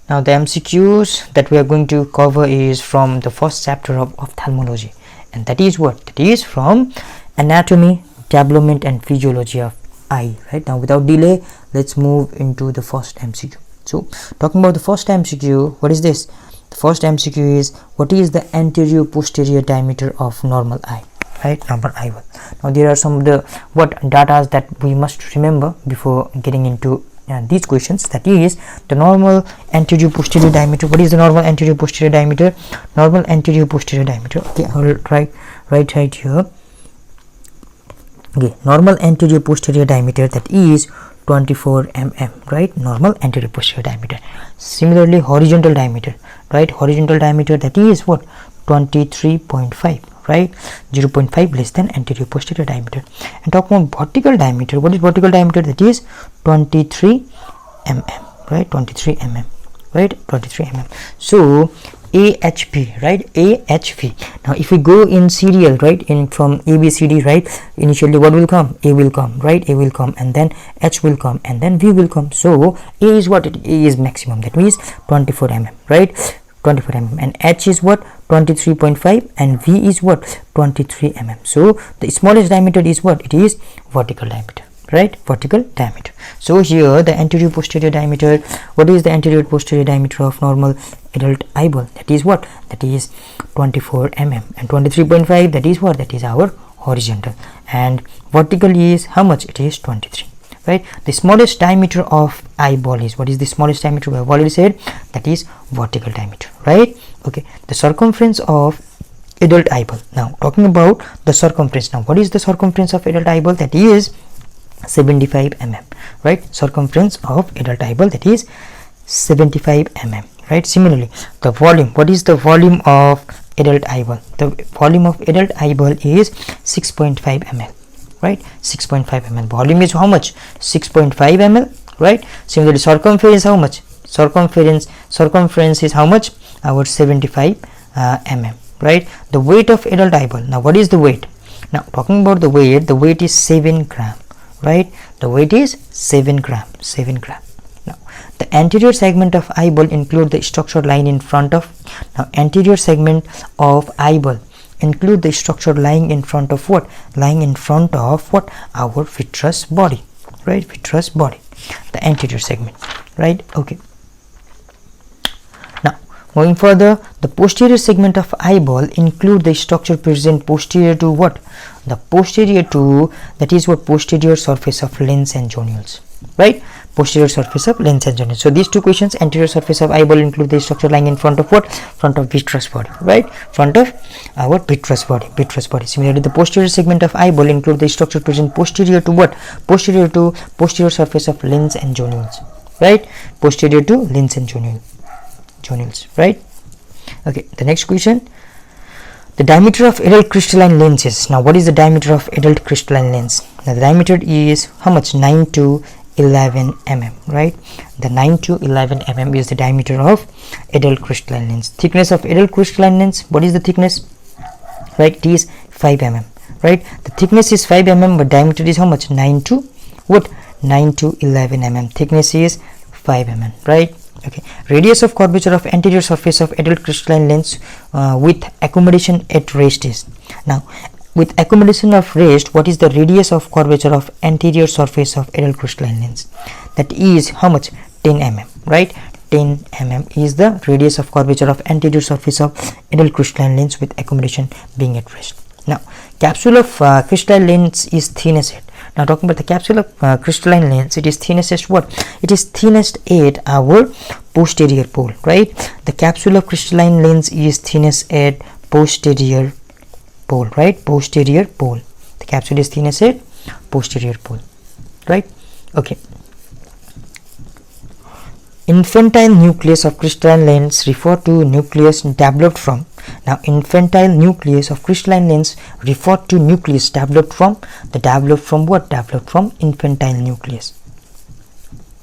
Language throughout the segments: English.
Now the MCQs that we are going to cover is from the first chapter of ophthalmology, and that is what? That is from anatomy, development and physiology of eye. Right, now without delay, let's move into the first MCQ. So talking about the first MCQ, what is this? The first MCQ is, what is the anterior posterior diameter of normal eye? Right, normal eyeball. Now there are some of the data that we must remember before getting into these questions. That is the normal anterior posterior diameter. What is the normal anterior posterior diameter? Normal anterior posterior diameter. Okay, I will write right here. Okay, normal anterior posterior diameter, that is 24 mm. Right, normal anterior posterior diameter. Similarly, horizontal diameter. Right, horizontal diameter, that is what? 23.5. right, 0.5 less than anterior posterior diameter. And talking about vertical diameter, what is vertical diameter? That is 23 mm. Right, 23 mm. Right, 23 mm. So AHP, right, AHV. Now if we go in serial, right, in from ABCD, right, initially what will come? A will come, right, A will come, and then H will come, and then V will come. So A is what? A is maximum, that means 24 mm. right, 24 mm, and H is what? 23.5, and V is what? 23 mm. So the smallest diameter is what? It is vertical diameter. Right, vertical diameter. So here the anterior posterior diameter, what is the anterior posterior diameter of normal adult eyeball? That is what? That is 24 mm, and 23.5, that is what? That is our horizontal, and vertical is how much? It is 23. Right, the smallest diameter of eyeball is, what is the smallest diameter? We have already said, that is vertical diameter. Right, okay, the circumference of adult eyeball. Now talking about the circumference. Now what is the circumference of adult eyeball? That is 75 mm. Right, circumference of adult eyeball, that is 75 mm. Right, similarly the volume, what is the volume of adult eyeball? The volume of adult eyeball is 6.5 ml. Right, 6.5 ml. Volume is how much? 6.5 ml. Right, similarly circumference, how much? Circumference is how much? Our 75 mm. Right, the weight of adult eyeball. Now what is the weight? Now talking about the weight is 7 gram. Right, the weight is 7 gram. Now the anterior segment of eyeball include the structured line in front of. Now anterior segment of eyeball include the structure lying in front of what? Lying in front of what? Our vitreous body. Right, vitreous body, the anterior segment. Right, okay. Now moving further, the posterior segment of eyeball include the structure present posterior to what? The posterior to, that is what? Posterior surface of lens and zonules. Right, posterior surface of lens and zonules. So these two questions, anterior surface of eyeball include the structure lying in front of what? Front of vitreous body. Right, front of our vitreous body. Similarly the posterior segment of eyeball include the structure present posterior to what? Posterior to posterior surface of lens and zonules. Right, posterior to lens and zonules. Right, okay, the next question, the diameter of adult crystalline lenses. Now what is the diameter of adult crystalline lens? Now the diameter is how much? 9 to 11 mm. Right, the 9 to 11 mm is the diameter of adult crystalline lens. Thickness of adult crystalline lens, what is the thickness? Right, it is 5 mm. Right, the thickness is 5 mm, but diameter is how much? 9 to what? 9 to 11 mm. Thickness is 5 mm. Right, okay. Radius of curvature of anterior surface of adult crystalline lens with accommodation at rest is. Now with accommodation of rest, what is the radius of curvature of anterior surface of adult crystalline lens? That is how much? 10 mm. Right, 10 mm is the radius of curvature of anterior surface of adult crystalline lens with accommodation being at rest. Now capsule of crystalline lens is thinnest at. Now talking about the capsule of crystalline lens, it is thinnest at what? It is thinnest at our posterior pole. Right, the capsule of crystalline lens is thinnest at posterior pole. Right, posterior pole. The capsule is thinnest at posterior pole. Right, okay. Infantile nucleus of crystalline lens refer to nucleus developed from. Now infantile nucleus of crystalline lens refer to nucleus developed from. The developed from what? Developed from infantile nucleus.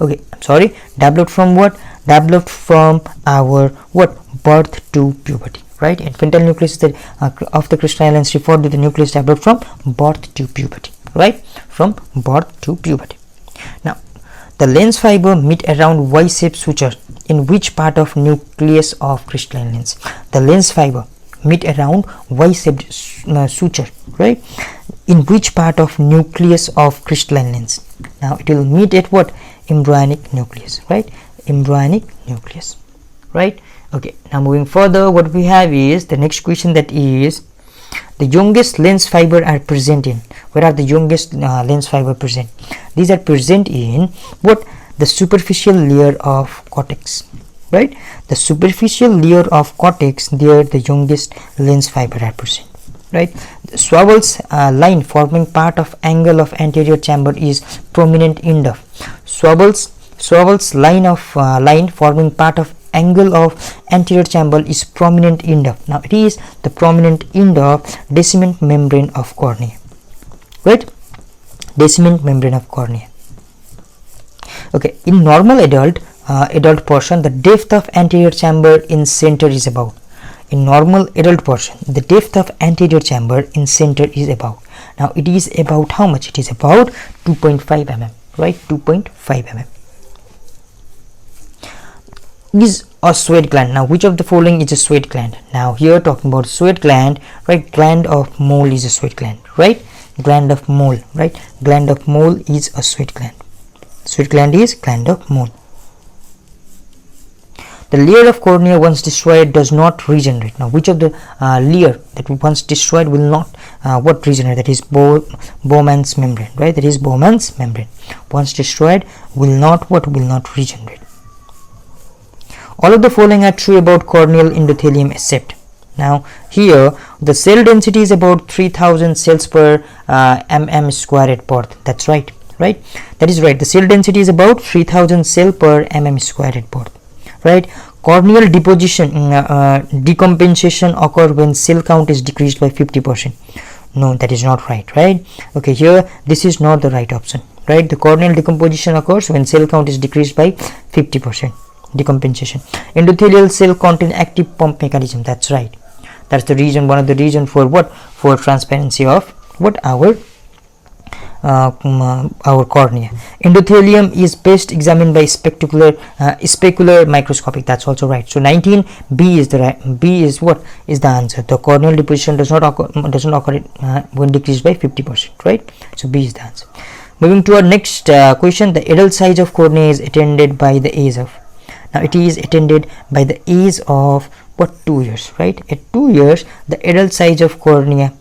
Okay, sorry, developed from what? Developed from our what? Birth to puberty. Right, infantile nucleus of the crystalline lens refer to the nucleus developed from birth to puberty. Right, from birth to puberty. Now The lens fiber meet around Y-shaped suture in which part of nucleus of crystalline lens? The lens fiber meet around Y-shaped suture, right? In which part of nucleus of crystalline lens? Now it will meet at what? Embryonic nucleus, right? Embryonic nucleus, right? Okay, now moving further, what we have is the next question, that is the youngest lens fiber are present in. Where are the youngest lens fiber present? These are present in what? The superficial layer of cortex, right? The superficial layer of cortex, there the youngest lens fiber are present, right? The Schwabel's line forming part of angle of anterior chamber is prominent end of. Schwabel's line forming part of angle of anterior chamber is prominent end of. Now it is the prominent end of descendant membrane of cornea, right? Descendant membrane of cornea. Okay, in normal adult person, the depth of anterior chamber in center is about. In normal adult person, the depth of anterior chamber in center is about. Now it is about how much? It is about 2.5 mm, right? 2.5 mm. Is a sweat gland. Now which of the following is a sweat gland? Now here talking about sweat gland, right? Gland of mole is a sweat gland, right? Gland of mole, right? Gland of mole is a sweat gland. Sweat gland is gland of mole. The layer of cornea once destroyed does not regenerate. Now which of the layer that once destroyed will not what regenerate? That is Bowman's membrane, right? That is Bowman's membrane. Once destroyed will not what? Will not regenerate. All of the following are true about corneal endothelium except. Now here the cell density is about 3000 cells per mm square at birth. That's right, right? That is right. The cell density is about 3000 cell per mm square at birth, right? Corneal decompensation occur when cell count is decreased by 50%. No, that is not right, right? Okay, here this is not the right option, right? The corneal decomposition occurs when cell count is decreased by 50%. Decompensation. Endothelial cell contain active pump mechanism. That's right. That's the reason, one of the reason for what? For transparency of what? Our cornea. Endothelium is best examined by specular microscopic. That's also right. So 19B is the right. B is what is the answer. The corneal deposition doesn't occur when decreased by 50%, right? So B is the answer. Moving to our next question. The adult size of cornea is attained by the age of. Now it is attained by the age of what? 2 years, right? At 2 years the adult size of cornea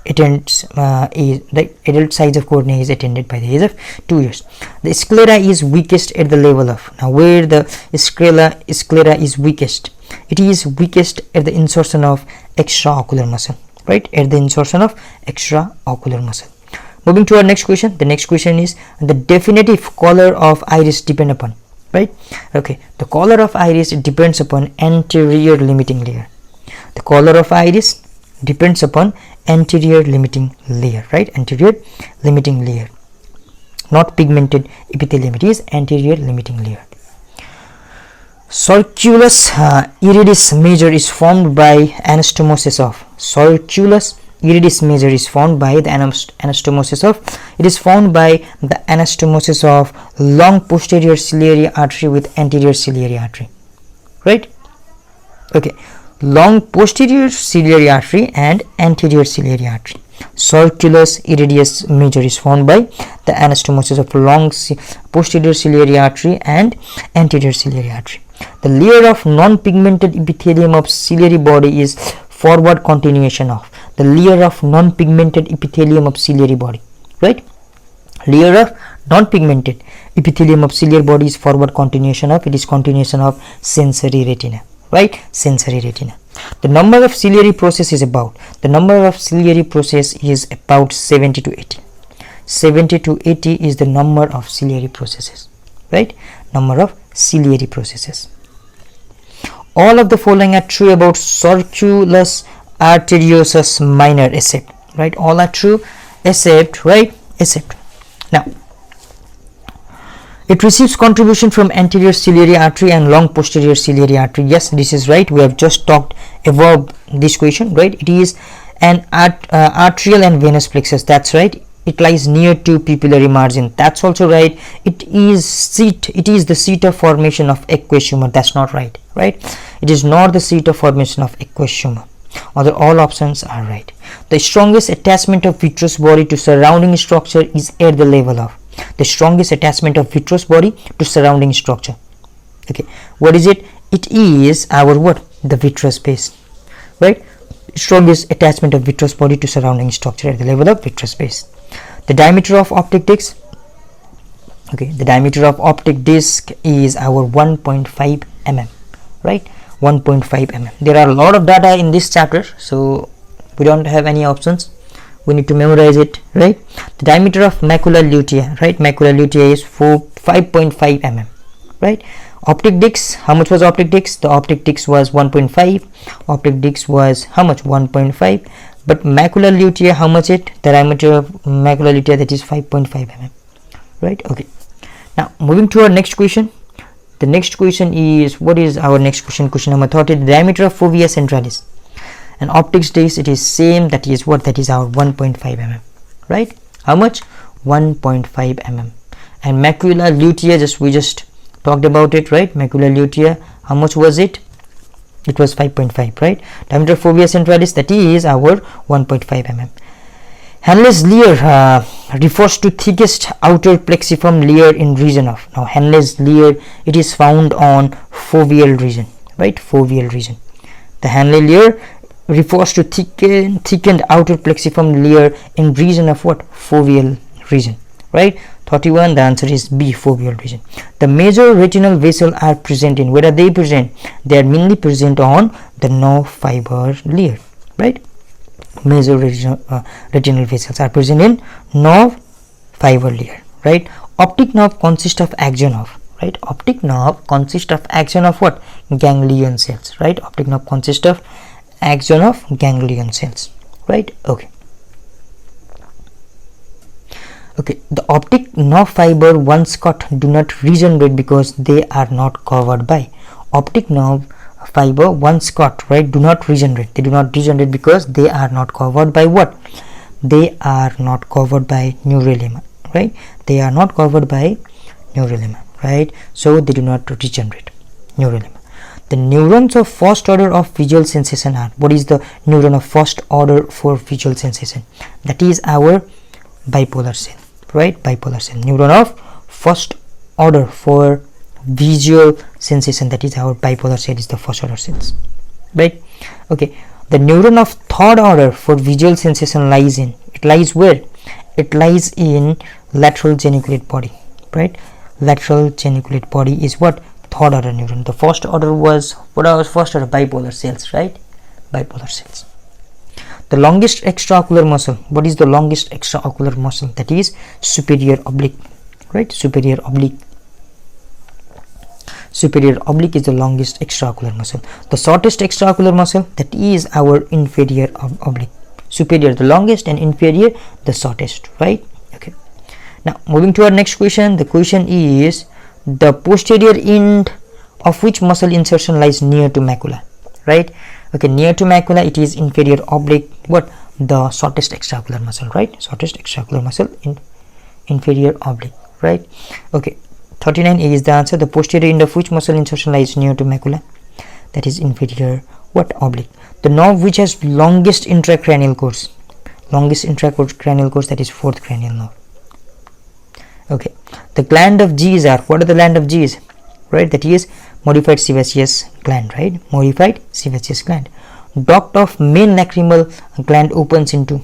the adult size of cornea is attained by the age of 2 years. The sclera is weakest at the level of. Now where the sclera is weakest? It is weakest at the insertion of extraocular muscle, right? At the insertion of extraocular muscle. Moving to our next question. The next question is the definitive color of iris depend upon, right? Okay, the color of iris depends upon anterior limiting layer. The color of iris depends upon anterior limiting layer, right? Anterior limiting layer, not pigmented epithelium. It is anterior limiting layer. Circulus iridis major is formed by anastomosis of. Circulus iridis major is formed by the anastomosis of. It is formed by the anastomosis of long posterior ciliary artery with anterior ciliary artery, right? Okay, long posterior ciliary artery and anterior ciliary artery. Circulus iridis major is formed by the anastomosis of long posterior ciliary artery and anterior ciliary artery. The layer of non-pigmented epithelium of ciliary body is forward continuation of. The layer of non-pigmented epithelium of ciliary body, right? Layer of non-pigmented epithelium of ciliary body is forward continuation of. It is continuation of sensory retina, right? Sensory retina. The number of ciliary process is about. The number of ciliary process is about 70 to 80. 70 to 80 is the number of ciliary processes, right? Number of ciliary processes. All of the following are true about circulus arteriosus minor except, right? All are true except, right? Except. Now it receives contribution from anterior ciliary artery and long posterior ciliary artery. Yes, this is right. We have just talked above this question, right? It is an arterial and venous plexus. That's right. It lies near to pupillary margin. That's also right. It is the seat of formation of aqueous humor. That's not right. It is not the seat of formation of aqueous humor. Other all options are right. The strongest attachment of vitreous body to surrounding structure is at the level of. The strongest attachment of vitreous body to surrounding structure. Okay, what is it? It is our what? The vitreous base, right? Strongest attachment of vitreous body to surrounding structure at the level of vitreous base. The diameter of optic disc. Okay, the diameter of optic disc is our 1.5 mm, right? 1.5 mm. There are a lot of data in this chapter, so we don't have any options. We need to memorize it, right? The diameter of macula lutea, right? Macula lutea is 5.5 mm, right? Optic disc, how much was optic disc? The optic disc was 1.5. Optic disc was how much? 1.5. But macula lutea, how much it? The diameter of macula lutea, that is 5.5 mm, right? Okay. Now moving to our next question. The next question is, what is our next question? Question number 30. The diameter of fovea centralis. And optic disc, it is same. That is what? That is our 1.5 mm, right? How much? 1.5 mm. And macula lutea, we just talked about it, right? Macula lutea, how much was it? It was 5.5, right? Diameter of fovea centralis, that is our 1.5 mm. Henle's layer refers to thickest outer plexiform layer in region of. Now Henle's layer, it is found on foveal region, right? Foveal region. The Henle layer refers to thickened outer plexiform layer in region of what? Foveal region, right? 31, the answer is B, foveal region. The major retinal vessels are present in, where are they present? They are mainly present on the nerve fiber layer, right? Major retinal vessels are present in nerve fiber layer, right? Optic nerve consists of axon of, right? Optic nerve consists of axon of what? Ganglion cells, right? Optic nerve consists of axon of ganglion cells, right? Okay. Okay, the optic nerve fiber once cut do not regenerate because they are not covered by. Optic nerve fiber once cut, right, do not regenerate. They do not regenerate because they are not covered by what? They are not covered by neurulema, right? They are not covered by neurulema, right? So they do not regenerate. Neurulema. The neurons of first order of visual sensation are, what is the neuron of first order for visual sensation? That is our bipolar cell, right? Bipolar cell. Neuron of first order for visual sensation, that is our bipolar cell, is the first order cells, right? Okay, the neuron of third order for visual sensation lies in, it lies where? It lies in lateral geniculate body, right? Lateral geniculate body is what? Third order neuron. The first order was, what was first order? Bipolar cells, right? Bipolar cells. The longest extraocular muscle, what is the longest extraocular muscle? That is superior oblique, right? Superior oblique. Superior oblique is the longest extraocular muscle. The shortest extraocular muscle, that is our inferior oblique. Superior the longest and inferior the shortest, right? Okay. Now moving to our next question. The question is, the posterior end of which muscle insertion lies near to macula, right? Okay, near to macula, it is inferior oblique, what? The shortest extraocular muscle, right? Shortest extraocular muscle in inferior oblique, right? Okay, 39 is the answer. The posterior end of which muscle insertion lies near to macula? That is inferior what? Oblique. The nerve which has longest intracranial course, longest intracranial course, that is fourth cranial nerve. Okay, the gland of G's are, what are the gland of G's, right? That is modified sebaceous gland, right? Modified sebaceous gland. Duct of main lacrimal gland opens into,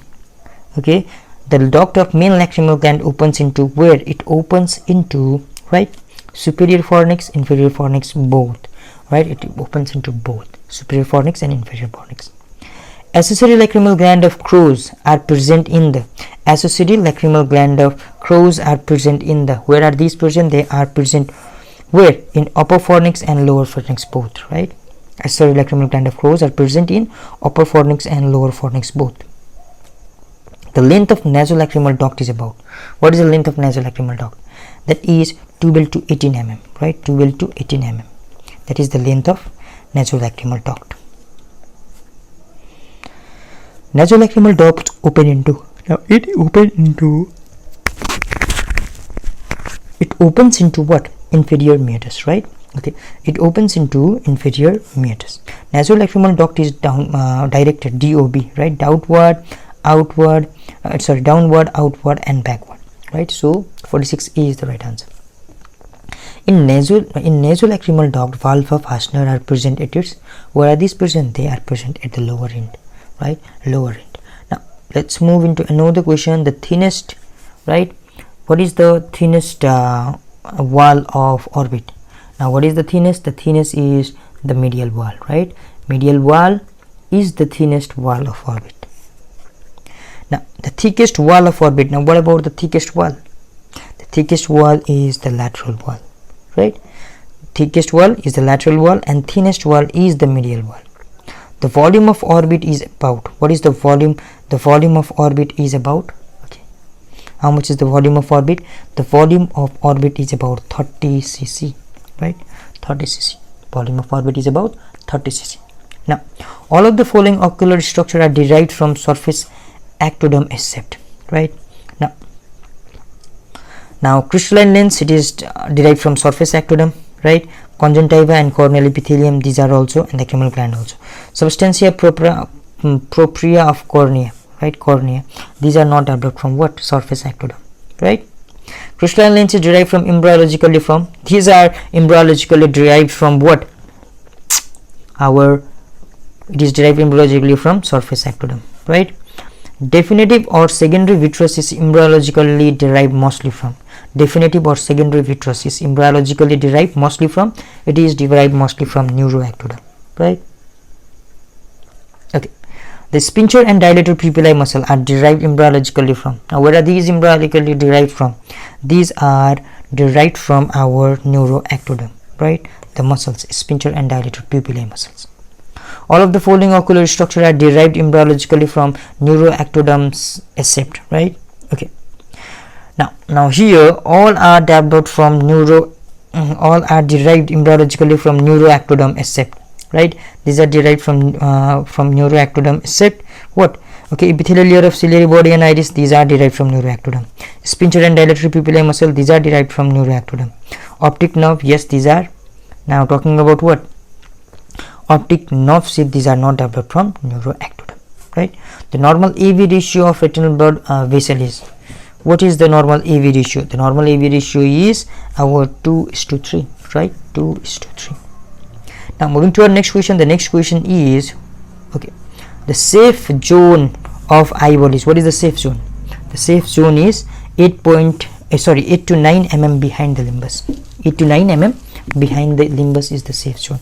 okay, the duct of main lacrimal gland opens into where? It opens into, right, superior fornix, inferior fornix, both, right? It opens into both superior fornix and inferior fornix. Accessory lacrimal gland of Crow's are present in the, accessory lacrimal gland of Crow's are present in the, where are these present? They are present where? In upper fornix and lower fornix both, right? Accessory lacrimal gland of Crow's are present in upper fornix and lower fornix both. The length of nasolacrimal duct is about, what is the length of nasolacrimal duct? That is 12 to 18 mm, right? 12 to 18 mm. That is the length of nasolacrimal duct. Nasolacrimal ducts open into Now it opens into what? Inferior meatus, right? Okay, it opens into inferior meatus. Nasolacrimal duct is down directed DOB, right? Downward, outward, downward, outward, and backward, right? So 46A is the right answer. In nasolacrimal duct, valve fastener are present at its. Where are these present? They are present at the lower end, right? Lower end. Now let's move into another question. The thinnest, right? What is the thinnest wall of orbit? Now what is the thinnest? The thinnest is the medial wall, right? Medial wall is the thinnest wall of orbit. Now the thickest wall of orbit. Now what about the thickest wall? The thickest wall is the lateral wall, right? Thickest wall is the lateral wall and thinnest wall is the medial wall. The volume of orbit is about, what is the volume? The volume of orbit is about, okay, how much is the volume of orbit? The volume of orbit is about 30 cc, right? 30 cc. Volume of orbit is about 30 cc. Now all of the following ocular structure are derived from surface ectoderm except, right? Now crystalline lens, it is derived from surface ectoderm, right? Conjunctiva and corneal epithelium, these are also, and the lacrimal gland also. Substantia propria of cornea, right? Cornea, these are not developed from what? Surface ectoderm, right? Crystalline lens is derived from embryologically from, these are embryologically derived from what? It is derived embryologically from surface ectoderm, right? Definitive or secondary vitreous is embryologically derived mostly from, definitive or secondary vitreous is embryologically derived mostly from, it is derived mostly from neuroectoderm, right? Okay, the sphincter and dilator pupillae muscle are derived embryologically from. Now where are these embryologically derived from? These are derived from our neuroectoderm, right? The muscles, sphincter and dilator pupillae muscles. All of the following ocular structure are derived embryologically from neuroectoderms except, right? Okay, now here all are developed from all are derived embryologically from neuroectoderm except, right? These are derived from neuroectoderm except what? Okay, epithelial layer of ciliary body and iris, these are derived from neuroectoderm. Sphincter and dilatory pupillae muscle, these are derived from neuroectoderm. Optic nerve, yes, these are. Now talking about what? Optic nerve sheath, these are not developed from neuroectoderm, right? The normal AV ratio of retinal blood vessel is, what is the normal AV ratio? The normal AV ratio is our 2:3, right? 2:3. Now moving to our next question. The next question is, okay, the safe zone of eyeball is, what is the safe zone? The safe zone is 8 to 9 mm behind the limbus. 8 to 9 mm behind the limbus is the safe zone.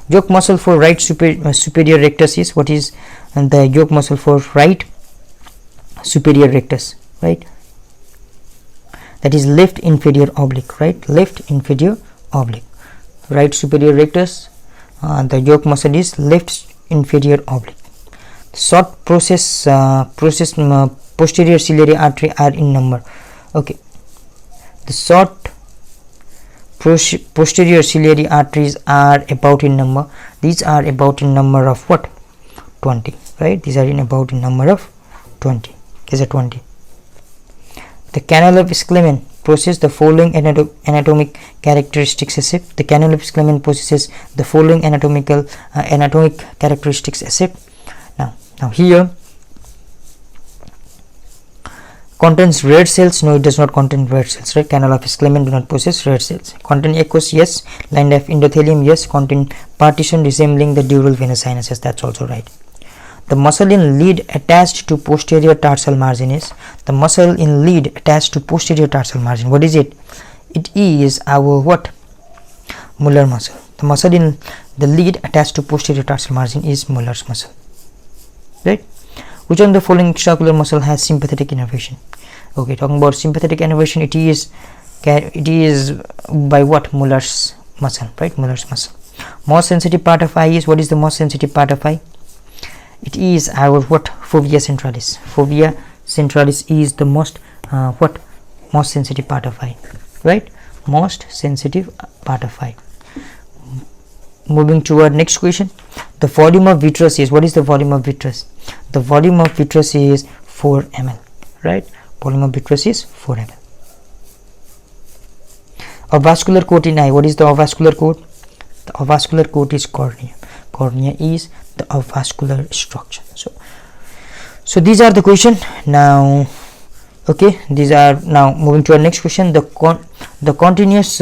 Yoke muscle for right superior rectus is, what is the yoke muscle for right superior rectus, right? That is left inferior oblique, right? Left inferior oblique. Right superior rectus, the yoke muscle is left inferior oblique. Short posterior ciliary artery are in number. Okay, the short posterior ciliary arteries are about in number. These are about in number of what? 20, right? These are in about in number of 20. These are 20. The canal of Sclemen possesses the following anatomic characteristics except. The canal of Sclemen possesses the following anatomic characteristics except. Now here contains red cells. No, it does not contain red cells, right? Canal of Sclemen do not possess red cells. Contain echoes, yes. Line of endothelium, yes. Contain partition resembling the dural venous sinuses, that's also right. The muscle in lead attached to posterior tarsal margin is, the muscle in lead attached to posterior tarsal margin, what is it? It is our what? Muller muscle. The muscle in the lead attached to posterior tarsal margin is Muller's muscle, right? Which one of the following extraocular muscle has sympathetic innervation? Okay, talking about sympathetic innervation, it is by what? Muller's muscle, right? Muller's muscle. Most sensitive part of eye is, what is the most sensitive part of eye? It is our what? Fovea centralis. Fovea centralis is the most most sensitive part of eye, right? Most sensitive part of eye. Moving to our next question. The volume of vitreous is, what is the volume of vitreous? The volume of vitreous is 4 ml, right? Volume of vitreous is 4 ml. Avascular coat in eye. What is the avascular coat? The avascular coat is cornea. Cornea is the avascular structure. So these are the question. Now, okay, these are now moving to our next question. The continuous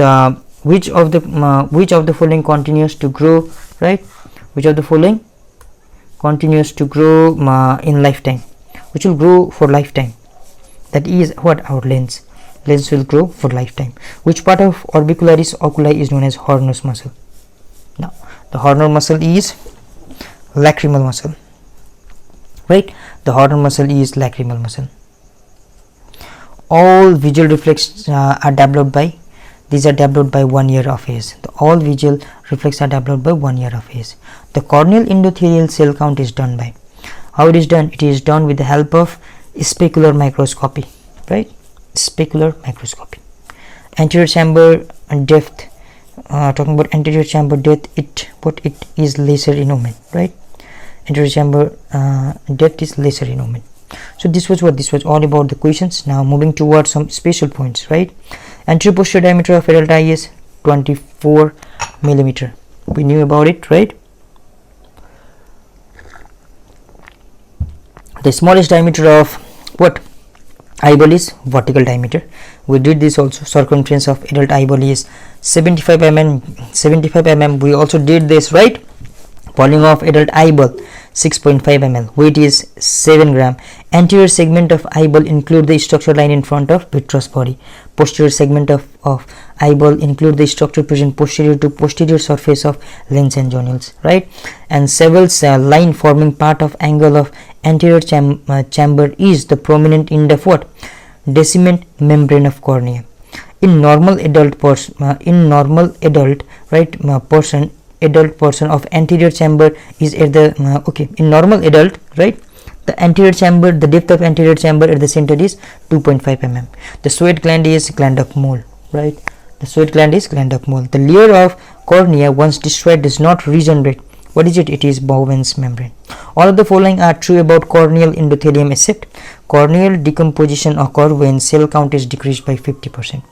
which of the following continues to grow, right? Which of the following continues to grow in lifetime? Which will grow for lifetime? That is what? Our lens. Lens will grow for lifetime. Which part of orbicularis oculi is known as Horner's muscle? Now, the Horner muscle is lacrimal muscle, right? The Horner muscle is lacrimal muscle. All visual reflexes are developed by, these are developed by 1 year of age. All visual reflexes are developed by 1 year of age. The corneal endothelial cell count is done by, how it is done? It is done with the help of specular microscopy, right? Specular microscopy. Anterior chamber depth, talking about anterior chamber depth, it is lesser in omen, right? Anterior chamber depth is lesser in omen. So this was all about the questions. Now moving towards some special points, right? Anterior posterior diameter of adult eye is 24 millimeter. We knew about it, right? The smallest diameter of what? Eyeball is vertical diameter. We did this also. Circumference of adult eyeball is 75 mm. We also did this, right? Volume of adult eyeball 6.5 ml. Weight is 7 gram. Anterior segment of eyeball include the structure line in front of vitreous body. Posterior segment of eyeball include the structure present posterior to posterior surface of lens and zonules, right? And several line forming part of angle of anterior chamber is the prominent in the what? Deciment membrane of cornea. In normal adult person, adult person of anterior chamber is at the in normal adult, right? The anterior chamber, the depth of anterior chamber at the center is 2.5 mm. The sweat gland is gland of mole, right? The sweat gland is gland of mole. The layer of cornea once destroyed does not regenerate. What is it? It is Bowen's membrane. All of the following are true about corneal endothelium except corneal decomposition occurs when cell count is decreased by 50%,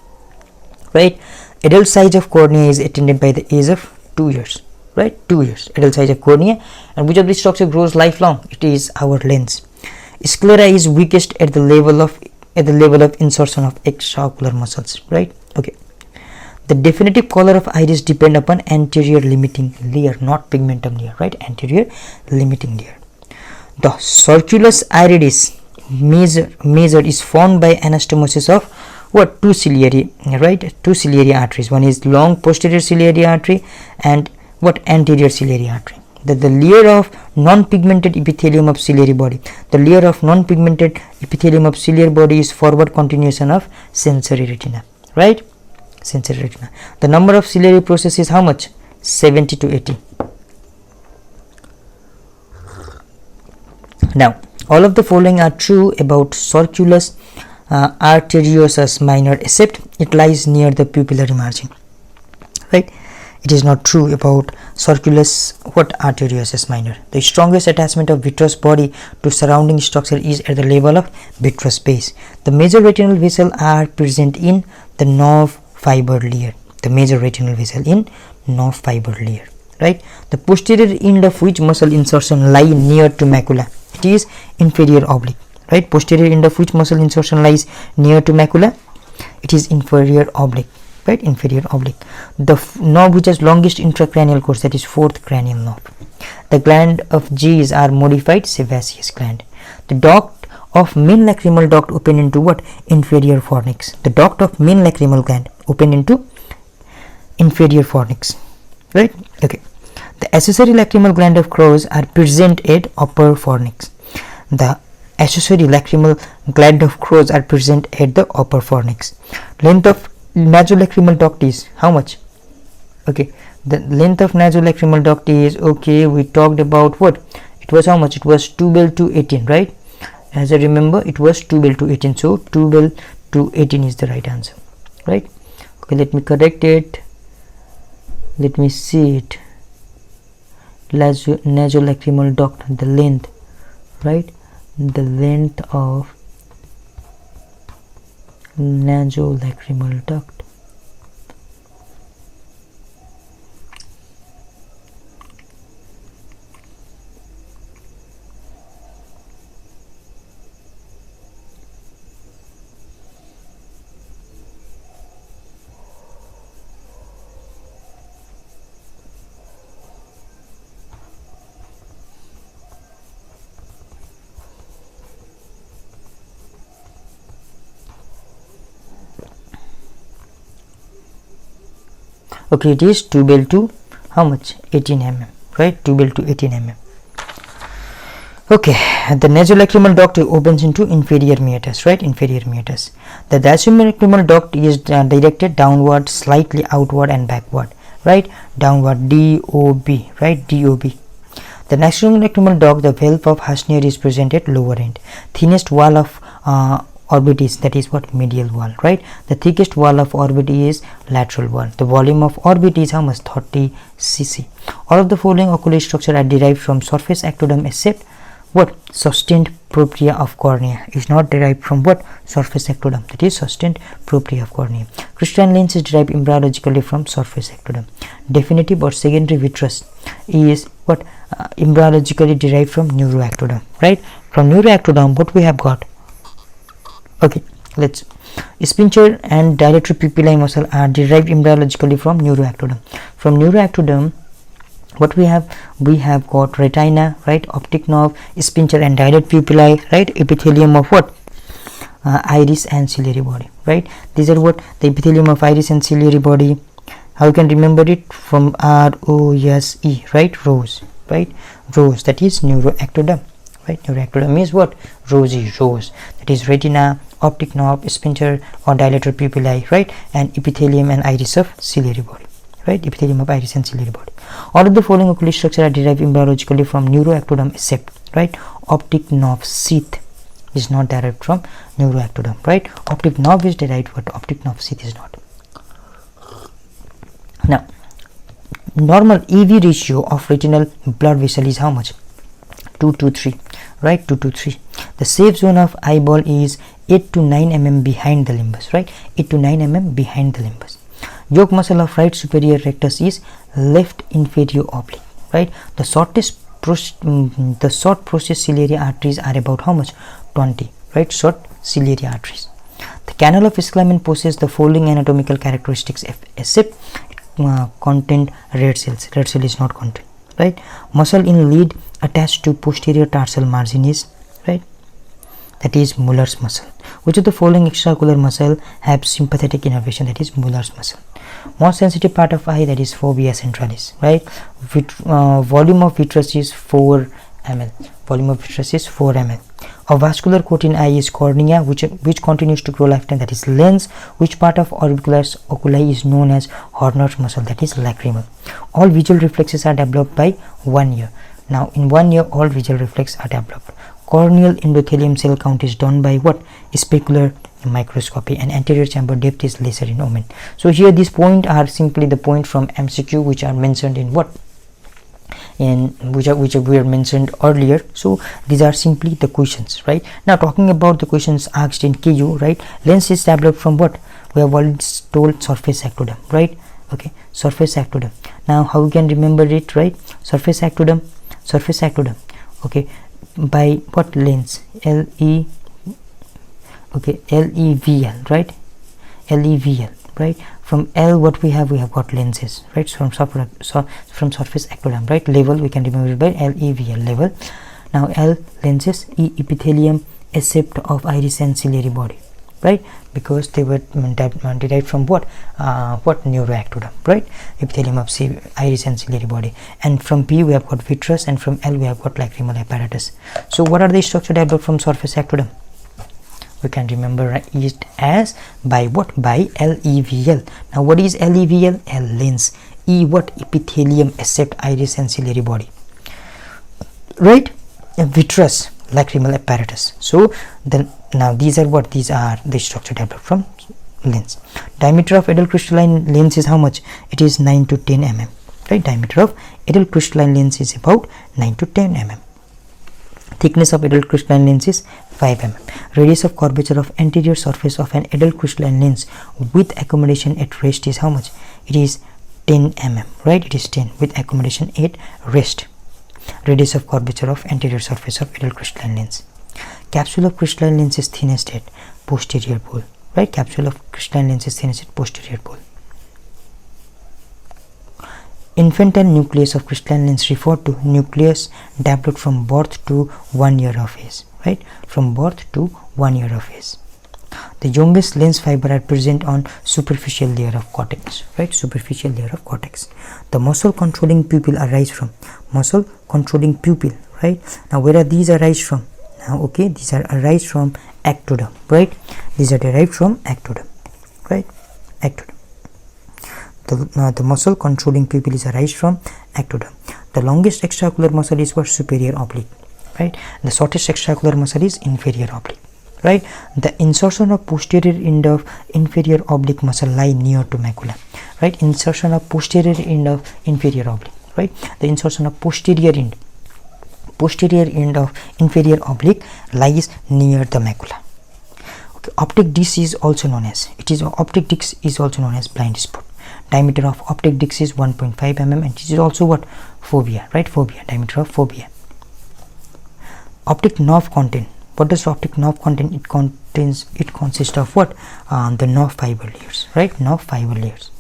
right? Adult size of cornea is attained by the age of 2 years, right? 2 years adult size of cornea. And which of these structure grows lifelong? It is our lens. Sclera is weakest at the level of insertion of extraocular muscles, right? Okay. The definitive color of iris depend upon anterior limiting layer, not pigmentum layer, right? Anterior limiting layer. The circulus iridis measured is formed by anastomosis of what? Two ciliary, right? Two ciliary arteries. One is long posterior ciliary artery and what? Anterior ciliary artery. The layer of non-pigmented epithelium of ciliary body. The layer of non-pigmented epithelium of ciliary body is forward continuation of sensory retina, right? Sensory retina. The number of ciliary process is how much? 70 to 80. Now, all of the following are true about circulus arteriosus minor except it lies near the pupillary margin, right? It is not true about circulus arteriosus minor. The strongest attachment of vitreous body to surrounding structure is at the level of vitreous base. The major retinal vessels are present in the nerve fiber layer. The major retinal vessel in nerve fiber layer, right? The posterior end of which muscle insertion lie near to macula? It is inferior oblique, right? Posterior end of which muscle insertion lies near to macula? It is inferior oblique, right? Inferior oblique. The nerve which has longest intracranial course, that is fourth cranial nerve. The gland of G's are modified sebaceous gland. The duct of main lacrimal duct open into what? Inferior fornix. The duct of main lacrimal gland open into inferior fornix, right? Okay. The accessory lacrimal gland of Crowe's are present at upper fornix. The accessory lacrimal gland of Crowe's are present at the upper fornix. Length of nasolacrimal duct is how much? Okay, the length of nasolacrimal duct is, okay, we talked about what? It was how much? It was 12 to 18, right? As I remember, it was 12 to 18. So 12 to 18 is the right answer, right? Okay, let me correct it. Let me see it. Nasolacrimal duct, the length, right? the length of nasolacrimal duct. Okay, it is tubal to how much? 18 mm, right? Tubal to 18 mm. Okay, the nasolacrimal duct opens into inferior meatus, right? Inferior meatus. The nasolacrimal duct is directed downward, slightly outward and backward, right? Downward, DOB, right? DOB. The nasolacrimal duct, the valve of Hasnier, is present at lower end. Thinnest wall of orbit is, that is what? Medial wall, right? The thickest wall of orbit is lateral wall. The volume of orbit is how much? 30 cc. All of the following ocular structure are derived from surface ectoderm except what? Sustained propria of cornea is not derived from what? Surface ectoderm, that is sustained propria of cornea. Crystalline lens is derived embryologically from surface ectoderm. Definitive or secondary vitreous is what? Embryologically derived from neuroectoderm, right? From neuroectoderm, what we have got? Okay, let's sphincter and dilatory pupillae muscle are derived embryologically from neuroectoderm. From neuroectoderm, what we have got retina, right? Optic nerve, sphincter and dilate pupillae, right? Epithelium of what? Iris and ciliary body, right? These are what? The epithelium of iris and ciliary body. How you can remember it? From ROSE, right? Rose, right? Rose, that is neuroectoderm, right? Neuroectoderm is what? Rosy, rose, that is retina, optic nerve, sphincter or dilator pupillae, right? And epithelium and iris of ciliary body, right? Epithelium of iris and ciliary body. All of the following ocular structure are derived embryologically from neuroectoderm except, right? Optic nerve sheath is not derived from neuroectoderm, right? Optic nerve is derived, but optic nerve sheath is not. Now, normal EV ratio of retinal blood vessel is how much? 2 to 3, right? 2 to 3. The safe zone of eyeball is 8 to 9 mm behind the limbus, right? 8 to 9 mm behind the limbus. Yoke muscle of right superior rectus is left inferior oblique, right? The short process ciliary arteries are about how much? 20, right? Short ciliary arteries. The canal of Schlamen possesses the following anatomical characteristics except content red cells. Red cell is not content, right? Muscle in lead attached to posterior tarsal margin is, right? That is Muller's muscle. Which of the following extraocular muscle have sympathetic innervation? That is Muller's muscle. Most sensitive part of eye, that is fovea centralis, right? Volume of vitreous is 4 ml. Volume of vitreous is 4 ml. A vascular coat in eye is cornea, which continues to grow lifetime, that is lens. Which part of orbicularis oculi is known as Horner's muscle? That is lacrimal. All visual reflexes are developed by 1 year. Now, in 1 year, all visual reflexes are developed. Corneal endothelium cell count is done by what? Specular microscopy, and anterior chamber depth is lesser in omen. So here these points are simply the point from MCQ which are mentioned in what? In which we are mentioned earlier. So these are simply the questions, right? Now talking about the questions asked in KU, right? Lens is developed from what? We have already told surface ectoderm, right? Okay, surface ectoderm. Now how you can remember it, right? Surface ectoderm, okay, by what lens? LEVL, right? LEVL, right? From L, what we have got lenses, right? So from surface ectoderm, right? Level, we can remember it by LEVL, level. Now L, lenses. E, epithelium except of iris and ciliary body, right? Because they were derived from what? Neuroectoderm, right? Epithelium of iris and ciliary body. And from P we have got vitreous, and from L we have got lacrimal apparatus. So what are the structure developed from surface ectoderm? We can remember it as by what? By LEVL. Now what is LEVL? L, lens. E, what? Epithelium except iris and ciliary body, right? Vitreous, lacrimal apparatus. So then now these are what? These are the structure developed from lens. Diameter of adult crystalline lens is how much? It is 9 to 10 mm, right? Diameter of adult crystalline lens is about 9 to 10 mm. Thickness of adult crystalline lens is 5 mm. Radius of curvature of anterior surface of an adult crystalline lens with accommodation at rest is how much? It is 10 mm, right? It is 10 with accommodation at rest. Radius of curvature of anterior surface of adult crystalline lens. Capsule of crystalline lens is thinnest at posterior pole, right? Capsule of crystalline lens is thinnest at posterior pole. Infantile nucleus of crystalline lens referred to nucleus developed from birth to 1 year of age, right? From birth to 1 year of age. The youngest lens fiber are present on superficial layer of cortex, right? Superficial layer of cortex. The muscle controlling pupil arise from muscle controlling pupil, right? Now where are these arise from? Now okay, these are arise from ectoderm, right? These are derived from ectoderm, right? Ectoderm. The muscle controlling pupil is arise from ectoderm. The longest extraocular muscle is what? Superior oblique, right? The shortest extraocular muscle is inferior oblique, right? The insertion of posterior end of inferior oblique muscle lie near to macula, right? Insertion of posterior end of inferior oblique, right? The insertion of posterior end of inferior oblique lies near the macula. Okay. Optic disc is also known as blind spot. Diameter of optic disc is 1.5 mm, and this is also what? Fovea, right? Fovea, diameter of fovea. Optic nerve content. What does optic nerve contain? It consists of what? The nerve fiber layers, right? Nerve fiber layers.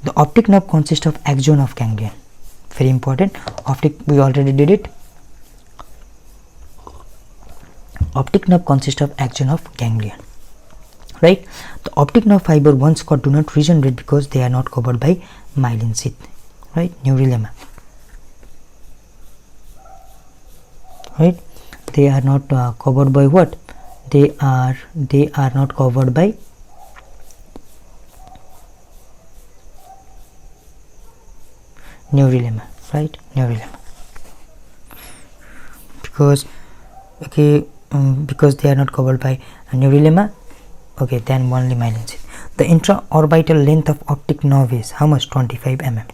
The optic nerve consists of axon of ganglion. Very important. Optic, we already did it. Optic nerve consists of axon of ganglion, right? The optic nerve fiber once cut do not regenerate because they are not covered by myelin sheath, right? Neurilemma, right? They are not covered by what? They are not covered by neurilemma, right? Neurilemma, because okay, because they are not covered by neurilemma. Okay, then only myelin sheath. The intraorbital length of optic nerve is how much? 25 mm,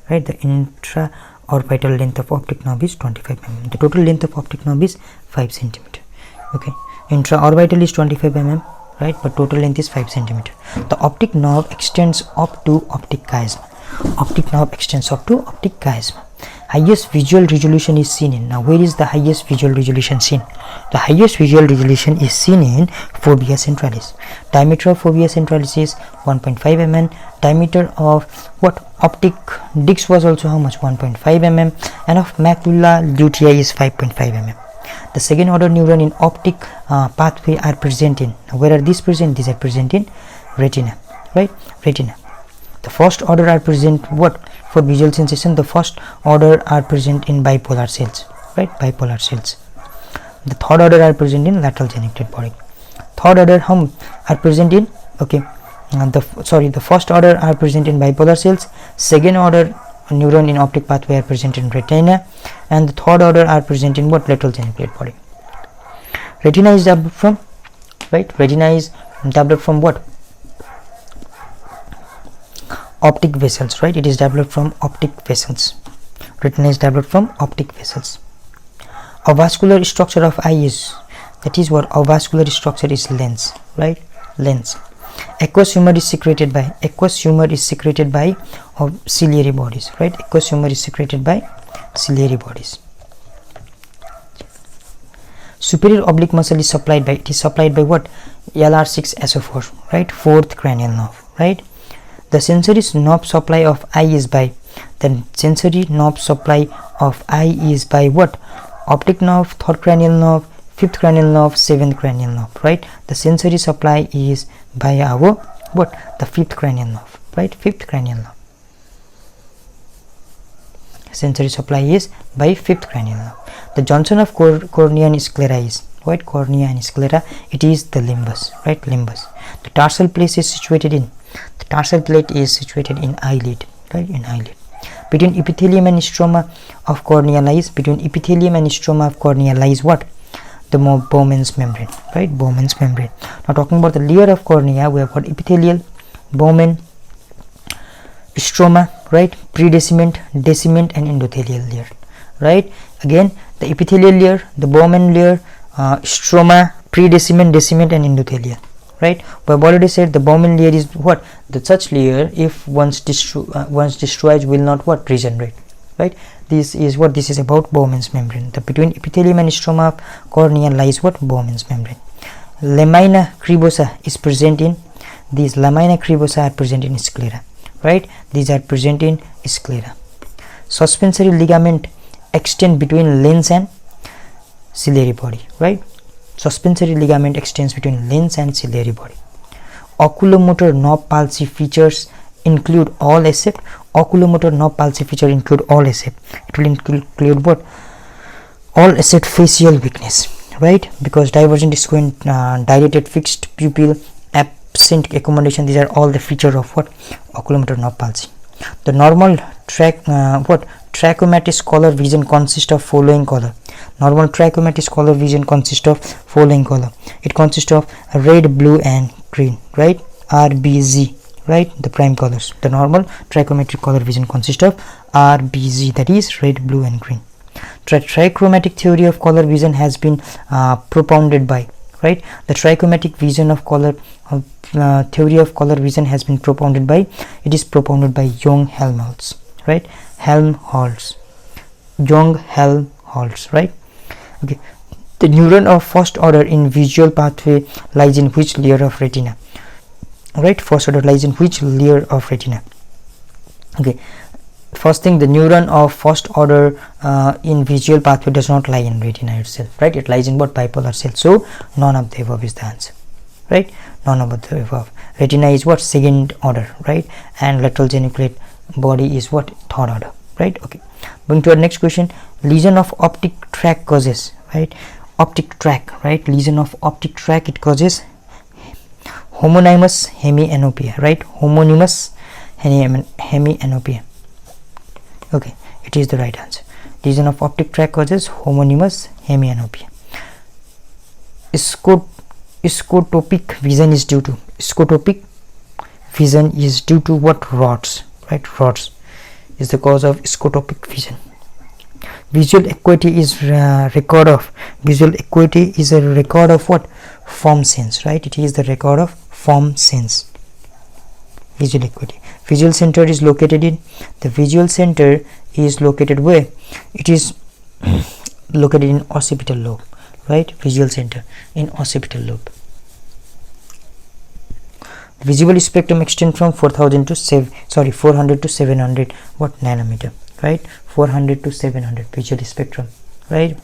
right? The intraorbital length of optic nerve is 25 mm. The total length of optic nerve is 5 cm. Okay, intraorbital is 25 mm, right? But total length is 5 cm. The optic nerve extends up to optic chiasm. Optic nerve extends up to optic chiasm. Highest visual resolution is seen in. Now where is the highest visual resolution seen? The highest visual resolution is seen in fovea centralis. Diameter of fovea centralis is 1.5 mm. Diameter of what? Optic disc was also how much? 1.5 mm, and of macula lutea is 5.5 mm. The second order neuron in optic pathway are present in. Now where are these present? These are present in retina, right? Retina. The first order are present what? For visual sensation, the first order are present in bipolar cells, right? Bipolar cells. The third order are present in lateral geniculate body. Third order are present in the first order are present in bipolar cells. Second order neuron in optic pathway are present in retina, and the third order are present in what? Lateral geniculate body. Retina is developed from, right? Retina is developed from what? Optic vessels, right? It is developed from optic vessels. Retina is developed from optic vessels. A vascular structure of eye is, that is what? A vascular structure is lens, right? Lens. Aqueous humor is secreted by ciliary bodies, right? Aqueous humor is secreted by ciliary bodies. Superior oblique muscle is supplied by, it is supplied by what? LR6SO4, right? Fourth cranial nerve, right? The sensory nerve supply of eye is by, then sensory nerve supply of eye is by what? Optic nerve, third cranial nerve, fifth cranial nerve, seventh cranial nerve, right? The sensory supply is by our what? The fifth cranial nerve, right? Fifth cranial nerve. Sensory supply is by fifth cranial nerve. The junction of cornea and sclera is what? Cornea and sclera, it is the limbus, right? Limbus. The tarsal plate is situated in, the tarsal plate is situated in eyelid, right? In eyelid. Between epithelium and stroma of cornea lies, between epithelium and stroma of cornea lies what? The Bowman's membrane, right? Bowman's membrane. Now talking about the layer of cornea, we have got epithelial, Bowman, stroma, right? Predeciment, deciment, and endothelial layer, right? Again, the epithelial layer, the Bowman layer, stroma, predeciment, deciment, and endothelium. Right, we have already said the Bowman layer is what? The such layer, if once destroyed, will not what? Regenerate. Right, this is what this is about Bowman's membrane. The between epithelium and stroma of cornea lies what? Bowman's membrane. Lamina cribosa is present in these. Lamina cribosa are present in sclera. Right, these are present in sclera. Suspensory ligament extend between lens and ciliary body. Right, suspensory ligament extends between lens and ciliary body. Oculomotor knob palsy features include all except oculomotor knob palsy feature include all except it will include what? All except facial weakness. Right, because divergent squint, dilated fixed pupil, absent accommodation, these are all the feature of what? Oculomotor knob palsy. The normal trachomatis color vision consists of following color. Normal trachomatis color vision consists of following color. It consists of red, blue, and green. Right, RBZ. Right, the prime colors. The normal trichromatic color vision consists of RBZ, that is red, blue, and green. Trichromatic theory of color vision has been propounded by. Right, the trichromatic vision of color theory of color vision has been propounded by. It is propounded by Young-Helmholtz. Right, Helmholtz, Young-Helmholtz. Right. Okay. The neuron of first order in visual pathway lies in which layer of retina? Right, first order lies in which layer of retina? Okay. First thing, the neuron of first order in visual pathway does not lie in retina itself. Right, it lies in what? Bipolar cell. So none of the above is the answer. Right, none of the above. Retina is what? Second order. Right, and lateral geniculate body is what? Third order. Right. Okay, going to our next question. Lesion of optic tract causes. Right, optic tract. Right, lesion of optic tract, it causes homonymous hemianopia. Right, homonymous hemianopia. Okay, it is the right answer. Lesion of optic tract causes homonymous hemianopia. Scotopic vision is due to what? Rods. Right, rods is the cause of scotopic vision. Visual acuity is a record of what? Form sense. Right, it is the record of form sense. Visual acuity. Visual center is located in where? It is located in occipital lobe. Right, visual center in occipital lobe. Visible spectrum extends from 400 to 700 what? Nanometer. Right, 400 to 700 visual spectrum. Right,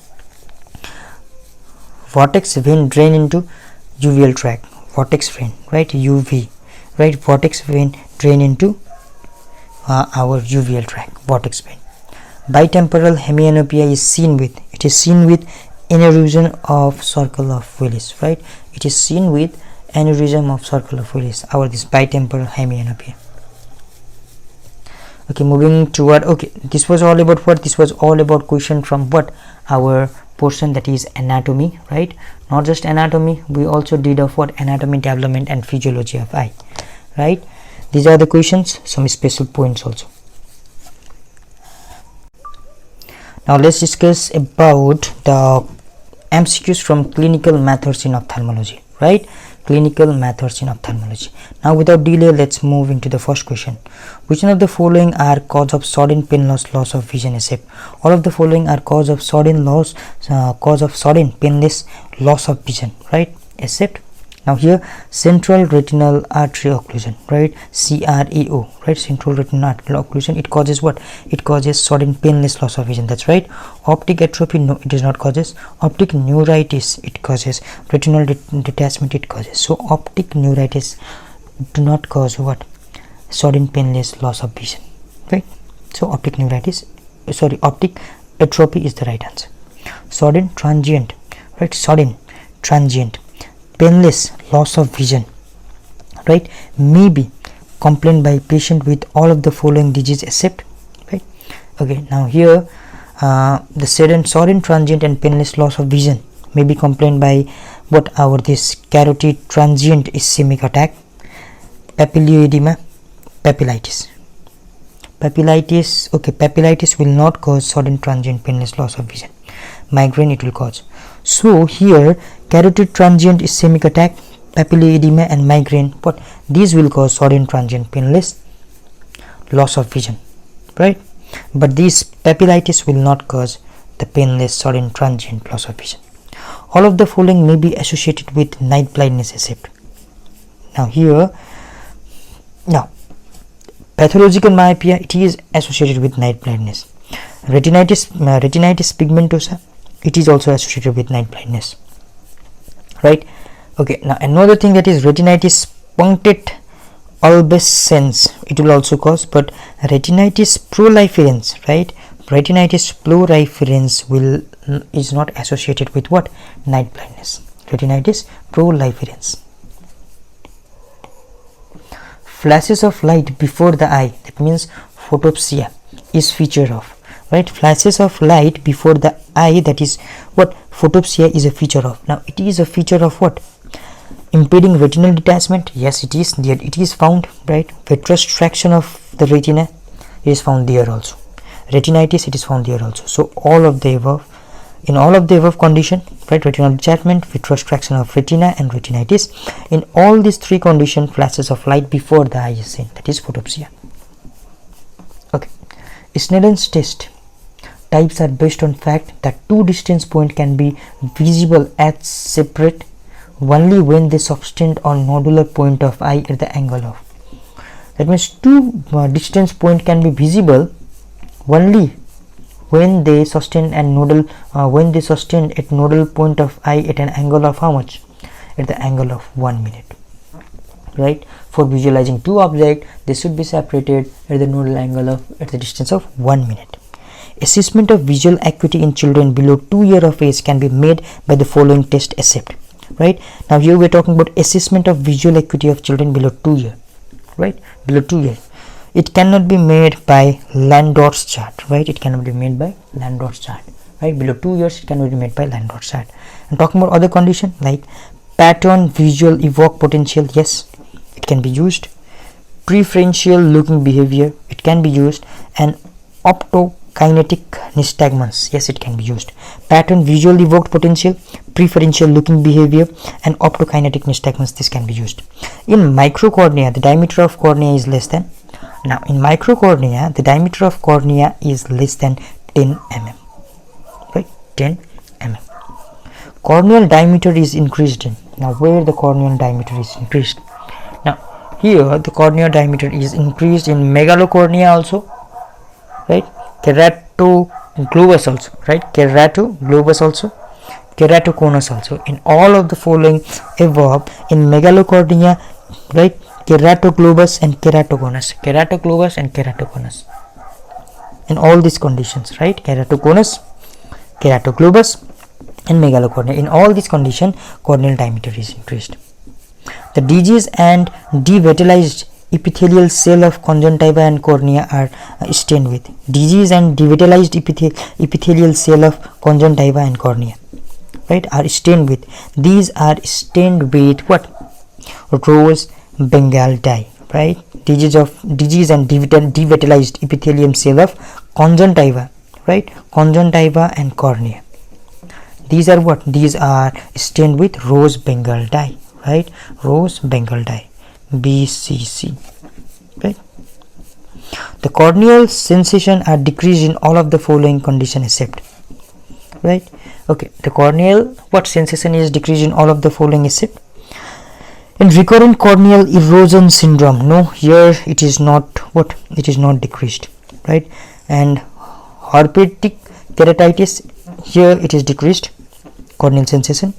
vortex vein drain into uveal tract. Vortex vein. Right, UV. Right, vortex vein drain into our uveal tract. Vortex vein. Bitemporal hemianopia is seen with aneurysm of circle of Willis. Right, it is seen with aneurysm of circle of Willis. This bitemporal hemianopia. Okay, moving toward. Okay, this was all about what? This was all about question from what? Our portion, that is anatomy. Right, not just anatomy, we also did of what? Anatomy, development, and physiology of eye. Right, these are the questions, some special points also. Now let's discuss about the MCQs from clinical methods in ophthalmology. Right, clinical methods in ophthalmology. Now without delay, let's move into the first question. Which one of the following are cause of sudden pain loss of vision? Except all of the following are cause of sudden painless loss of vision. Right, except now here central retinal artery occlusion. Right, CRAO. Right, central retinal artery occlusion, it causes what? It causes sudden painless loss of vision. That's right. Optic atrophy, no, it does not causes. Optic neuritis, it causes. Retinal detachment, it causes. So optic neuritis do not cause what? Sudden painless loss of vision. Right, so optic atrophy is the right answer. Sudden transient. Right, sudden transient painless loss of vision. Right, may be complained by patient with all of the following disease except. Right, okay, now here the sudden transient and painless loss of vision may be complained by what? This carotid transient ischemic attack, papilloedema, papillitis. Okay, papillitis will not cause sudden transient painless loss of vision. migraine it will cause. So here carotid transient ischemic attack, papillary edema and migraine, what these will cause sudden transient painless loss of vision, right? But these papillitis will not cause the painless sudden transient loss of vision. All of the following may be associated with night blindness except. Now here, now pathological myopia, it is associated with night blindness. Retinitis pigmentosa, it is also associated with night blindness, right? Okay, now another thing, that is retinitis punctate albescens, it will also cause, but retinitis proliferans, right? Retinitis proliferans is not associated with what? Night blindness. Retinitis proliferans. Flashes of light before the eye, that means photopsia, is feature of, right? Flashes of light before the eye, that is what photopsia is a feature of. Now it is a feature of what? Impeding retinal detachment, yes it is there, it is found, right? Vitreous traction of the retina is found there also. Retinitis, it is found there also. So all of the above, in all of the above condition, right, retinal detachment, vitreous traction of retina and retinitis, in all these three conditions, flashes of light before the eye is seen, that is photopsia. Okay, Snellen's test types are based on fact that two distance points can be visible as separate only when they subtend on nodular point of eye at the angle of. That means two distance point can be visible only when they sustain and nodal at nodal point of eye at an angle of how much? At the angle of 1 minute, right? For visualizing two objects, they should be separated at the nodal angle of at the distance of 1 minute. Assessment of visual acuity in children below 2 years of age can be made by the following test except, right? Now here we are talking about assessment of visual acuity of children below 2 years, right? Below 2 years. It cannot be made by Landor's chart, right? It cannot be made by Landor's chart, right? Below 2 years, it cannot be made by Landor's chart. And talking about other condition like pattern visual evoke potential, yes, it can be used. Preferential looking behavior, it can be used. And optokinetic nystagmus, yes, it can be used. Pattern visual evoked potential, preferential looking behavior, and optokinetic nystagmus, this can be used. In microcornea, the diameter of cornea is less than, now in microcornea, the diameter of cornea is less than 10 mm, right? 10 mm. Corneal diameter is increased in, now where the corneal diameter is increased? Now here the corneal diameter is increased in megalocornea also, right? Keratoglobus also, right? Keratoglobus also, keratoconus also. In all of the following above, in megalocornea, right, keratoglobus and keratoconus, keratoglobus and keratoconus, in all these conditions, right? Keratoconus, keratoglobus and megalocornea, in all these conditions, corneal diameter is increased. The disease and devitalized epithelial cell of conjunctiva and cornea are stained with. Disease and devitalized epithelial cell of conjunctiva and cornea, right, are stained with. These are stained with what? Rose Bengal dye, right? Disease and devitalized epithelium cell of conjunctiva, right? Conjunctiva and cornea. These are what? These are stained with rose Bengal dye, right? Rose Bengal dye, BCC, right? The corneal sensation are decreased in all of the following conditions except, right? Okay, the corneal what sensation is decreased in all of the following except. In recurrent corneal erosion syndrome, no, here it is not what? It is not decreased, right? And herpetic keratitis, here it is decreased corneal sensation.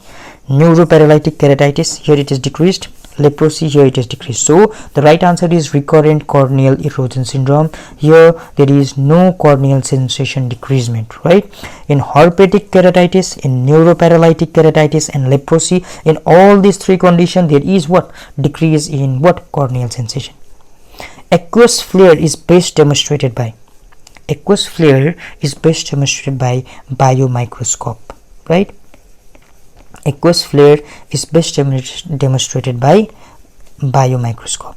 Neuroparalytic keratitis, here it is decreased. Leprosy, here it is decreased. So the right answer is recurrent corneal erosion syndrome. Here there is no corneal sensation decreasement, right? In herpetic keratitis, in neuroparalytic keratitis and leprosy, in all these three conditions there is what? Decrease in what? Corneal sensation. Aqueous flare is best demonstrated by, aqueous flare is best demonstrated by biomicroscope, right? Aqueous flare is best demonstrated by biomicroscope.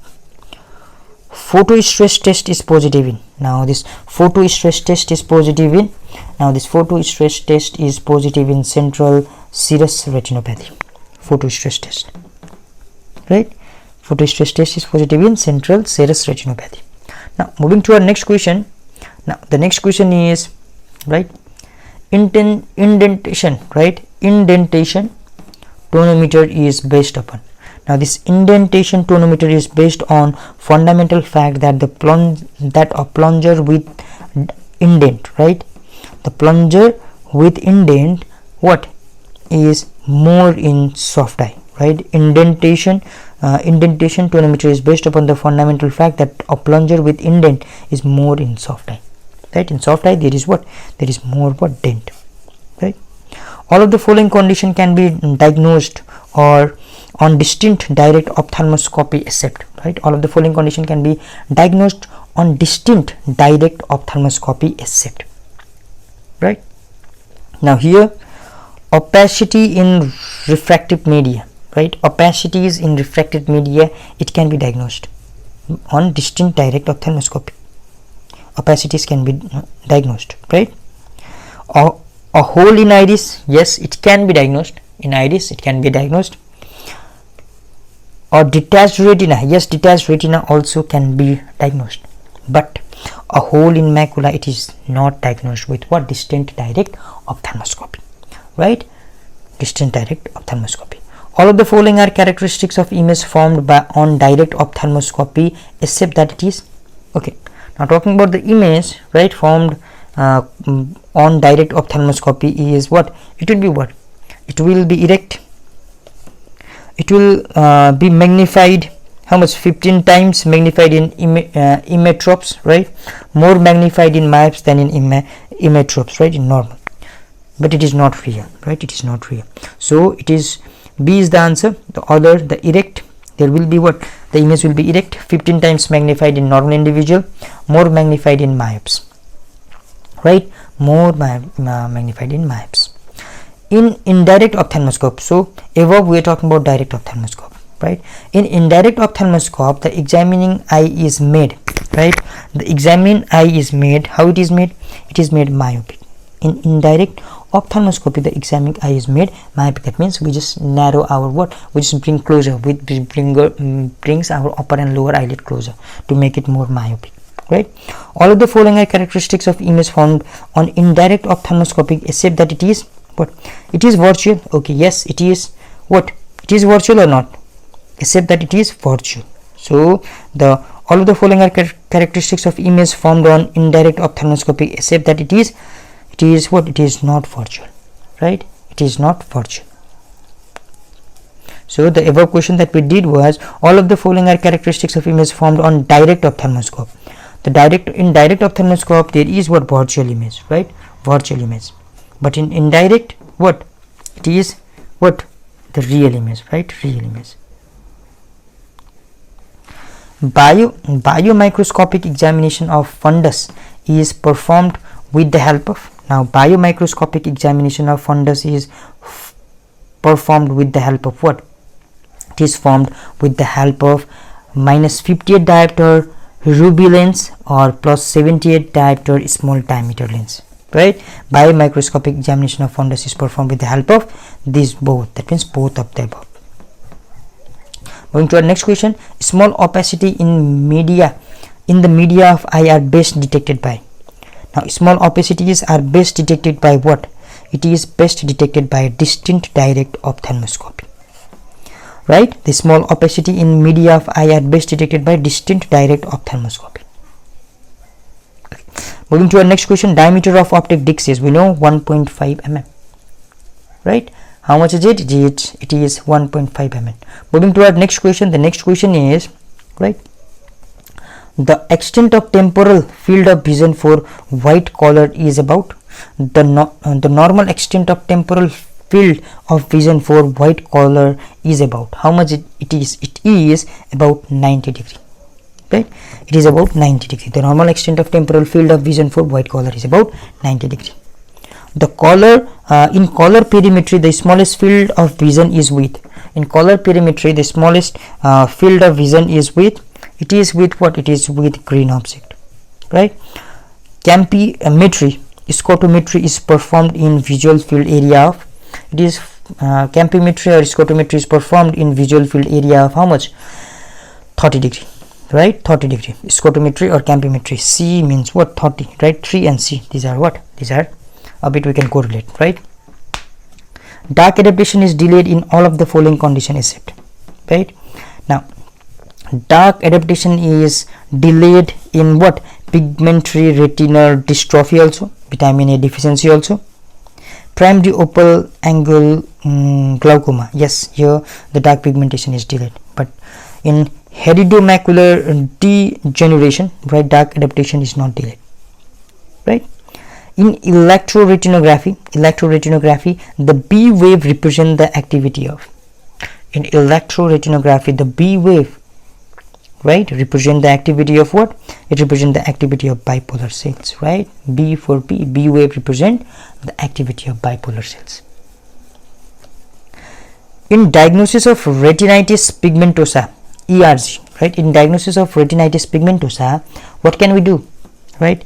Photostress test is positive in, now this photostress test is positive in Now this photostress test is positive in central serous retinopathy. Photostress test, right? Photostress test is positive in central serous retinopathy. Now moving to our next question. Now the next question is, right, indentation, right? Indentation tonometer is based upon. Now this indentation tonometer is based on fundamental fact that a plunger with indent, right? The plunger with indent, what, is more in soft eye, right? Indentation tonometer is based upon the fundamental fact that a plunger with indent is more in soft eye, right? In soft eye there is what, there is more what, dent, right? All of the following condition can be diagnosed or on distinct direct ophthalmoscopy except, right? All of the following condition can be diagnosed on distinct direct ophthalmoscopy except, right? Now here, opacity in refractive media, right? Opacities in refractive media, it can be diagnosed on distinct direct ophthalmoscopy. Opacities can be diagnosed, right? A hole in iris, yes, it can be diagnosed. In iris, it can be diagnosed. Or detached retina, yes, detached retina also can be diagnosed. But a hole in macula, it is not diagnosed with what, distant direct ophthalmoscopy, right? Distant direct ophthalmoscopy. All of the following are characteristics of image formed by on direct ophthalmoscopy except that it is, okay, now talking about the image, right, formed on direct ophthalmoscopy is what, it will be what, it will be erect, it will be magnified, how much, 15 times magnified in emmetropes, right? More magnified in myopes than in emmetropes, right, in normal. But it is not real, right? It is not real. So it is, B is the answer. The other, the erect, there will be what, the image will be erect, 15 times magnified in normal individual, more magnified in myopes, right? More magnified in myopes. In indirect ophthalmoscope, so above we are talking about direct ophthalmoscope, right? In indirect ophthalmoscope, the examining eye is made, right? The examining eye is made, how it is made? It is made myopic. In indirect ophthalmoscopy, the examining eye is made myopic. That means we just narrow our what, we just bring closer, we brings our upper and lower eyelid closer to make it more myopic, right? All of the following are characteristics of image formed on indirect ophthalmoscopy except that it is what, it is virtual. Okay, yes, it is what, it is virtual or not, except that it is virtual. So the all of the following are characteristics of image formed on indirect ophthalmoscopy except that it is what, it is not virtual, right? It is not virtual. So the above question that we did was, all of the following are characteristics of image formed on direct ophthalmoscope. In direct ophthalmoscope there is what, virtual image, right? Virtual image. But in indirect, what, it is what, the real image, right? Real image. Biomicroscopic examination of fundus is performed with the help of, now biomicroscopic examination of fundus is performed with the help of what, it is formed with the help of -58 diopter ruby lens or +78 diopter small diameter lens, right? Biomicroscopic examination of fundus is performed with the help of these both, that means both of the above. Moving to our next question, small opacity in the media of eye are best detected by. Now small opacities are best detected by what? It is best detected by distant direct ophthalmoscopy, right? The small opacity in media of eye are best detected by distant direct ophthalmoscopy. Okay. Moving to our next question, diameter of optic disc is, we know, 1.5 mm, right? How much is it? It is 1.5 mm. Moving to our next question, the next question is, right, the extent of temporal field of vision for white color is about, the normal extent of temporal field of vision for white color is about, how much it is about 90 degree, right? It is about 90 degree. The normal extent of temporal field of vision for white color is about 90 degree. The color in color perimetry, the smallest field of vision is with, in color perimetry the smallest field of vision is with, it is with what, it is with green object, right? Campimetry, scotometry is performed in visual field area of, it is campimetry or scotometry is performed in visual field area of how much? 30 degree, right? 30 degree. Scotometry or campimetry. C means what? 30, right? 3 and C, these are what? These are a bit we can correlate, right? Dark adaptation is delayed in all of the following conditions except, right? Now dark adaptation is delayed in what? Pigmentary retinal dystrophy also, vitamin A deficiency also, primary open angle glaucoma. Yes, here the dark pigmentation is delayed, but in hereditary degeneration, right, dark adaptation is not delayed, right? In electroretinography, the B wave represent the activity of, in electroretinography the B wave, right, represent the activity of what? It represent the activity of bipolar cells, right? B for B wave represent the activity of bipolar cells. In diagnosis of retinitis pigmentosa, ERG, right? In diagnosis of retinitis pigmentosa, what can we do, right?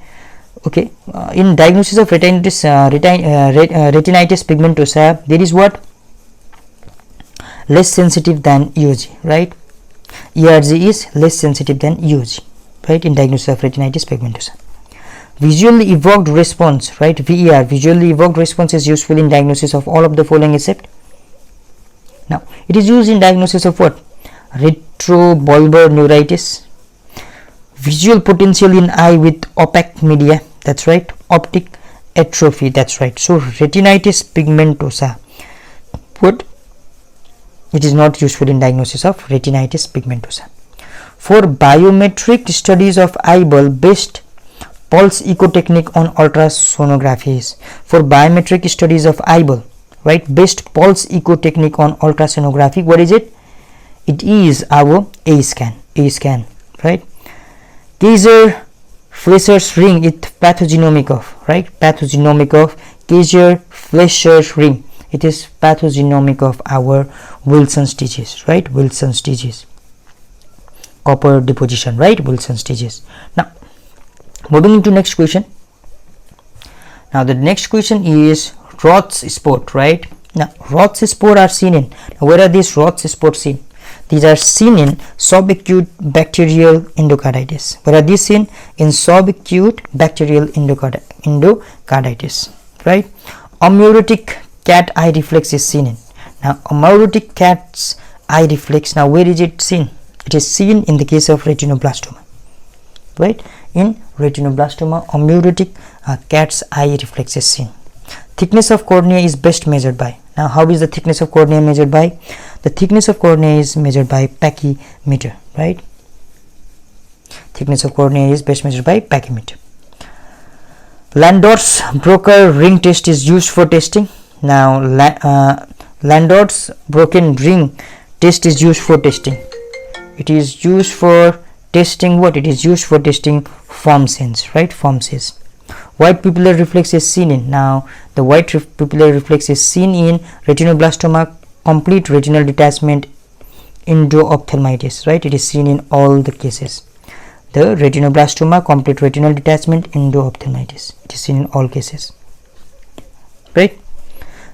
Okay, in diagnosis of retinitis pigmentosa, there is what? Less sensitive than EOG, right? ERG is less sensitive than EOG, right? In diagnosis of retinitis pigmentosa. Visually evoked response, right? VER, visually evoked response is useful in diagnosis of all of the following except. Now it is used in diagnosis of what? Retrobulbar neuritis, visual potential in eye with opaque media, that's right, optic atrophy, that's right. So retinitis pigmentosa, what? It is not useful in diagnosis of retinitis pigmentosa. For biometric studies of eyeball, best pulse echo technique on ultrasonography is, for biometric studies of eyeball, right, best pulse echo technique on ultrasonography, what is it? It is our A scan, right? Kaiser-Fleischer's ring is pathogenomic of, right? Pathogenomic of Kaiser-Fleischer's ring. It is pathogenomic of our Wilson's disease, right? Wilson's disease, copper deposition, right? Wilson's disease. Now moving into next question. Now the next question is Roth's spot, right? Now Roth's spot are seen in, where are these Roth's spots seen? These are seen in subacute bacterial endocarditis. Where are these seen? In subacute bacterial endocarditis, right? Amaurotic cat eye reflex is seen in. Now amaurotic cat's eye reflex, now where is it seen? It is seen in the case of retinoblastoma, right? In retinoblastoma, amaurotic cat's eye reflex is seen. Thickness of cornea is best measured by, now how is the thickness of cornea measured by? The thickness of cornea is measured by pachymeter, right? Thickness of cornea is best measured by pachymeter. Landor's broken ring test is used for testing. Now Landor's broken ring test is used for testing. It is used for testing what? It is used for testing form sense, right? Form sense. White pupillar reflex is seen in, now the white pupillar reflex is seen in retinoblastoma, complete retinal detachment, endophthalmitis, right? It is seen in all the cases. The retinoblastoma, complete retinal detachment, endophthalmitis, it is seen in all cases, right?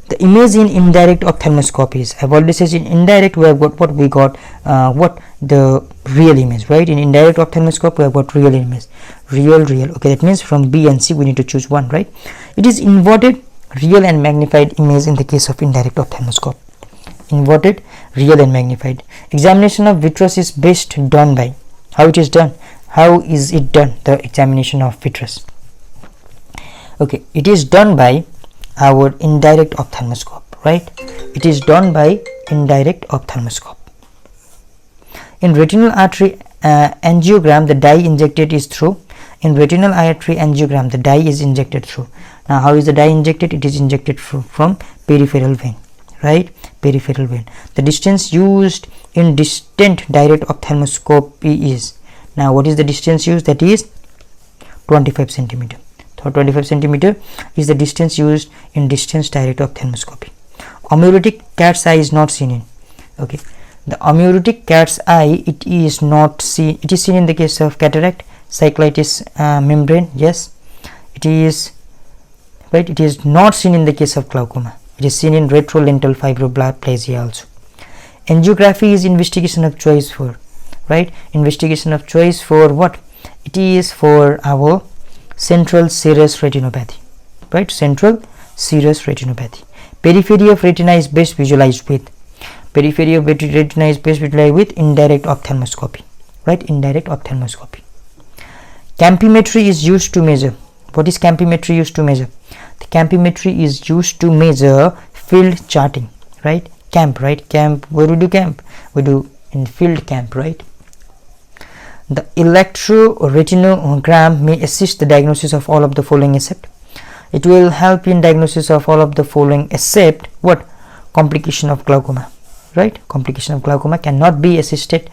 The image in indirect ophthalmoscopy is, I've already said in indirect we have got what we got, what the real image, right? In indirect ophthalmoscope we have got real image, real. Okay, that means from B and C we need to choose one, right? It is inverted, real and magnified image in the case of indirect ophthalmoscope. Inverted, real and magnified. Examination of vitreous is best done by, how it is done? How is it done? The examination of vitreous. Okay, it is done by our indirect ophthalmoscope, right? It is done by indirect ophthalmoscope. In retinal artery angiogram, the dye injected is through. In retinal artery angiogram, the dye is injected through. Now how is the dye injected? It is injected from peripheral vein, right? Peripheral vein. The distance used in distant direct ophthalmoscopy is, now what is the distance used? That is 25 centimeter. So 25 centimeter is the distance used in distance direct ophthalmoscopy. Amaurotic cat's eye is not seen in, okay, the amaurotic cat's eye, it is not seen, it is seen in the case of cataract, cyclitis membrane, yes, it is right? It is not seen in the case of glaucoma. It is seen in retrolental fibroplasia also. Angiography is investigation of choice for, right? Investigation of choice for what? It is for our central serous retinopathy, right? Central serous retinopathy. Periphery of retina is best visualized with, periphery of retina is best visualized with indirect ophthalmoscopy, right? Indirect ophthalmoscopy. Campimetry is used to measure. What is campimetry used to measure? The campimetry is used to measure field charting, right? Camp, right? Camp, where we do camp? We do in field camp, right? The electroretinogram may assist the diagnosis of all of the following except. It will help in diagnosis of all of the following except what? Complication of glaucoma, right? Complication of glaucoma cannot be assisted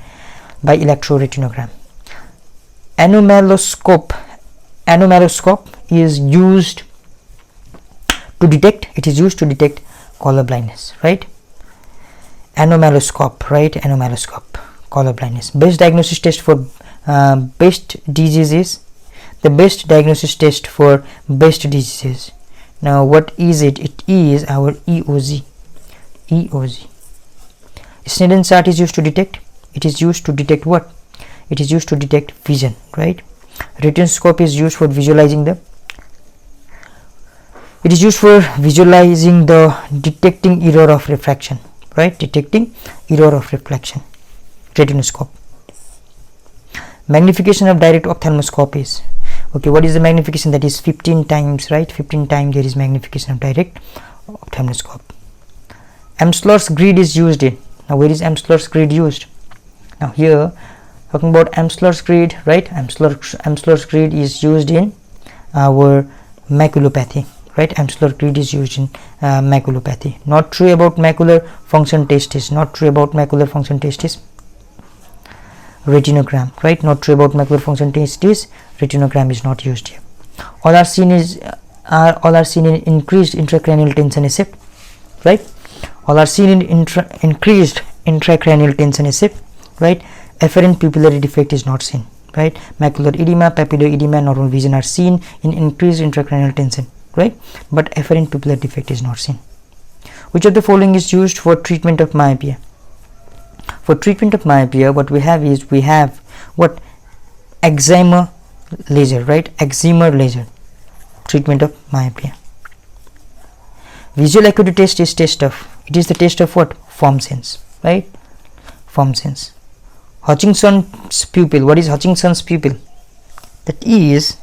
by electroretinogram. Anomaloscope is used to detect, it is used to detect color blindness, right? Anomaloscope, right? Anomaloscope, color blindness. Best diagnosis test for best diseases, the best diagnosis test for best diseases. Now what is it? It is our EOZ. Snellen chart is used to detect, it is used to detect what? It is used to detect vision, right? Retinoscope is used for visualizing the, it is used for visualizing the detecting error of refraction, right? Detecting error of reflection. Retinoscope. Magnification of direct ophthalmoscope is, okay, what is the magnification? That is 15 times, right? 15 times there is magnification of direct ophthalmoscope. Amsler's grid is used in, now where is Amsler's grid used? Now here talking about Amsler's grid, right? Amsler's grid is used in our maculopathy, right? Amsler's grid is used in maculopathy. Not true about macular function test is, not true about macular function test is retinogram, right? Not true about macular function test is retinogram is not used here. All are seen in increased intracranial tension except, right? All are seen in increased intracranial tension except, right? Afferent pupillary defect is not seen, right? Macular edema, papilloedema, normal vision are seen in increased intracranial tension, right? But afferent pupillary defect is not seen. Which of the following is used for treatment of myopia? For treatment of myopia, what we have is, we have what? Excimer laser, right? Excimer laser. Treatment of myopia. Visual acuity test is test of, it is the test of what? Form sense, right? Form sense. Hutchinson's pupil, what is Hutchinson's pupil? That is,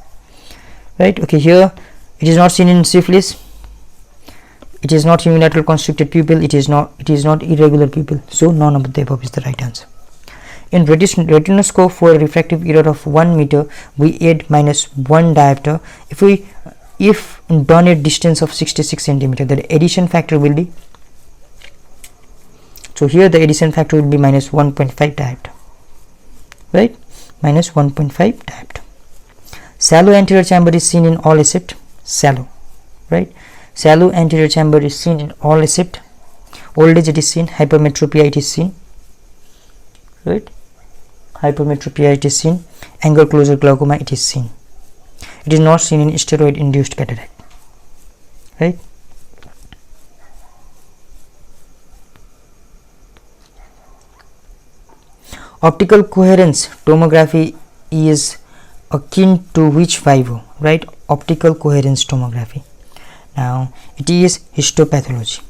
right, okay, here it is not seen in syphilis, it is not unilateral constricted pupil, it is not irregular pupil, so none of the above is the right answer. In retinoscope, for a refractive error of 1 meter, we add -1 diopter. If done at distance of 66 centimeter, the addition factor will be, so here the addition factor will be -1.5 diopter, right? -1.5 diopter. Shallow anterior chamber is seen in all except shallow, right? Shallow anterior chamber is seen in all except old age, it is seen. Hypermetropia, it is seen, right? Hypermetropia, it is seen. Angle closure glaucoma, it is seen. It is not seen in steroid induced cataract, right? Optical coherence tomography is akin to which FIVO, right? Optical coherence tomography. Now it is histopathology.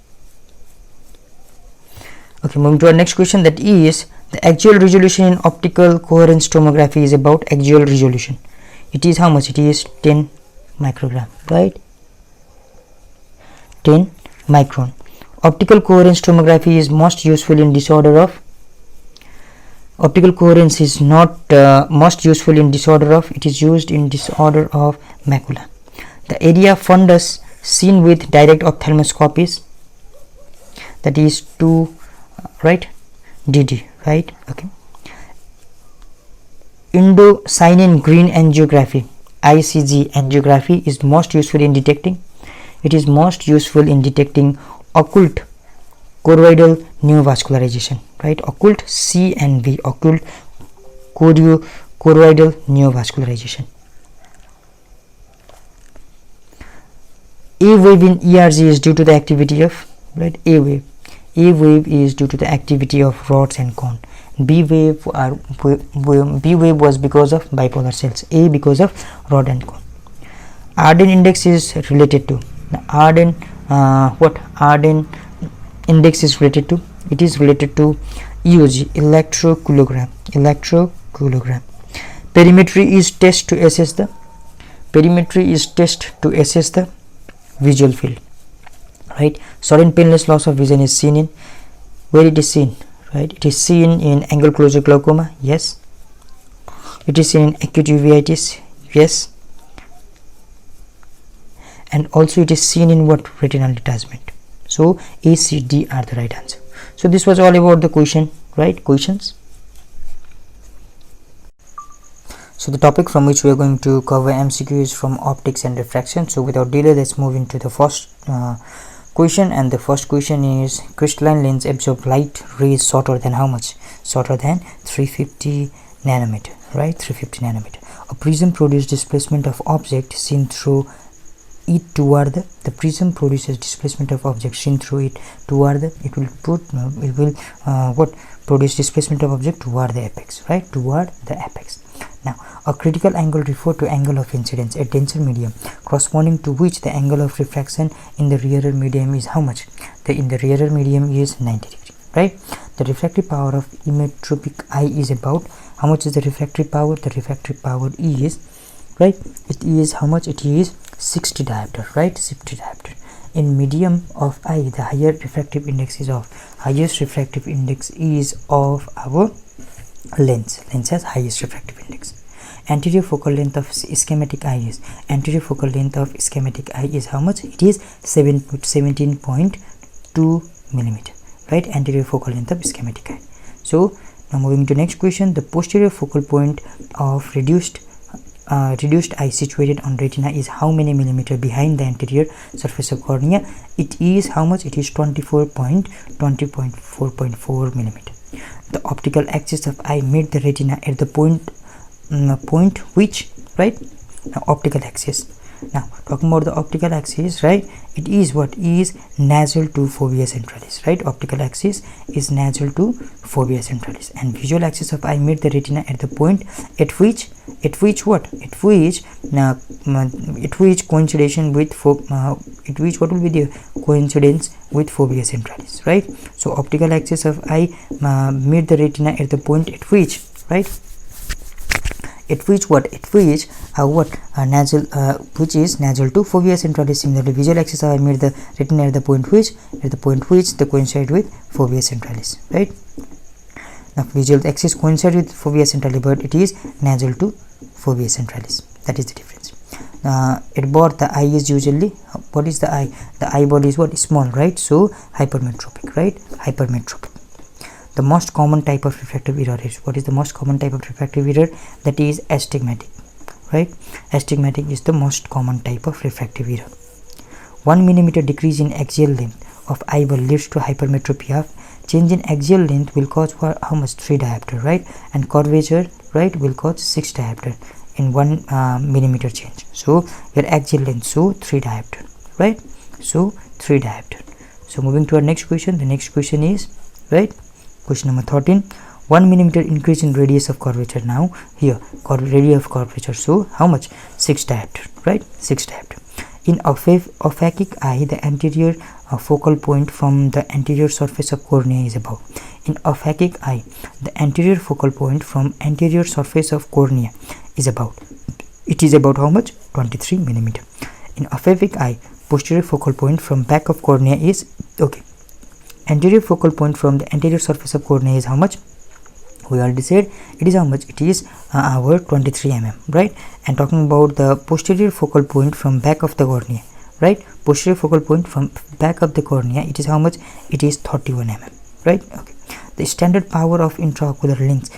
Okay, moving to our next question, that is, the actual resolution in optical coherence tomography is about actual resolution. It is how much? It is 10 microgram, right? 10 micron. Optical coherence tomography is most useful in disorder of, optical coherence is not most useful in disorder of, it is used in disorder of macula. The area fundus seen with direct ophthalmoscopy is, that is 2, right? DD, right? Okay. Indocyanine green angiography, ICG angiography, is most useful in detecting, it is most useful in detecting occult choroidal neovascularization, right? Occult C and V, occult choroidal neovascularization. A wave in ERG is due to the activity of, right, A wave is due to the activity of rods and cone. B wave was because of bipolar cells. A because of rod and cone. Arden index is related to Arden index is related to, it is related to EOG, electrocoologram. Perimetry is test to assess the visual field, right? Sudden painless loss of vision is seen in, where it is seen, right? It is seen in angle closure glaucoma, yes. It is seen in acute uveitis, yes. And also it is seen in what? Retinal detachment. So A, C, D are the right answer. So this was all about the question, right? Questions. So the topic from which we are going to cover MCQ is from optics and refraction. So without delay, let's move into the first question. And the first question is, crystalline lens absorb light rays shorter than how much? Shorter than 350 nanometer, right? 350 nanometer. A prism produces displacement of object seen through it toward the prism produces displacement of object seen through it toward the, it will produce displacement of object toward the apex, right? Toward the apex. Now, a critical angle referred to angle of incidence at denser medium, corresponding to which the angle of refraction in the rarer medium is how much? In the rarer medium is 90 degree, right? The refractive power of emmetropic eye is about, how much is the refractive power? The refractive power is, right, it is how much? It is 60 diopter, right? 60 diopter. In medium of eye, the higher refractive index is of, highest refractive index is of our lens has highest refractive index. Anterior focal length of schematic eye is, anterior focal length of schematic eye is how much? It is 17.2 millimeter, right? Anterior focal length of schematic eye. So now moving to next question, the posterior focal point of reduced eye situated on retina is how many millimeter behind the anterior surface of cornea? It is how much? It is 4.4 millimeter. The optical axis of eye meet the retina at the point which, right? Now optical axis. Now talking about the optical axis, right? It is what? Is nasal to fovea centralis, right? Optical axis is nasal to fovea centralis, and visual axis of eye meet the retina at the point at which what? At which coincidence with what will be the coincidence with fovea centralis, right? So optical axis of eye meet the retina at the point at which, right? At which what? At which nasal, which is nasal to fovea centralis. Similarly, visual axis of eye meet the retina at the point which they coincide with fovea centralis, right? Now visual axis coincide with fovea centralis, but it is nasal to fovea centralis. That is the difference. At birth, the eye is usually, what is the eye? The eye body is what? Small, right? So hypermetropic, right? Hypermetropic. The most common type of refractive error is, what is the most common type of refractive error? That is astigmatic, right? Astigmatic is the most common type of refractive error. 1 millimeter decrease in axial length of eyeball leads to hypermetropia. Change in axial length will cause for how much? 3 diopter, right? And curvature, right, will cause 6 diopter in 1 millimeter change. So your axial length, so 3 diopter, right? So 3 diopter. So moving to our next question. The next question is, right, question number 13. 1 millimeter increase in radius of curvature. Now here radius of curvature, so how much? 6 diopter, right? 6 diopter. In ophthalmic eye, the anterior focal point from the anterior surface of cornea is above. In ophthalmic eye, the anterior focal point from anterior surface of cornea is about. It is about how much? 23 millimeter. In ophthalmic eye, posterior focal point from back of cornea is, okay, anterior focal point from the anterior surface of cornea is how much? We already said it is how much? It is our 23 mm, right? And talking about the posterior focal point from back of the cornea, right? Posterior focal point from back of the cornea, it is how much? It is 31 mm, right? Okay. The standard power of intraocular lens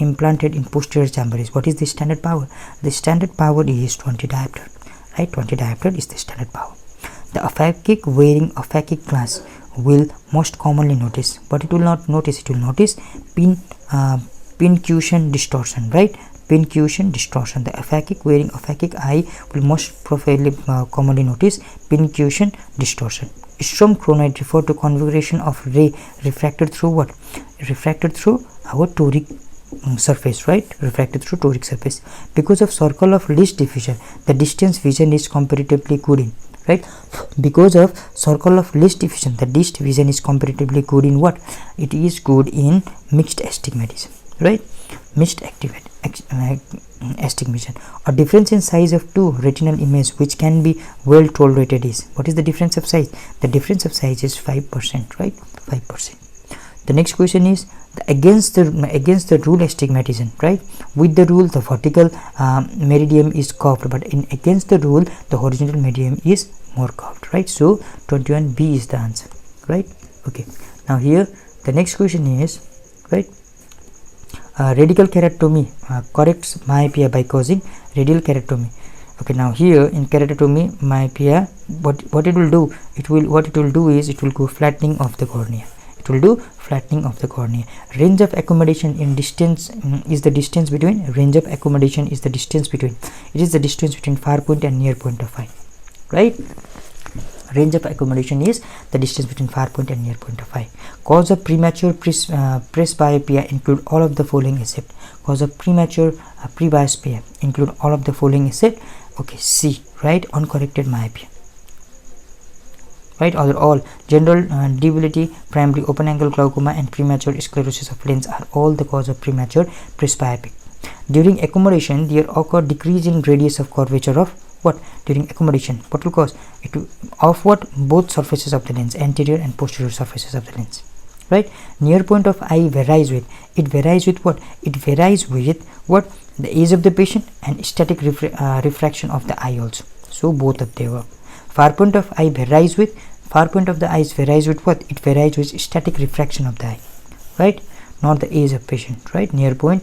implanted in posterior chamber is, what is the standard power? The standard power is 20 diopter, right? 20 diopter is the standard power. The ophthalmic wearing ophthalmic glass will most commonly notice, but it will not notice, it will notice pincushion distortion, right? pincushion distortion. The wearing aphakic eye will most probably commonly notice pincushion distortion. Strom chronoid refer to configuration of ray refracted through what? Refracted through our toric surface, right? Refracted through toric surface. Because of circle of least diffusion, the distance vision is comparatively good in, right? Because of circle of least diffusion, the least vision is comparatively good in what? It is good in mixed astigmatism, right? Mixed astigmatism. A difference in size of two retinal images which can be well tolerated is, what is the difference of size? The difference of size is 5%, right? 5%. The next question is against the rule astigmatism, right? With the rule the vertical meridian is curved, but in against the rule the horizontal meridian is more curved, right? So 21B is the answer, right? Okay, now here the next question is, right, radical keratomy corrects myopia by causing radial keratomy. Okay, now here in keratomy myopia, what it will do, it will go flattening of the cornea. It will do flattening of the cornea. Range of accommodation in distance is the distance between, range of accommodation is the distance between, it is the distance between far point and near point of eye, right? Range of accommodation is the distance between far point and near point of eye. Cause of premature presbyopia include all of the following except. Cause of premature presbyopia include all of the following except, okay, C, right? Uncorrected myopia, right? All general debility, primary open angle glaucoma and premature sclerosis of lens are all the cause of premature presbyopia. During accommodation there occur decrease in radius of curvature of what? During accommodation, what will cause it to, of what? Both surfaces of the lens, anterior and posterior surfaces of the lens, right? Near point of eye varies with, it varies with what? It varies with what? The age of the patient and static refraction of the eye also. So both of them. Far point of eye varies with, far point of the eyes varies with what? It varies with static refraction of the eye, right? Not the age of patient, right? Near point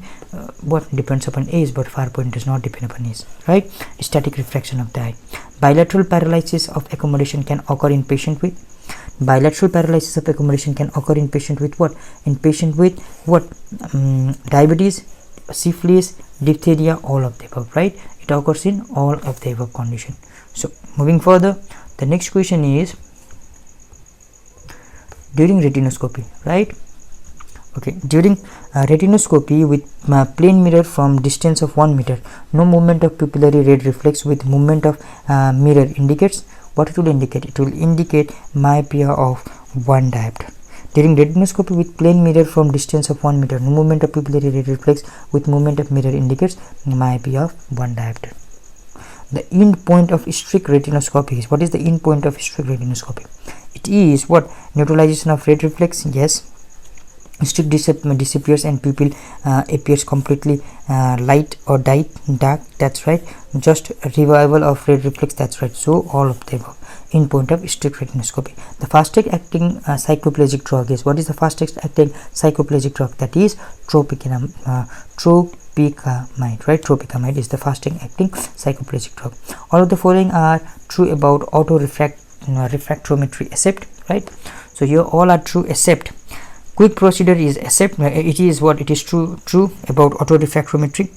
what depends upon age, but far point does not depend upon age, right? Static refraction of the eye. Bilateral paralysis of accommodation can occur in patient with, bilateral paralysis of accommodation can occur in patient with what? In patient with what? Diabetes, syphilis, diphtheria, all of the above, right? It occurs in all of the above condition. So moving further, the next question is during retinoscopy, right? Okay, during retinoscopy with plane mirror from distance of 1 meter, no movement of pupillary red reflex with movement of mirror indicates, what it will indicate? It will indicate myopia of 1 diopter. During retinoscopy with plane mirror from distance of 1 meter, no movement of pupillary red reflex with movement of mirror indicates myopia of 1 diopter. The end point of strict retinoscopy is, what is the end point of strict retinoscopy? It is what? Neutralization of red reflex, yes. Strict disappears and pupil appears completely light or dark, that's right. Just revival of red reflex, that's right. So all of the above. End point of strict retinoscopy. The fastest acting psychoplegic drug is, what is the fastest acting psychoplegic drug? That is tropicamide, right? Tropicamide is the fastest acting psychoplegic drug. All of the following are true about auto refractometry except, right? So here all are true except quick procedure is except, it is what? It is true about auto refractometry.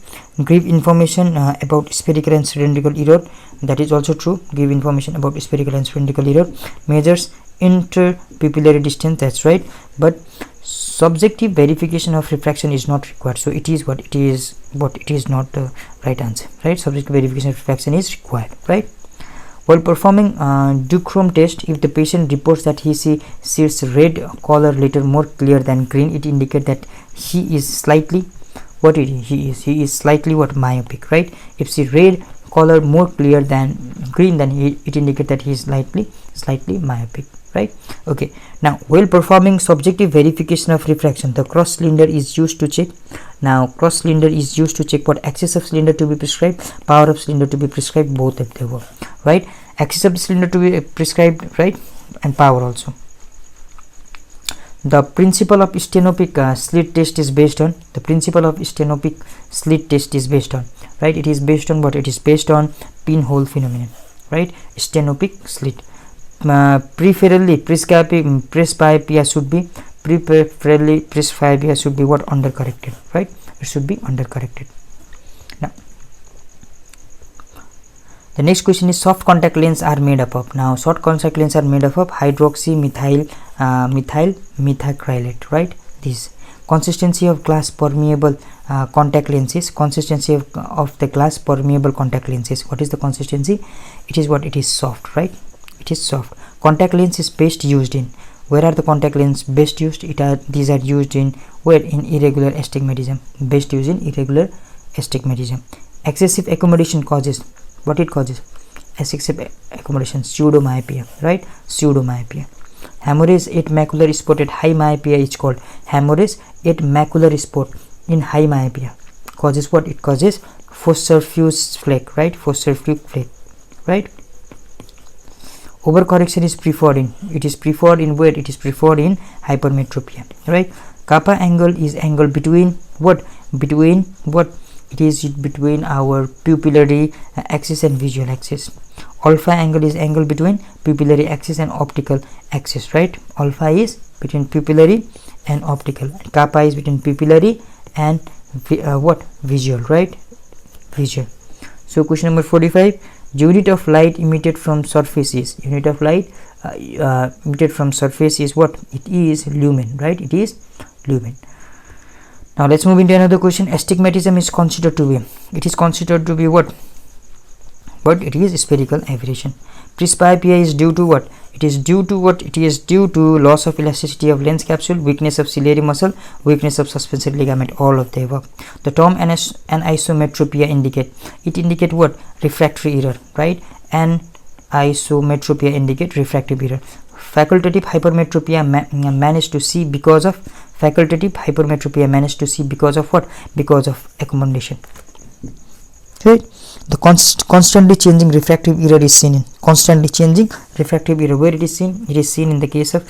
Give information about spherical and cylindrical error, that is also true. Give information about spherical and cylindrical error. Measures interpupillary distance, that's right. But subjective verification of refraction is not required. So it is what? It is not the right answer, right? Subjective verification of refraction is required, right? While performing duochrome test, if the patient reports that he sees red color later more clear than green, it indicates that he is slightly, what he is slightly what? Myopic, right? If see red color more clear than green, then it indicates that he is slightly myopic, right? Okay, now while performing subjective verification of refraction, the cross cylinder is used to check. Now cross cylinder is used to check what? Axis of cylinder to be prescribed, power of cylinder to be prescribed, both of them, right? Axis of the cylinder to be prescribed, right, and power also. The principle of stenopic slit test is based on, the principle of stenopic slit test is based on, right? It is based on what? It is based on pinhole phenomenon, right? Stenopic slit. Preferably presbyopia should be, presbyopia should be what? Undercorrected, right? It should be undercorrected. The next question is soft contact lens are made up of. Now soft contact lens are made up of hydroxy methyl methacrylate, right? This consistency of glass permeable contact lenses. Consistency of the glass permeable contact lenses. What is the consistency? It is what? It is soft, right? It is soft. Contact lens is best used in. Where are the contact lens best used? These are used in where? In irregular astigmatism. Best used in irregular astigmatism. Excessive accommodation causes what? It causes excessive accommodation, pseudomyopia, right? Pseudomyopia. Hemorrhage at macular spot at high myopia is called hemorrhage at macular spot in high myopia. Causes what? It causes Fosser-Fuse flake, right? Fosser-Fuse flake, right? Overcorrection is preferred in. It is preferred in where? It is preferred in hypermetropia, right? Kappa angle is angle between what? Between what? It is between our pupillary axis and visual axis. Alpha angle is angle between pupillary axis and optical axis, right? Alpha is between pupillary and optical. Kappa is between pupillary and what? Visual, right? Visual. So question number 45. Unit of light emitted from surface is. Unit of light emitted from surface is what? It is lumen, right? It is lumen. Now let's move into another question. Astigmatism is considered to be. It is considered to be what? But it is spherical aberration. Presbyopia is due to what? It is due to what? It is due to loss of elasticity of lens capsule, weakness of ciliary muscle, weakness of suspensory ligament, all of the above. The term anisometropia indicate. It indicate what? Refractory error, right? Anisometropia indicate refractive error. Facultative hypermetropia managed to see because of what? Because of accommodation, right? The constantly changing refractive error is seen in. Constantly changing refractive error, where it is seen? It is seen in the case of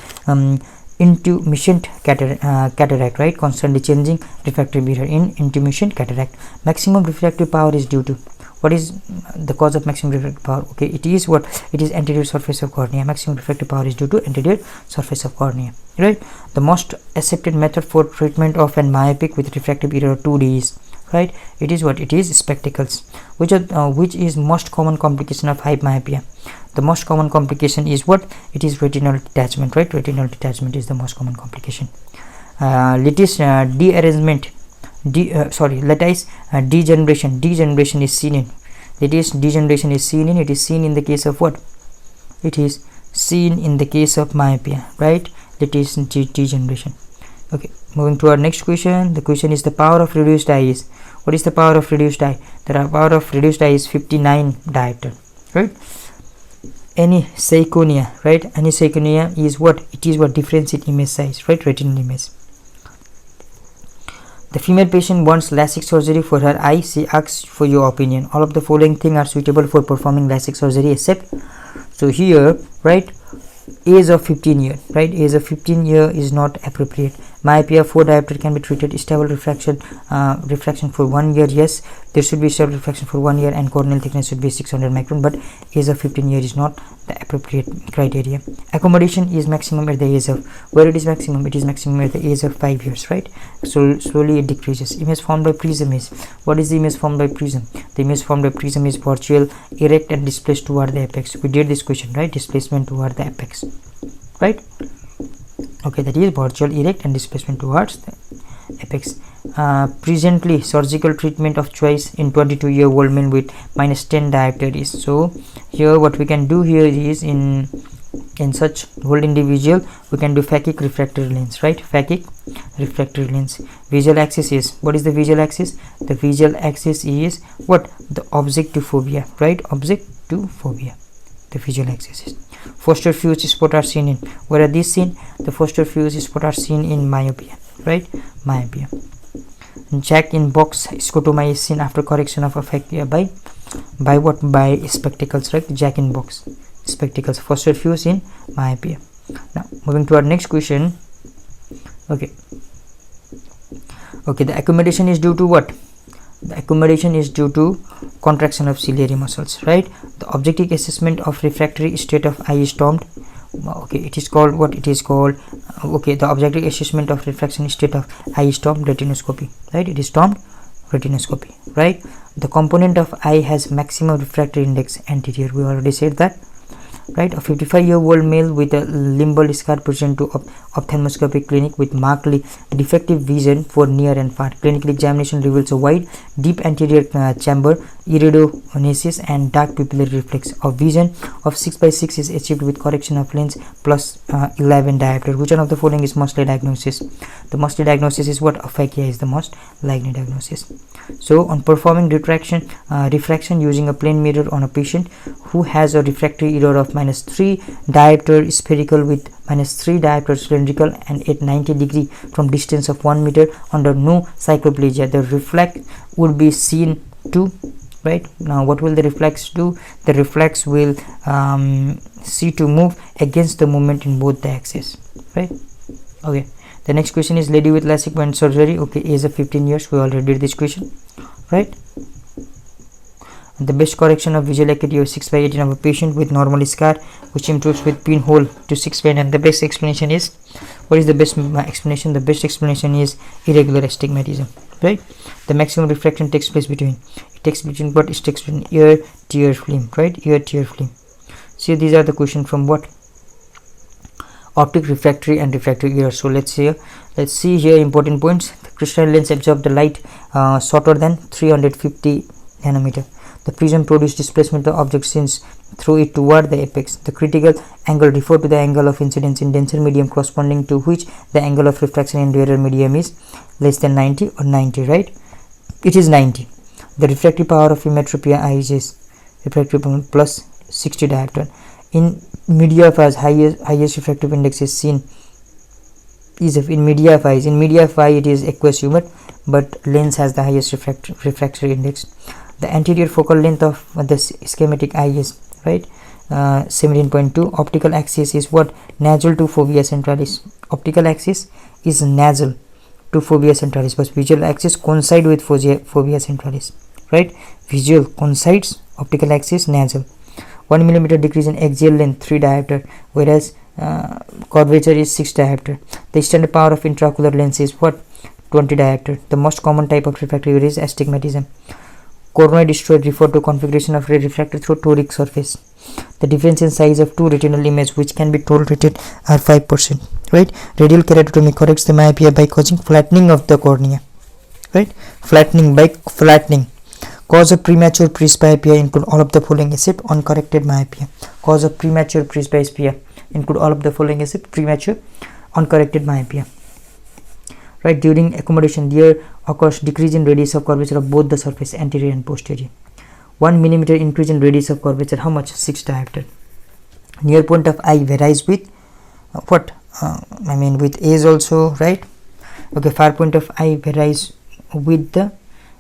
intermittent cataract, right? Constantly changing refractive error in intermittent cataract. Maximum refractive power is due to. What is the cause of maximum refractive power? Okay, it is what? It is anterior surface of cornea. Maximum refractive power is due to anterior surface of cornea, right? The most accepted method for treatment of an myopic with refractive error 2D is, right? It is what? It is spectacles. Which is most common complication of high myopia? The most common complication is what? It is retinal detachment, right? Retinal detachment is the most common complication. Lattice dearrangement. Lattice degeneration is seen in. Lattice degeneration is seen in. It is seen in the case of what? It is seen in the case of myopia, right? Lattice degeneration. Okay, moving to our next question. The question is the power of reduced eye is. What is the power of reduced eye? The power of reduced eye is 59 diopter, right? Aniseikonia, right? Aniseikonia is what? It is what? Difference in image size, right? Retinal image. The female patient wants LASIK surgery for her eye. She asks for your opinion. All of the following things are suitable for performing LASIK surgery except. So here, right? Age of 15 year, right? Age of 15 year is not appropriate. Myopia 4 diopter can be treated. Stable refraction for 1 year, yes, there should be stable refraction for 1 year, and corneal thickness should be 600 micron, but age of 15 year is not the appropriate criteria. Accommodation is maximum at the age of, where it is maximum? It is maximum at the age of 5 years, right? So slowly it decreases. Image formed by prism is, what is the image formed by prism? The image formed by prism is virtual, erect and displaced toward the apex. We did this question, right? Displacement toward the apex, right? Okay, that is virtual, erect and displacement towards the apex. Presently surgical treatment of choice in 22-year-old men with -10 diopter is. So here what we can do here is in such old individual we can do phakic refractory lens, right? Phakic refractory lens. Visual axis is, what is the visual axis? The visual axis is what? The objectophobia, right? Objectophobia, the visual axis is. Foster fuse spot are seen in, where are these seen? The foster fuse spot are seen in myopia, right? Myopia. Jack in box scotoma is seen after correction of aphakia by what? By spectacles, right? Jack in box spectacles. Foster fuse in myopia. Now moving to our next question. Okay, the accommodation is due to what? The accommodation is due to contraction of ciliary muscles, right? The objective assessment of refractory state of eye is termed, okay, it is called what? It is called, okay, the objective assessment of refraction state of eye is termed retinoscopy, right? It is termed retinoscopy, right? The component of eye has maximum refractive index anterior, we already said that, right? A 55-year-old male with a limbal scar present to ophthalmoscopic clinic with markedly defective vision for near and far. Clinical examination reveals a wide, deep anterior chamber, iridonesis, and dark pupillary reflex. A vision of 6/6 is achieved with correction of lens plus 11 diopter. Which one of the following is most likely diagnosis? The most likely diagnosis is what? Aphakia is the most likely diagnosis. So on performing refraction using a plane mirror on a patient who has a refractory error of -3 diopter spherical with -3 diopter cylindrical and at 90 degree from distance of 1 meter under no cycloplegia, the reflex would be seen to, right? Now what will the reflex do? The reflex will see to move against the movement in both the axes, right? Okay, the next question is lady with LASIK band surgery. Okay, age of 15 years, we already did this question, right? The best correction of visual acuity of 6/18 of a patient with normal scar which improves with pinhole to 6/10, and the best explanation is, what is the best explanation? The best explanation is irregular astigmatism, right? The maximum refraction takes place between, what? It takes between ear tear film, right? Ear tear film. See, these are the question from what? Optic refractory and refractory error. So let's see here important points. The crystalline lens absorbs the light shorter than 350 nanometer. The prism produces displacement of object since through it toward the apex. The critical angle refer to the angle of incidence in denser medium corresponding to which the angle of refraction in rarer medium is less than 90 or 90, right? It is 90. The refractive power of emmetropia eyes is refractive plus 60 diopter. In media of eyes, highest refractive index is seen is in media of eyes. In media of eye it is aqueous humor, but lens has the highest refractory index. The anterior focal length of the schematic eye is, right, 17.2. Optical axis is what? Nasal to fovea centralis. Optical axis is nasal to fovea centralis, but visual axis coincide with fovea centralis, right? Visual coincides, optical axis nasal. 1 millimeter decrease in axial length 3 diopter, whereas curvature is 6 diopter. The standard power of intraocular lens is what? 20 diopter. The most common type of refractive error is astigmatism. Coronoid destroyed refer to configuration of ray refracted through toric surface. The difference in size of two retinal images which can be tolerated are 5%, right? Radial keratotomy corrects the myopia by causing flattening of the cornea, right? Flattening. Cause of premature presbyopia include all of the following except uncorrected myopia. Cause of premature presbyopia include all of the following except premature uncorrected myopia. Right, during accommodation there occurs decrease in radius of curvature of both the surface anterior and posterior. 1 millimeter increase in radius of curvature, how much? 6 diopter. Near point of eye varies with what? With age also, right? Okay, far point of eye varies with the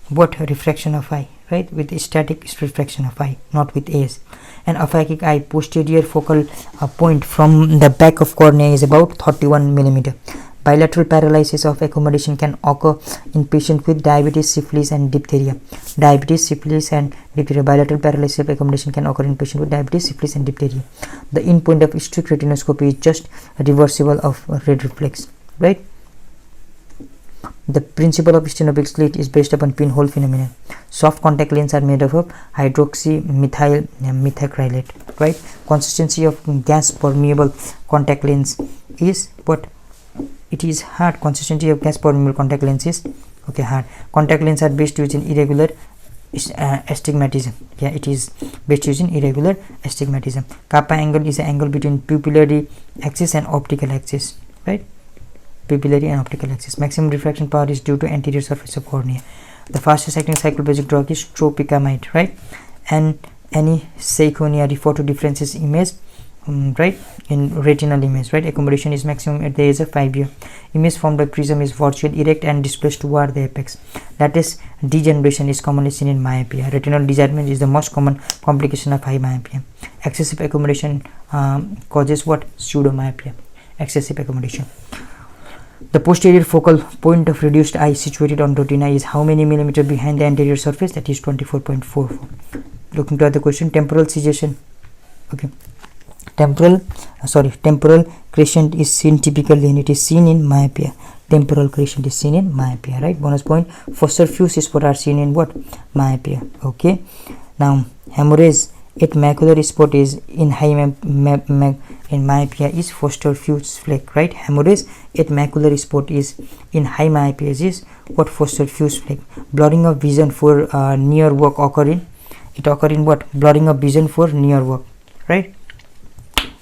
what? Refraction of eye, right? With static refraction of eye, not with age. An aphakic eye posterior focal point from the back of cornea is about 31 millimeter. Bilateral paralysis of accommodation can occur in patients with diabetes, syphilis, and diphtheria. Bilateral paralysis of accommodation can occur in patients with diabetes, syphilis, and diphtheria. The end point of strict retinoscopy is just a reversible of red reflex, right? The principle of stenopic slit is based upon pinhole phenomenon. Soft contact lenses are made up of hydroxymethyl methacrylate, right? Consistency of gas permeable contact lens is what? It is hard. Consistency of gas permeable contact lens is hard. Contact lenses are best used in irregular astigmatism. Yeah, it is best used in irregular astigmatism. Kappa angle is the angle between pupillary axis and optical axis, right? Pupillary and optical axis. Maximum refraction power is due to anterior surface of cornea. The fastest acting cycloplegic drug is tropicamide, right? And anisacchonia refer to differences image, right, in retinal image, right? Accommodation is maximum at the age of 5 years. Image formed by prism is virtually erect and displaced toward the apex. Lattice degeneration is commonly seen in myopia. Retinal detachment is the most common complication of high myopia. Excessive accommodation causes what? Pseudomyopia. Excessive accommodation. The posterior focal point of reduced eye situated on retina is how many millimeter behind the anterior surface? That is 24.44. Looking to the question, temporal cessation. Okay. Temporal crescent is seen typically, and it is seen in myopia. Temporal crescent is seen in myopia, right? Bonus point. Foster fuse spot are seen in what? Myopia. Okay. Now hemorrhage at macular spot is in high in myopia is foster fuse flake, right? Hemorrhage at macular spot is in high myopia is what? Foster fuse flake. Blurring of vision for near work occur in what? Blurring of vision for near work, right?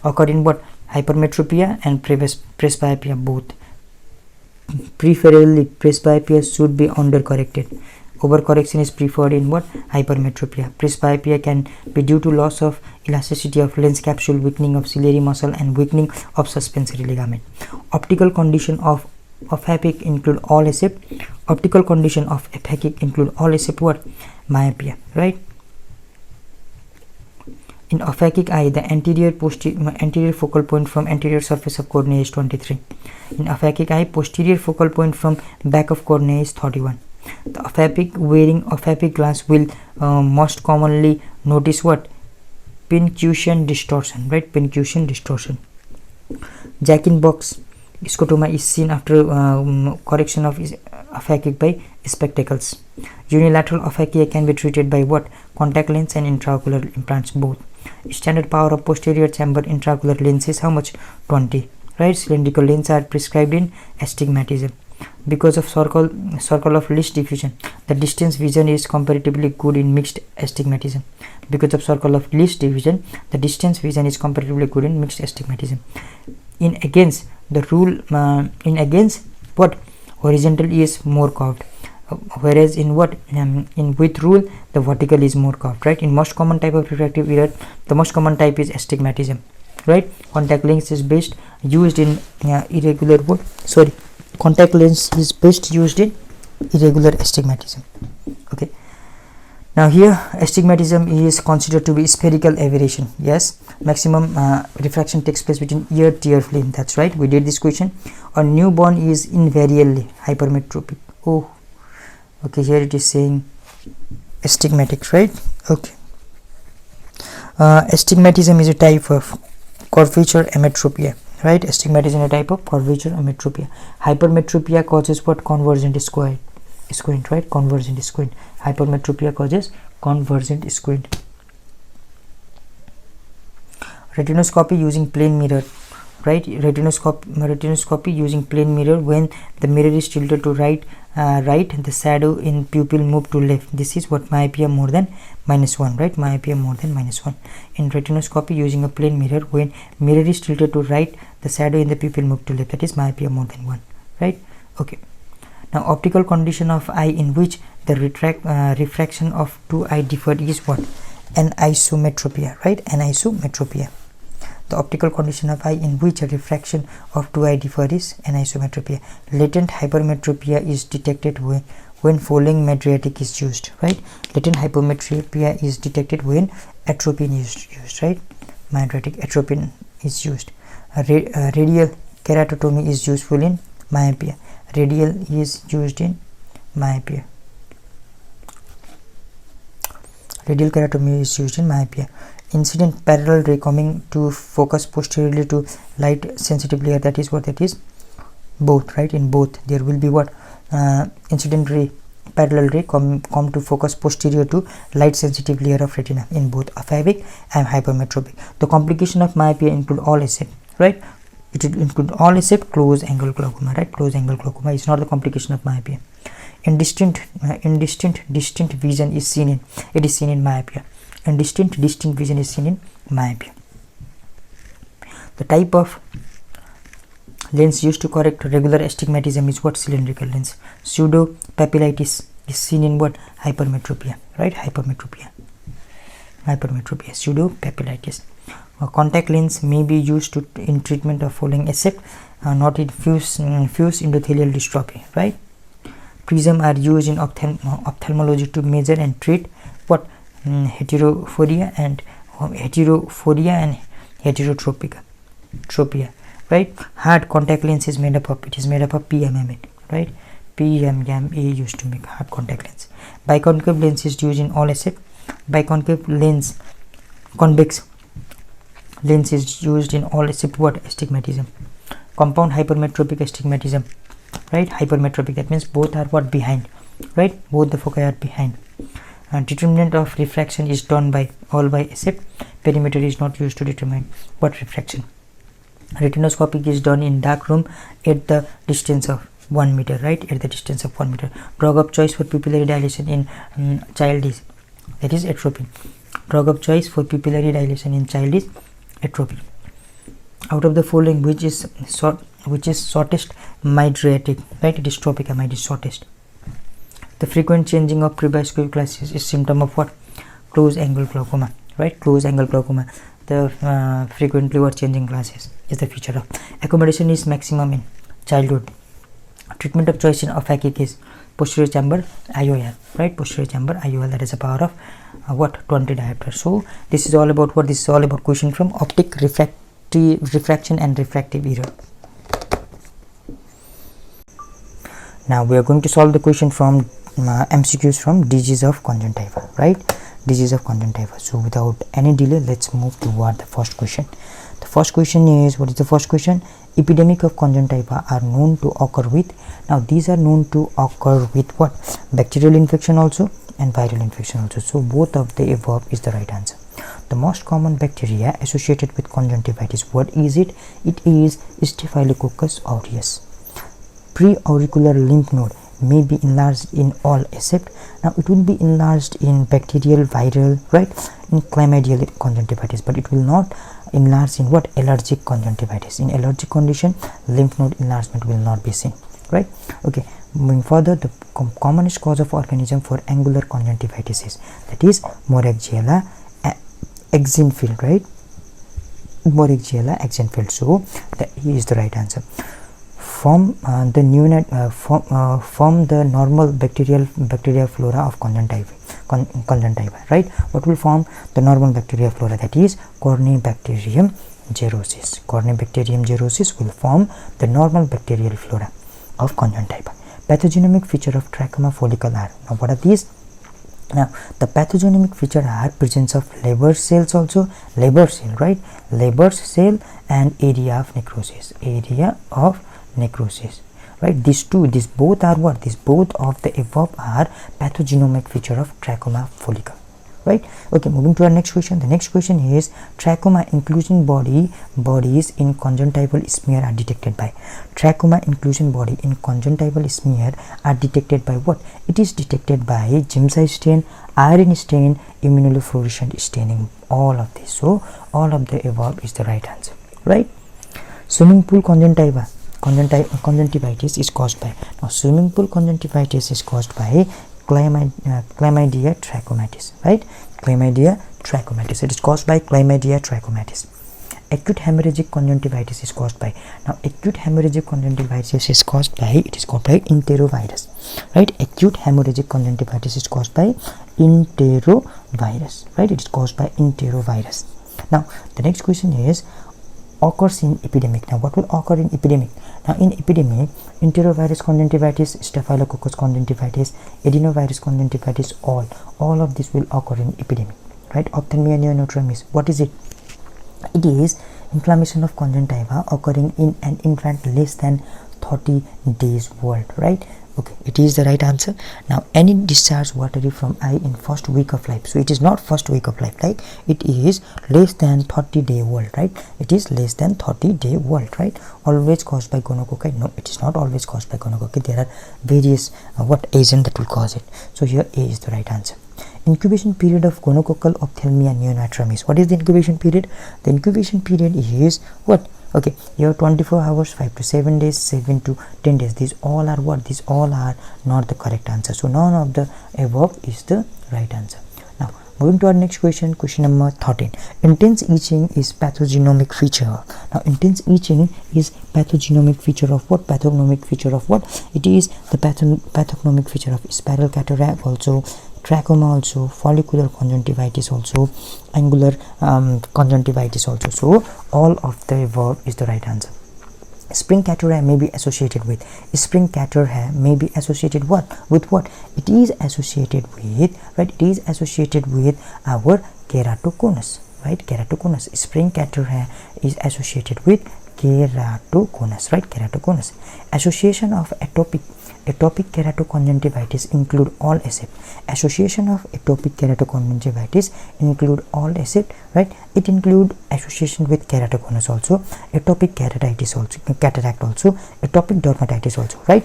Occur in what? Hypermetropia and presbyopia both. Preferably presbyopia should be undercorrected. Overcorrection is preferred in what? Hypermetropia. Presbyopia can be due to loss of elasticity of lens capsule, weakening of ciliary muscle, and weakening of suspensory ligament. Optical condition of aphakic include all except what? Myopia, right? In aphakic eye, the anterior focal point from anterior surface of cornea is 23. In aphakic eye, posterior focal point from back of cornea is 31. The aphakic wearing aphakic glass will most commonly notice what? Pincushion distortion, right? Pincushion distortion. Jack-in-box scotoma is seen after correction of aphakic by spectacles. Unilateral aphakia can be treated by what? Contact lens and intraocular implants both. Standard power of posterior chamber intraocular lens is how much? 20, right? Cylindrical lens are prescribed in astigmatism. Because of circle of least diffusion, the distance vision is comparatively good in mixed astigmatism. Because of circle of least diffusion, the distance vision is comparatively good in mixed astigmatism. In against what? Horizontal is more curved, whereas in what? In with rule, the vertical is more curved, right? In most common type of refractive error, the most common type is astigmatism, right? Contact lens is best used in irregular what? Sorry. Contact lens is best used in irregular astigmatism. Okay. Now here astigmatism is considered to be spherical aberration. Yes, maximum refraction takes place between ear tear film. That's right, we did this question. A newborn is invariably hypermetropic. Oh, okay, here it is saying astigmatic, right? Okay. Astigmatism is a type of curvature ametropia, right? Astigmatism is a type of curvature ametropia. Hypermetropia causes what? Convergent squint, right? Convergent squint. Hypermetropia causes convergent squint. Retinoscopy using plane mirror, right? Retinoscopy using plane mirror. When the mirror is tilted to right, the shadow in pupil move to left. This is what? Myopia more than -1, right? Myopia more than -1. In retinoscopy using a plane mirror, when mirror is tilted to right, the shadow in the pupil move to left. That is myopia more than 1, right? Okay. Now optical condition of eye in which the refraction of two eye differ is what? Anisometropia, right? Anisometropia. The optical condition of eye in which a refraction of two eye differ is anisometropia. Latent hypermetropia is detected when following mydriatic is used, right? Latent hypermetropia is detected when atropine is used, right? Mydriatic atropine is used. Radial keratotomy is useful in myopia. Radial is used in myopia. Radial keratotomy is used in myopia. Incident parallel ray coming to focus posteriorly to light sensitive layer. That is what? That is both, right? In both there will be what? Incident ray, parallel ray come to focus posterior to light sensitive layer of retina in both aphakic and hypermetropic. The complication of myopia include all except, right? It will include all except close angle glaucoma, right? Close angle glaucoma is not the complication of myopia. Indistinct vision is seen in myopia. Indistinct vision is seen in myopia. The type of lens used to correct regular astigmatism is what? Cylindrical lens. Pseudo papillitis is seen in what? Hypermetropia, right? Hypermetropia. Pseudo papillitis. Contact lens may be used in treatment of following except not in fused endothelial dystrophy, right? Prism are used in ophthalmology to measure and treat what? Heterophoria and heterotropia, right? Hard contact lens is made up of PMMA, right? PMMA used to make hard contact lens. Biconcave lens is used in all except convex lens is used in all except what? Astigmatism. Compound hypermetropic astigmatism, right? Hypermetropic, that means both are what, behind, right? Both the foci are behind. And determinant of refraction is done by all by except perimeter is not used to determine what refraction. Retinoscopic is done in dark room at the distance of 1 meter, right? At the distance of 1 meter. Drug of choice for pupillary dilation in child is, that is atropine. Drug of choice for pupillary dilation in child is atropine. Out of the following, which is shortest mydriatic, right? It is tropic amide is shortest. The frequent changing of prebascular glasses is symptom of what? Close angle glaucoma, right? Close angle glaucoma. The frequently what changing glasses is the feature of. Accommodation is maximum in childhood. Treatment of choice in ophthalmic is posterior chamber IOL, right? Posterior chamber IOL, that is a power of what? 20 diopter. So this is all about what? This is all about question from optic refraction and refractive error. Now we are going to solve the question from MCQs from disease of conjunctiva, right? Disease of conjunctiva. So without any delay, let's move toward the first question. The first question is, what is the first question? Epidemic of conjunctiva are known to occur with, now these are known to occur with what? Bacterial infection also and viral infection also. So both of the above is the right answer. The most common bacteria associated with conjunctivitis, what is it? It is Staphylococcus aureus. Preauricular lymph node may be enlarged in all except, now it will be enlarged in bacterial, viral, right, in chlamydial conjunctivitis, but it will not enlarge in what? Allergic conjunctivitis. In allergic condition, lymph node enlargement will not be seen, right? Okay, moving further, the commonest cause of organism for angular conjunctivitis is, that is Moraxella axenfeld, right? Moraxella axenfeld. So that is the right answer. Form the normal bacteria flora of conjunctiva, right? What will form the normal bacteria flora? That is Corynebacterium xerosis. Corynebacterium xerosis will form the normal bacterial flora of conjunctiva. Pathognomic feature of trachoma follicle are, now what are these? Now the pathognomic feature are presence of Leber cells also, Leber cell, right? Leber cell and area of necrosis, right? These both are what? These both of the above are pathognomic feature of trachoma follicle, right? Okay, moving to our next question. The next question is, trachoma inclusion bodies in conjunctival smear are detected by. Trachoma inclusion body in conjunctival smear are detected by what? It is detected by Giemsa stain, iron stain, immunofluorescent staining, all of this. So all of the above is the right answer, right? Swimming pool conjunctivitis is caused by, now swimming pool conjunctivitis is caused by chlamydia trachomatis, right? Chlamydia trachomatis, it is caused by chlamydia trachomatis. Acute hemorrhagic conjunctivitis is caused by, now acute hemorrhagic conjunctivitis is caused by, it is caused by enterovirus, right? Acute hemorrhagic conjunctivitis is caused by enterovirus, right? It is caused by enterovirus. Now the next question is, occurs in epidemic. Now what will occur in epidemic? Now in epidemic, enterovirus conjunctivitis, staphylococcus conjunctivitis, adenovirus conjunctivitis, all of this will occur in epidemic, right? Ophthalmia neonatal, what is it? It is inflammation of conjunctiva occurring in an infant less than 30 days old, right? Okay, it is the right answer. Now any discharge watery from eye in first week of life, so it is not first week of life, like it is less than 30-day old, right? It is less than 30-day old, right? Always caused by gonococci? No, it is not always caused by gonococci. There are various agent that will cause it. So here A is the right answer. Incubation period of gonococcal ophthalmia neonatal is, what is the incubation period? The incubation period is what? Okay, here 24 hours, 5 to 7 days, 7 to 10 days. These all are what? These all are not the correct answer. So none of the above is the right answer. Now moving to our next question, question number 13. Intense itching is pathognomic feature. Now intense itching is pathognomic feature of what? Pathognomic feature of what? It is the pathognomic feature of spiral cataract also, trachoma also, follicular conjunctivitis also, angular conjunctivitis also. So all of the above is the right answer. Spring cataract may be associated with, spring cataract may be associated what? With what? It is associated with, right? It is associated with our keratoconus, right? Keratoconus. Spring catter hair is associated with keratoconus, right? Keratoconus. Association of atopic keratoconjunctivitis include all except. Association of atopic keratoconjunctivitis include all except, right? It include association with keratoconus also, atopic keratitis also, cataract also, atopic dermatitis also, right?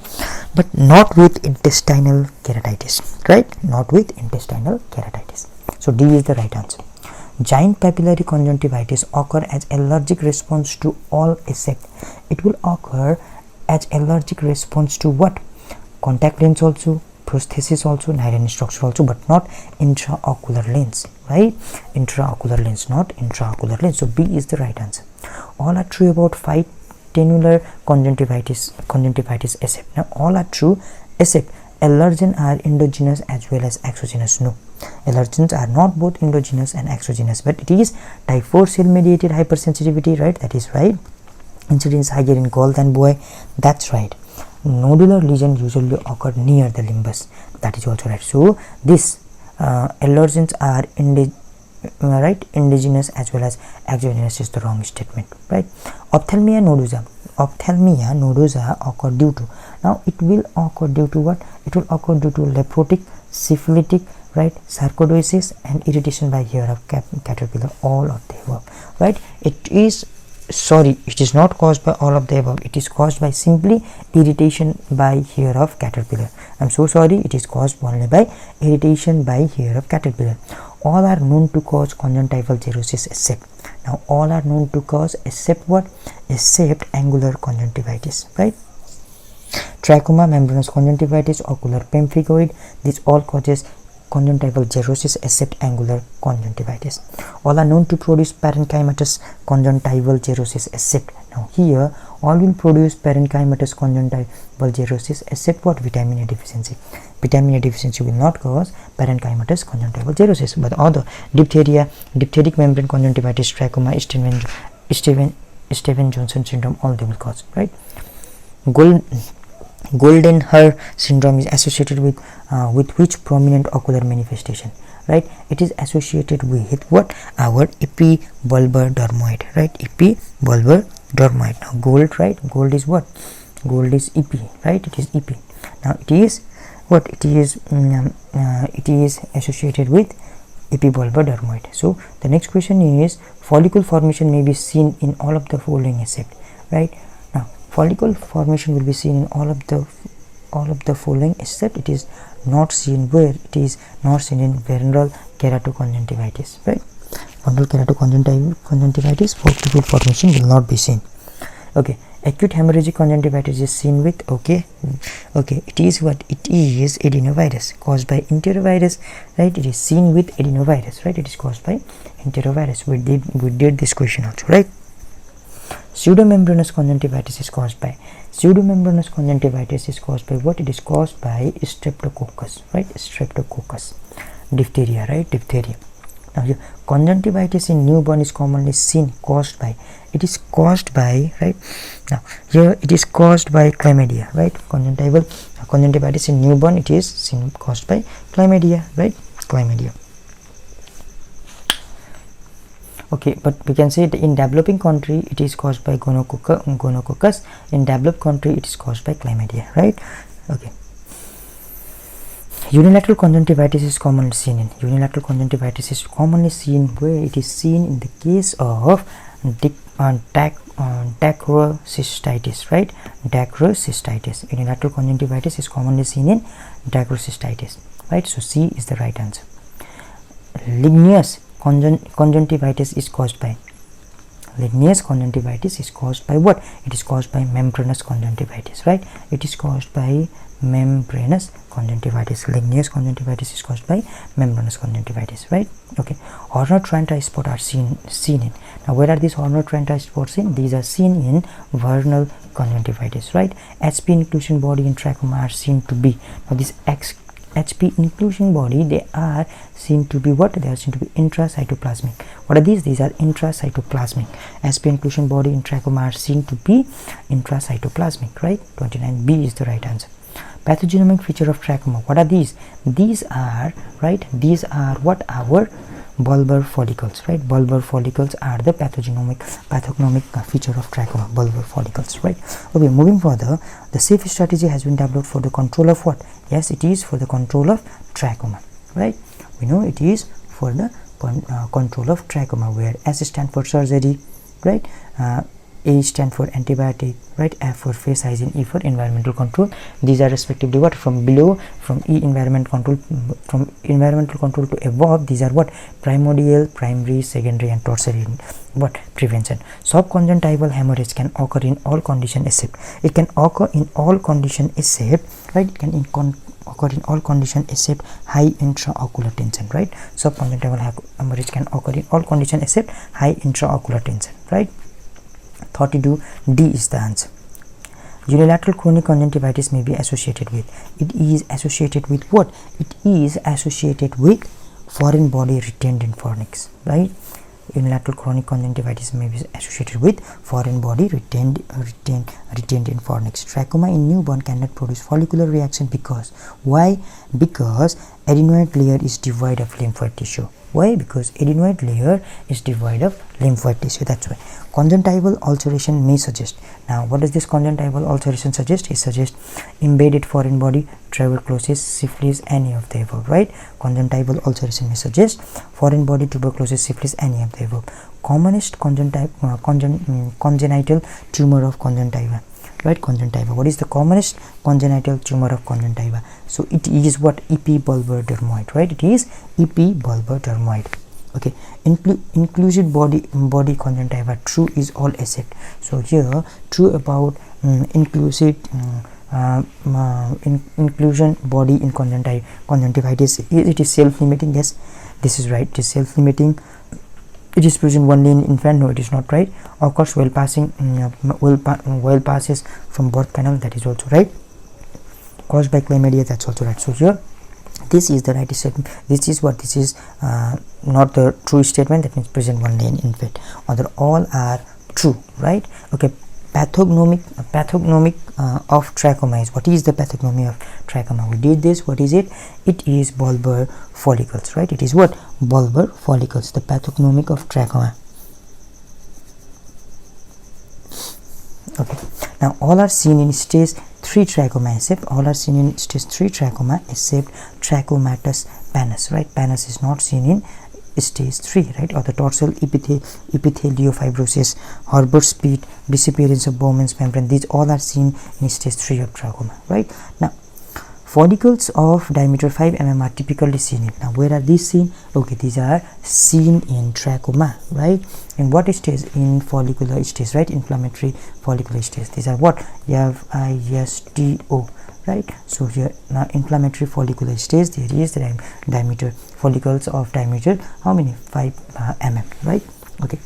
But not with intestinal keratitis, right? Not with intestinal keratitis. So D is the right answer. Giant papillary conjunctivitis occur as allergic response to all except. It will occur as allergic response to what? Contact lens also, prosthesis also, nylon structure also, but not intraocular lens, right? Intraocular lens, not intraocular lens. So B is the right answer. All are true about phytenular conjunctivitis except. Now all are true except allergens are endogenous as well as exogenous. No, allergens are not both endogenous and exogenous, but it is type 4 cell mediated hypersensitivity, right? That is right. Incidence higher in girl than boy. That's right. Nodular lesion usually occur near the limbus. That is also right. So this allergens are endogenous as well as exogenous is the wrong statement, right? Ophthalmia nodosa occur due to, now it will occur due to what? It will occur due to leprotic, syphilitic, right, sarcoidosis and irritation by hair of caterpillar, all of the above, right? It is not caused by all of the above. It is caused by simply irritation by hair of caterpillar. I'm so sorry, it is caused only by irritation by hair of caterpillar. All are known to cause conjunctival xerosis except. Now all are known to cause except what? Except angular conjunctivitis, right? Trachoma, membranous conjunctivitis, ocular pemphigoid, this all causes conjunctival xerosis except angular conjunctivitis. All are known to produce parenchymatous conjunctival xerosis except. Now here all will produce parenchymatous conjunctival xerosis except what? Vitamin A deficiency. Vitamin A deficiency will not cause parenchymatous conjunctival xerosis, but all the diphtheria, diphtheric membrane conjunctivitis, trachoma, Stevens-Johnson syndrome, all they will cause, right? Golden hair syndrome is associated with which prominent ocular manifestation, right? It is associated with what? Our epibulbar dermoid, right? Epibulbar dermoid. Now gold, right? Gold is what? Gold is EP, right? It is EP. Now it is what? It is associated with epibulbar dermoid. So the next question is, follicle formation may be seen in all of the following except, right? Now follicle formation will be seen in all of the following except it is not seen where? It is not seen in venereal keratoconjunctivitis, right? Venereal keratoconjunctivitis, follicle formation will not be seen. Okay, acute hemorrhagic conjunctivitis is seen with, okay, it is what? It is adenovirus caused by enterovirus, right? It is seen with adenovirus, right? It is caused by enterovirus. We did this question also, right? Pseudomembranous conjunctivitis is caused by what? It is caused by streptococcus, right? Streptococcus. Diphtheria, right? Diphtheria. Now here conjunctivitis in newborn is commonly seen caused by, it is caused by, right? Now here it is caused by chlamydia, right? Conjunctivitis in newborn, it is seen caused by chlamydia, right? Chlamydia. Okay, but we can say that in developing country it is caused by gonococcus. In developed country it is caused by chlamydia, right? Okay. Unilateral conjunctivitis is commonly seen in where? It is seen in the case of dacryocystitis, right? Dacryocystitis. Unilateral conjunctivitis is commonly seen in dacryocystitis, right? So C is the right answer. Ligneous conjunctivitis is caused by what? It is caused by membranous conjunctivitis, right? It is caused by membranous conjunctivitis. Ligneous conjunctivitis is caused by membranous conjunctivitis, right? Okay, Horner Trent spot are seen in. Now where are these Horner Trent spots in? These are seen in vernal conjunctivitis, right? HP inclusion body in trachoma are seen to be, now this HP inclusion body, they are seen to be what? They are seen to be intracytoplasmic. What are these? These are intracytoplasmic. SP inclusion body in trachoma are seen to be intracytoplasmic, right? 29B is the right answer. Pathogenomic feature of trachoma, what are these? These are, right, these are what? Our bulbar follicles, right? Bulbar follicles are the pathognomic feature of trachoma, bulbar follicles, right? Okay, moving further, the safe strategy has been developed for the control of what? Yes, it is for the control of trachoma, right? We know it is for the control of trachoma, where S stand for surgery, right? A stand for antibiotic, right? F for face hygiene, E for environmental control. These are respectively what? From below, from E environmental control to above, these are what? Primordial, primary, secondary and tertiary what? Prevention. Subconjunctival hemorrhage can occur in all conditions except, it can occur in all conditions except, right? It can occur in all conditions except high intraocular tension, right? Subconjunctival hemorrhage can occur in all conditions except high intraocular tension, right? 32 D is the answer. Unilateral chronic conjunctivitis may be associated with, it is associated with what? It is associated with foreign body retained in fornix, right? Unilateral chronic conjunctivitis may be associated with foreign body retained in fornix. Trachoma in newborn cannot produce follicular reaction because, why? Because adenoid layer is devoid of lymphoid tissue. Why? Because adenoid layer is devoid of lymphoid tissue, that's why. Conjunctival ulceration may suggest, now what does this conjunctival ulceration suggest? It suggests embedded foreign body, tuberculosis, syphilis, any of the above, right? Conjunctival ulceration may suggest foreign body, tuberculosis, syphilis, any of the above. Commonest congenital tumor of conjunctiva, right? Conjunctiva, what is the commonest congenital tumor of conjunctiva? So it is what? Epibulbar dermoid, right? It is epibulbar dermoid. Okay, inclusive body conjunctiva, true is all except. So here true about inclusive inclusion body in conjunctivitis, it is self-limiting. Yes, this is right, it is self-limiting. It is present only in infant, no it is not right. Occurs while passing while passes from birth canal, that is also right. Caused by chlamydia, that's also right. So here this is the right statement. This is what? This is not the true statement, that means present only in infant. Other all are true, right? Okay, pathognomic of trachoma is, what is the pathognomy of trachoma? We did this. What is it? It is bulbar follicles, right? It is what? Bulbar follicles, the pathognomic of trachoma. Okay, now all are seen in stage 3 trachoma except, all are seen in stage 3 trachoma except trachomatus pannus, right? Pannus is not seen in stage 3, right? Or the dorsal epitheliofibrosis, Herbert's pit, disappearance of Bowman's membrane, these all are seen in stage 3 of trachoma, right? Now follicles of diameter 5 mm are typically seen in, now where are these seen? Okay, these are seen in trachoma, right? In what stage? In follicular stage, right? Inflammatory follicular stage. These are what? FISTO, right? So here now inflammatory follicular stage, there is the diameter, follicles of diameter how many? 5 mm, right? Okay,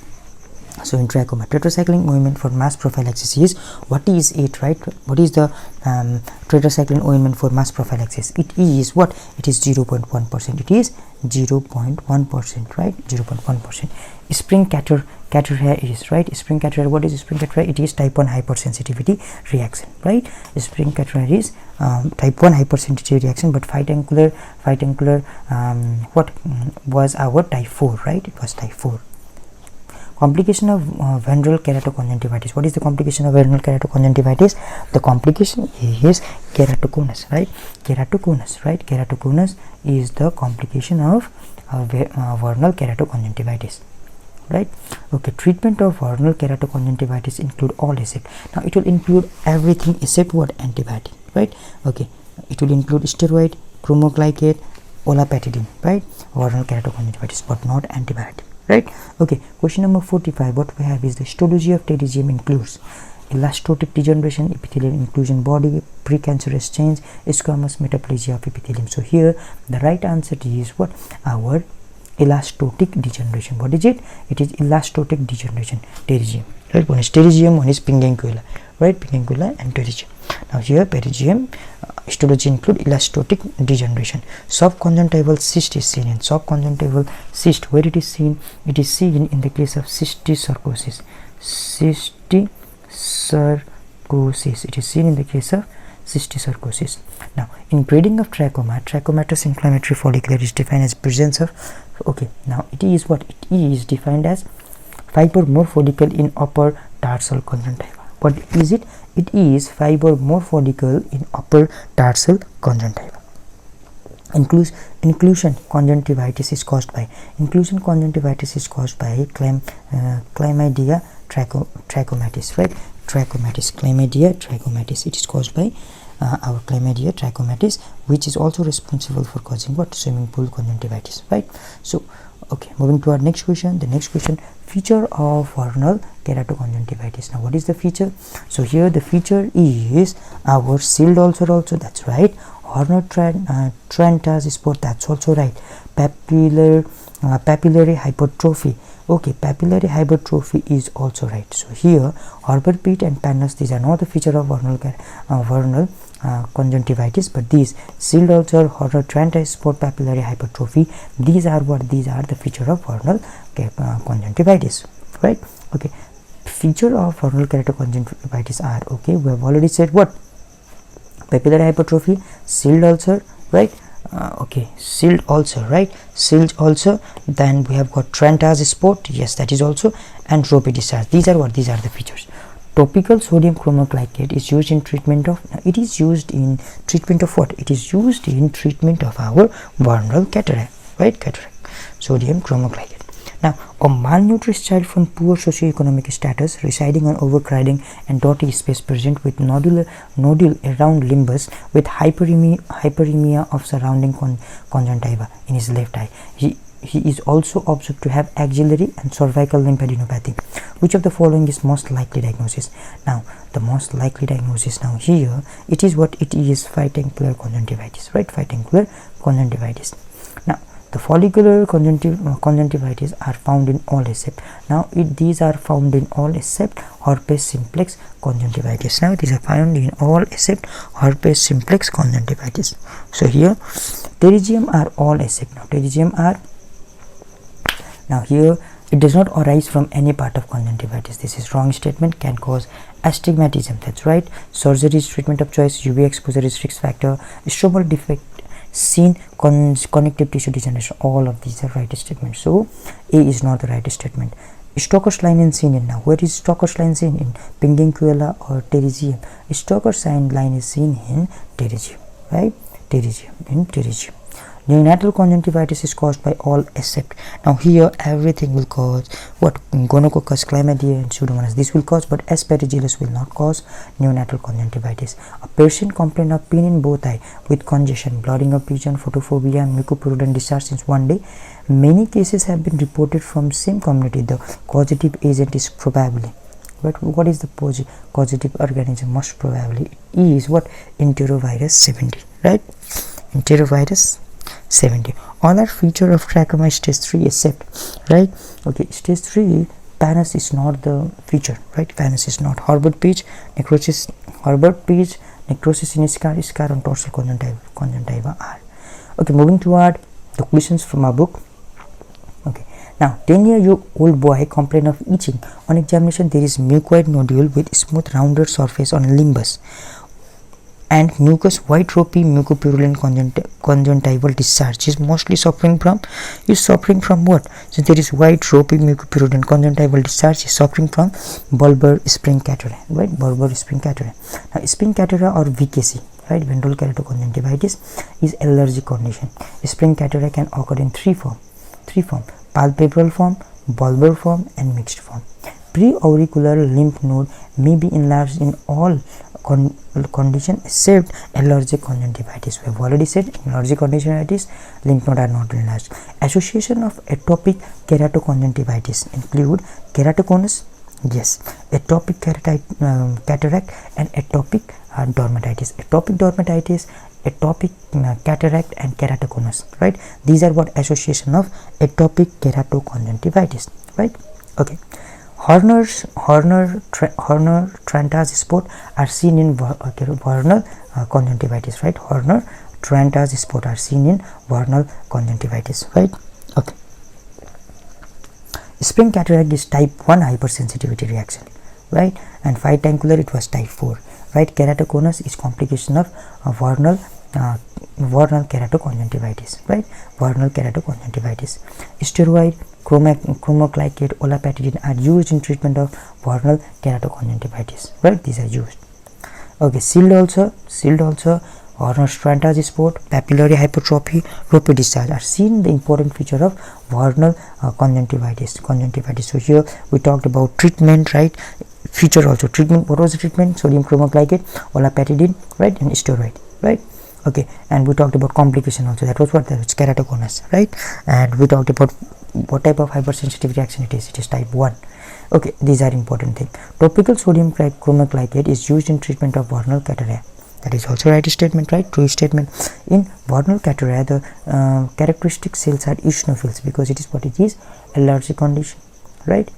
so in trachoma, tetracycline ointment for mass prophylaxis is, what is it, right? What is the tetracycline ointment for mass prophylaxis? It is what? It is 0.1%. it is 0.1%, right? 0.1%. Spring catarrhea is, right? Spring catarrhea, what is spring catarrhea? It is type 1 hypersensitivity reaction, right? Spring catarrhea is type 1 hypersensitivity reaction, but fight angular what was our type 4, right? It was type 4. Complication of venereal keratoconjunctivitis. What is the complication of venereal keratoconjunctivitis? The complication is keratoconus, right? Keratoconus, right? Keratoconus is the complication of venereal keratoconjunctivitis, right? Okay, treatment of venereal keratoconjunctivitis include all except, now it will include everything except what? Antibiotic, right? Okay, it will include steroid, chromoglycate, olapatidine, right? Venereal keratoconjunctivitis, but not antibiotic, right? Okay, question number 45, what we have is the histology of pterygium includes elastotic degeneration, epithelial inclusion body, precancerous change, squamous metaplasia of epithelium. So here the right answer is what? Our elastotic degeneration. What is it? It is elastotic degeneration, pterygium, right? One is pterygium, one is Pinguicula, right? Pinguicula and pterygium. Now here pterygium histology include elastotic degeneration. Subconjunctival cyst is seen in, subconjunctival cyst, where it is seen? It is seen in the case of cysticercosis. Cysticercosis, it is seen in the case of cysticercosis. Now in grading of trachoma, trachomatous inflammatory follicular is defined as presence of, okay, now it is what it is defined as five or more follicle in upper tarsal conjunctiva. What is it? It is 5 or more follicle in upper tarsal conjunctiva. Inclusion conjunctivitis is caused by chlamydia trachomatis, right? Chlamydia trachomatis. It is caused by our chlamydia trachomatis, which is also responsible for causing what? Swimming pool conjunctivitis, right? So okay, moving to our next question. The next question, feature of vernal keratoconjunctivitis. Now what is the feature? So here the feature is our sealed ulcer also, that's right. Horner Trantas spot, that's also right. Papillary hypertrophy, okay, papillary hypertrophy is also right. So here Harbor pit and Pannus, these are not the feature of vernal conjunctivitis, but these sealed ulcer, Horner Trantas spot, papillary hypertrophy, these are what? These are the feature of vernal conjunctivitis, right? Okay, feature of vernal keratoconjunctivitis are, okay, we have already said what? Papillary hypertrophy, sealed ulcer, right? Okay, sealed ulcer, right? Sealed ulcer. Then we have got Trantas spot, yes, that is also, and ropey discharge. These are what? These are the features. Topical sodium chromoglycate is used in treatment of, it is used in treatment of what? It is used in treatment of our vernal cataract, right? Cataract, sodium chromoglycate. Now, a malnourished child from poor socioeconomic status residing on overcrowding and dirty space present with nodule around limbus with hyperemia of surrounding conjunctiva in his left eye. He is also observed to have axillary and cervical lymphadenopathy. Which of the following is most likely diagnosis? Now, the most likely diagnosis, now here it is what? It is phytangular conjunctivitis, right? Phytangular conjunctivitis. Now, the follicular conjunctivitis are found in all except, now these are found in all except herpes simplex conjunctivitis. Now these are found in all except herpes simplex conjunctivitis. So here pterygium are all except, now pterygium are, now here it does not arise from any part of conjunctivitis. This is wrong statement. Can cause astigmatism, that's right. Surgery is treatment of choice. UV exposure is risk factor. Stromal defect seen, connective tissue degeneration, all of these are right statements. So A is not the right statement. Stoker's line is seen in, now where is Stoker's line seen in? Pinguicula or pterygium? Stoker's line is seen in pterygium, right? Pterygium, in pterygium. Neonatal conjunctivitis is caused by all except, now here everything will cause what? Gonococcus, chlamydia and pseudomonas, this will cause, but aspergillus will not cause neonatal conjunctivitis. A patient complained of pain in both eye with congestion, blooding of vision, photophobia and mucopurulent discharge since one day. Many cases have been reported from same community. The causative agent is probably, but what is the causative organism? Most probably it is what? Enterovirus 70, right? Enterovirus 70. All are feature of trachoma stage 3 except, right? Okay, stage 3 Pannus is not the feature, right? Pannus is not. Harbor page necrosis, necrosis in scar on dorsal conjunctiva are. Okay, moving toward the questions from our book. Okay, now 10-year-old boy complained of itching. On examination there is mucoid nodule with smooth rounded surface on limbus and mucus white ropey mucopurulent conjunctival discharge. Is mostly suffering from what? So there is white ropey mucopurulent conjunctival discharge, is suffering from bulbar spring cataract, right? Bulbar spring cataract. Now spring cataract or VKC, right? Ventral keratoconjunctivitis is allergic condition. Spring cataract can occur in three form: palpebral form, bulbar form and mixed form. Pre-auricular lymph node may be enlarged in all condition except allergic conjunctivitis. We have already said allergic conjunctivitis lymph node are not enlarged. Association of atopic keratoconjunctivitis include keratoconus, yes, atopic cataract and atopic dermatitis. Atopic dermatitis, atopic cataract and keratoconus, right? These are what? Association of atopic keratoconjunctivitis, right? Okay. Horner Trantas spot are seen in vernal conjunctivitis, right? Horner Trantas spot are seen in vernal conjunctivitis, right? Okay. Spring cataract is type 1 hypersensitivity reaction, right? And phytangular it was type 4, right? Keratoconus is complication of vernal vernal keratoconjunctivitis, right? Vernal keratoconjunctivitis. Steroid, chromoclacate, olapatidine are used in treatment of vernal keratoconjunctivitis, right? These are used. Okay, shield also, Horner Strantas spot, papillary hypertrophy, rope discharge are seen the important feature of vernal conjunctivitis. So here we talked about treatment, right? Feature also treatment. What was the treatment? Sodium chromoclacate, olapatidine, right, and steroid, right? Okay, and we talked about complication also. That was what? That was keratoconus, right? And we talked about what type of hypersensitive reaction it is. It is type 1. Okay, these are important things. Topical sodium chromoclacate is used in treatment of vernal catarrh. That is also right statement, right? True statement. In vernal catarrh, the characteristic cells are eosinophils because it is what it is, allergic condition, right?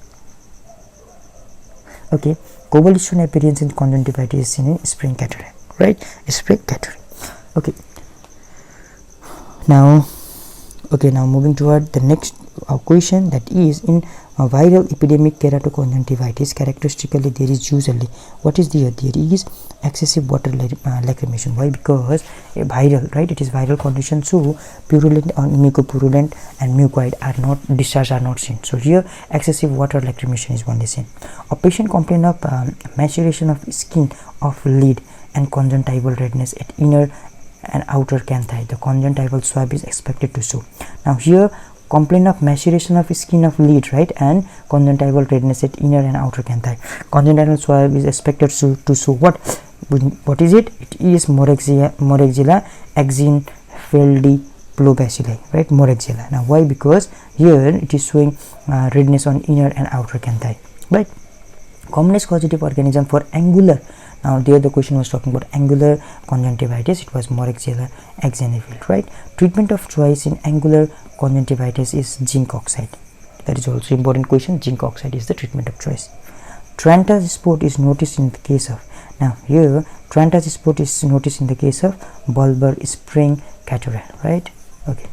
Okay, convolution appearance in conjunctivitis is seen in spring catarrh, right? Spring catarrh. Okay. Now moving toward the next question, that is in viral epidemic keratoconjunctivitis. Characteristically, there is usually what is there? There is excessive water lacrimation. Why? Because a viral, right? It is viral condition, so purulent or mucopurulent and mucoid discharge are not seen. So here excessive water lacrimation is only seen. A patient complain of maceration of skin of lid and conjunctival redness at inner and outer canthi. The conjunctival swab is expected to show. Now here complain of maceration of skin of lid, right, and conjunctival redness at inner and outer canthi. Conjunctival swab is expected to show what is it? It is Moraxilla axenfeldi plobacilli, right? Moraxilla. Now why? Because here it is showing redness on inner and outer canthi, right? Commonest causative organism for angular. Now there the question was talking about angular conjunctivitis. It was Moraxilla axenfeldi, right? Treatment of choice in angular conjunctivitis is zinc oxide. That is also important question. Zinc oxide is the treatment of choice. Trantas spot is noticed in the case of, now here Trantas spot is noticed in the case of bulbar spring catarrh, right? Okay,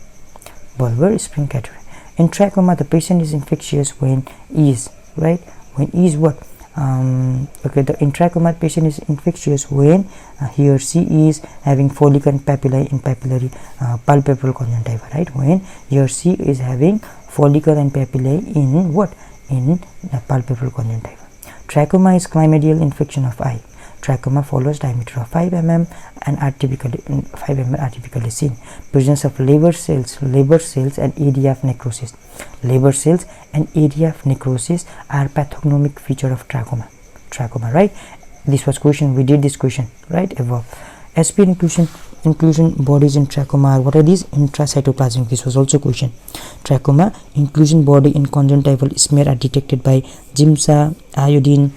bulbar spring catarrh. In trachoma, the patient is infectious when is, right? When is what? Okay, the intrachoma patient is infectious when he or she is having follicle and papillae in papillary palpebral conjunctiva, right? When he or she is having follicle and papillae in what? In the palpebral conjunctiva. Trachoma is chlamydial infection of eye. Trachoma follows diameter of 5 mm and are typically seen. Presence of liver cells and area of necrosis. Liver cells and area of necrosis are pathognomic feature of trachoma, right? This was question, we did this question, right, above. SP inclusion bodies in trachoma are, what are these? Intracytoplasmic. This was also question. Trachoma inclusion body in conjunctival smear are detected by GIMSA, iodine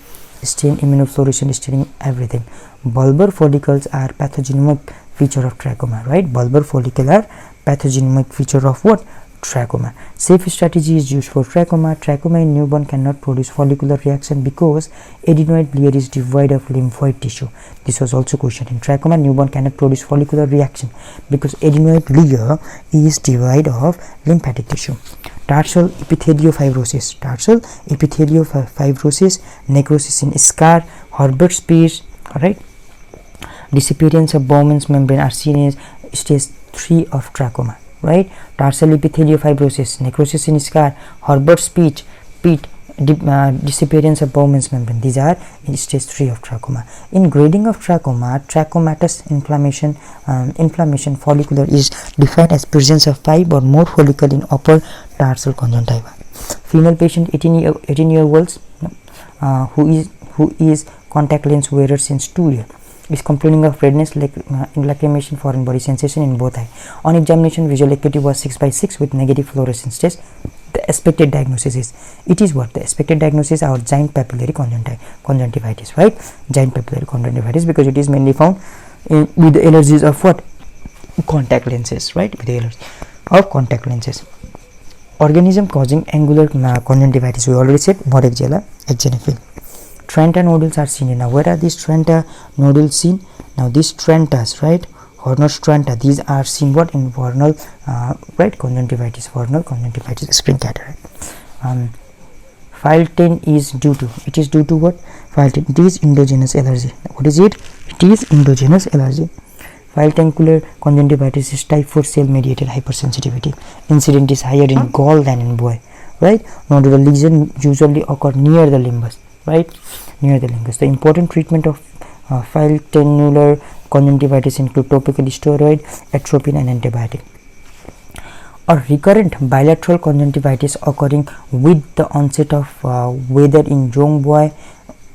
stain, immunofluorescence staining, everything. Bulbar follicles are pathognomonic feature of trachoma, right? Bulbar follicle are pathognomonic feature of what? Trachoma. Safe strategy is used for trachoma. Trachoma in newborn cannot produce follicular reaction because adenoid layer is devoid of lymphoid tissue. This was also question. In trachoma, newborn cannot produce follicular reaction because adenoid layer is devoid of lymphatic tissue. Tarsal epitheliofibrosis, necrosis in scar, Herbert's piece, right? Disappearance of Bowman's membrane are seen as stage 3 of trachoma, right? Tarsal epitheliofibrosis, necrosis in scar, Herbert's pit, disappearance of Bowman's membrane. These are in stage 3 of trachoma. In grading of trachoma, trachomatous inflammation follicular is defined as presence of 5 or more follicle in upper tarsal conjunctiva. Female patient 18-year-olds who is contact lens wearer since 2 years is complaining of redness, lacrimation, foreign body sensation in both eye. On examination, visual acuity was 6/6 with negative fluorescence test. The expected diagnosis is, it is what? The expected diagnosis are giant papillary conjunctivitis, right? Giant papillary conjunctivitis, because it is mainly found with the allergies of what? Contact lenses, right? With the allergies of contact lenses. Organism causing angular conjunctivitis, we already said Moraxilla axenfeldi. Trenta nodules are seen. Now where are these Trenta nodules seen? Now these Trentas, right? Horner Trenta, these are seen what? In vernal right conjunctivitis, spring cataract. File 10 is due to, it is due to what? File 10, it is endogenous allergy. What is it? It is endogenous allergy. File-tangular conjunctivitis is type 4 cell-mediated hypersensitivity. Incidence is higher in girl than in boy, right? Nodular lesion usually occur near the limbus, right? Near the limbus. The important treatment of file-tangular conjunctivitis include topical steroid, atropine, and antibiotic. Or recurrent bilateral conjunctivitis occurring with the onset of whether in young boy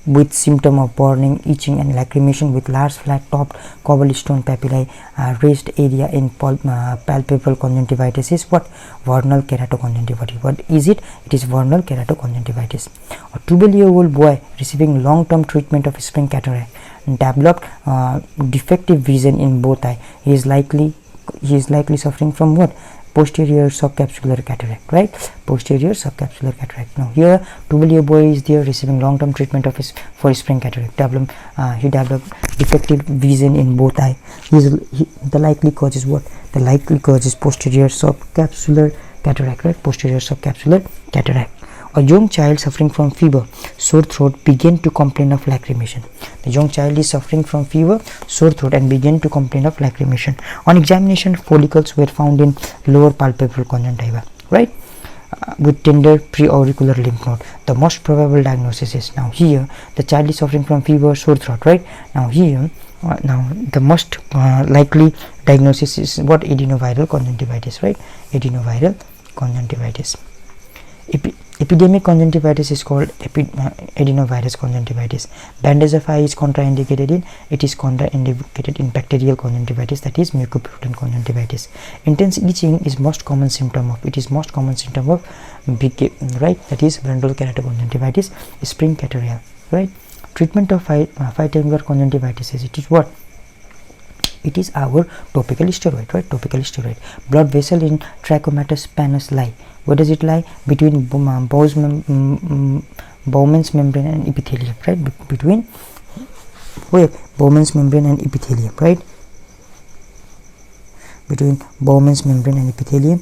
with symptom of burning, itching, and lacrimation with large flat-topped cobblestone papillae, raised area in palpebral conjunctivitis is what? Vernal keratoconjunctivitis. What is it? It is vernal keratoconjunctivitis. A 12-year-old boy receiving long-term treatment of spring cataract developed defective vision in both eye. He is likely suffering from what? Posterior subcapsular cataract, right? Posterior subcapsular cataract. Now here 12-year boy is there receiving long-term treatment of for spring cataract. He developed defective vision in both eye. The likely cause is what? The likely cause is posterior subcapsular cataract, right? Posterior subcapsular cataract. A young child suffering from fever, sore throat began to complain of lacrimation. The young child is suffering from fever, sore throat, and began to complain of lacrimation. On examination, follicles were found in lower palpebral conjunctiva, right? With tender preauricular lymph node. The most probable diagnosis is, now here the child is suffering from fever, sore throat, right? Now here now the most likely diagnosis is what? Adenoviral conjunctivitis, right? Adenoviral conjunctivitis. Epidemic conjunctivitis is called adenovirus conjunctivitis. Bandage of eye is contraindicated in bacterial conjunctivitis, that is mucopurulent conjunctivitis. Intense itching is most common symptom of BK, right? That is vernal keratoconjunctivitis, spring cataract, right? Treatment of file-tangular conjunctivitis is, it is what? It is our topical steroid, right? Topical steroid. Blood vessel in trachomatis pannus lie. Where does it lie? Between Bowman's membrane and epithelium, right? Between where? Bowman's membrane and epithelium, right? Between Bowman's membrane and epithelium,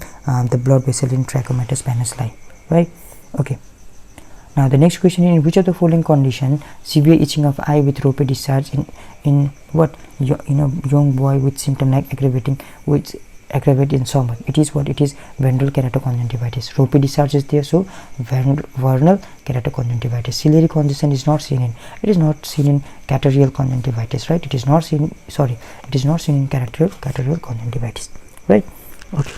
the blood vessel in trachomatis pannus lie, right? Okay. Now the next question is, in which of the following condition severe itching of eye with ropey discharge in what? Young boy with symptom like aggravate in summer? It is what? It is vernal keratoconjunctivitis. Ropey discharge is there, so vernal keratoconjunctivitis. Ciliary congestion is not seen in. It is not seen in catarrhal conjunctivitis, right? It is not seen. It is not seen in catarrhal conjunctivitis, right? Okay.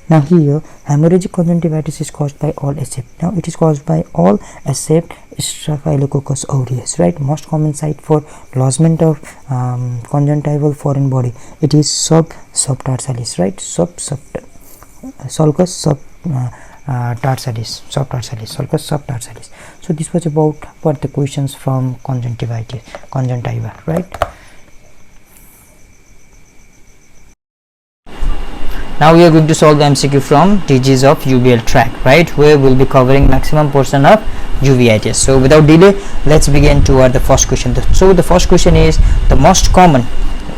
Now here hemorrhagic conjunctivitis is caused by all except, now it is caused by all except Staphylococcus aureus, right? Most common site for lodgement of conjunctival foreign body, it is subtarsalis, right? Sulcus subtarsalis. So this was about what the questions from conjunctiva, right? Now we are going to solve the MCQ from disease of uveal tract, right, where we will be covering maximum portion of uveitis. So without delay, let's begin toward the first question. So the first question is the most common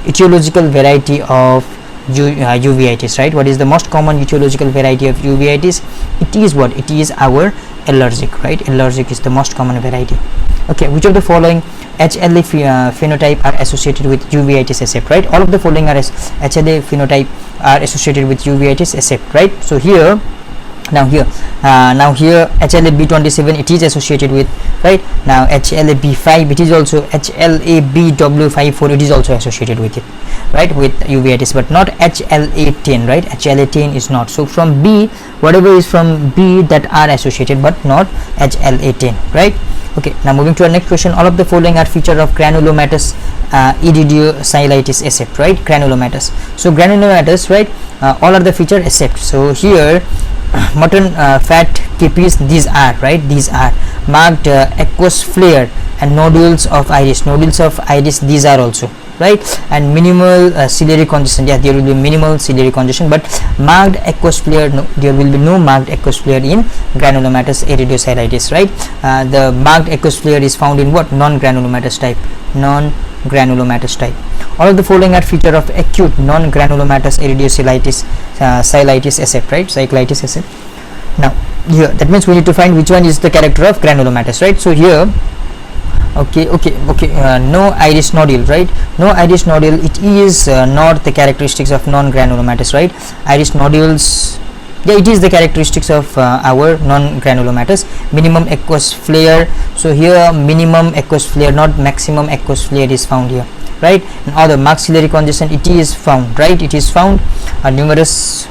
etiological variety of uveitis, right? What is the most common etiological variety of uveitis? It is what? It is our allergic, right? Allergic is the most common variety. Okay, which of the following HLA phenotype are associated with uveitis except, right? All of the following are HLA phenotype are associated with uveitis except, right? So here now here HLA B27 it is associated with, right? Now HLA B5 it is also, HLA BW54 it is also associated with it, right, with uveitis, but not HLA10, right? HLA10 is not. So from B, whatever is from B that are associated but not HLA10, right? Okay, now moving to our next question. All of the following are feature of granulomatous iridiocyclitis except, right? Granulomatous. So granulomatous, right? All are the feature except. So here mutton fat capes, these are, right? These are marked aqueous flare and nodules of iris. Nodules of iris, these are also, right? And minimal ciliary congestion. Yeah, there will be minimal ciliary congestion, but marked aqueous flare, no, there will be no marked aqueous flare in granulomatous iridiocyclitis, right? The marked aqueous flare is found in what? Non-granulomatous type. Non-granulomatous type. All of the following are feature of acute non-granulomatous iridiocyclitis except, right? Cyclitis except. Now here that means we need to find which one is the character of granulomatous, right? So here No iris nodule, right? No iris nodule, it is not the characteristics of non-granulomatous, right? Iris nodules, yeah, it is the characteristics of our non-granulomatous. Minimum aqueous flare, so here minimum aqueous flare, not maximum aqueous flare is found here, right? And other maxillary congestion, it is found, right? It is found. Numerous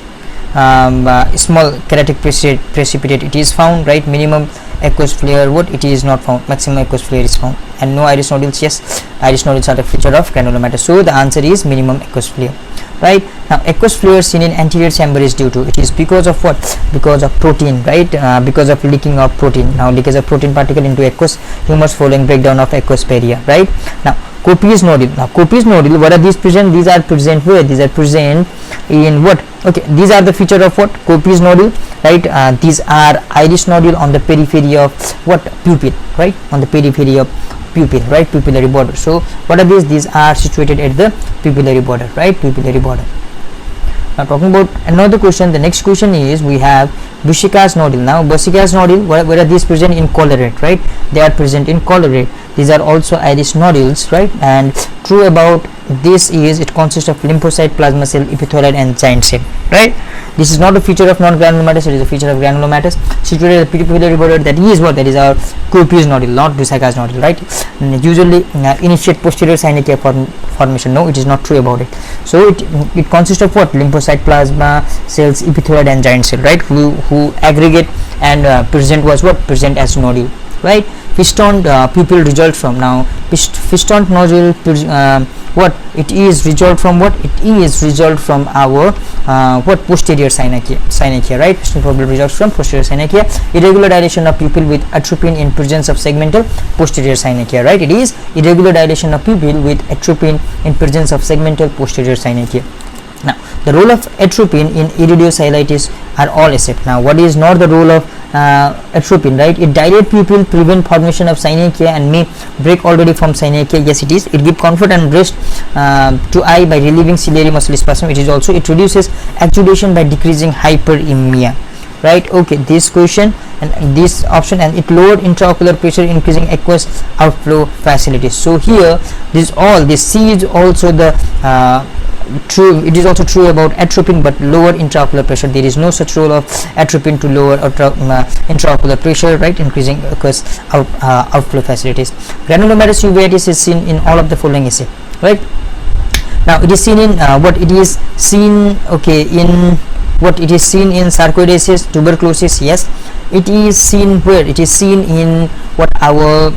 small keratic precipitate, it is found, right? Minimum aqueous flare, what, it is not found. Maximum aqueous flare is found. And no iris nodules, yes, iris nodules are the feature of granulomatous, so the answer is minimum aqueous flare, right? Now aqueous flare seen in anterior chamber is due to, it is because of what? Because of protein, right? Because of leaking of protein. Now leakage of protein particle into aqueous humors following breakdown of aqueous barrier, right? Now copious nodule, now copious nodule, what are these present? These are present where? These are present in what? Okay, these are the feature of what? Copious nodule, right? These are iris nodule on the periphery of what? Pupil, right? On the periphery of pupil, right? Pupillary border. So what are these? These are situated at the pupillary border, right? Pupillary border. Now talking about another question, the next question is, we have Buschika's nodule. Now Buschika's nodule, where are these present? In collarate, right? They are present in collarate. These are also iris nodules, right? And true about this is, it consists of lymphocyte, plasma cell, epithelioid and giant cell, right? This is not a feature of non-granulomatous, it is a feature of granulomatous, situated at the pupillary border. That is what? That is our copious nodule, not Buschika's nodule, right? Usually initiate posterior synechia formation. No, it is not true about it. So it consists of what? Lymphocyte, plasma cells, epithelioid and giant cell, right? Who aggregate and present was what? Present as nodule, right? Piston pupil result from, now piston nodule, what? It is result from what? It is result from our what? Posterior synechia, right? Piston pupil results from posterior synechia. Irregular dilation of pupil with atropine in presence of segmental posterior synechia, right? It is irregular dilation of pupil with atropine in presence of segmental posterior synechia. Now the role of atropine in iridocyclitis are all except. Now what is not the role of atropine, right? It dilate pupil, prevent formation of synechia and may break already from synechia. Yes, it is. It give comfort and rest to eye by relieving ciliary muscle spasm. It is also, it reduces exudation by decreasing hyperemia, right? Okay, this question and this option, and it lowered intraocular pressure, increasing aqueous outflow facilities. So here this C is also the true. It is also true about atropine, but lower intraocular pressure. There is no such role of atropine to lower intraocular pressure, right? Increasing aqueous outflow facilities. Granulomatous uveitis is seen in all of the following essay, right? Now it is seen in what? It is seen, okay, in what? It is seen in sarcoidosis, tuberculosis. Yes, it is seen where? It is seen in what? Our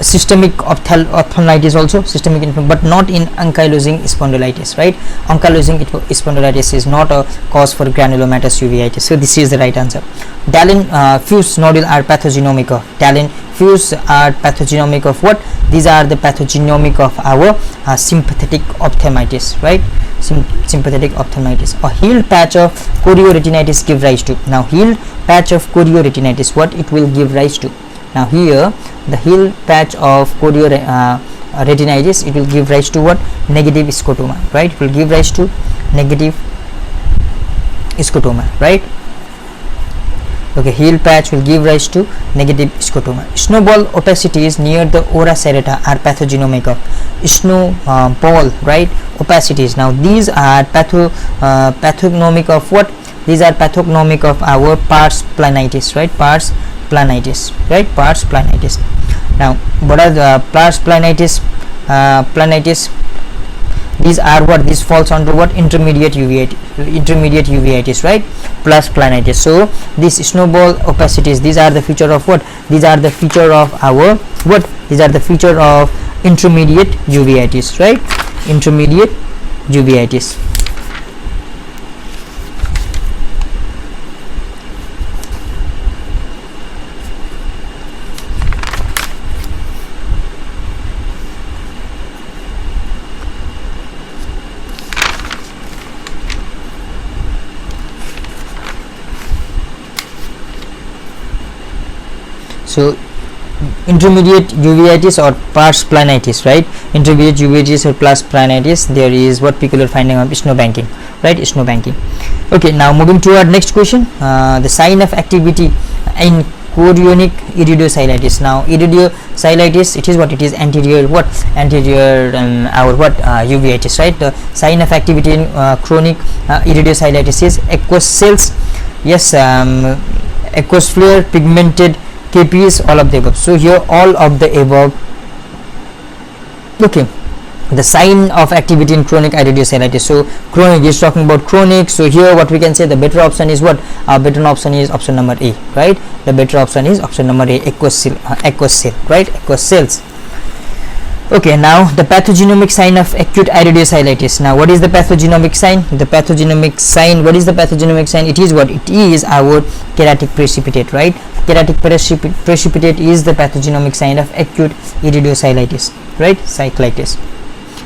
systemic ophthalmitis, also systemic inflammation, but not in ankylosing spondylitis, right? Ankylosing spondylitis is not a cause for granulomatous uveitis. So this is the right answer. Dalin fused nodule are pathogenomic of, Dalin fused are pathogenomic of what? These are the pathogenomic of our sympathetic ophthalmitis, right? Sympathetic ophthalmitis. A healed patch of chorioretinitis give rise to. Now healed patch of chorioretinitis, what it will give rise to? Now here the healed patch of chorioretinitis, it will give rise to what? Negative scotoma, right? It will give rise to negative scotoma, right? Okay, healed patch will give rise to negative scotoma. Snowball opacities near the ora serrata are pathogenomic of. Snowball, right? Opacities. Now these are pathognomic of what? These are pathognomic of our pars planitis, right? Pars planitis, right? Pars planitis. Now what are the pars planitis? Planitis, these are what? This falls under what? Intermediate uveitis, right? Plus planitis. So this snowball opacities, these are the feature of what? These are the feature of our what? These are the feature of intermediate uveitis, right? Intermediate uveitis. So intermediate uveitis or pars planitis, right? Intermediate uveitis or pars planitis, there is what peculiar finding of snowbanking, right? Snowbanking. Okay, now moving to our next question. The sign of activity in chorionic iridocyclitis. Now iridocyclitis, it is what? It is anterior uveitis, right? The sign of activity in chronic iridocyclitis is aqueous cells, yes, aqueous flare, pigmented KPs, all of the above. So here all of the above. Okay, the sign of activity in chronic iridocyclitis. So chronic is talking about chronic. So here what we can say, the better option is what? Better option is option number A, right? The better option is option number A, aqueous cell, right? Aqueous cells. Okay, now the pathogenomic sign of acute iridocyclitis. Now what is the pathogenomic sign? The pathogenomic sign, what is the pathogenomic sign? It is what? It is our keratic precipitate, right? Keratic precipitate is the pathogenomic sign of acute iridocyclitis, right? Cyclitis.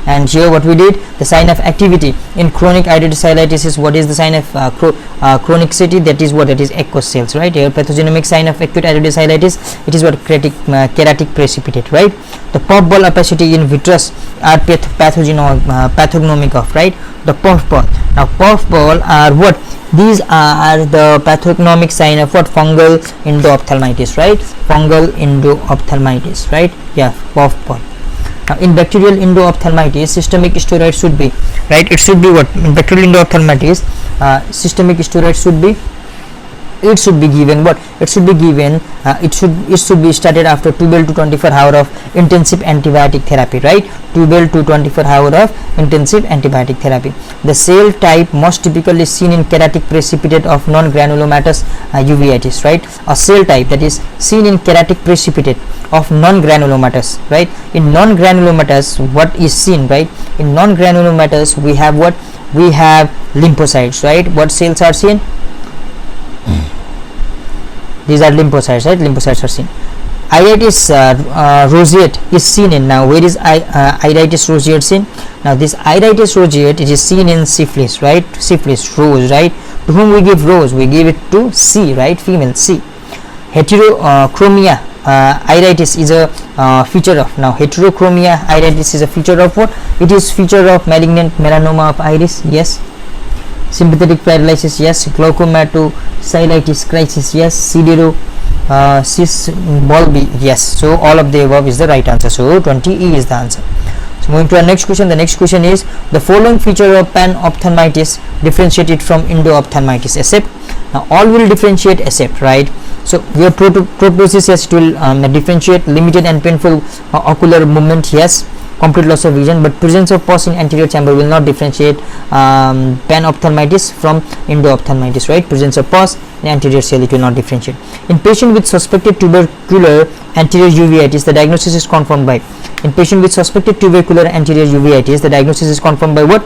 And here what we did, the sign of activity in chronic iridocyclitis is what is the sign of chronicity? That is what? It is aqueous cells, right? Here pathognomic sign of acute iridocyclitis, it is what? Keratic precipitate, right? The puffball opacity in vitreous are pathognomic of, right? The puffball. Now puffball are what? These are the pathognomic sign of what? Fungal endophthalmitis, right? Fungal endophthalmitis, right? Yeah, puffball. Now in bacterial endophthalmitis, systemic steroid should be, right? It should be what? In bacterial endophthalmitis, systemic steroid should be, it should be given what? It should be given, it should be started after 12 to 24 hours of intensive antibiotic therapy, right? 12 to 24 hours of intensive antibiotic therapy. The cell type most typically seen in keratic precipitate of non-granulomatous uveitis, right? A cell type that is seen in keratic precipitate of non-granulomatous, right? In non-granulomatous, what is seen, right? In non-granulomatous, we have what? We have lymphocytes, right? What cells are seen? These are lymphocytes, right? Lymphocytes are seen. Iritis roseate is seen in, now where is iritis roseate seen? Now this iritis roseate, it is seen in syphilis, right? Syphilis, rose, right? To whom we give rose? We give it to C, right? Female, C. Heterochromia iritis is a feature of, now heterochromia iritis is a feature of what? It is feature of malignant melanoma of iris, yes. Sympathetic paralysis, yes. Glaucomatocylitis crisis, yes. Siderosis bulbi, yes. So all of the above is the right answer. So 20E is the answer. So moving to our next question. The next question is, the following feature of panophthalmitis differentiated from endophthalmitis except. Now all will differentiate except, right? So your proptosis, yes, it will differentiate. Limited and painful ocular movement, yes. Complete loss of vision, but presence of pus in anterior chamber will not differentiate panophthalmitis from endophthalmitis, right? Presence of pus in anterior cell, it will not differentiate. In patient with suspected tubercular anterior uveitis, the diagnosis is confirmed by. In patient with suspected tubercular anterior uveitis, the diagnosis is confirmed by what?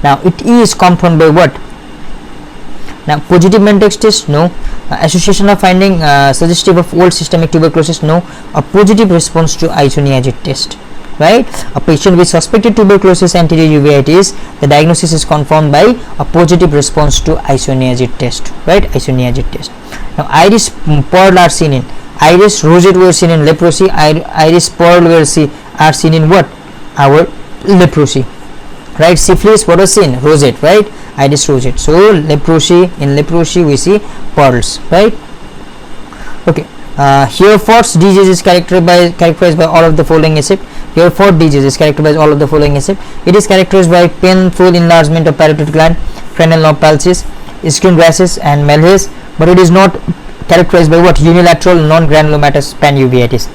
Now it is confirmed by what? Now positive Mantoux test, no. Association of finding suggestive of old systemic tuberculosis, no. A positive response to isoniazid test, right? A patient with suspected tuberculosis anterior uveitis, the diagnosis is confirmed by a positive response to isoniazid test, right? Isoniazid test. Now iris pearl are seen in, iris roseate were seen in leprosy, iris pearl were are seen in what? Our leprosy, right? Syphilis, what was seen? Roseate, right? Iris roseate. So leprosy, in leprosy we see pearls, right? Okay. Hereford's disease is characterized by all of the following except. Hereford disease is characterized by all of the following except. It is characterized by painful enlargement of parotid gland, cranial nerve palsy, skin rashes and malaise, but it is not characterized by what? Unilateral non-granulomatous panuveitis.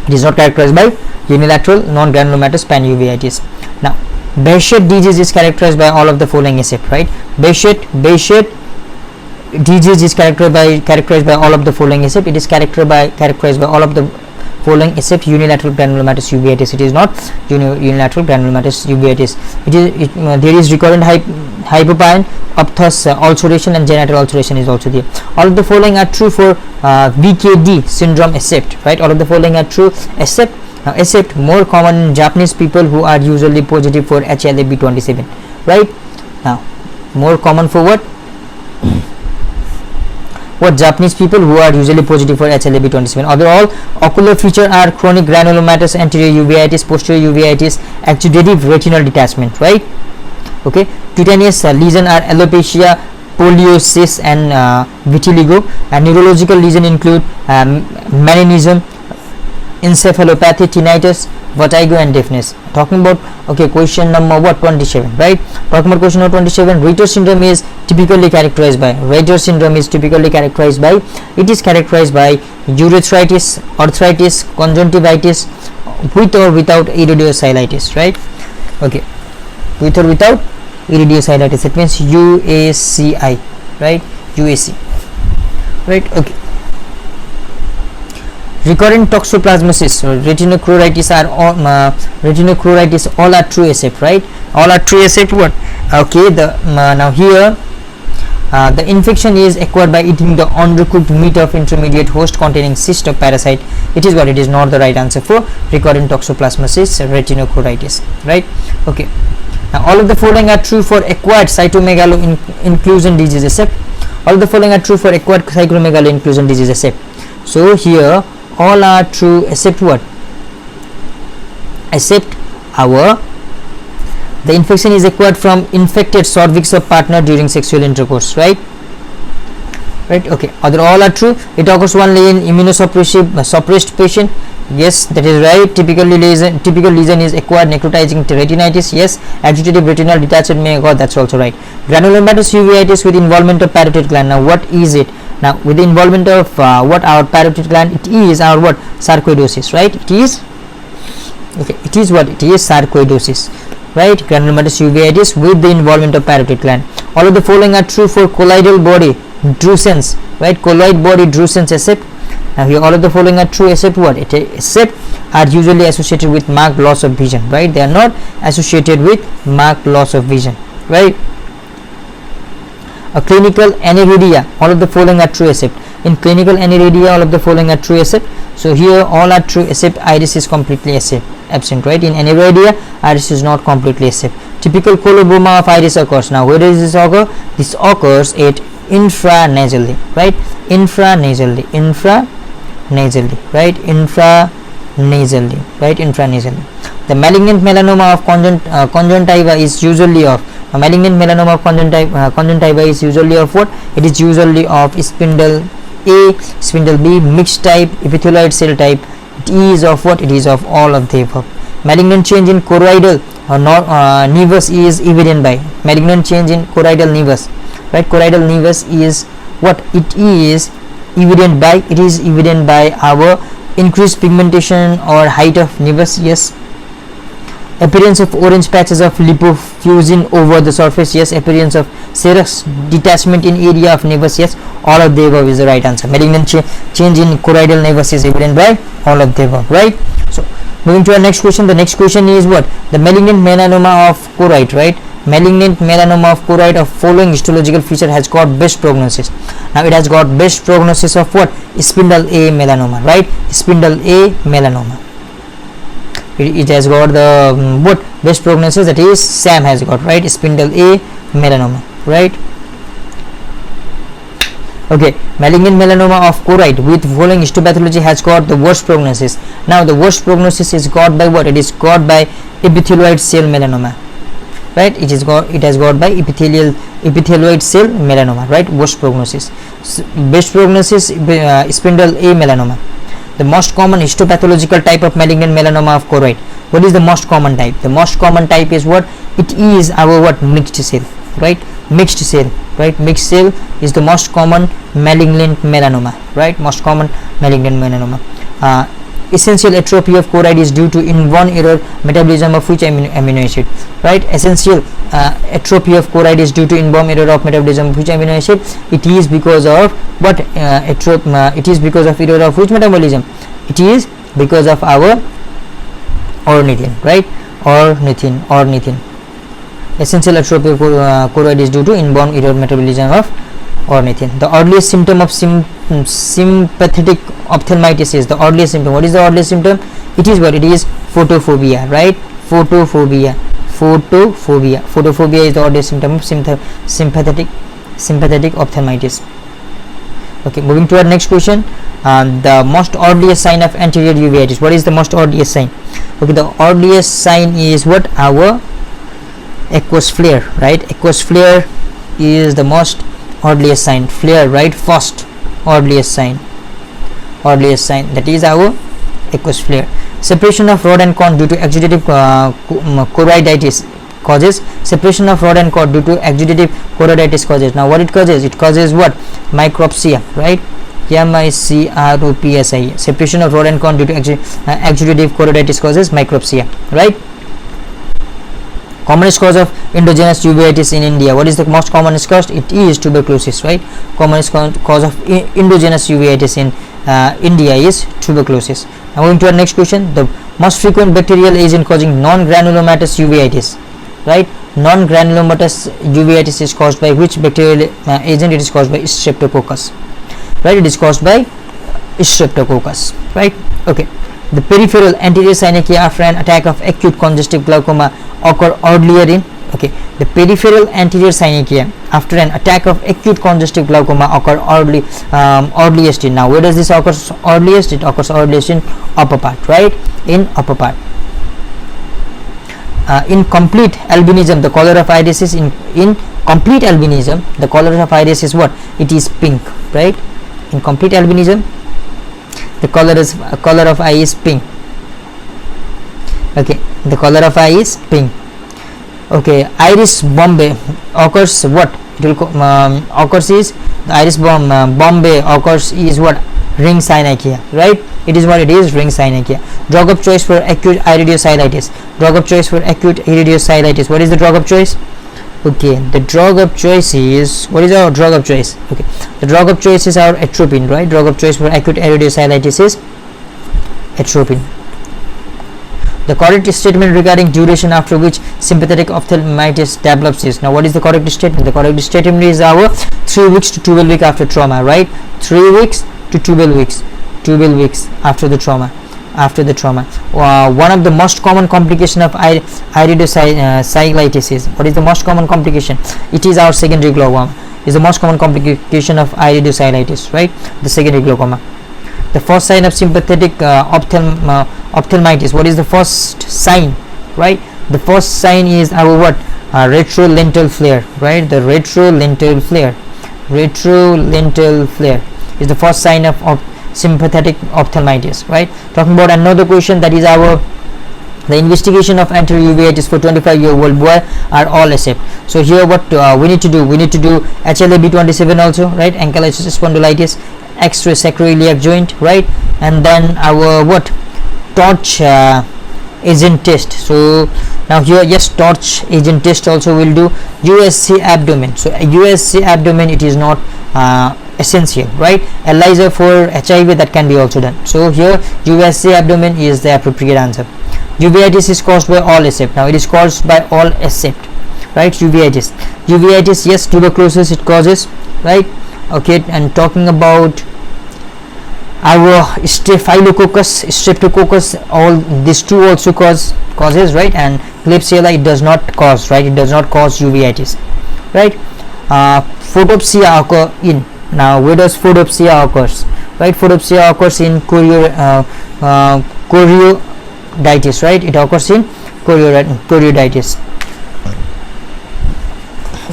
It is not characterized by unilateral non-granulomatous panuveitis. Now Behçet disease is characterized by all of the following except, right? Behçet disease is characterized by all of the following except. It is characterized by all of the following except unilateral granulomatous uveitis. It is not unilateral granulomatous uveitis. There is recurrent hypopine, aphthous ulceration and genital ulceration is also there. All of the following are true for VKD syndrome except, right? All of the following are true except. Now except more common in Japanese people who are usually positive for HLA-B27, right? Now more common for what? What Japanese people who are usually positive for HLA-B27. Overall, ocular feature are chronic granulomatous anterior uveitis, posterior uveitis, exudative retinal detachment, right? Okay, cutaneous lesion are alopecia, poliosis and vitiligo. And neurological lesion include melanism, encephalopathy, tinnitus, vertigo and deafness. Talking about, okay, question number what, 27, right? Talking about question number 27, Reiter syndrome is typically characterized by, it is characterized by urethritis, arthritis, conjunctivitis, with or without iridocyclitis, right? Okay, with or without iridocyclitis, it means UACI, right? UAC, right? Okay. Recurrent toxoplasmosis or retinochloritis all are true except, right? All are true except what? Okay, now here the infection is acquired by eating the undercooked meat of intermediate host containing cyst or parasite. It is what? It is not the right answer for recurrent toxoplasmosis retinochloritis, right? Okay, now all of the following are true for acquired cytomegalo-inclusion disease except, all of the following are true for acquired cytomegalo-inclusion disease except. So here all are true except what? Except the infection is acquired from infected cervix of partner during sexual intercourse, right? Okay, other all are true. It occurs only in immunosuppressed patient. Yes, that is right. Typical lesion is acquired necrotizing retinitis. Yes, agitative retinal detachment may occur. That's also right. Granulomatous uveitis with involvement of parotid gland. Now what is it? Now with the involvement of what, our parotid gland, it is our what, sarcoidosis, right? It is, okay, it is what, it is sarcoidosis, right? Granulomatous uveitis with the involvement of parotid gland. All of the following are true for colloidal body drusen, right? Colloid body drusen except. Now here all of the following are true except what? Except are usually associated with marked loss of vision, right? They are not associated with marked loss of vision, right? A clinical aniridia, all of the following are true except. In clinical aniridia, all of the following are true except. So here all are true except iris is completely absent, right? In aniridia, iris is not completely absent. Typical coloboma of iris occurs. Now where does this occur? This occurs at infranasally, right? Infranasally, right? Infranasally. The malignant melanoma of conjunctiva is usually of, malignant melanoma of conjunctiva is usually of what? It is usually of spindle A, spindle B, mixed type, epithelioid cell type. It is of what? It is of all of the above. Malignant change in choroidal nevus is evident by, malignant change in choroidal nevus, right? Choroidal nevus is what? It is evident by, it is evident by our increased pigmentation or height of nevus. Yes. Appearance of orange patches of lipofuscin over the surface. Yes. Appearance of serous detachment in area of nevus. Yes. All of the above is the right answer. Malignant change in choroidal nevus is evident by all of the above, right? So moving to our next question. The next question is what? The malignant melanoma of choroid, right? Malignant melanoma of choroid of following histological feature has got best prognosis. Now it has got best prognosis of what? Spindle A melanoma, right? Spindle A melanoma. It has got the what? Best prognosis, that is Sam has got, right? Spindle A melanoma, right? Okay, malignant melanoma of choroid with following histopathology has got the worst prognosis. Now the worst prognosis is got by what? It is got by epithelioid cell melanoma, right? It has got by epithelioid cell melanoma, right? Worst prognosis. Best prognosis, spindle A melanoma. The most common histopathological type of malignant melanoma of choroid. What is the most common type? The most common type is what? It is our what? Mixed cell, right? Mixed cell, right? Mixed cell is the most common malignant melanoma, right? Most common malignant melanoma. Essential atrophy of choroid is due to inborn error metabolism of which amino acid, right? Essential atrophy of choroid is due to inborn error of metabolism of which amino acid? It is because of what? It is because of error of which metabolism? It is because of our ornithine, right? Ornithine. Essential atrophy of choroid is due to inborn error metabolism of ornithine. The earliest symptom of sympathetic ophthalmitis is the earliest symptom. What is the earliest symptom? It is what? It is photophobia, right? Photophobia is the earliest symptom of sympathetic ophthalmitis. Okay, moving to our next question. The most earliest sign of anterior uveitis. What is the most earliest sign? Okay, the earliest sign is what? Our aqueous flare, right? Aqueous flare is the most earliest sign, flare, right? First earliest sign, that is our aqueous flare. Separation of rod and cone due to exudative choroiditis causes. Separation of rod and cone due to exudative choroiditis causes. Now what it causes? It causes what? Micropsia, right? MICROPSIA. Separation of rod and cone due to exudative choroiditis causes micropsia, right? Commonest cause of endogenous uveitis in India. What is the most commonest cause? It is tuberculosis, right? Commonest cause of endogenous uveitis in India is tuberculosis. Now moving to our next question. The most frequent bacterial agent causing non-granulomatous uveitis, right? Non-granulomatous uveitis is caused by which bacterial agent? It is caused by Streptococcus, right? It is caused by Streptococcus, right? Okay. The peripheral anterior synechia after an attack of acute congestive glaucoma occur earlier in, okay, the peripheral anterior synechia after an attack of acute congestive glaucoma occur earliest in. Now where does this occur earliest? It occurs earliest in upper part, right? In upper part. In complete albinism, the color of iris is in complete albinism, the color of iris is what? It is pink, right? In complete albinism, the color of eye is pink. Okay, the color of eye is pink. Okay, iris bombay occurs what? It will occurs is the iris bombay occurs is what? Ring synechia, right? It is what it is, ring synechia. Drug of choice for acute iridocyclitis. Drug of choice for acute iridocyclitis. What is the drug of choice? Okay, the drug of choice is, what is our drug of choice? Okay, the drug of choice is our atropine, right? Drug of choice for acute iridocyclitis is atropine. The correct statement regarding duration after which sympathetic ophthalmitis develops is. Now what is the correct statement? The correct statement is our 3 weeks to 12 weeks after trauma, right? 3 weeks to 12 weeks after the trauma. One of the most common complication of iridocyclitis is, what is the most common complication? It is our secondary glaucoma. Is the most common complication of iridocyclitis, right? The secondary glaucoma. The first sign of sympathetic ophthalmitis. What is the first sign, right? The first sign is our what? Retrolental flare, right? The retrolental flare is the first sign of sympathetic ophthalmitis, right? Talking about another question, that is our the investigation of anterior uveitis for 25-year-old boy are all accept. So here what we need to do? We need to do HLA-B27 also, right? Ankylosing spondylitis, X-ray sacroiliac joint, right? And then our what? Torch agent test. So now here, yes, torch agent test also will do. USC abdomen. So USC abdomen, it is not essential, right? ELISA for HIV, that can be also done. So here USC abdomen is the appropriate answer. Uveitis is caused by all except. Now it is caused by all except, right? Uveitis, yes, tuberculosis it causes, right? Okay, and talking about our streptococcus, all these two also causes, right? And Klebsiella, it does not cause, right? It does not cause uveitis, right? Photopsia occur in. Now where does photopsia occurs, right? Photopsia occurs in choroiditis, right? It occurs in choroiditis.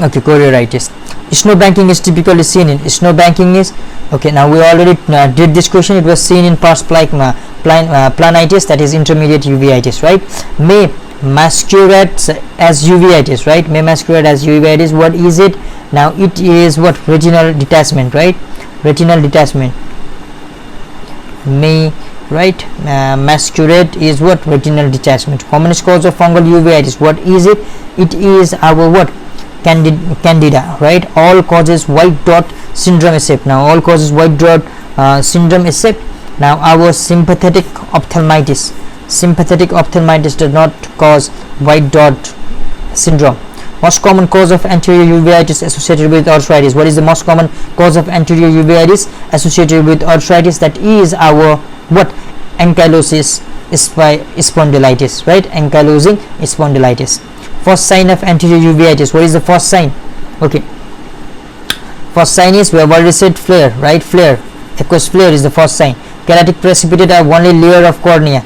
Okay, choroiditis. Snow banking is typically seen in, snow banking is, okay, now we already did this question. It was seen in pars planitis, that is intermediate uveitis, right? May masquerade as uveitis, right? May masquerade as uveitis. What is it? Now it is what? Retinal detachment, right? Retinal detachment. May, right? Masquerade is what? Retinal detachment. Commonest cause of fungal uveitis. What is it? It is our what? Candida, right? All causes white dot syndrome except. Now all causes white dot syndrome except. Now our sympathetic ophthalmitis does not cause white dot syndrome. Most common cause of anterior uveitis associated with arthritis. What is the most common cause of anterior uveitis associated with arthritis? That is our what? Ankylosing spondylitis, right? Ankylosing spondylitis. First sign of anterior uveitis. What is the first sign? Okay, first sign is, we have already said flare, right? Flare, aqueous flare is the first sign. Keratic precipitate are only layer of cornea.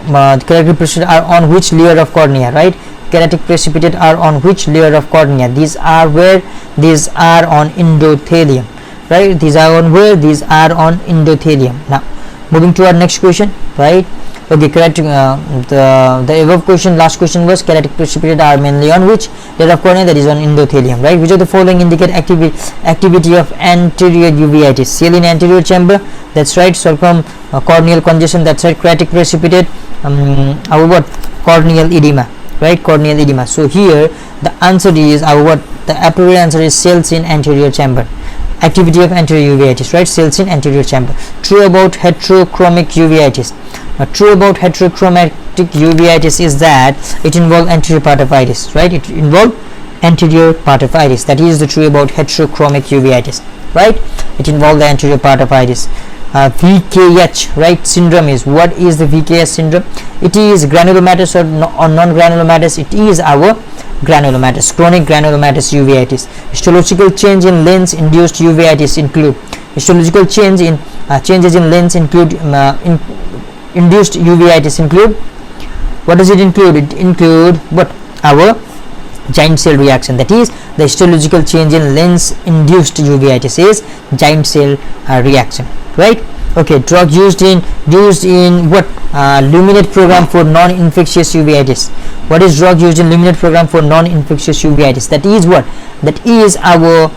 Keratic precipitate are on which layer of cornea, right? keratic precipitate are on which layer of cornea? These are where? These are on endothelium, right? These are on where? These are on endothelium. Now moving to our next question, right? Okay, correct. The above question, last question was keratic precipitate are mainly on which layer of cornea? That is on endothelium, right? Which of the following indicate activity of anterior uveitis? Cell in anterior chamber, that's right. Corneal congestion, that's right. Keratic precipitate, our what? Corneal edema, right? Corneal edema. So here the answer is our what? The appropriate answer is cells in anterior chamber. Activity of anterior uveitis, right? Cells in anterior chamber. True about heterochromic uveitis. True about heterochromatic uveitis is that it involves anterior part of iris, right? It involves anterior part of iris. That is the true about heterochromic uveitis, right? It involves the anterior part of iris. VKH, right? Syndrome is, what is the VKH syndrome? It is granulomatous or non-granulomatous? It is our granulomatous, chronic granulomatous uveitis. Histological change in lens induced uveitis include histological change in changes in lens include induced uveitis include, what does it include? It include what? Our giant cell reaction. That is the histological change in lens induced uveitis is giant cell reaction, right? Okay, drug used in what? Luminate program for non-infectious uveitis. What is drug used in luminate program for non-infectious uveitis? That is what? That is our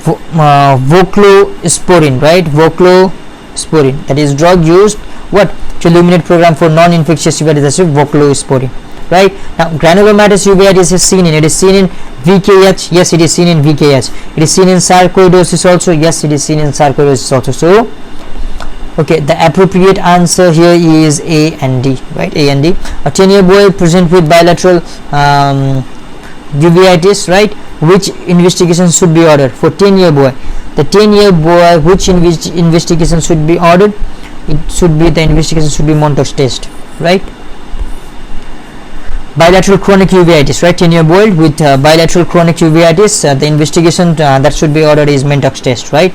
voclosporin, right? Voclosporin. That is drug used what? To luminate program for non-infectious uveitis. That's voclosporin, right? Now granulomatous uveitis is seen in, it is seen in VKH. Yes, it is seen in VKH. It is seen in sarcoidosis also. Yes, it is seen in sarcoidosis also. So okay, the appropriate answer here is A and D, right? A and D. A 10-year boy present with bilateral uveitis, right? Which investigation should be ordered for 10-year boy? The 10-year boy, which investigation should be ordered? It should be, the investigation should be Montauk's test, right? Bilateral chronic uveitis, right? 10-year boy with bilateral chronic uveitis, the investigation that should be ordered is Montauk's test, right?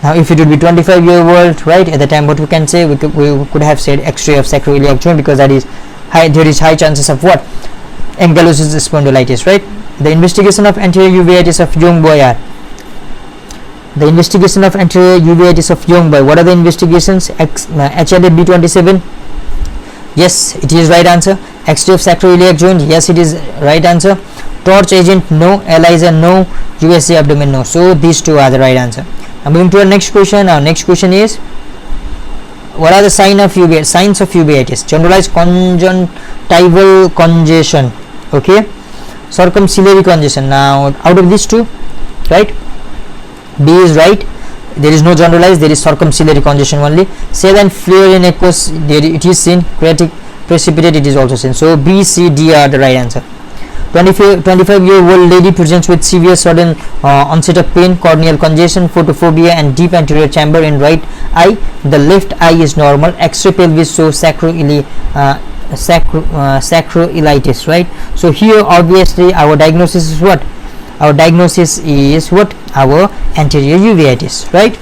Now if it would be 25-year-old, right, at the time, what we can say, we could have said X-ray of sacroiliac joint, because that is high, there is high chances of what? Ankylosis spondylitis, right? The investigation of anterior uveitis of young boy are, the investigation of anterior uveitis of young boy, what are the investigations? HLA B27, yes, it is right answer. X-ray of sacroiliac joint, yes, it is right answer. Torch agent, no. ELISA, no. USA abdomen, no. So these two are the right answer. Now moving to our next question. Our next question is, what are the signs of uveitis? Generalized conjunctival congestion, okay, circumciliary congestion. Now out of these two, right, B is right. There is no generalized, there is circumciliary congestion only. Cell and flare in aqueous, there it is seen. Keratic precipitate, it is also seen. So B, C, D are the right answer. 25-year-old lady presents with severe sudden onset of pain, corneal congestion, photophobia, and deep anterior chamber in right eye. The left eye is normal. X-ray pelvis shows sacroiliitis, right? So here obviously our diagnosis is what? Our diagnosis is what? Our anterior uveitis, right,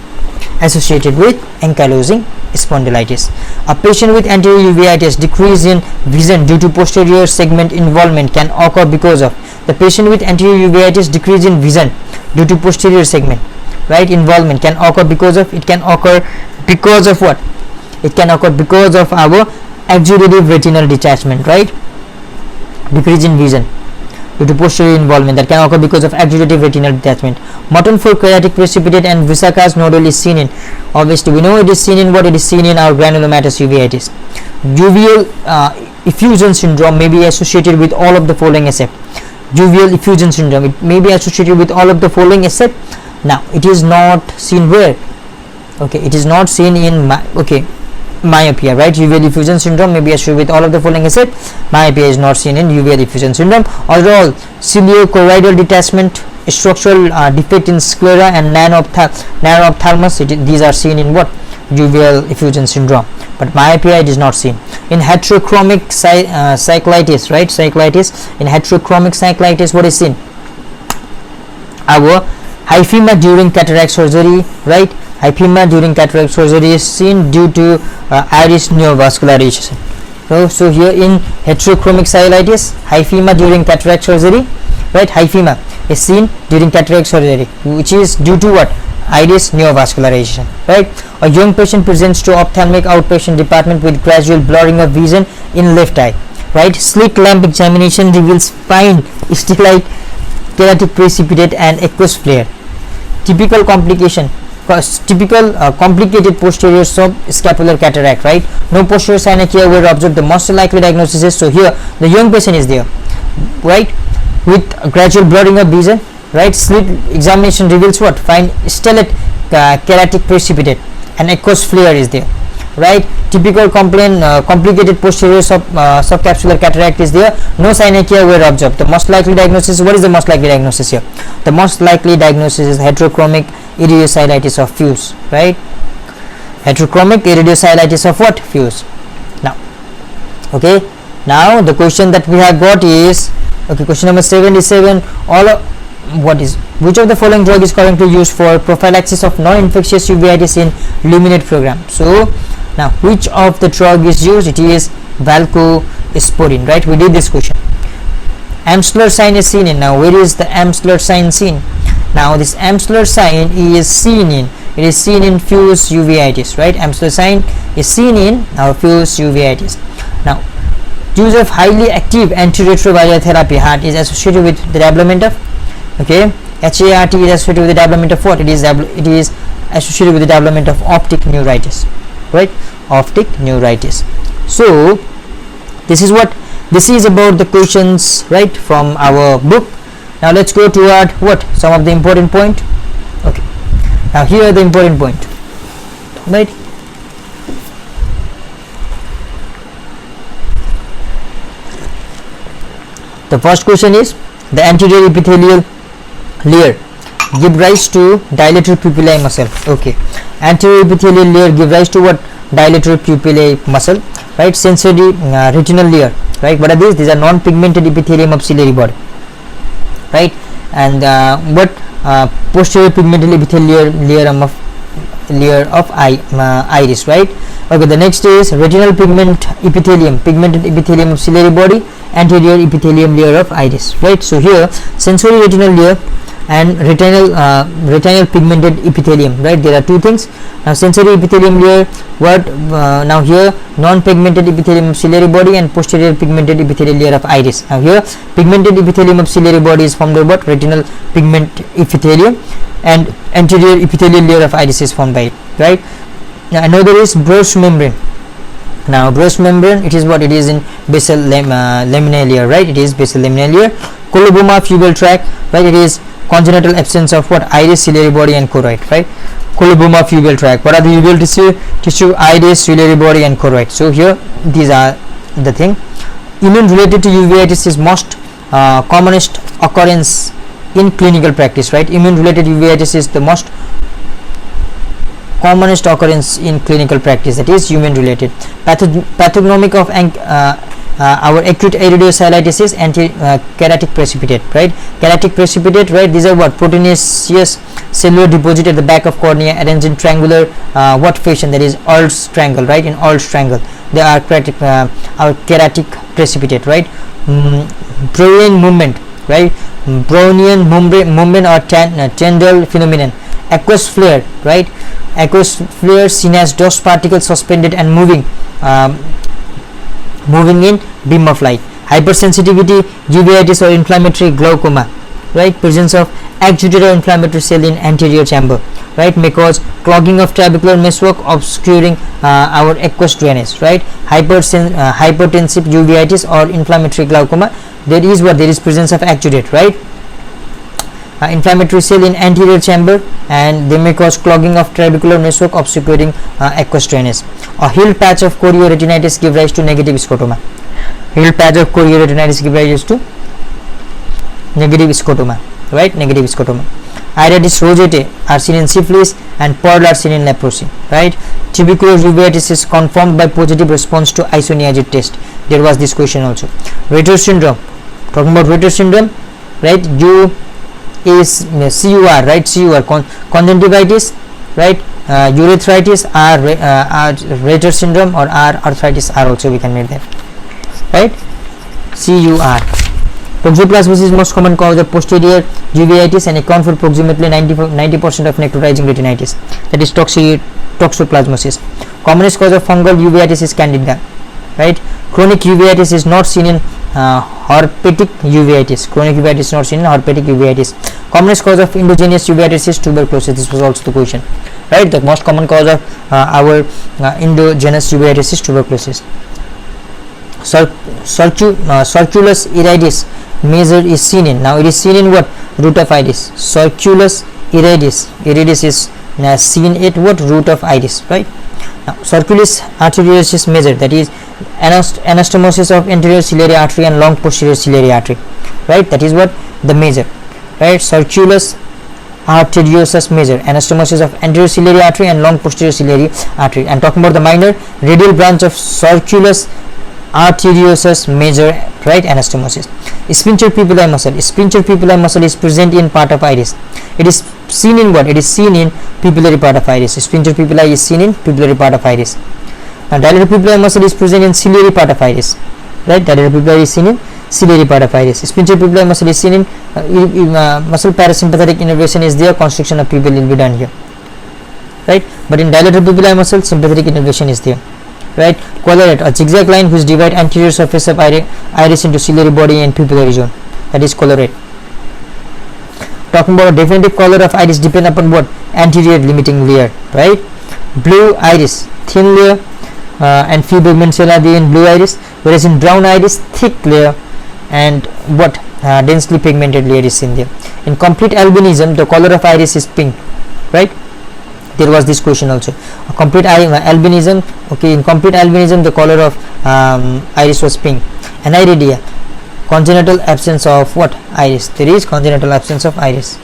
associated with ankylosing spondylitis. A patient with anterior uveitis decrease in vision due to posterior segment involvement can occur because of, the patient with anterior uveitis decrease in vision due to posterior segment, right, involvement can occur because of, it can occur because of what? It can occur because of our exudative retinal detachment, right? Decrease in vision due to posterior involvement, that can occur because of exudative retinal detachment. Mutton for keratic precipitate and Visaka's nodule is seen in, obviously we know it is seen in what? It is seen in our granulomatous uveitis. Uveal effusion syndrome may be associated with all of the following except. Uveal effusion syndrome, it may be associated with all of the following except. Now it is not seen where? Okay, it is not seen in myopia, right? Uveal effusion syndrome may be associated with all of the following except myopia is not seen in uveal effusion syndrome. Overall, cilio-choroidal detachment, structural defect in sclera, and nano-ophthalmos, these are seen in what? Uveal effusion syndrome. But myopia, it is not seen. In heterochromic cyclitis, right? Cyclitis. In heterochromic cyclitis, what is seen? Our hyphema during cataract surgery, right? Hyphema during cataract surgery is seen due to iris neovascularization. So here in heterochromic cylitis, hyphema during cataract surgery, right? Hyphema is seen during cataract surgery, which is due to what? Iris neovascularization, right? A young patient presents to ophthalmic outpatient department with gradual blurring of vision in left eye, right? Slit lamp examination reveals fine stick-like keratic precipitate and aqueous flare. Typical complication, complicated posterior subscapular cataract, right? No posterior synechia were observed. The most likely diagnosis is, so here the young patient is there, right, with gradual blurring of vision, right? Slit examination reveals what? Fine stellate keratic precipitate and aqueous flare is there, right? Typical complicated posterior subcapsular cataract is there. No synechia were observed. The most likely diagnosis, what is the most likely diagnosis here? The most likely diagnosis is heterochromic iridocyclitis of fuse, right? Heterochromic iridocyclitis of what? Fuse. Now, okay, now the question that we have got is, okay, question number 77, which of the following drug is currently used for prophylaxis of non-infectious uveitis in Luminate program? So now, which of the drug is used? It is valcosporin, right? We did this question. Amsler sign is seen in. Now, where is the Amsler sign seen? Now, this Amsler sign is seen in, it is seen in fuse uveitis, right? Amsler sign is seen in our fuse uveitis. Now, use of highly active antiretroviral therapy HART is associated with the development of, okay, HART is associated with the development of what? It is associated with the development of optic neuritis, right? Optic neuritis. So this is about the questions, right, from our book. Now let's go toward what? Some of the important point. Okay, now here are the important point, right? The first question is, the anterior epithelial layer give rise to dilator pupillae muscle. Okay, anterior epithelial layer give rise to what? Dilator pupillae muscle, right? Sensory retinal layer, right? What are these? These are non-pigmented epithelium of ciliary body, right? And posterior pigmented epithelial layer of iris, right? Okay, the next is retinal pigmented epithelium of ciliary body, anterior epithelium layer of iris, right? So here sensory retinal layer and retinal pigmented epithelium, right? There are two things. Now sensory epithelium layer, what? Now here non-pigmented epithelium of ciliary body and posterior pigmented epithelial layer of iris. Now here pigmented epithelium of ciliary body is formed by what? Retinal pigment epithelium, and anterior epithelial layer of iris is formed by it, right? Now another is Bruch's membrane. Now Bruch's membrane, it is what? It is in basal laminae layer, right? It is basal laminae layer. Coloboma pupil tract, right? It is congenital absence of what? Iris, ciliary body and choroid, right? Coloboma pupil tract. What are the uveal tissue? Iris, ciliary body and choroid. So here these are the thing. Immune related to uveitis is most commonest occurrence in clinical practice, right? Immune related uveitis is the most commonest occurrence in clinical practice, that is immune related. Pathognomic of our acute iridocyclitis is keratic precipitate, right? Keratic precipitate, right? These are what? Proteinaceous cellular deposit at the back of cornea arranged in triangular what fashion? That is Earl's triangle, right? In Earl's triangle they are our keratic precipitate, right? Brownian movement, right? Brownian movement or Tyndall phenomenon. Aqueous flare, right? Aqueous flare seen as dust particles suspended and moving in beam of light. Hypersensitivity uveitis or inflammatory glaucoma, right? Presence of exudate or inflammatory cell in anterior chamber, right? May cause clogging of trabecular meshwork, obscuring our aqueous drainage, right? Hypertensive uveitis or inflammatory glaucoma, there is presence of exudate, right? Inflammatory cell in anterior chamber, and they may cause clogging of trabecular meshwork, obscuring aqueous drainage. A healed patch of chorioretinitis give rise to negative scotoma. Healed patch of chorioretinitis give rise to negative scotoma, right? Negative scotoma. Iritis roseate are seen in syphilis and pearl are seen in leprosy, right? Tuberculosis uveitis is confirmed by positive response to isoniazid test. There was this question also. Reiter syndrome, talking about Reiter syndrome, right? You is CUR, right? CUR conjunctivitis right? Urethritis are Reiter syndrome or R arthritis are also we can make them, right? CUR. Toxoplasmosis is most common cause of posterior uveitis and account for approximately 90% of necrotizing retinitis, that is toxoplasmosis. Commonest cause of fungal uveitis is candida, right? Chronic uveitis is not seen in herpetic uveitis. Chronic uveitis is not seen in herpetic uveitis. Commonest cause of endogenous uveitis is tuberculosis. This was also the question, right? The most common cause of our endogenous uveitis is tuberculosis. Circulus iridis measure is seen in, now it is seen in what? Root of iris. Circulus iridis is seen at what? Root of iris, right? Now circulus arteriosus is measured, that is anastomosis of anterior ciliary artery and long posterior ciliary artery, right? That is what the measure, right? Circulus arteriosus measure, anastomosis of anterior ciliary artery and long posterior ciliary artery. And talking about the minor, radial branch of circulus arteriosus measure, right? Anastomosis. Sphincter pupillae muscle. Sphincter pupillae muscle is present in part of iris. It is seen in what? It is seen in pupillary part of iris. Sphincter pupillae is seen in pupillary part of iris. Now dilator pupillae muscle is present in ciliary part of iris, right? Dilator pupillae is seen in ciliary part of iris. Sphincter pupillae muscle is seen in muscle parasympathetic innervation is there, constriction of pupil will be done here, right? But in dilator pupillae muscle, sympathetic innervation is there, right? Collarate, a zigzag line which divide anterior surface of iris into ciliary body and pupillary zone, that is collarate. Talking about definitive color of iris depend upon what? Anterior limiting layer, right? Blue iris, thin layer and few pigment cells are there in blue iris, whereas in brown iris, thick layer and what? Densely pigmented layer is in there. In complete albinism, the color of iris is pink, right? There was this question also. A complete albinism, okay, in complete albinism the color of iris was pink. Aniridia, congenital absence of what? Iris. There is congenital absence of iris.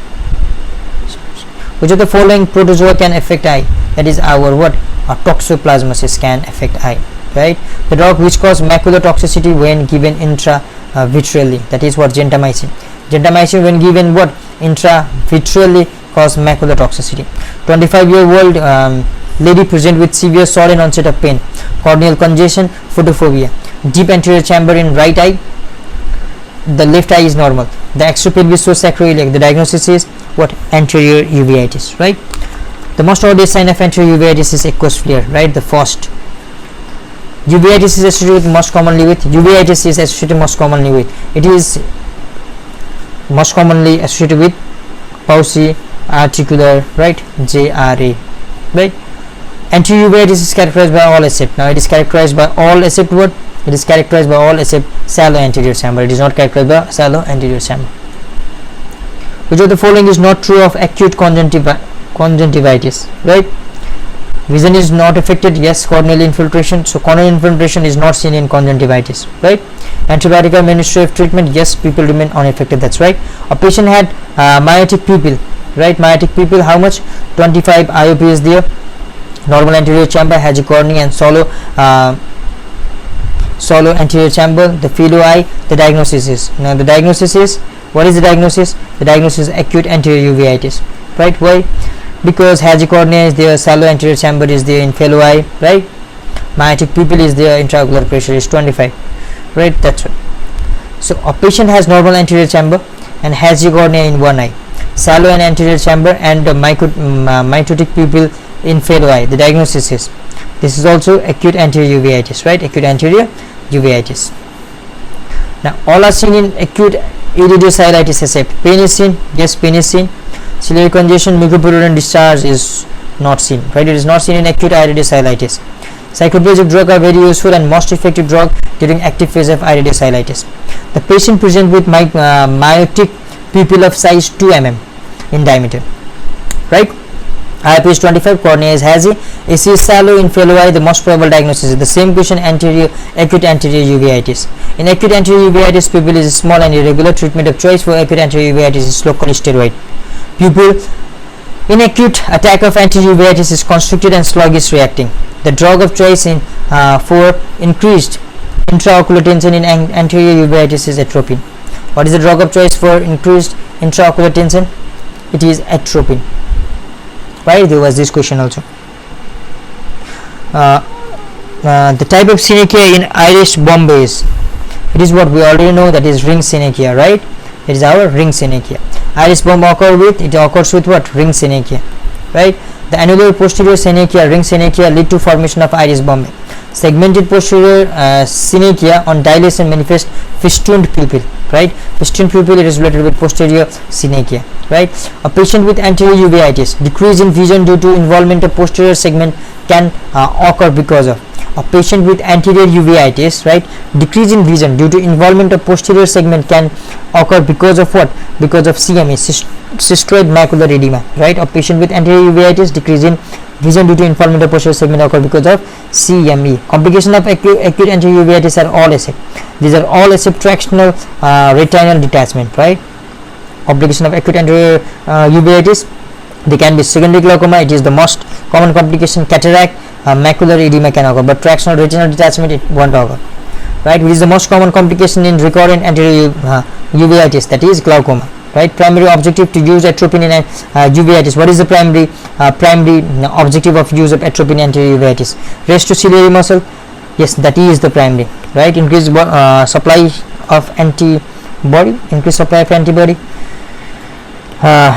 Which of the following protozoa can affect eye? That is our what? Toxoplasmosis can affect eye, right? The drug which cause macular toxicity when given intravitreally, that is what? Gentamicin. Gentamicin when given what? Intravitreally cause macular toxicity. 25-year-old lady present with severe sudden onset of pain, corneal congestion, photophobia, deep anterior chamber in right eye, the left eye is normal, the extrapelvis shows sacroiliac, the diagnosis is what? Anterior uveitis, right? The most obvious sign of anterior uveitis is aqueous flare, right? The first. Uveitis is associated most commonly with, uveitis is associated most commonly with, it is most commonly associated with Pauci articular, right? JRA, right? Anterior uveitis is characterized by all except, now it is characterized by all except what? It is characterized by all except shallow anterior chamber. It is not characterized by shallow anterior chamber. Which of the following is not true of acute conjunctivitis, right? Vision is not affected, yes. Corneal infiltration, so corneal infiltration is not seen in conjunctivitis, right? Antibiotic or administrative treatment, yes, people remain unaffected, that's right. A patient had myotic pupil, right? Myotic pupil, how much? 25 IOP is there. Normal anterior chamber, hazy cornea and shallow anterior chamber. The fellow eye, the diagnosis is, now the diagnosis is, what is the diagnosis? The diagnosis is acute anterior uveitis, right? Why? Because hazy cornea is there, shallow anterior chamber is there in fellow eye, right? Myotic pupil is there, intraocular pressure is 25, right? That's right. So a patient has normal anterior chamber and hazy cornea in one eye, shallow and anterior chamber and mitotic pupil in fellow eye. The diagnosis is, this is also acute anterior uveitis, right? Acute anterior uveitis. Now all are seen in acute iridocylitis except pain is seen, yes, pain is seen. Ciliary congestion, mucopurulent discharge is not seen, right? It is not seen in acute iridocylitis. Cycloplegic drugs are very useful and most effective drug during active phase of iridocylitis. The patient present with myotic pupil of size 2 mm in diameter, right? IOP is 25, cornea is hazy, AC is shallow in fellow eye. The most probable diagnosis is the same question, acute anterior uveitis. In acute anterior uveitis, pupil is small and irregular. Treatment of choice for acute anterior uveitis is local steroid. Pupil in acute attack of anterior uveitis is constricted and sluggish reacting. The drug of choice for increased intraocular tension in anterior uveitis is atropine. What is the drug of choice for increased intraocular tension? It is atropine. right? There was this question also. The type of synechia in Irish Bombay is, it is what we already know, that is ring synechia, right? It is our ring synechia. Irish Bombay occurs with what? Ring synechia, right? The annular posterior synechia, ring synechia, lead to formation of Irish Bombay. Segmented posterior synechia on dilation manifest festooned pupil, right? Festooned pupil, it is related with posterior synechia, right? A patient with anterior uveitis, decrease in vision due to involvement of posterior segment can occur because of. A patient with anterior uveitis, right, decrease in vision due to involvement of posterior segment can occur because of what? Because of CME, cystoid macular edema, right? A patient with anterior uveitis, decrease in vision due to involvement of posterior segment occur because of CME. Complication of acute anterior uveitis are all ASEP. These are all ASEP tractional retinal detachment, right? Complication of acute anterior uveitis, they can be secondary glaucoma, it is the most common complication. Cataract, macular edema can occur, but tractional retinal detachment, it won't occur, right? Which is the most common complication in recurrent anterior uveitis, that is glaucoma, right? Primary objective to use atropine in uveitis. What is the primary objective of use of atropine in anterior uveitis? Raise to ciliary muscle, yes, that is the primary, right? Increase supply of antibody,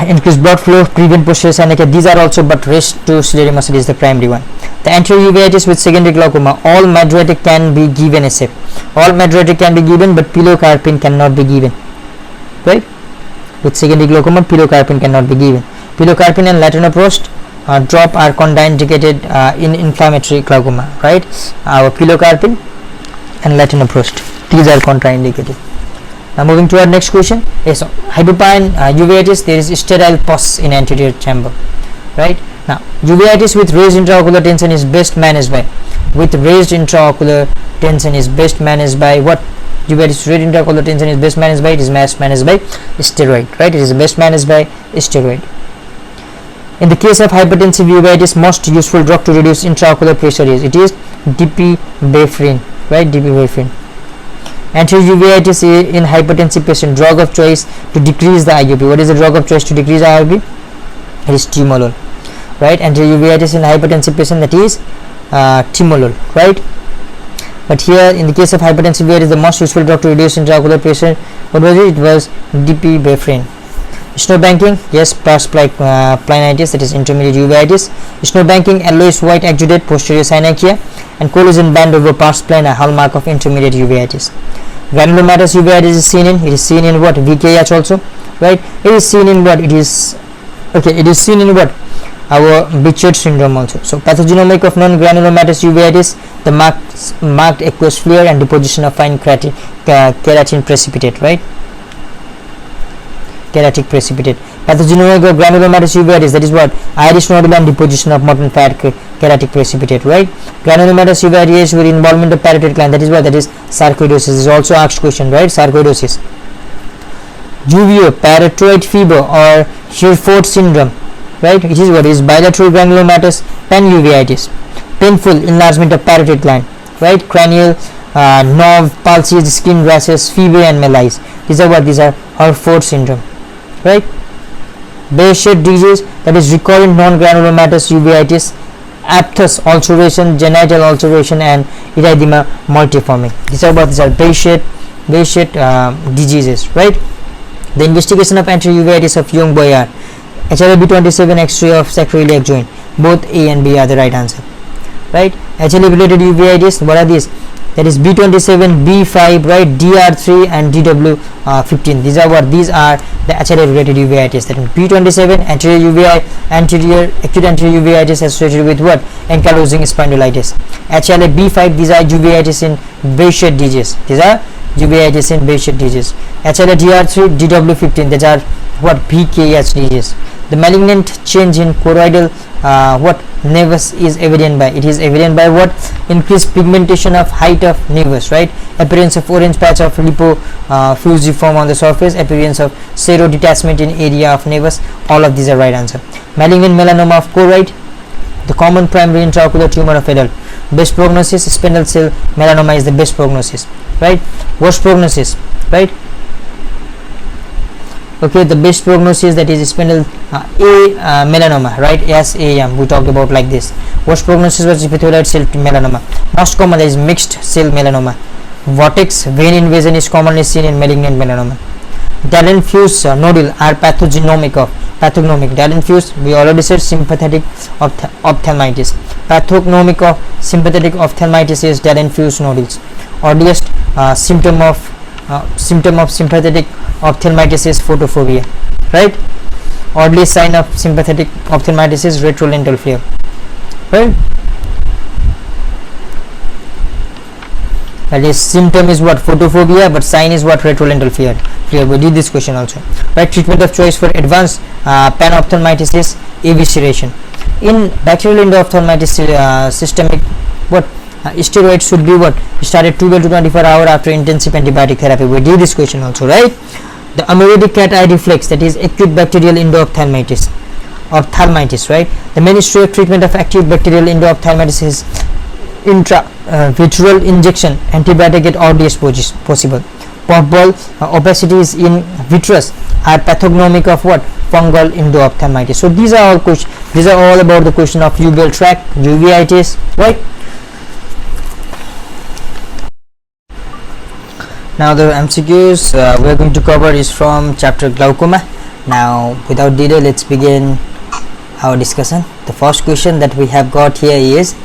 increase blood flow, prevent posterior synechia. These are also, but raise to ciliary muscle is the primary one. The anterior uveitis with secondary glaucoma, all mydriatic can be given ASEP. All mydriatic can be given, but pilocarpine cannot be given, right? With secondary glaucoma, pilocarpine cannot be given. Pilocarpine and latanoprost drop are contraindicated in inflammatory glaucoma, right? Our pilocarpine and latanoprost, these are contraindicated. Now moving to our next question. Yes, hypopine uveitis, there is sterile pus in anterior chamber, right? Now uveitis with raised intraocular tension is best managed by, with raised intraocular tension is best managed by what? Uveitis with raised intraocular tension is best managed by, it is best managed by steroid, right? It is best managed by steroid. In the case of hypertensive uveitis, most useful drug to reduce intraocular pressure is, it is dipivefrin, right? Dipivefrin. Anterior uveitis in hypertensive patient, drug of choice to decrease the IUP. What is the drug of choice to decrease the IUP? It is timolol, right? Anterior uveitis in hypertensive patient, that is timolol, right? But here in the case of hypertensive uveitis, the most useful drug to reduce intraocular pressure, what was it? It was dipivefrin. Snowbanking, yes, pars planitis, that is intermediate uveitis. Snowbanking, yellowish white exudate, posterior synechia, and collagen band over pars plana, hallmark of intermediate uveitis. Granulomatous uveitis is seen in, it is seen in what? VKH also, right? It is seen in what? It is, okay, it is seen in what? Our Bichard syndrome also. So pathogenomic of non-granulomatous uveitis, the marked aqueous flare and deposition of fine keratin precipitate, right? Keratic precipitate. Pathogenomic of granulomatous uveitis, that is what? Iris nodule and deposition of mutton fat keratic precipitate, right? Granulomatous uveitis with involvement of parotid gland, that is what? That is sarcoidosis. This is also asked question, right? Sarcoidosis. Juvio, parotoid fever or Hereford syndrome, right? It is what? It is bilateral granulomatous panuveitis. Painful enlargement of parotid gland, right? Cranial nerve palsies, skin rashes, fever and malaise. These are what? These are Hereford syndrome, right? Behçet disease, that is recurrent non-granulomatous uveitis, aphthous ulceration, genital ulceration, and erythema multiforme. These are what? These are Behçet diseases, right? The investigation of anterior uveitis of young boy are HLA-B27, X-ray of sacroiliac joint. Both A and B are the right answer, right? HLA-related uveitis, what are these? That is B27, B5, right? DR3 and DW15. These are what? These are the HLA-related uveitis. That is B27, anterior acute anterior uveitis associated with what? Ankylosing spondylitis. HLA-B5, these are uveitis in Behçet disease. These are uveitis in Behçet disease. HLA-DR3, DW15, these are what? PKH disease. The malignant change in choroidal what? Nevus is evident by, it is evident by what? Increased pigmentation of height of nevus, right? Appearance of orange patch of lipofusiform on the surface, appearance of serodetachment in area of nevus. All of these are right answer. Malignant melanoma of choroid, the common primary intraocular tumor of adult. Best prognosis, spindle cell melanoma is the best prognosis, right? Worst prognosis, right? Okay, the best prognosis, that is spindle melanoma, right? SAM we talked about like this. Worst prognosis was epithelioid cell melanoma. Most common is mixed cell melanoma. Vortex vein invasion is commonly seen in malignant melanoma. Dalen-fuse nodule are pathognomic. Dalen-fuse, we already said, sympathetic ophthalmitis. Pathognomic of sympathetic ophthalmitis is Dalen-fuse nodules. Earliest symptom of sympathetic ophthalmitis is photophobia, right? Earliest sign of sympathetic ophthalmitis is retrolental flare, right? That is, symptom is what? Photophobia, but sign is what? Retrolental flare. We did this question also, right? Treatment of choice for advanced panophthalmitis is evisceration. In bacterial endophthalmitis, systemic what? Steroids should be what? Started 12 to 24 hours after intensive antibiotic therapy. We did this question also, right? The amelioratic cat eye reflex, that is acute bacterial endophthalmitis, right? The mainstay treatment of acute bacterial endophthalmitis is intravitreal injection, antibiotic at earliest possible. Puffball opacities in vitreous are pathognomic of what? Fungal endophthalmitis. So these are all questions. These are all about the question of uveal tract, uveitis, right? Now the MCQs we are going to cover is from chapter glaucoma. Now without delay, let's begin our discussion. The first question that we have got here is,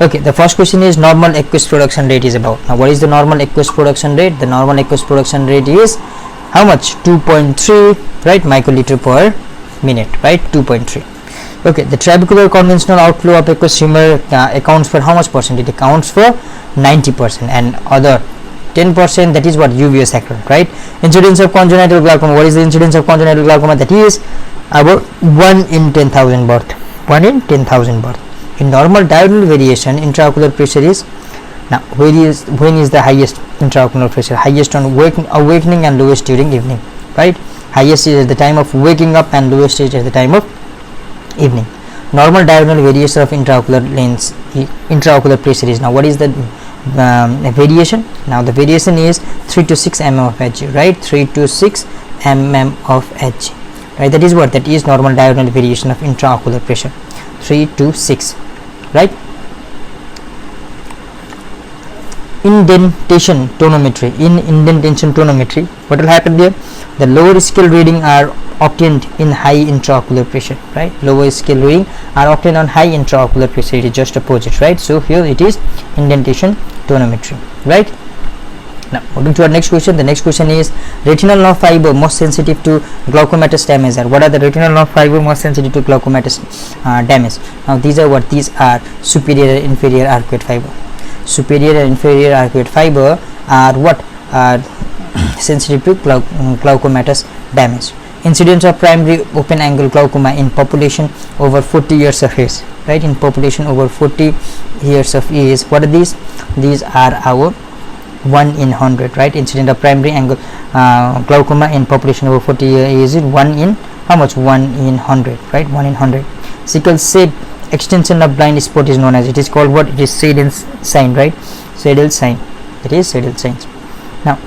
okay, the first question is normal aqueous production rate is about. Now what is the normal aqueous production rate? The normal aqueous production rate is how much? 2.3, right, microliter per minute, right? 2.3. Okay, the trabecular conventional outflow of aqueous humor accounts for how much percent? It accounts for 90%, and other 10%, that is what? Uvous occurrence, right? Incidence of congenital glaucoma. What is the incidence of congenital glaucoma? That is about 1 in 10,000 birth. 1 in 10,000 birth. In normal diurnal variation, intraocular pressure is, now when is the highest intraocular pressure? Highest on awakening and lowest during evening, right? Highest is at the time of waking up and lowest is at the time of evening. Normal diurnal variation of intraocular pressure is, now what is the variation? Now the variation is 3 to 6 mm of Hg, right? 3 to 6 mm of Hg, right? That is what? That is normal diurnal variation of intraocular pressure, 3 to 6, right? Indentation tonometry. In indentation tonometry, what will happen there? The lower scale reading are obtained in high intraocular pressure, right? Lower scale reading are obtained on high intraocular pressure. It is just opposite, right? So here it is indentation tonometry, right? Now moving to our next question. The next question is retinal nerve fiber most sensitive to glaucomatous damage. What are the retinal nerve fiber most sensitive to glaucomatous damage? Now these are what? These are superior and inferior arcuate fiber. Superior and inferior arcuate fiber are what? Are sensitive to glaucomatous damage. Incidence of primary open angle glaucoma in population over 40 years of age, right? In population over 40 years of age, what are these? These are our 1 in 100, right? Incidence of primary angle glaucoma in population over 40 years is 1 in how much? 1 in 100, right? 1 in 100. Sickle cell extension of blind spot is known as, it is called what? It is Seidel sign, right? Seidel sign. It is Seidel signs. Now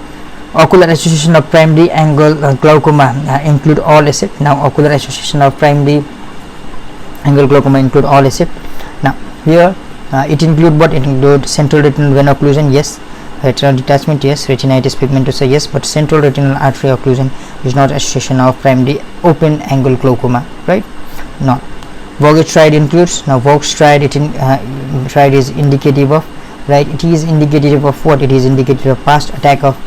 ocular association of primary angle glaucoma include all except, now ocular association of primary angle glaucoma include all except, now here it include what? It include central retinal vein occlusion, yes. Retinal detachment, yes. Retinitis pigmentosa, yes. But central retinal artery occlusion is not association of primary open angle glaucoma, right? No. Vogt stride includes, now Vogt stride, stride is indicative of, right? It is indicative of what? It is indicative of past attack of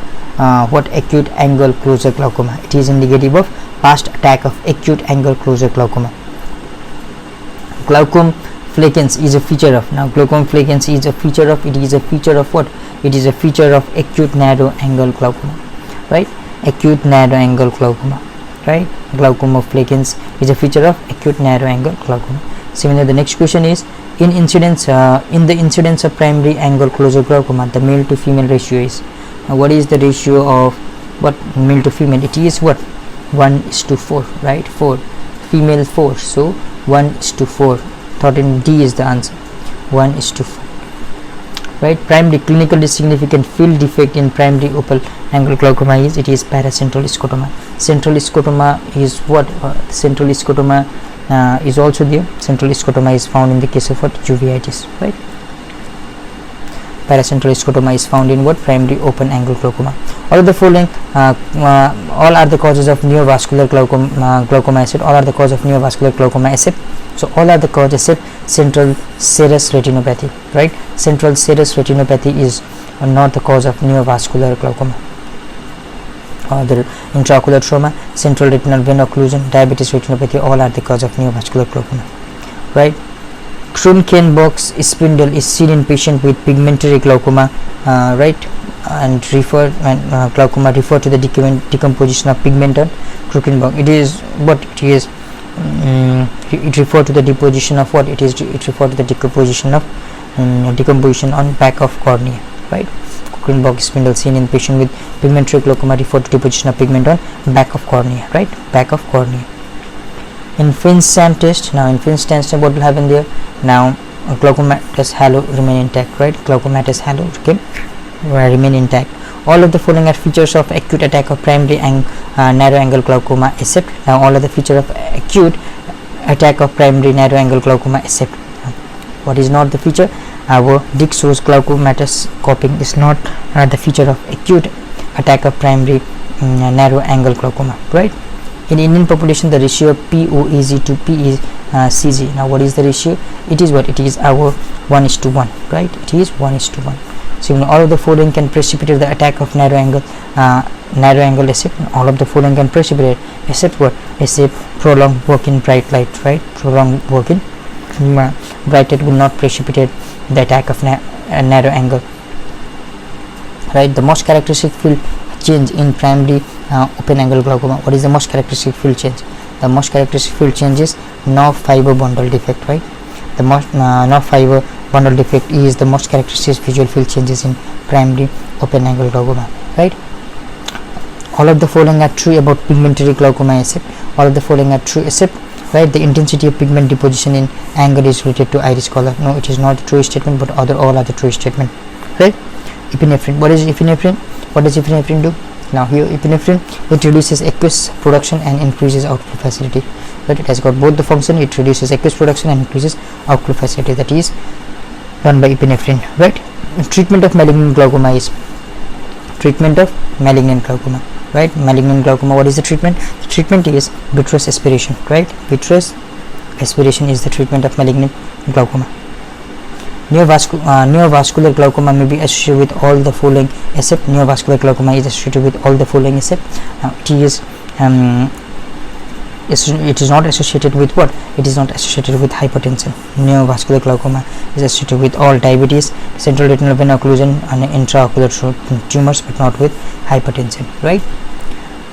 what? Acute angle closure glaucoma. It is indicative of past attack of acute angle closure glaucoma. Glaucoma flecans is a feature of, now glaucoma flecans is a feature of, it is a feature of what? It is a feature of acute narrow angle glaucoma, right? Acute narrow angle glaucoma, right? Glaucoma flecans is a feature of acute narrow angle glaucoma. Similarly, the next question is in the incidence of primary angle closure glaucoma, the male to female ratio is, now what is the ratio of what? Male to female, it is what? 1:4, right? 4, female 4, so 1:4. 13D is the answer, 1:4. right? Primary clinically significant field defect in primary open angle glaucoma is it is paracentral scotoma. Central scotoma is what? Central scotoma is also there. Central scotoma is found in the case of what? Uveitis, right? Paracentral scotoma is found in what? Primary open angle glaucoma. All of the following all are the causes of neovascular glaucoma except all are the cause of neovascular glaucoma except so all are the cause except central serous retinopathy, right? Central serous retinopathy is not the cause of neovascular glaucoma. The intraocular trauma, central retinal vein occlusion, diabetes retinopathy, all are the cause of neovascular glaucoma, right? Kronecker-box spindle is seen in patient with pigmentary glaucoma, right? And glaucoma refer to the decomposition of pigment on Kronecker-box. It is what it is. It refer to the deposition of what? It refer to the decomposition of decomposition on back of cornea, right? Kronecker-box spindle seen in patient with pigmentary glaucoma refer to deposition of pigment on back of cornea, right? Back of cornea. In Finn's-Sam test, now in Finn's test, what will happen there? Now glaucomatous halo remain intact, right? Glaucomatous halo remain intact. All of the following are features of acute attack of primary narrow angle glaucoma except now all of the feature of acute attack of primary narrow angle glaucoma except what is not the feature? Our Dick shows glaucomatous coping is not the feature of acute attack of primary narrow angle glaucoma, right? In Indian population, the ratio of POEG to PCG. Now, what is the ratio? It is what? It is our 1:1, right? It is 1:1. So, all of the following can precipitate the attack of narrow angle except all of the following can precipitate except what? Except prolonged work in bright light, right? Prolonged work in bright light will not precipitate the attack of narrow angle, right? The most characteristic field change in primary open angle glaucoma. What is the most characteristic field change? The most characteristic field change is nerve fiber bundle defect, right? The most nerve fiber bundle defect is the most characteristic visual field changes in primary open angle glaucoma, right? All of the following are true about pigmentary glaucoma except all of the following are true except, right? The intensity of pigment deposition in angle is related to iris color. No, it is not the true statement, but all are the true statement, right? Epinephrine. What is epinephrine? What does epinephrine do? Now here epinephrine, it reduces aqueous production and increases outflow facility, right? It has got both the function. It reduces aqueous production and increases outflow facility, that is done by epinephrine, right? Treatment of malignant glaucoma is treatment of malignant glaucoma, right? Malignant glaucoma, what is the treatment? The treatment is vitreous aspiration, right? Vitreous aspiration is the treatment of malignant glaucoma. Neovascular glaucoma may be associated with all the following except neovascular glaucoma is associated with all the following except it is not associated with what? It is not associated with hypertension. Neovascular glaucoma is associated with all diabetes, central retinal vein occlusion and intraocular tumors, but not with hypertension, right?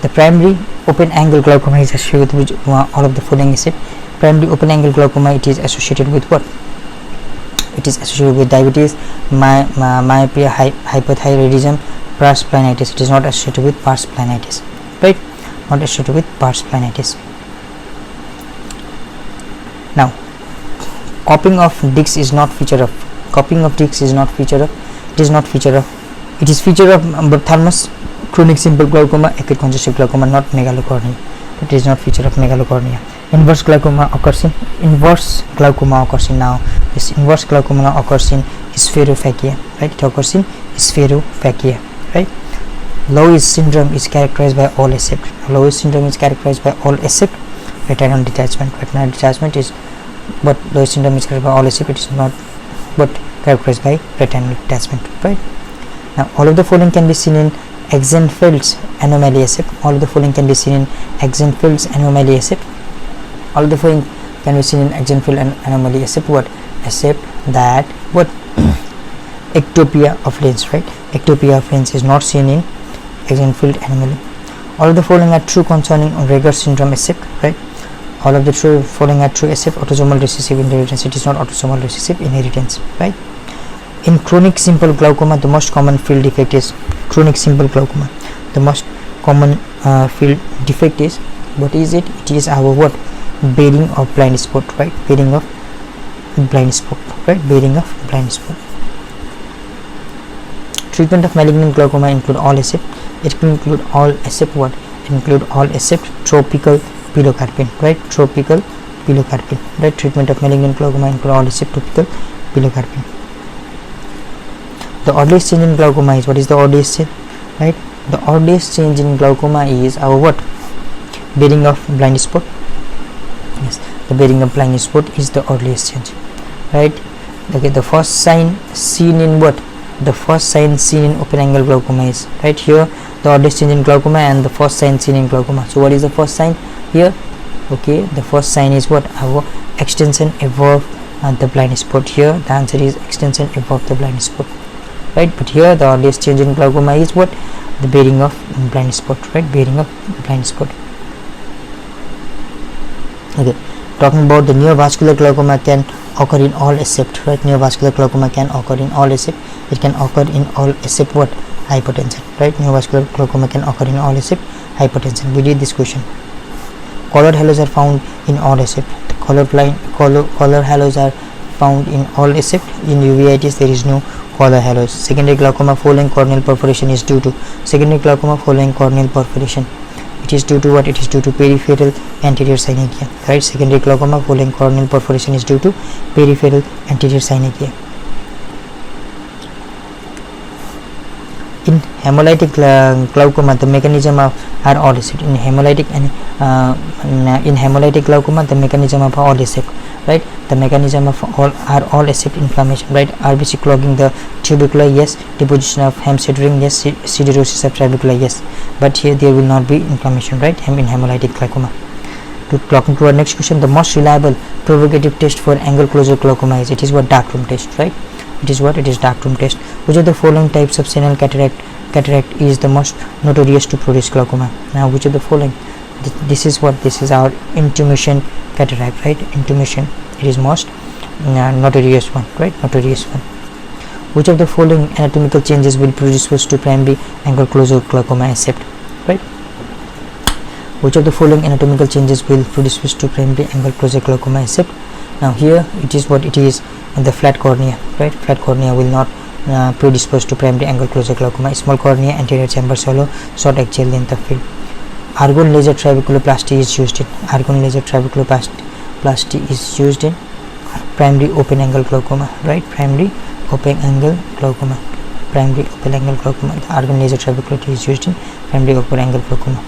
The primary open angle glaucoma is associated with all of the following except primary open angle glaucoma. It is associated with what? It is associated with diabetes, myopia, hypothyroidism, pars planitis. It is not associated with pars planitis, right? Not associated with pars planitis. Now, coping of discs is not feature of. Coping of discs is not feature of. It is not feature of. It is feature of ophthalmos, chronic simple glaucoma, acute congestive glaucoma, not megalocornea. It is not feature of megalocornea. Inverse glaucoma occurs in now. This inverse glaucoma occurs in spherophagia, right? It occurs in spherophagia, right? Loeys syndrome is characterized by all except retinal detachment. Retinal detachment is but Loeys syndrome is characterized by all except it is not but characterized by retinal detachment, right? Now all of the following can be seen in Axenfeld's anomaly except all of the following can be seen in Axenfeld's anomaly except all of the following can be seen in Axenfeld anomaly except what? Except that what? Ectopia of lens, right? Ectopia of lens is not seen in Axenfeld anomaly. All of the following are true concerning Reger syndrome except, right? All of the following are true except autosomal recessive inheritance. It is not autosomal recessive inheritance, right? In chronic simple glaucoma, the most common field defect is chronic simple glaucoma. The most common field defect is what is it? It is our what? Bearing of blind spot, right? Bearing of blind spot, right? Bearing of blind spot. Treatment of malignant glaucoma include all except, it can include all except what? It include all except tropical pilocarpine, right? Tropical pilocarpine, right? Treatment of malignant glaucoma include all except tropical pilocarpine. The earliest change in glaucoma is, what is the earliest change, right? The earliest change in glaucoma is our what? Bearing of blind spot. Yes, the bearing of blind spot is the earliest change, right? Okay, the first sign seen in what? The first sign seen in open angle glaucoma is, right here, the earliest change in glaucoma and the first sign seen in glaucoma. So what is the first sign here? Okay, the first sign is what? Our extension above the blind spot. Here the answer is extension above the blind spot, right? But here the earliest change in glaucoma is what? The bearing of blind spot, right? Bearing of blind spot. Okay, talking about the neovascular glaucoma can occur in all except, right? Neovascular glaucoma can occur in all except, it can occur in all except what? Hypertension, right? Neovascular glaucoma can occur in all except hypertension. We did this question. Colored halos are found in all except, the color halos are found in all except in uveitis there is no color halos. Secondary glaucoma following corneal perforation is due to, secondary glaucoma following corneal perforation, it is due to what? It is due to peripheral anterior synechiae, right? Secondary glaucoma following corneal perforation is due to peripheral anterior synechiae. In hemolytic glaucoma, the mechanism of are all except. In hemolytic glaucoma, the mechanism of all except, right? The mechanism of all except inflammation, right? RBC clogging the tuberculi, yes. Deposition of Hampstead ring, yes. Siderosis of trabecula, yes. But here there will not be inflammation, right? In hemolytic glaucoma. Talking to our next question, the most reliable provocative test for angle closure glaucoma is, it is what? Dark room test, right? It is what? It is dark room test. Which of the following types of senile cataract is the most notorious to produce glaucoma? Now which of the following? This is what? This is our intimation cataract, right? Intimation, it is most notorious one, right? Notorious one. Which of the following anatomical changes will predispose to primary angle closure glaucoma except, right? Which of the following anatomical changes will predispose to primary angle closure glaucoma except? Now here it is what? It is the flat cornea, right? Flat cornea will not predispose to primary angle closure glaucoma. Small cornea, anterior chamber shallow, short axial length of field. Argon laser trabeculoplasty is used in, argon laser trabeculoplasty is used in primary open angle glaucoma, right? Primary open angle glaucoma, primary open angle glaucoma. The argon laser trabeculoplasty is used in primary open angle glaucoma.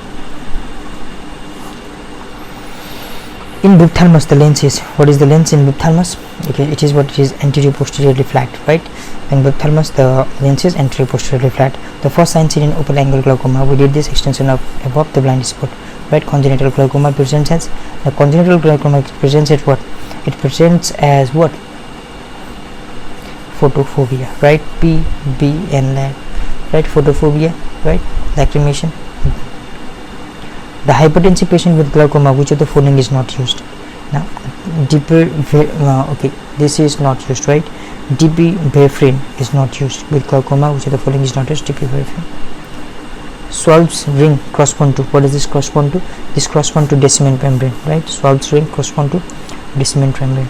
In ophthalmos, the lens is, what is the lens in ophthalmos? Okay, it is what? It is anterior posteriorly flat, right? In ophthalmos the lens is anterior posteriorly flat. The first sign seen in open angle glaucoma, we did this extension of above the blind spot, right? Congenital glaucoma presents as, the congenital glaucoma presents as what? It presents as what? Photophobia, right? PBN, right? Photophobia, right? Lacrimation. The hypertensive patient with glaucoma, which of the following is not used? Now okay, this is not used, right? Dipivefrin is not used with glaucoma. Which of the following is not used? Dipivefrin. Schwab's ring correspond to, what is this correspond to? This correspond to deciment membrane, right? Schwab's ring correspond to deciment membrane.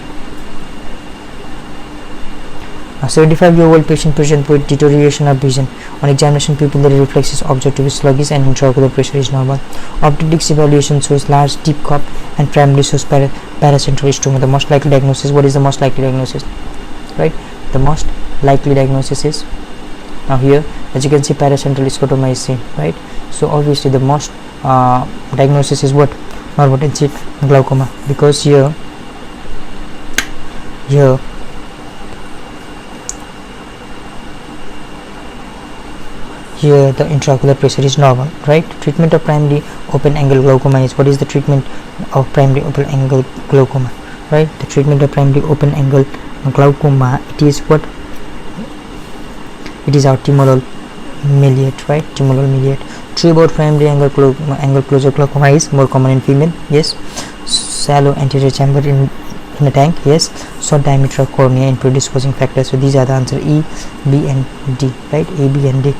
A 75-year-old patient present with deterioration of vision. On examination, pupillary reflex is observed to be sluggish and intraocular pressure is normal. Optics evaluation shows large deep cup and primarily shows paracentral stoma. The most likely diagnosis, what is the most likely diagnosis? Right? The most likely diagnosis is, now here as you can see, paracentral scotoma is seen, right? So obviously the most diagnosis is what? Normotensive glaucoma, because here the intraocular pressure is normal, right? Treatment of primary open angle glaucoma is, what is the treatment of primary open angle glaucoma, right? The treatment of primary open angle glaucoma, it is what? It is our timolol meliate, right? Timolol meliate. True about primary angle closure glaucoma is more common in female, yes. Shallow anterior chamber in a tank, yes. Short diameter of cornea in predisposing factors. So these are the answer E, B and D, right? A, B and D.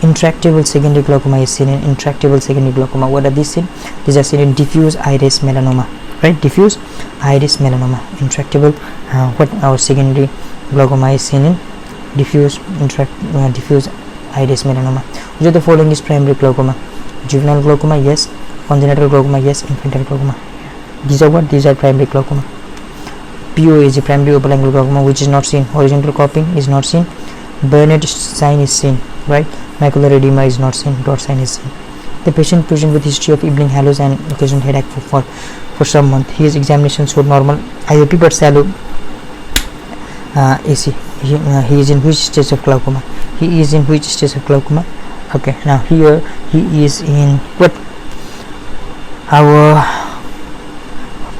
Intractable secondary glaucoma is seen in intractable secondary glaucoma. What are these seen? These are seen in diffuse iris melanoma, right? Diffuse iris melanoma. Intractable, what our secondary glaucoma is seen in diffuse iris melanoma. Which of the following is primary glaucoma? Juvenile glaucoma, yes. Congenital glaucoma, yes. Infantile glaucoma. These are what? These are primary glaucoma. PO is a primary open angle glaucoma, which is not seen. Horizontal cropping is not seen. Burnett sign is seen, right? Macular edema is not seen. Dot sign is seen. The patient present with history of evening halos and occasional headache for some month. His examination showed normal IOP but shallow AC. He is in which stage of glaucoma? He is in which stage of glaucoma? Okay, now here he is in what? Our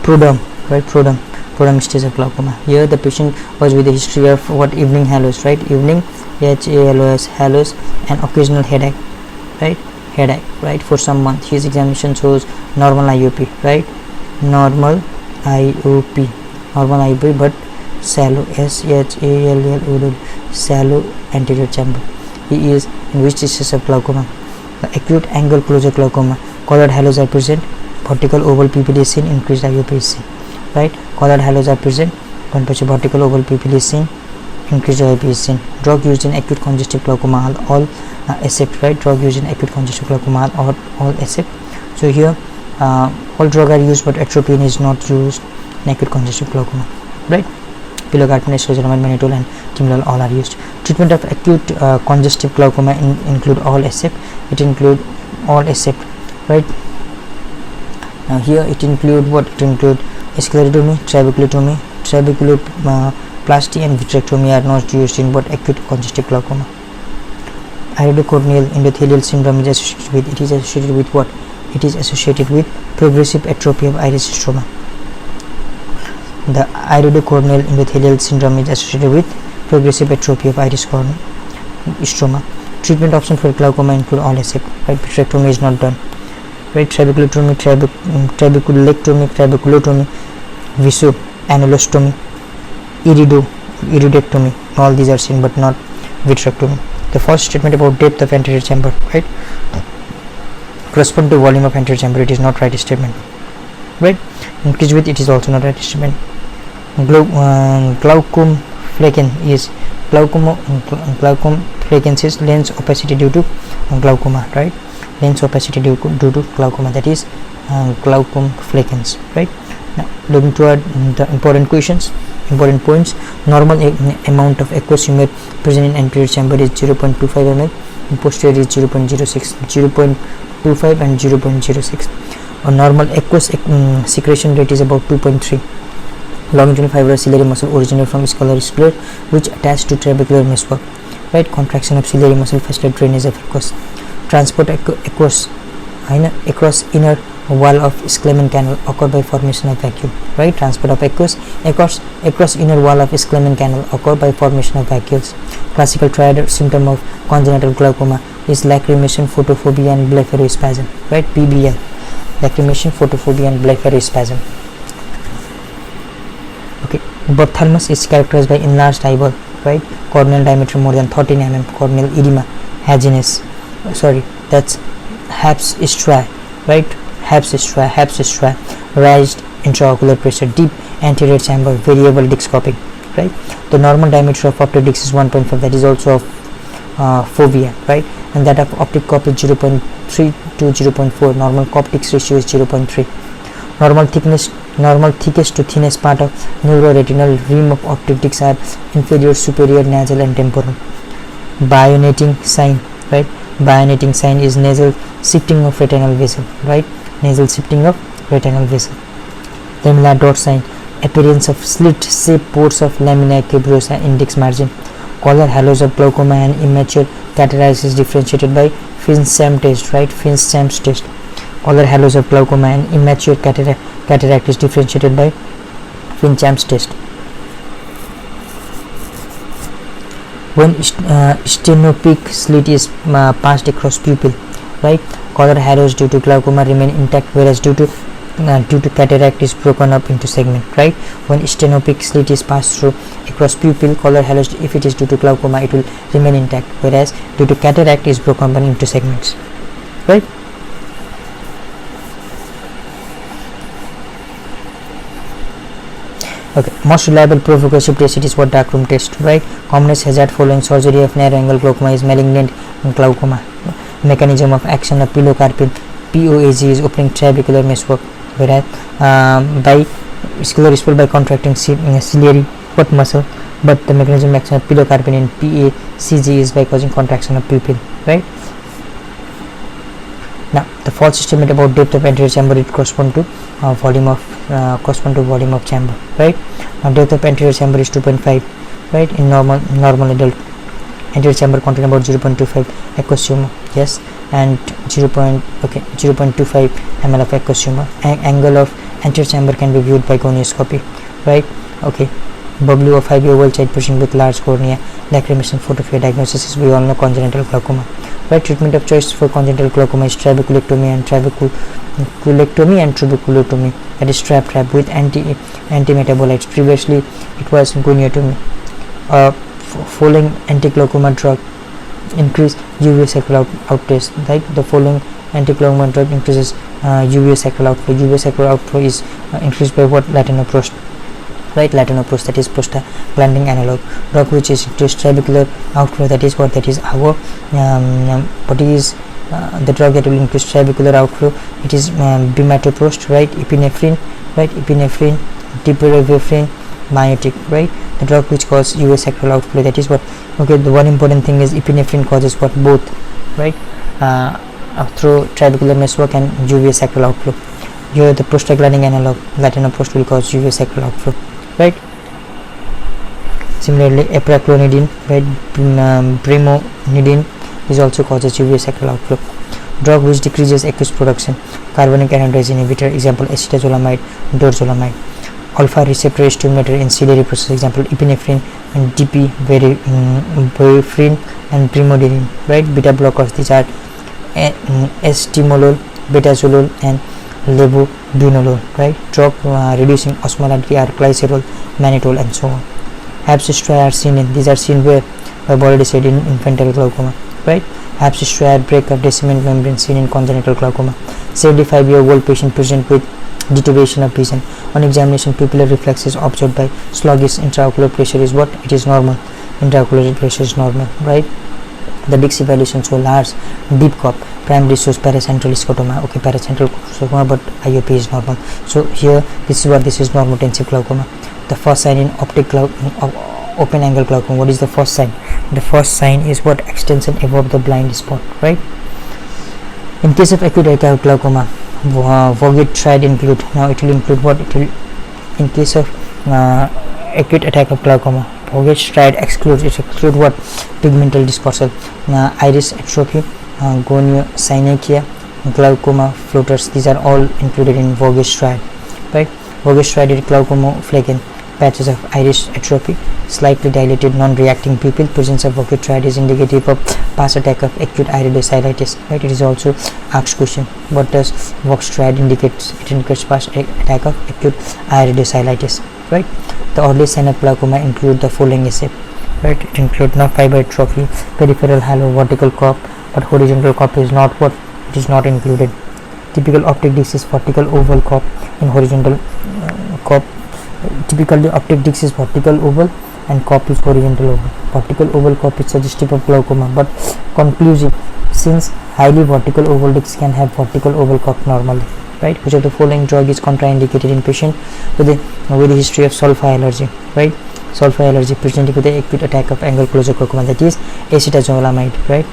prodrome, right? Prodrome stage of glaucoma. Here the patient was with a history of what? Evening halos, right? Evening HALOS, halos, and occasional headache, right? Headache, right? For some month. His examination shows normal IOP, right? Normal IOP, but shallow, SHALLO, shallow anterior chamber. He is in which stage of glaucoma? Acute angle closure glaucoma. Colored halos are present. Vertical oval pupil is seen. Increased IOP is seen, right? Colored halos are present. Vertical oval pupil is seen. Increased IOP is seen. Drug used in acute congestive glaucoma, all accept, right? Drug used in acute congestive glaucoma, all accept. So here all drug are used, but atropine is not used in acute congestive glaucoma, right? Pilocarpine, estrogenamide, mannitol, and timolol all are used. Treatment of acute congestive glaucoma include all except. It include all except, right? Now here it include what? It include sclerotomy, trabeculotomy, trabeculoplasty, and vitrectomy are not used in what? Acute congestive glaucoma. Iridocorneal endothelial syndrome is associated with. It is associated with what? It is associated with progressive atrophy of iris stroma. The iridocorneal endothelial syndrome is associated with progressive atrophy of iris stroma. Treatment option for glaucoma include all except, right? Vitrectomy is not done, right? Trabeculotomy, trabeculectomy, trabeculotomy, visoanulostomy, iridectomy, all these are seen but not vitrectomy. The first statement about depth of anterior chamber, right? Correspond to volume of anterior chamber, it is not right statement, right? Increase width, it is also not right statement. Glaucom flecken is lens opacity due to glaucoma, right? Lens opacity due to glaucoma, that is glaucom fleckens, right? Now looking toward the important questions, important points. Normal amount of aqueous humor present in anterior chamber is 0.25 ml, in posterior is 0.06, 0.25 and 0.06. A normal aqueous secretion rate is about 2.3. Longitudinal fibrous ciliary muscle originate from scalar sclera, which attached to trabecular meshwork, right? Contraction of ciliary muscle facilitate drainage of aqueous. Transport across inner wall of Sclemen canal occur by formation of vacuole, right? Transport of aqueous across inner wall of Sclemen canal occur by formation of vacuoles. Classical triad symptom of congenital glaucoma is lacrimation, photophobia, and blepharospasm, right? PBL, lacrimation, photophobia, and blepharospasm. Okay, ophthalmos is characterized by enlarged eyeball, right? Corneal diameter more than 13 mm, corneal edema, haziness, that's Habs striae, right? Habs striae, raised intraocular pressure, deep anterior chamber, variable disc cupping, right? The normal diameter of optic disc is 1.5, that is also of fovea, right? And that of optic cup is 0.3 to 0.4. Normal cup disc ratio is 0.3. Normal thickest to thinnest part of neuroretinal rim of optic discs are inferior, superior, nasal, and temporal. Bionating sign, right? Bionating sign is nasal shifting of retinal vessel, right? Nasal shifting of retinal vessel. Lamella dot sign, appearance of slit shaped pores of lamina cabrosa index margin. Color halos of glaucoma and immature cataracts is differentiated by Fincham test, right? Fincham test. Color halos of glaucoma and immature cataract is differentiated by Fincham's test. When stenopic slit is passed across pupil, right? Color halos due to glaucoma remain intact, whereas due to cataract is broken up into segment, right? When stenopic slit is passed through across pupil, color halos, if it is due to glaucoma, it will remain intact, whereas due to cataract is broken up into segments, right? Okay, most reliable proof of aggressive test, it is what dark room test, right? Commonest hazard following surgery of narrow angle glaucoma is malignant glaucoma. Mechanism of action of pilocarpine POAG is opening trabecular meshwork, whereas by scalar spell by contracting ciliary what muscle, but the mechanism of action of pilocarpine in PACG is by causing contraction of pupil, right? Now the false estimate about depth of anterior chamber, it correspond to volume of chamber, right? Now depth of anterior chamber is 2.5, right? In normal adult, anterior chamber contain about 0.25 aqueous humor, yes, and 0.25 ml of aqueous humor. Angle of anterior chamber can be viewed by gonioscopy, right? Okay, W of 5-year old child patient with large cornea, lacrimation photophilia. Diagnosis is, we all know, congenital glaucoma, right? Treatment of choice for congenital glaucoma is trabeculectomy and trabeculotomy, that is trap with anti-metabolites. Previously it was goniotomy. Following anti-glaucoma drug increase UV sacral outflow, right? The following anti-glaucoma drug increases UV sacral outflow. UV sacral outflow is increased by what? Latanoprost, right? Latanoprost, that is prostaglandin analog. Drug which is increased trabecular outflow, that is what? That is our what is the drug that will increase trabecular outflow? It is bimatoprost, right? Epinephrine, right? Epinephrine, dipyrivefrin, myotic, right? The drug which causes UV sacral outflow, that is what? Okay, the one important thing is epinephrine causes what? Both, right? Through trabecular meshwork and UV sacral outflow. Here the prostaglandin analog latanoprost will cause UV sacral outflow, right? Similarly epaclonidine, right? Brimonidine is also causes UV sacral outflow. Drug which decreases aqueous production, carbonic anhydrase inhibitor, example acetazolamide, dorzolamide. Alpha receptor stimulator in ciliary process, example epinephrine and dipyrivefrin and brimonidine, right? Beta blockers, these are estimolol, betazolol and levobinolol, right? Drug reducing osmolality are glycerol, mannitol and so on. Abs striae are seen in, these are seen where? I've already said in infantile glaucoma, right? Abs striae break of deciment membrane seen in congenital glaucoma. 75-year-old patient present with deterioration of vision. On examination, pupillary reflex is observed by sluggish intraocular pressure is what? It is normal. Intraocular pressure is normal, right? The Dix evaluation show large deep cup, primary shows paracentral scotoma, okay, paracentral scotoma, but IOP is normal. So here this is what? This is normotensive glaucoma. The first sign in open angle glaucoma, what is the first sign? The first sign is what? Extension above the blind spot, right? In case of acute attack of glaucoma, Vogt tried include, now it will include what? It will, in case of acute attack of glaucoma, Vogt tried exclude what? Pigmental dispersal, iris atrophy, goniosynechia, glaucoma floaters, these are all included in Vogt tried, right? Vogt tried glaucoma flaken, patches of iris atrophy, slightly dilated non-reacting pupil. Presence of Vogt triad is indicative of past attack of acute iridocylitis, right? It is also asked question, what does Vogt triad indicates? It indicates past attack of acute iridocylitis, right? The early sign of glaucoma include the following essay, right? It include nerve fiber atrophy, peripheral halo, vertical cup, but horizontal cup is not what? It is not included. Typical optic disc is vertical oval cup in horizontal cup. Typically optic disc is vertical oval and cup is horizontal oval. Vertical oval cup is suggestive of glaucoma but conclusive, since highly vertical oval discs can have vertical oval cup normally, right? Which of the following drug is contraindicated in patient with a history of sulfa allergy, right? Sulfa allergy presenting with the acute attack of angle closure glaucoma, that is acetazolamide, right?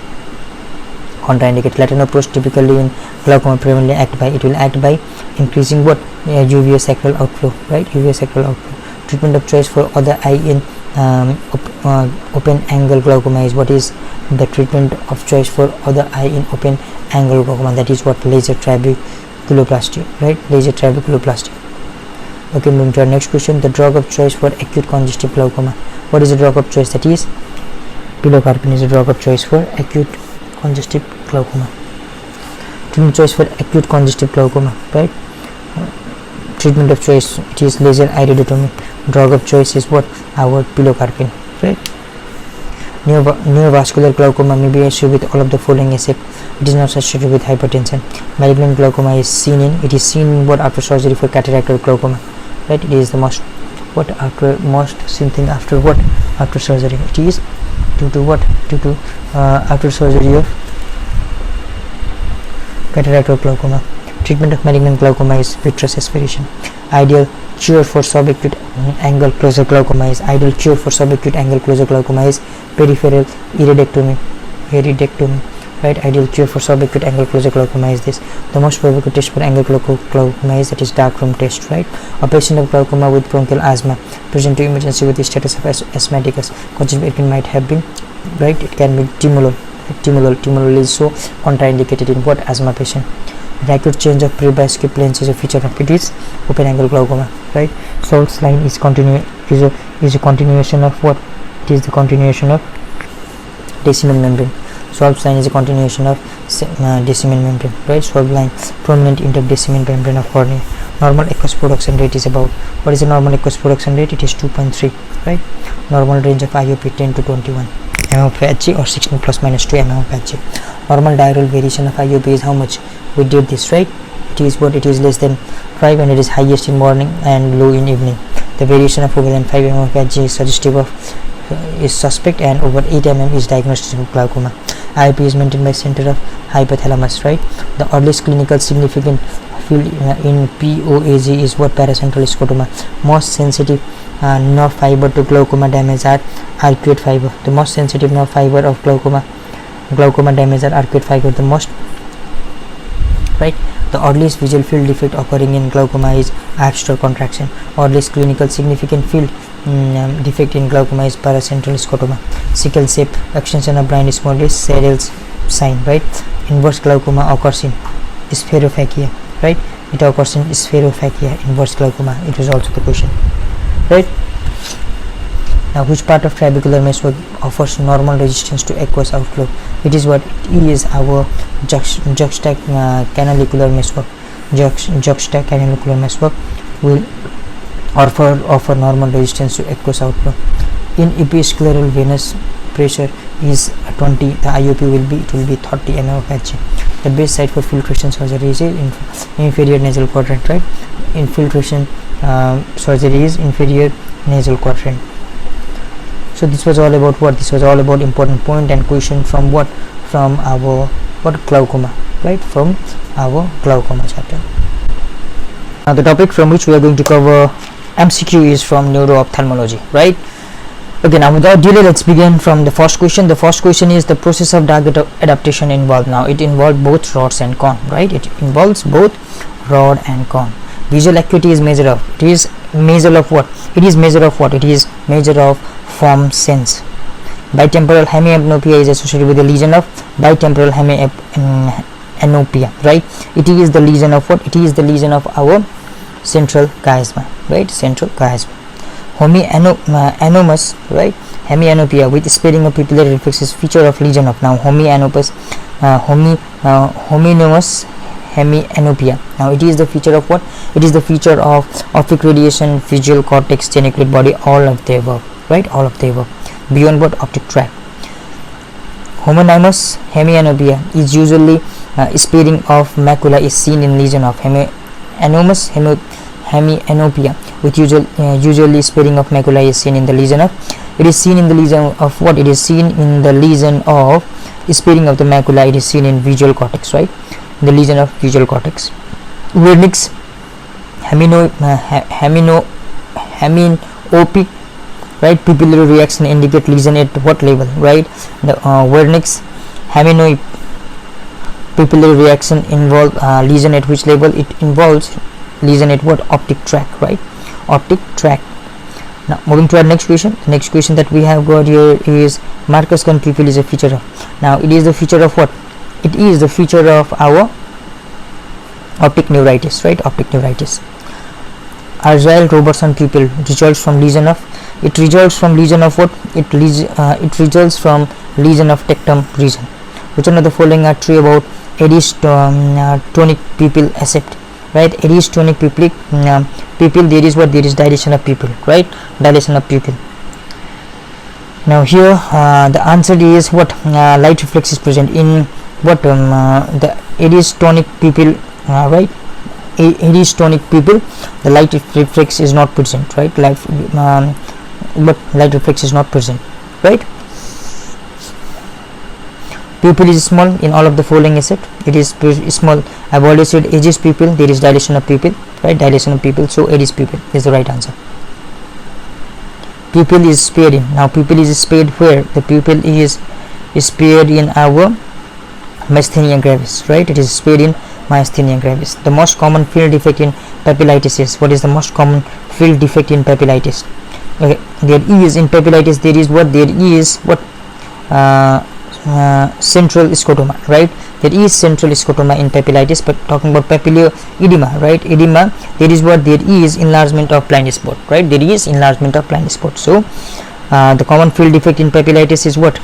Contraindicated. Latanoprost typically in glaucoma primarily it will act by increasing what? UV sacral outflow, right? UV sacral outflow. Treatment of choice for other eye in open angle glaucoma is, what is the treatment of choice for other eye in open angle glaucoma? That is what? Laser trabeculoplasty, right? Laser trabeculoplasty. Okay, moving to our next question. The drug of choice for acute congestive glaucoma. What is the drug of choice? That is pilocarpine is a drug of choice for acute congestive glaucoma. Treatment choice for acute congestive glaucoma, right? Treatment of choice, it is laser iridotomy. Drug of choice is what? Our pilocarpine, right? Neovascular glaucoma may be associated with all of the following except it is not associated with hypertension. Malignant glaucoma is seen in what? After surgery for cataract or glaucoma, right? It is the most what, after most something after what, after surgery. It is due to what, due to after surgery of cataract or glaucoma. Treatment of malignant glaucoma is vitreous aspiration. Ideal cure for subacute angle closure glaucoma is peripheral iridectomy, right? Ideal cure for subacute angle closure glaucoma is this. The most provocative test for angle glaucoma is, that is, dark room test, right? A patient of glaucoma with bronchial asthma present to emergency with the status of asthmaticus. It might have been, right? It can be timolol. Timolol is so contraindicated in what, asthma patient. The acute change of prebascule lens is a feature of it is open angle glaucoma, right? Schwartz line is a continuation of what? It is the continuation of decimal membrane. Schwartz line is a continuation of decimal membrane, right? Schwartz line, prominent interdecimal membrane of cornea. Normal aqueous production rate is about, what is the normal aqueous production rate? It is 2.3, right? Normal range of IOP 10 to 21 mm of Hg or 16 plus minus 2 mm of Hg. Normal diurnal variation of IOP is how much? We did this, right? It is what, it is less than 5 and it is highest in morning and low in evening. The variation of over than 5 mm of Hg is suggestive of is suspect, and over 8 mm is diagnostic of glaucoma. IOP is maintained by center of hypothalamus, right? The earliest clinical significant field in POAG is what? Paracentral scotoma. Most sensitive nerve fiber to glaucoma damage are arcuate fiber. The most sensitive nerve fiber of glaucoma damage are arcuate fiber. The most, right? The earliest visual field defect occurring in glaucoma is abstract contraction. Earliest clinical significant field defect in glaucoma is paracentral scotoma. Sickle shape extension of blind spot is Serrel's sign, right? Inverse glaucoma occurs in spherophakia, right? It occurs in spherophakia, inverse glaucoma. It was also the question, right? Now, which part of trabecular meshwork offers normal resistance to aqueous outflow? It is what? It is our juxtacanaliculaar meshwork. Juxtacanaliculaar meshwork will offer normal resistance to aqueous outflow. In episcleral venous pressure is 20, the IOP will be 30 mm of Hg. The best site for filtration surgery is in inferior nasal quadrant, right? Infiltration surgery is inferior nasal quadrant. So this was all about what? This was all about important point and question from what? From our glaucoma, right? From our glaucoma chapter. Now the topic from which we are going to cover MCQ is from neuro-ophthalmology, right? Okay, now without delay, let's begin from the first question. The first question is the process of dark adaptation involved. Now it involved both rods and cone, right? It involves both rod and cone. Visual acuity is measure of, it is measure of what? It is measure of what? It is measure of form sense. Bitemporal hemianopia is associated with the lesion of bitemporal hemianopia, right? It is the lesion of what? It is the lesion of our central chiasma, right? Central chiasma. Homianopus, right? Hemianopia with sparing of pupillary reflex is feature of lesion of. Now homianopus, homonymous hemianopia. Now it is the feature of what? It is the feature of optic radiation, visual cortex, geniculate body, all of the above, right? All of the above. Beyond what? Optic tract. Homonymous hemianopia is usually sparing of macula is seen in lesion of. Homonymous hemianopia with usually sparing of macula is seen in the lesion of. It is seen in the lesion of what? It is seen in the lesion of sparing of the macula. It is seen in visual cortex, right? The lesion of visual cortex. Wernicke's heminopic, right? Pupillary reaction indicate lesion at what level, right? The Wernicke's heminoid pupillary reaction involve lesion at which level? It involves lesion at what? Optic tract, right? Optic tract. Now moving to our next question. The next question that we have got here is Mcqs cone pupil is a feature of. Now it is the feature of what? It is the feature of our optic neuritis, right? Optic neuritis. Arzile-Robertson pupil results from lesion of. It results from lesion of what? It results from lesion of tectum region. Which one of the following are true about Edis-tonic pupil accept, right? Edis-tonic pupil, there is what? There is dilation of pupil, right? Dilation of pupil. Now here the answer is what? Light reflex is present in what? The Edis-tonic pupil, right? aristonic pupil, the light reflex is not present, right? But light reflex is not present, right? Pupil is small in all of the following except it is small. I've already said aegis pupil, there is dilation of pupil, right? Dilation of pupil, so aegis pupil is the right answer. Pupil is spared in. Now pupil is spared where? The pupil is spared in our myasthenia gravis, right? It is spared in myasthenia gravis. The most common field defect in papillitis is, what is the most common field defect in papillitis? Okay, there is in papillitis, there is what? There is what? Central scotoma, right? There is central scotoma in papillitis, but talking about papilloedema, right? Edema, there is what? There is enlargement of blind spot, right? There is enlargement of blind spot. So the common field defect in papillitis is what?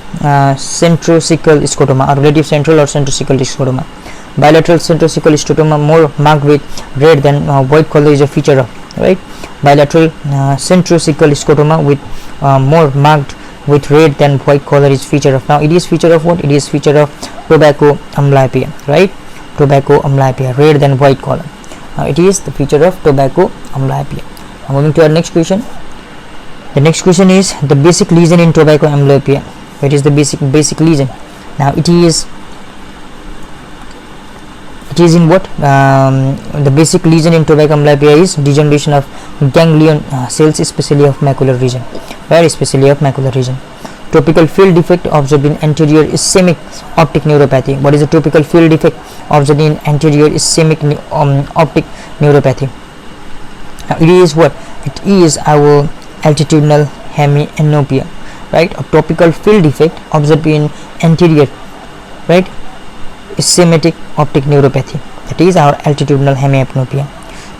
Centrocecal scotoma, or relative central or centrocecal scotoma. Bilateral centrocecal scotoma more marked with red than white color is a feature of, right? Bilateral centrocecal scotoma with more marked with red than white color is feature of. Now it is feature of what? It is feature of tobacco amblyopia, right? Tobacco amblyopia, red than white color. Now it is the feature of tobacco amblyopia. Now moving to our next question. The next question is the basic lesion in tobacco amblyopia. What is the basic lesion? Now it is in what? The basic lesion in tobacco amblyopia is degeneration of ganglion cells, especially of macular region, right? Especially of macular region. Topical field defect observed in anterior ischemic optic neuropathy. What is the topical field defect observed in anterior ischemic optic neuropathy? Now it is what? It is our altitudinal hemianopia, right? A topical field defect observed in anterior, right, ischemic optic neuropathy, that is our altitudinal hemianopia.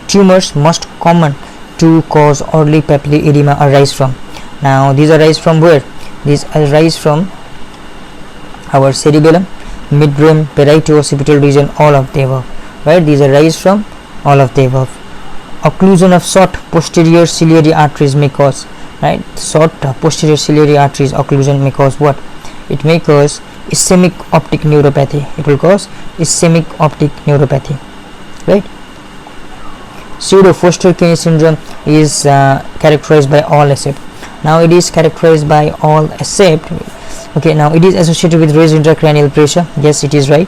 Tumors most common to cause early papilloedema arise from. Now these arise from where? These arise from our cerebellum, midbrain, parieto-occipital region, all of the above, right? These arise from all of the above. Occlusion of short posterior ciliary arteries may cause, right? Short posterior ciliary arteries occlusion may cause what? It may cause ischemic optic neuropathy. It will cause ischemic optic neuropathy, right? Pseudo Foster-Kane syndrome is characterized by all except. Now it is characterized by all except. Okay, now it is associated with raised intracranial pressure. Yes, it is right.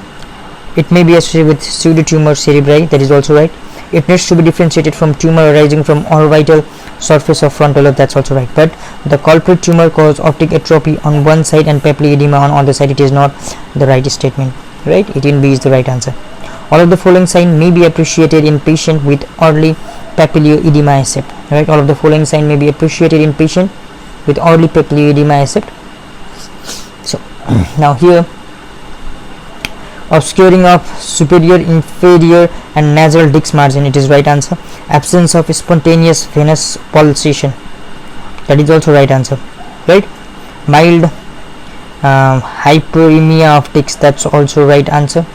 It may be associated with pseudotumor cerebri. That is also right. It needs to be differentiated from tumor arising from orbital surface of frontal lobe. That's also right. But the culprit tumor cause optic atrophy on one side and papilloedema on other side. It is not the right statement, right? 18B is the right answer. All of the following signs may be appreciated in patient with early papilloedema except, right? All of the following signs may be appreciated in patient with early papilloedema except. So now here, obscuring of superior, inferior and nasal disc margin, it is right answer. Absence of spontaneous venous pulsation, that is also right answer, right? Mild hyperemia of discs, that's also right answer.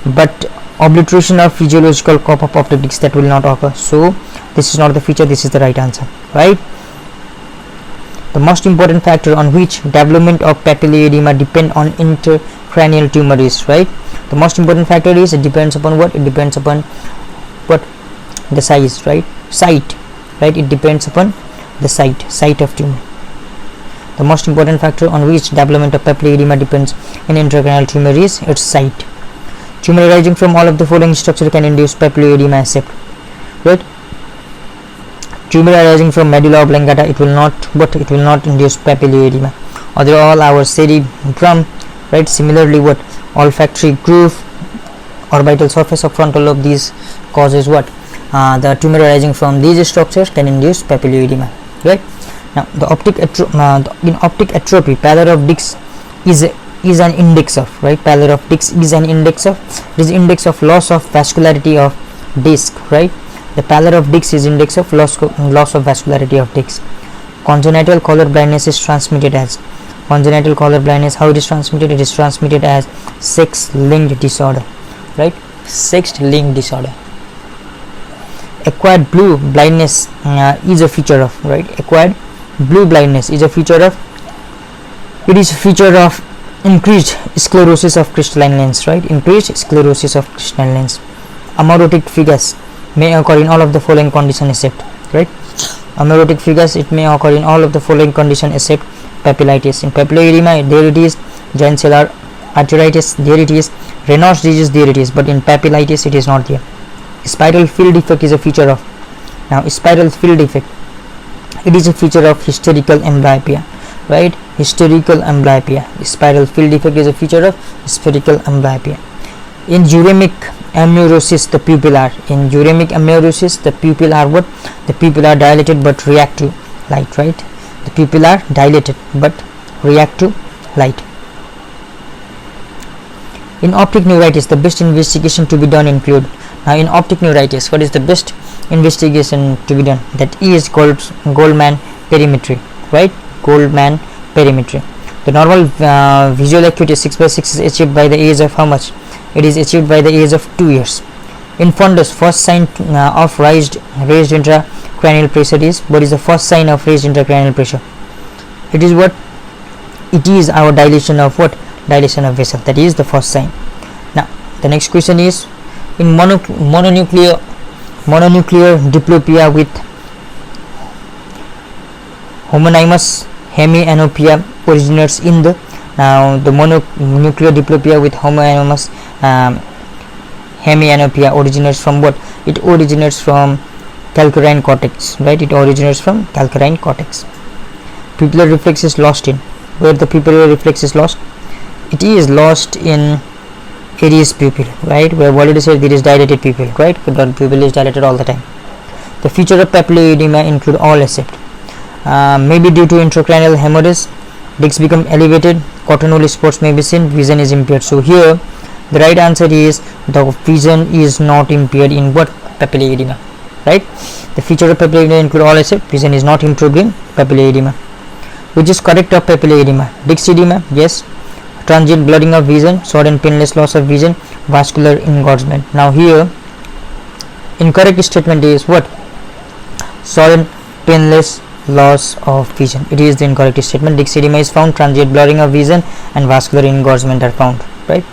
But obliteration of physiological cop-up of the discs, that will not occur. So this is not the feature, this is the right answer, right? The most important factor on which development of papilloedema depend on intracranial tumor is, right? The most important factor is, it depends upon what? It depends upon what? The size, right? Site, right? It depends upon the site of tumor. The most important factor on which development of papilloedema depends in intracranial tumor is its site. Tumor arising from all of the following structure can induce papilloedema except, right? Tumor arising from medulla oblongata, it will not, but it will not induce papilloedema. Other all our cerebrum, right? Similarly, what? Olfactory groove, orbital surface of frontal lobe, these causes what? The tumor arising from these structures can induce papilloedema, right? Now the in optic atrophy, pallor of disc is an index of, right? Pallor of disc is an index of, it is index of loss of vascularity of disc, right? The pallor of disc is index of loss of vascularity of disc. Congenital color blindness is transmitted as, congenital color blindness, how it is transmitted? It is transmitted as sex-linked disorder, right? Sex-linked disorder. Acquired blue blindness is a feature of, right? Acquired blue blindness is a feature of, it is a feature of increased sclerosis of crystalline lens, right? Increased sclerosis of crystalline lens. Amaurotic figures, may occur in all of the following conditions except, right? Amaurotic figures, it may occur in all of the following conditions except papillitis. In papilloedema, there it is. Giant cell arteritis, there it is. Raynaud's disease, there it is. But in papillitis, it is not there. Spiral field defect is a feature of. Now, spiral field defect, it is a feature of hysterical amblyopia, right? Hysterical amblyopia. Spiral field defect is a feature of hysterical amblyopia. In uremic amaurosis, the pupil are. In uremic amaurosis, the pupil are what? The pupil are dilated but react to light, right? The pupil are dilated but react to light. In optic neuritis, the best investigation to be done include. Now, in optic neuritis, what is the best investigation to be done? That is called Goldman perimetry, right? Goldman perimetry. The normal visual acuity 6/6 is achieved by the age of how much? It is achieved by the age of 2 years. In fundus, first sign of raised intracranial pressure is, what is the first sign of raised intracranial pressure? It is what? It is our dilation of what? Dilation of vessel. That is the first sign. Now, the next question is, in mononuclear diplopia with homonymous hemianopia originates in the. Now, the mononuclear diplopia with homonymous hemianopia originates from what? It originates from calcarine cortex, right? It originates from calcarine cortex. Pupillar reflex is lost in. Where the pupillar reflex is lost? It is lost in Aries pupil, right? We have already said there is dilated pupil, right? The pupil is dilated all the time. The feature of papilloedema include all except maybe due to intracranial hemorrhage, discs become elevated, cottonwool spots may be seen, vision is impaired. So here the right answer is the vision is not impaired in what? Papilloedema, right? The feature of papilloedema include all except vision is not improved in papilloedema. Which is correct of papilloedema? Disc edema, yes. Transient blurring of vision, sudden painless loss of vision, vascular engorgement. Now here incorrect statement is what? Sudden painless loss of vision. It is the incorrect statement. Disc edema is found, transient blurring of vision and vascular engorgement are found, right?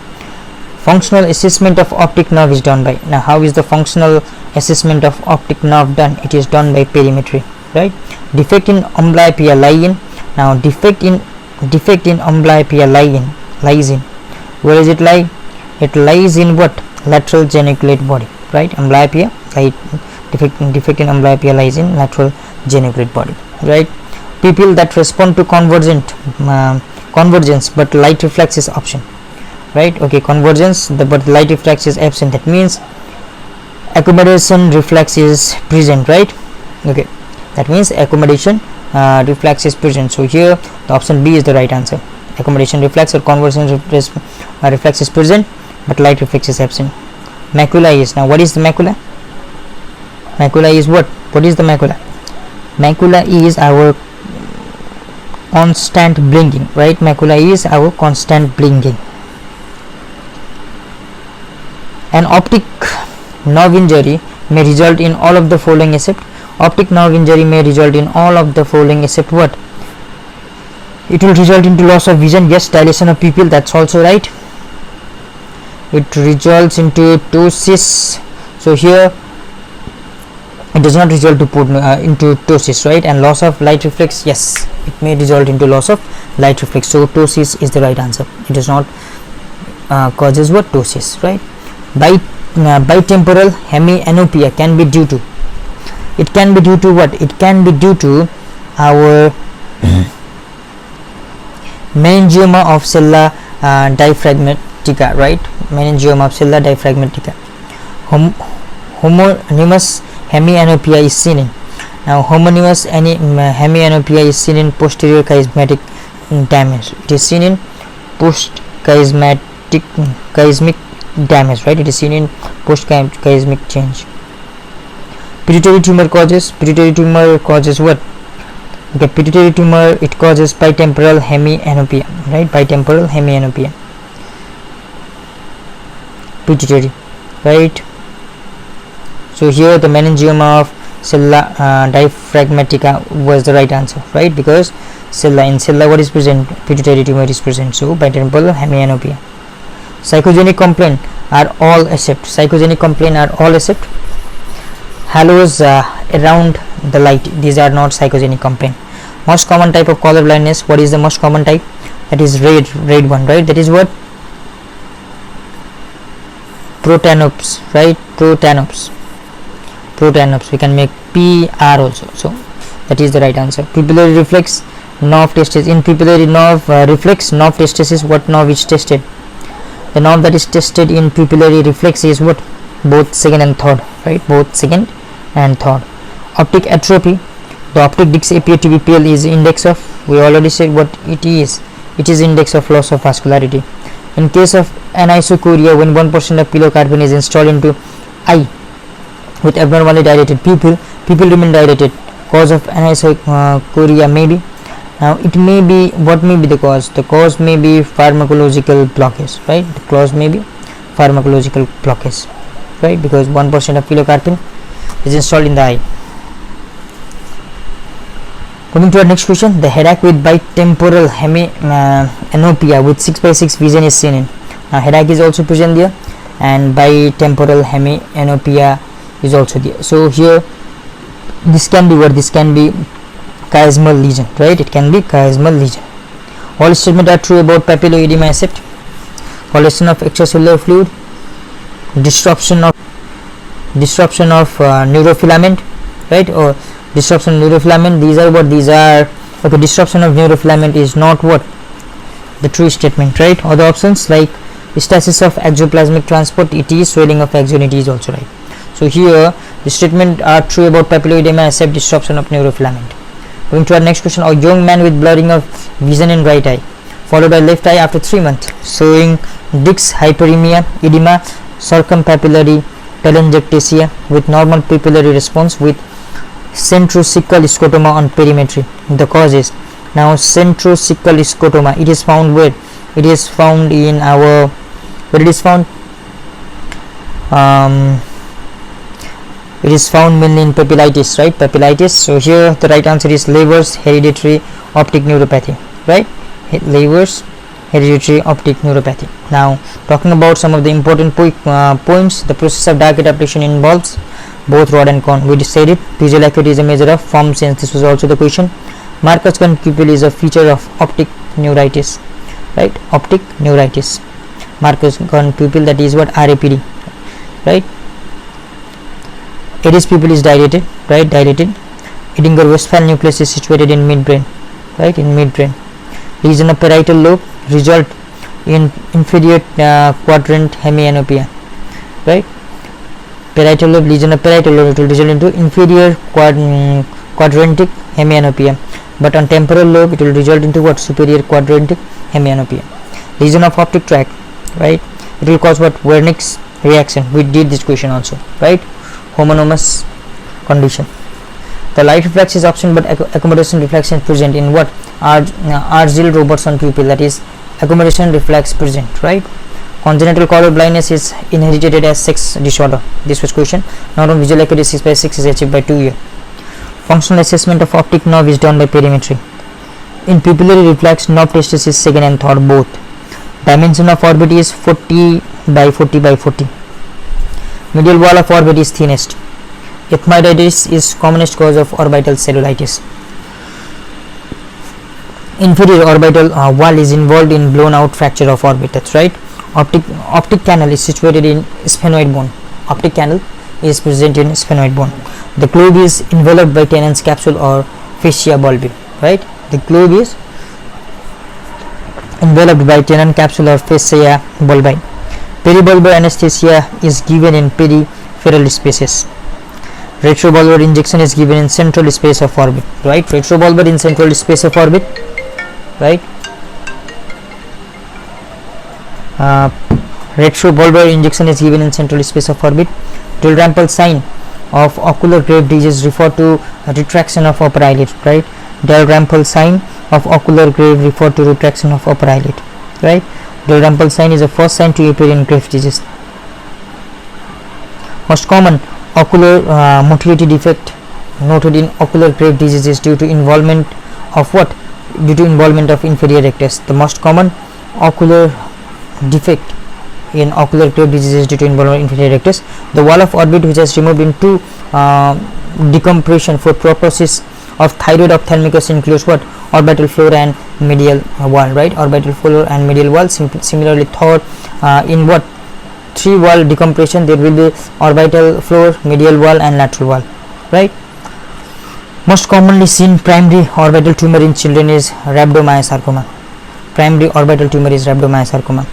Functional assessment of optic nerve is done by. Now, how is the functional assessment of optic nerve done? It is done by perimetry, right? Defect in amblyopia lie in. Now, defect in amblyopia lies in. Where does it lie? It lies in what? Lateral geniculate body, right? Amblyopia, right? Defect in amblyopia lies in lateral geniculate body, right? Pupil that respond to convergence but light reflex is absent, right? Okay, convergence but light reflex is absent. That means accommodation reflex is present, right? Okay, that means accommodation reflex is present. So here the option B is the right answer. Accommodation reflex or convergence reflex is present but light reflex is absent. Macula is. Now, what is the macula? Macula is what? What is the macula? Macula is our constant blinking, right? Macula is our constant blinking. An optic nerve injury may result in all of the following except. Optic nerve injury may result in all of the following except what? It will result into loss of vision. Yes. Dilation of pupil, that's also right. It results into ptosis. So here it does not result into ptosis, right? And loss of light reflex, yes, it may result into loss of light reflex. So ptosis is the right answer. It does not causes what? Ptosis, right? Bitemporal hemianopia can be due to. It can be due to what? It can be due to our meningioma of sella diaphragmatica, right? Meningioma of sella diaphragmatica. Homonymous hemianopia is seen in. Now, homonymous hemianopia is seen in posterior chiasmatic damage. It is seen in post-chiasmic damage, right? It is seen in post-chiasmic change. Pituitary tumor causes what? Okay, pituitary tumor, it causes bitemporal hemianopia, right? Bitemporal hemianopia. Pituitary, right? So here the meningioma of sella diaphragmatica was the right answer, right? Because in sella what is present? Pituitary tumor is present. So bitemporal hemianopia. Psychogenic complaint are all except. Psychogenic complaint are all except. halos around the light. These are not psychogenic complaint. Most common type of color blindness. What is the most common type? That is red one, right? That is what? Protanopes, right? Protanopes. We can make PR also. So that is the right answer. Pupillary reflex nerve testis. In pupillary nerve reflex nerve testis is what nerve is tested? The nerve that is tested in pupillary reflex is what? Both second and third, right? Both second and third. Optic atrophy. The optic discs appear to be pale is index of, we already said what it is. It is index of loss of vascularity. In case of anisocoria, when 1% of pilocarpine is installed into eye with abnormally dilated pupil remain dilated. Cause of anisocoria may be, now it may be, what may be the cause? The cause may be pharmacological blockage, right? The cause may be pharmacological blockage, right? Because 1% of pilocarpine is installed in the eye. Coming to our next question, the headache with bitemporal hemianopia with 6/6 vision is seen in. Now headache is also present there, and bitemporal hemianopia is also there. So here this can be what? This can be chiasmal lesion, right? It can be chiasmal lesion. All statements are true about papilloedema except collection of extracellular fluid, disruption of neurofilament, right? Or disruption of neurofilament. These are what? These are okay. Disruption of neurofilament is not what? The true statement, right? Other options like stasis of exoplasmic transport, it is swelling of axon, it is also right. So here the statement are true about papilloedema except disruption of neurofilament. Going to our next question, a young man with blurring of vision in right eye followed by left eye after 3 months showing disc hyperemia, edema, circumpapillary telangiectasia with normal pupillary response with centrocecal scotoma on perimetry. The cause is, now centrocecal scotoma, it is found where? It is found in our, where it is found? It is found mainly in papillitis, right? Papillitis. So here the right answer is Leber's hereditary optic neuropathy, right? Leber's hereditary optic neuropathy. Now talking about some of the important points, the process of dark adaptation involves both rod and cone. We said it. Visual acuity is a measure of form sense. This was also the question. Marcus cone pupil is a feature of optic neuritis, right? Optic neuritis. Marcus cone pupil, that is what? RAPD, right? Iris pupil is dilated, right? Dilated. Edinger-Westphal nucleus is situated in midbrain, right? In midbrain. Region of parietal lobe result in inferior quadrant hemianopia, right? Parietal lobe, lesion of parietal lobe, it will result into inferior quadrantic hemianopia, but on temporal lobe it will result into what? Superior quadrantic hemianopia. Lesion of optic tract, right? It will cause what? Wernicke's reaction. We did this question also, right? Homonymous condition. The light reflex is absent but accommodation reflection present in what? Argyll-Robertson pupil, that is accommodation reflex present, right? Congenital color blindness is inherited as sex disorder. This was question. Normal visual acuity 6/6 is achieved by 2 years. Functional assessment of optic nerve is done by perimetry. In pupillary reflex, nerve testis is second and third both. Dimension of orbit is 40 by 40 by 40. Medial wall of orbit is thinnest. Ethmoiditis is commonest cause of orbital cellulitis. Inferior orbital wall is involved in blown out fracture of orbit. That's right. Optic canal is situated in sphenoid bone. Optic canal is present in sphenoid bone. The globe is enveloped by Tennant's capsule or fascia bulbi, right? The globe is enveloped by Tennant capsule or fascia bulbi. Peribulbar anesthesia is given in peripheral spaces. Retrobulbar injection is given in central space of orbit, right? Retrobulbar in central space of orbit, right? Retrobulbar injection is given in central space of orbit. Dalrymple sign of ocular grave disease refer to retraction of upper eyelid, right? Dalrymple sign of ocular grave refer to retraction of upper eyelid, right? Dalrymple sign is the first sign to appear in grave disease. Most common ocular motility defect noted in ocular grave disease is due to involvement of what? Due to involvement of inferior rectus. The most common ocular defect in ocular cleft diseases due to involvement of inferior rectus. The wall of orbit which has removed into decompression for purposes of thyroid ophthalmicus includes what? Orbital floor and medial wall, right? Orbital floor and medial wall. Similarly, third, in what? 3 wall decompression, there will be orbital floor, medial wall and lateral wall, right? Most commonly seen primary orbital tumor in children is rhabdomyosarcoma. Primary orbital tumor is rhabdomyosarcoma.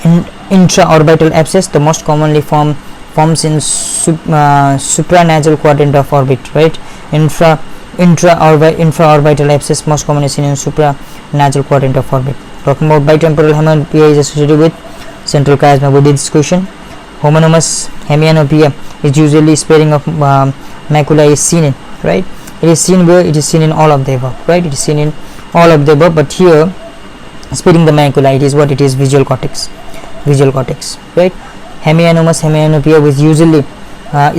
In intraorbital abscess, the most commonly forms in supranasal quadrant of orbit, right? Infraorbital abscess most commonly seen in supranasal quadrant of orbit. Talking about bitemporal hemianopia is associated with central chiasma. We did this question. Homonymous hemianopia is usually sparing of macula is seen in, right? It is seen where? It is seen in all of the above, right? It is seen in all of the above, but here sparing the macula, it is what? It is visual cortex, right? Hemianopous hemianopia with usually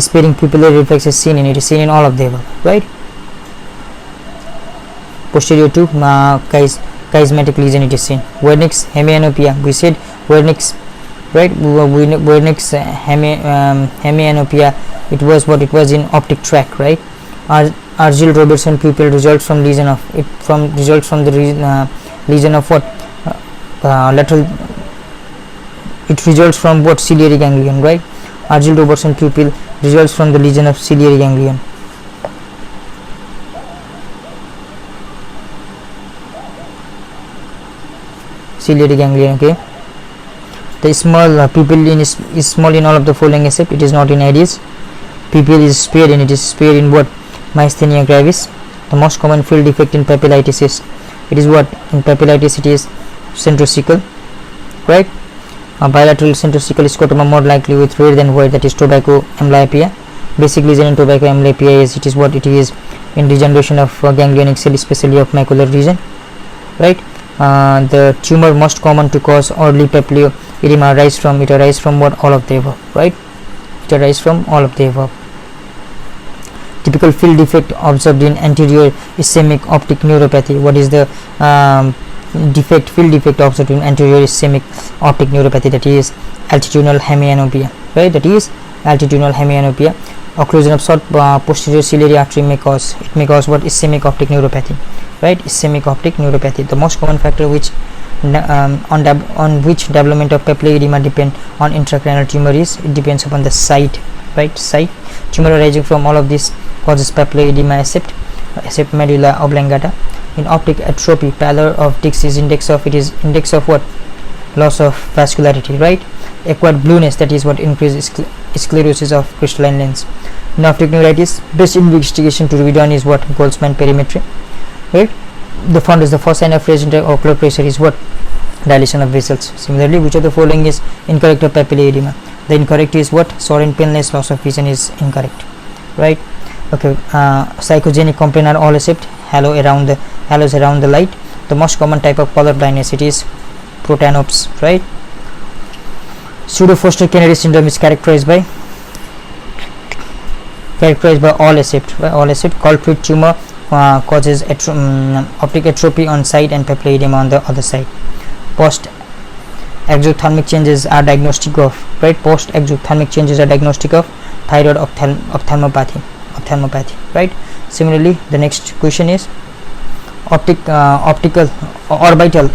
sparing pupillary reflex is seen in, it is seen in all of the above, right? Posterior to chiasmatic lesion it is seen. Wernicke's hemianopia, we said Wernicke's, right? Wernicke's hemianopia, it was what? It was in optic tract, right? Argyll Robertson pupil results from lesion of it results from the lesion of what? Lateral. It results from what? Ciliary ganglion, right? Argyll Robertson pupil results from the lesion of ciliary ganglion. Ciliary ganglion, okay. The small pupil is small in all of the following except it is not in Aedes. Pupil is spared in, it is spared in what? Myasthenia gravis. The most common field defect in papillitis is, it is what? In papillitis it is centrocecal, right? Bilateral centrocecal scotoma more likely with red than white, that is tobacco amblyopia. Basic lesion in tobacco amblyopia is, it is what? It is in degeneration of ganglionic cell, especially of macular region, right? The tumor most common to cause early papilloedema arise from what? All of the above, right? It arises from all of the above. Typical field defect observed in anterior ischemic optic neuropathy. What is the field defect observed in anterior ischemic optic neuropathy? That is altitudinal hemianopia, right? That is altitudinal hemianopia. Occlusion of short posterior ciliary artery may cause, it may cause what? Ischemic optic neuropathy, right? Ischemic optic neuropathy. The most common factor which on which development of papilloedema depend on intracranial tumor is, it depends upon the site, right? Site. Tumor arising from all of this causes papilloedema except medulla oblongata. In optic atrophy, pallor of disc is index of what? Loss of vascularity, right? Acquired blueness, that is what? Increases sclerosis of crystalline lens. In optic neuritis, best investigation to be done is what? Goldsman perimetry, right? The first sign of raised ocular pressure is what? Dilation of vessels. Similarly, which of the following is incorrect of papilloedema? The incorrect is what? Sore and painless loss of vision is incorrect, right? Okay. Psychogenic complaint are all except halos around the light. The most common type of color blindness, it is protanopes, right? Pseudo Foster Kennedy syndrome is characterized by all except culprit tumor causes optic atrophy on side and papilloedema on the other side. Post exothermic changes are diagnostic of, right? Post exothermic changes are diagnostic of thyroid ophthalmopathy, right? Similarly, the next question is orbital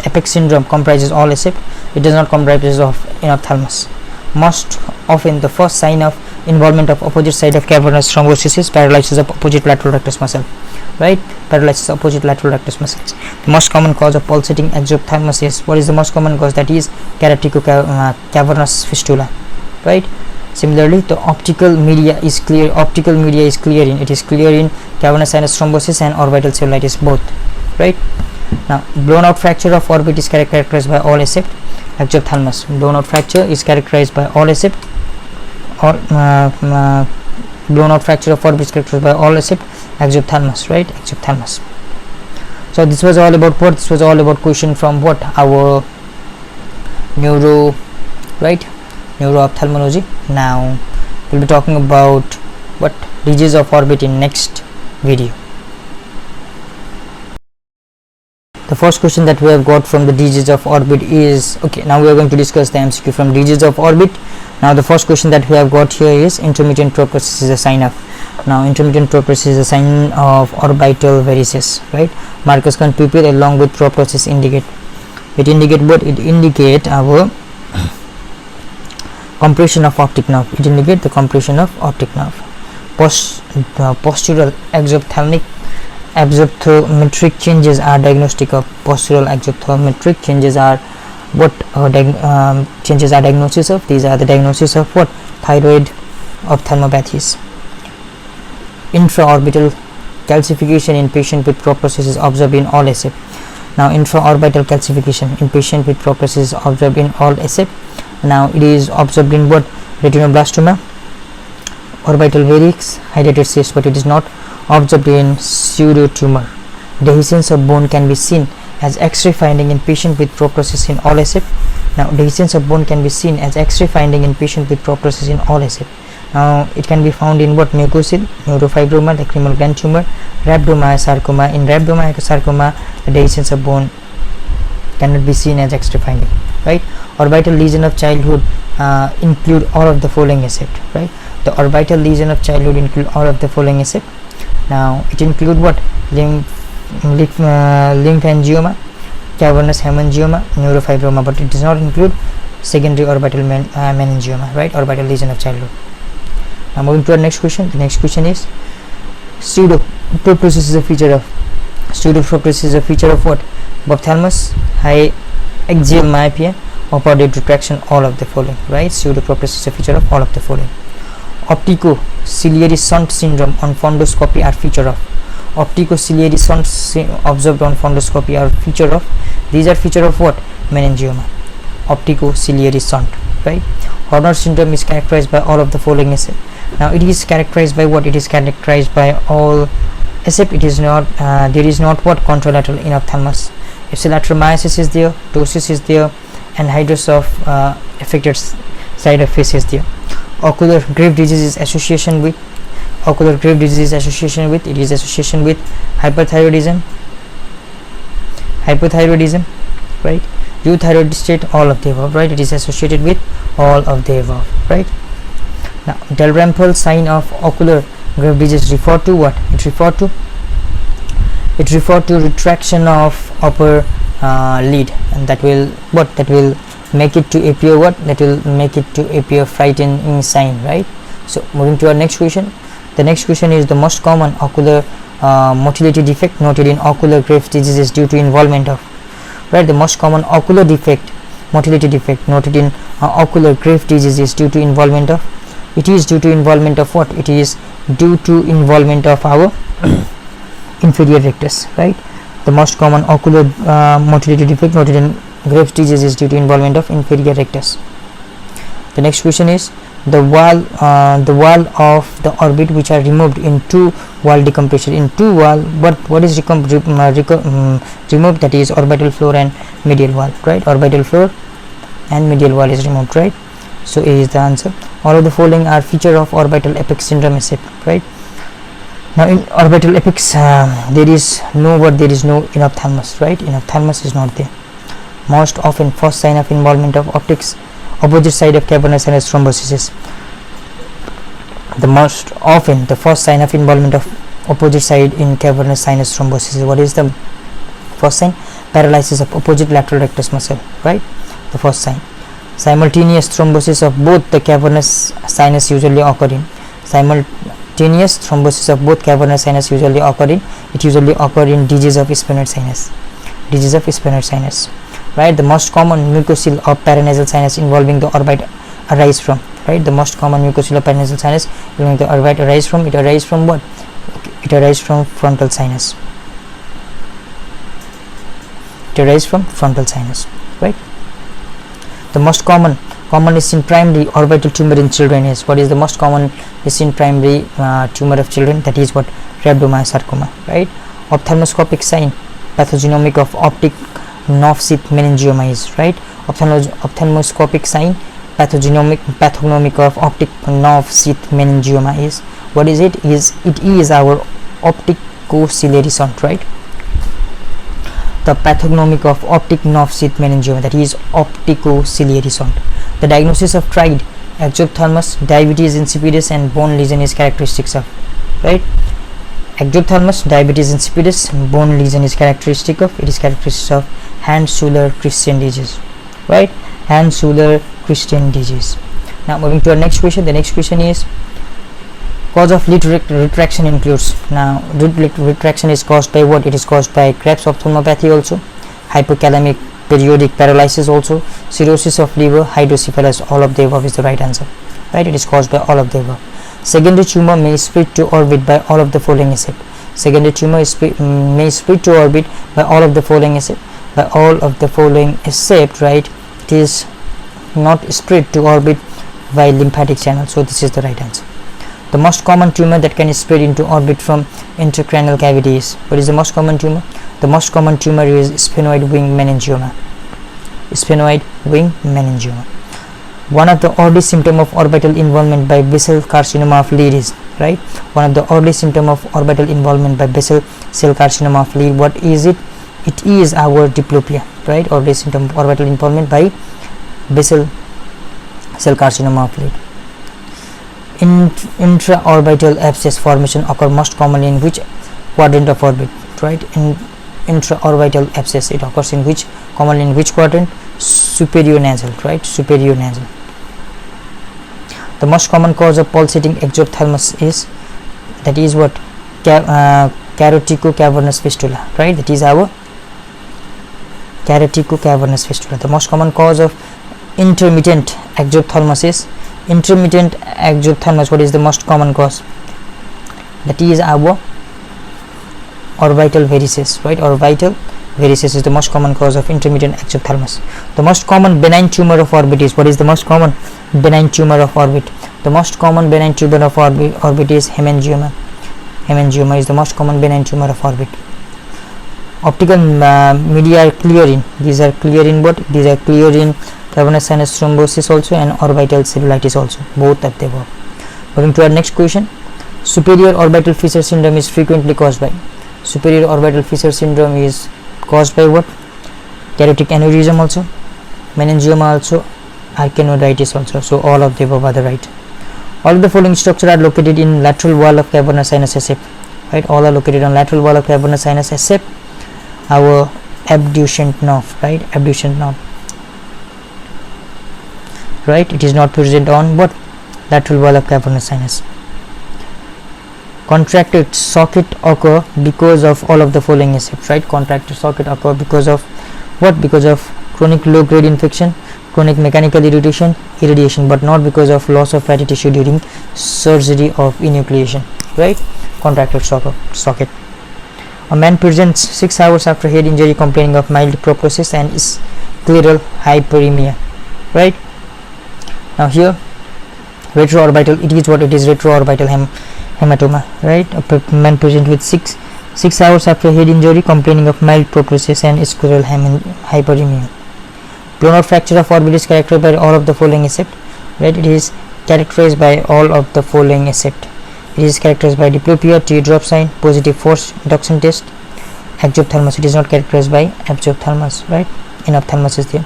apex syndrome comprises all except it does not comprise of ophthalmos. Most often the first sign of involvement of opposite side of cavernous thrombosis is paralysis of opposite lateral rectus muscle, right? Paralysis of opposite lateral rectus muscles. The most common cause of pulsating exophthalmos is, what is the most common cause? That is cavernous fistula, right? Similarly, the optical media is clear in cavernous sinus thrombosis and orbital cellulitis both, right? Now, blown out fracture of orbit is characterized by all except exophthalmos. Blown out fracture is characterized by all except blown out fracture of orbit is characterized by all except exophthalmos, right? Exophthalmos. So this was all about what? This was all about question from what? Our neuro, right? Neuro-ophthalmology. Now we'll be talking about what? Disease of orbit in next video. The first question that we have got from the digits of orbit is, okay, now we are going to discuss the MCQ from digits of orbit. Now the first question that we have got here is intermittent progress is a sign of. Now intermittent progress is a sign of orbital varices, right? Marcus can pupil along with process indicate. It indicate what? It indicate our compression of optic nerve. It indicate the compression of optic nerve. Postural exophthalmometric changes are diagnostic of. Postural exophthalmometric changes are what? Changes are diagnosis of. These are the diagnosis of what? Thyroid ophthalmopathies. Intraorbital calcification in patient with process is observed in all ASAP. Now intraorbital calcification in patient with process is observed in all ASAP. Now it is observed in what? Retinoblastoma, orbital varix, hydrated cyst, but it is not observed in pseudotumor. Dehiscence of bone can be seen as X-ray finding in patient with process in all ASAP. Now dehiscence of bone can be seen as X-ray finding in patient with process in all ASAP. Now it can be found in what? Mucocil, neurofibroma, lacrimal gland tumor, rhabdomyosarcoma. In rhabdomyosarcoma, the dehiscence of bone cannot be seen as X-ray finding, right? Orbital lesion of childhood include all of the following except, right? The orbital lesion of childhood include all of the following except. Now it include what? Lymphangioma, cavernous hemangioma, neurofibroma, but it does not include secondary orbital meningioma, right? Orbital lesion of childhood. Now moving to our next question. The next question is pseudoprocess is a feature of. Pseudoprocess is a feature of what? Ophthalmos, high axial myopia, opposite retraction, all of the following, right? Pseudoprocess is a feature of all of the following. Optico-ciliary shunt syndrome on fundoscopy are feature of. Optico-ciliary shunt observed on fundoscopy are feature of. These are feature of what? Meningioma. Optico-ciliary shunt, right? Horner syndrome is characterized by all of the following except. Now it is characterized by what? It is characterized by all except it is not there is not what? Contralateral in ophthalmos. Ipsilateral miosis is there, ptosis is there, and hydros of affected side of face is there. Ocular grave disease is association with. Ocular grave disease is association with. It is association with hyperthyroidism, right? Euthyroid state, all of the above, right? It is associated with all of the above, right? Now Dalrymple sign of ocular grave disease refer to what? It refer to retraction of upper lid, and that will what? That will make it to appear what? That will make it to appear frightening sign, right? So moving to our next question. The next question is the most common ocular motility defect noted in ocular grave disease is due to involvement of, right? The most common ocular defect, motility defect noted in ocular grave disease is due to involvement of. It is due to involvement of what? It is due to involvement of our inferior rectus, right? The most common ocular motility defect noted in grave disease is due to involvement of inferior rectus. The next question is the wall of the orbit which are removed in two wall decompression. In two wall, what is removed? That is orbital floor and medial wall, right? Orbital floor and medial wall is removed, right? So A is the answer. All of the following are feature of orbital apex syndrome, right? Now in orbital apex there is no in ophthalmos, right? In ophthalmos is not there. Most often first sign of involvement of optics, opposite side of cavernous sinus thrombosis. The most often the first sign of involvement of opposite side in cavernous sinus thrombosis. What is the first sign? Paralysis of opposite lateral rectus muscle, right? The first sign. Simultaneous thrombosis of both the cavernous sinus usually occurring. Simultaneous thrombosis of both cavernous sinus usually occurring. It usually occur in disease of sphenoid sinus. Disease of sphenoid sinus, right? The most common mucocele of paranasal sinus involving the orbit arise from, right? The most common mucocele of paranasal sinus involving the orbit arise from. It arises from what? It arises from frontal sinus. It arises from frontal sinus, right? The most common is in primary orbital tumor in children is, what is the most common is in primary tumor of children? That is what? Rhabdomyosarcoma, right? Ophthalmoscopic sign, pathogenomic of optic nerve sheath meningioma is, right? Ophthalmoscopic sign, pathognomic of optic nerve sheath meningioma is, what is it? It is our optico-ciliary shunt, right? the pathognomic of optic nerve sheath meningioma, that is opticociliary sound. The diagnosis of triad, exophthalmos, diabetes insipidus and bone lesion is characteristics of, right? Exophthalmos, diabetes insipidus, bone lesion is characteristic of, it is characteristics of Hand-Schüller-Christian disease, right? Hand-Schüller-Christian disease. Now moving to our next question. The next question is, cause of lid retraction includes. Now lid retraction is caused by what? It is caused by Krebs ophthalmopathy also, hypothalamic periodic paralysis also, cirrhosis of liver, hydrocephalus. All of the above is the right answer, right? It is caused by all of the above. Secondary tumor may spread to orbit by all of the following except. Secondary tumor may spread to orbit by all of the following except. By all of the following except, right? It is not spread to orbit by lymphatic channel. So this is the right answer. The most common tumor that can spread into orbit from intracranial cavity is, what is the most common tumor? The most common tumor is sphenoid wing meningioma. Sphenoid wing meningioma. One of the early symptom of orbital involvement by basal carcinoma of lead is, right? One of the early symptom of orbital involvement by basal cell carcinoma of lead, what is it? It is our diplopia, right? Early symptom of orbital involvement by basal cell carcinoma of lead. Intraorbital abscess formation occur most commonly in which quadrant of orbit, right? In intraorbital abscess, it occurs in which, commonly in which quadrant? Superior nasal, right? Superior nasal. The most common cause of pulsating exophthalmos is, that is what? Caroticocavernous fistula, right? That is our caroticocavernous fistula. The most common cause of intermittent exophthalmos is, intermittent exophthalmos, what is the most common cause? That is our orbital varices, right? Orbital varices is the most common cause of intermittent exophthalmos. The most common benign tumor of orbit is, what is the most common benign tumor of orbit? The most common benign tumor of orbit is hemangioma. Hemangioma is the most common benign tumor of orbit. Optical media are clear in, these are clear in what? These are clear in cavernous sinus thrombosis also and orbital cellulitis also, both of the above. Moving to our next question. Superior orbital fissure syndrome is frequently caused by, superior orbital fissure syndrome is caused by what? Carotid aneurysm also, meningioma also, arachnoiditis also. So all of the above are the right. All of the following structures are located in lateral wall of cavernous sinus except, right? All are located on lateral wall of cavernous sinus except our abducent nerve, right? Abducent nerve, right? It is not present on what? Lateral wall of cavernous sinus. Contracted socket occur because of all of the following except, right? Contracted socket occur because of what? Because of chronic low grade infection, chronic mechanical irradiation, but not because of loss of fatty tissue during surgery of enucleation, right? Contracted socket. A man presents 6 hours after head injury complaining of mild proptosis and scleral hyperemia, right? Now here retroorbital, it is what? It is retroorbital hematoma, right? A man present with 6 hours after head injury complaining of mild proptosis and scleral hyperemia. Planar fracture of orbit is characterized by all of the following except, right? It is characterized by all of the following except. It is characterized by diplopia, teardrop sign, positive force induction test. Exophthalmos, it is not characterized by exophthalmos, right? In ophthalmos is there.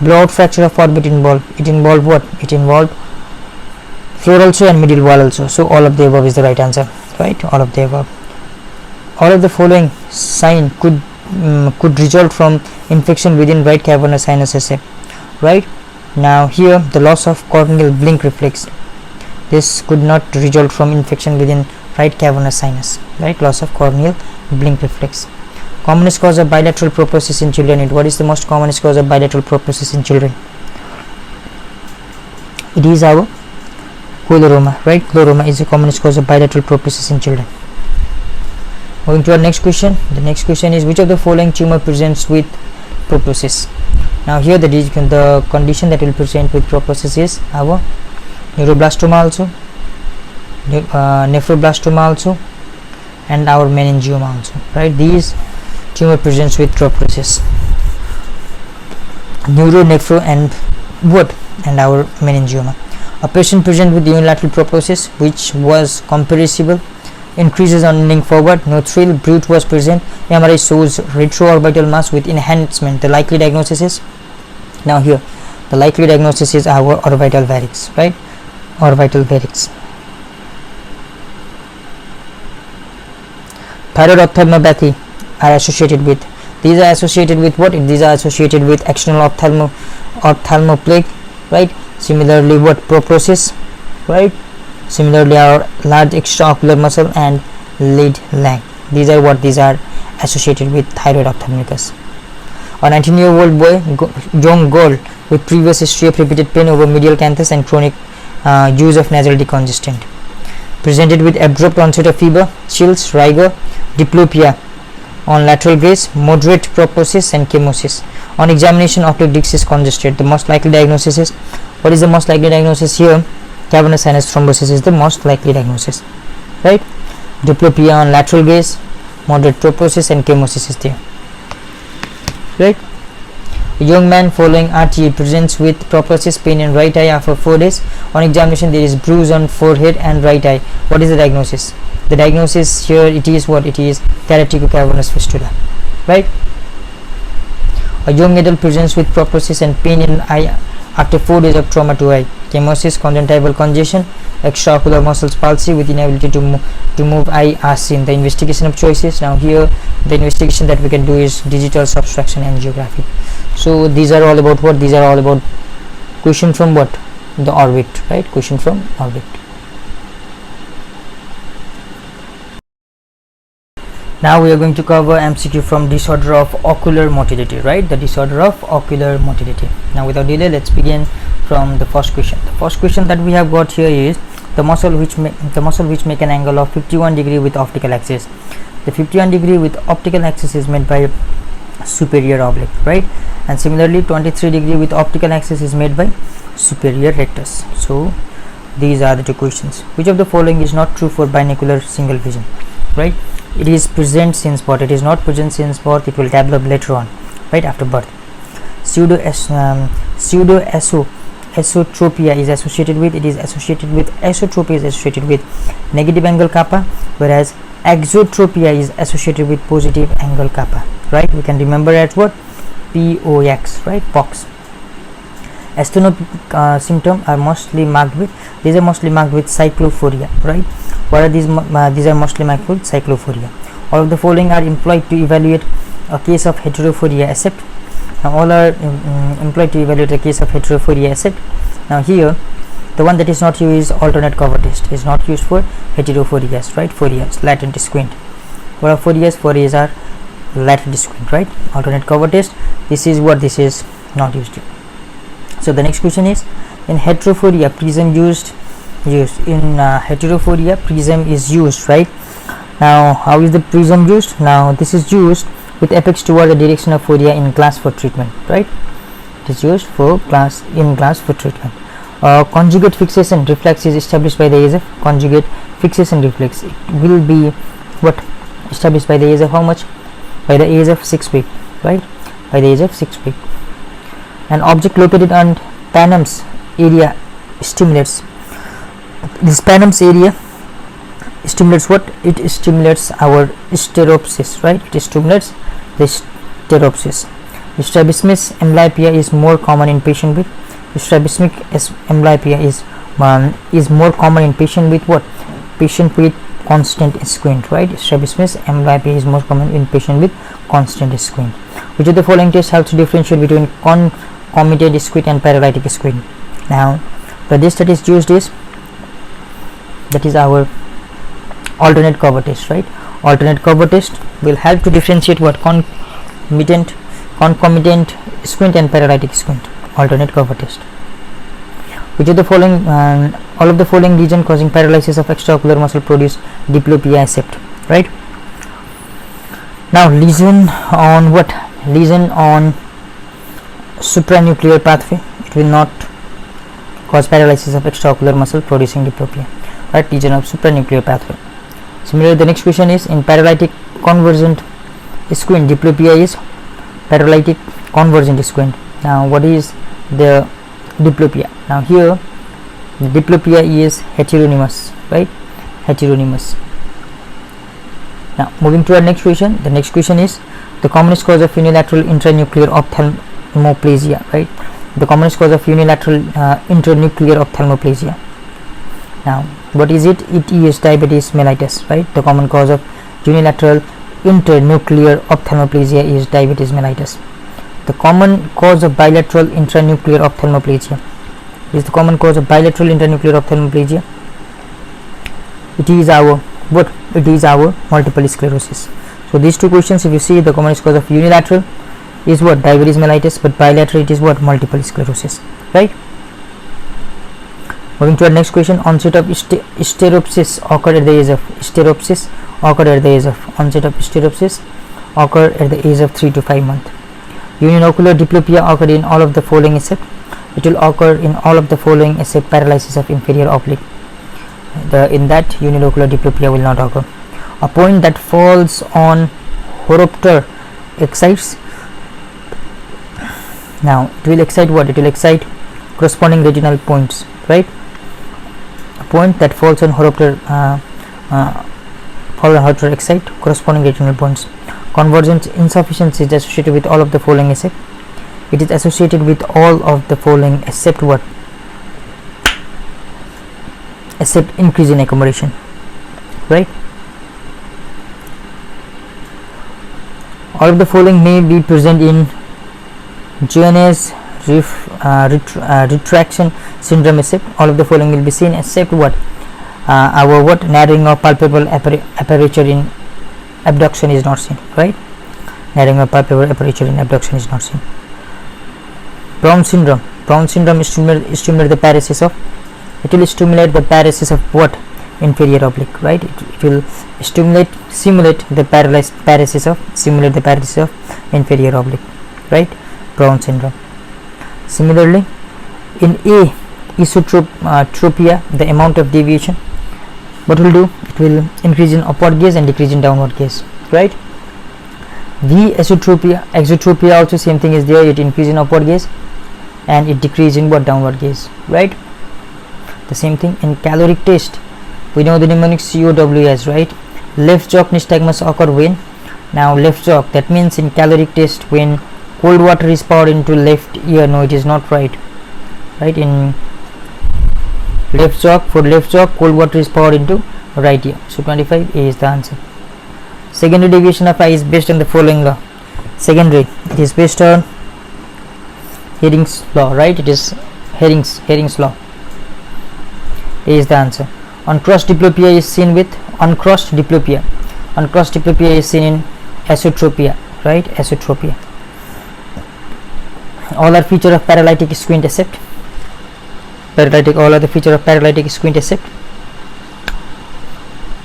Blowout fracture of orbit involved, it involved what? It involved floor also and middle wall also. So all of the above is the right answer, right? All of the above. All of the following sign could result from infection within right cavernous sinus except, right? Now here the loss of corneal blink reflex, this could not result from infection within right cavernous sinus, right? Loss of corneal blink reflex. Commonest cause of bilateral proptosis in children. What is the most commonest cause of bilateral proptosis in children? It is our chloroma, right? Chloroma is the commonest cause of bilateral proptosis in children. Moving to our next question. The next question is, which of the following tumor presents with proptosis? Now here the condition that will present with proptosis is our neuroblastoma also, nephroblastoma also, and our meningioma also, right? These tumor presents with proptosis, neuro, nephro, and what? And our meningioma. A patient present with unilateral proptosis which was comparable increases on leaning forward, no thrill, brute was present. MRI shows retroorbital mass with enhancement. The likely diagnosis is, now here the likely diagnosis is our orbital varix, right? Orbital varix. Thyroid ophthalmopathy are associated with, these are associated with what? These are associated with external ophthalmoplaque, right? Similarly, what? Proprosis, right? Similarly, our large extraocular muscle and lid lag. These are what? These are associated with thyroid ophthalmicus. A 19-year-old boy, young girl with previous history of repeated pain over medial canthus and chronic use of nasal decongestant, presented with abrupt onset of fever, chills, rigor, diplopia on lateral gaze, moderate proposis and chemosis. On examination, optic disc is congested. The most likely diagnosis is, what is the most likely diagnosis here? Cavernous sinus thrombosis is the most likely diagnosis, right? Diplopia on lateral gaze, moderate proposis and chemosis is there, right? A young man following RTA presents with proposis, pain in right eye after 4 days. On examination, there is bruise on forehead and right eye. What is the diagnosis? The diagnosis here, it is what? It is keratoconus fistula, right? A young adult presents with proposis and pain in eye after 4 days of trauma to eye. Chemosis, conjunctival congestion, extraocular muscles palsy with inability to move eye are seen. The investigation of choices, now here the investigation that we can do is digital subtraction angiography. So these are all about what? These are all about question from what? The orbit, right? Question from orbit. Now we are going to cover MCQ from disorder of ocular motility, right? The disorder of ocular motility. Now without delay, let's begin from the first question. The first question that we have got here is the muscle which make an angle of 51 degree with optical axis. The 51 degree with optical axis is made by superior oblique, right? And similarly 23 degree with optical axis is made by superior rectus. So these are the two questions. Which of the following is not true for binocular single vision, right? It is present since birth. It is not present since birth. It will develop later on, right, after birth. Pseudo esotropia is associated with, esotropia is associated with negative angle kappa, whereas exotropia is associated with positive angle kappa, right? We can remember as what? POX, right? POX. Asthenopic symptoms are mostly marked with, these are mostly marked with cyclophoria, right? What are these? These are mostly marked with cyclophoria. All of the following are employed to evaluate a case of heterophoria except, now all are employed to evaluate a case of heterophoria except, now here the one that is not used is alternate cover test, is not used for heterophorias, right? Phorias, latent squint. What are phorias? Phorias are latent squint, right? Alternate cover test, this is what? This is not used here. So the next question is, in heterophoria prism used in heterophoria prism is used, right? Now how is the prism used? Now this is used with apex toward the direction of phoria in glass for treatment, right? It is used for glass for treatment. Conjugate fixation reflex is established by the age of, conjugate fixation reflex, it will be what? Established by the age of how much? By the age of 6 weeks, right? By the age of 6 weeks. An object located on Panam's area stimulates, this Panam's area stimulates what? It stimulates our stereopsis, right? It stimulates the stereopsis. Strabismus amblyopia is more common in patient with, strabismic amblyopia is more common in patient with what? Patient with constant squint, right? Strabismus amblyopia is more common in patient with constant squint. Which of the following tests helps to differentiate between concomitant squint and paralytic squint? Now the test that is used is, that is our alternate cover test, right? Alternate cover test will help to differentiate what? Concomitant squint and paralytic squint. Alternate cover test. Which of the following, all of the following lesion causing paralysis of extraocular muscle produce diplopia except, right? Now lesion on what? Lesion on supranuclear pathway, it will not cause paralysis of extraocular muscle producing diplopia, right? Lesion of supranuclear pathway. Similarly, the next question is, in paralytic convergent squint, diplopia is paralytic convergent squint. Now what is the diplopia? Now here the diplopia is heteronymous, right? Heteronymous. Now moving to our next question. The next question is the commonest cause of unilateral intranuclear ophthalmoplegia, right? The commonest cause of unilateral intranuclear ophthalmoplegia. Now what is it? It is diabetes mellitus, right? The common cause of unilateral internuclear ophthalmoplegia is diabetes mellitus. The common cause of bilateral intranuclear ophthalmoplegia is the common cause of bilateral intranuclear ophthalmoplegia. It is our what? It is our multiple sclerosis. So these two questions, if you see, the commonest cause of unilateral is what? Diabetes mellitus, but bilateral it is what? Multiple sclerosis, right? Moving to our next question. Onset of steropsis occurred at the age of steropsis occurred at the age of onset of steropsis occurred at the age of 3 to 5 months. Uniocular diplopia occurred in all of the following except it will occur in all of the following except paralysis of inferior oblique. In that, unilocular diplopia will not occur. A point that falls on horopter excites. Now it will excite what? It will excite corresponding retinal points, right? A point that falls on horopter excite corresponding retinal points. Convergence insufficiency is associated with all of the following except it is associated with all of the following except what? Except increase in accommodation, right? All of the following may be present in Jones retraction syndrome except all of the following will be seen except what? Our what? Narrowing of palpebral aperture in abduction is not seen, right? Narrowing of palpebral aperture in abduction is not seen. Brown syndrome stimulate the paresis of it will stimulate the paresis of what? Inferior oblique, right? It will simulate the paresis of inferior oblique, right? Brown syndrome. Similarly, in A esotropia, the amount of deviation, what will do? It will increase in upward gaze and decrease in downward gaze, right? V exotropia also same thing is there. It increase in upward gaze and it decrease in what? Downward gaze, right? The same thing in caloric test. We know the mnemonic COWS, right? Left jaw nystagmus occur when? Now left jaw, that means in caloric test when cold water is poured into left ear. No, it is not right. Right? In left jaw, for left jaw, cold water is poured into right ear. So 25A is the answer. Secondary deviation of eye is based on the following law. Secondary, it is based on Hering's law, right? It is Hering's law. A is the answer. Uncrossed diplopia is seen with uncrossed diplopia is seen in esotropia, right? Esotropia. All are feature of paralytic squint except all are the feature of paralytic squint except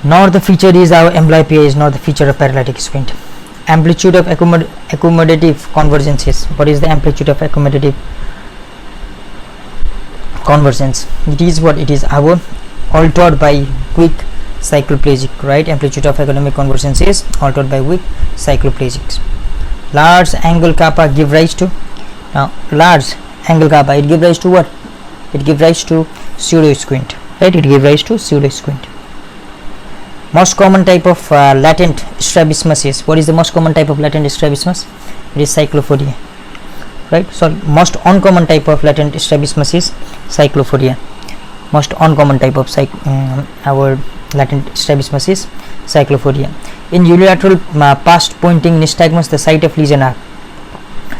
nor the feature is our amblyopia is not the feature of paralytic squint. Amplitude of accommodative convergences. What is the amplitude of accommodative convergence? It is what? It is our altered by weak cycloplegic, right? Amplitude of economic convergence is altered by weak cycloplegics. Large angle kappa give rise to, now large angle kappa, it give rise to what? It give rise to pseudo squint, right? It give rise to pseudo squint. Most common type of latent strabismus is, what is the most common type of latent strabismus? It is cyclophoria, right? Sorry, most uncommon type of latent strabismus is cyclophoria. Most uncommon type of our latent strabismus is cyclophoria. In unilateral past pointing nystagmus, the site of lesion are,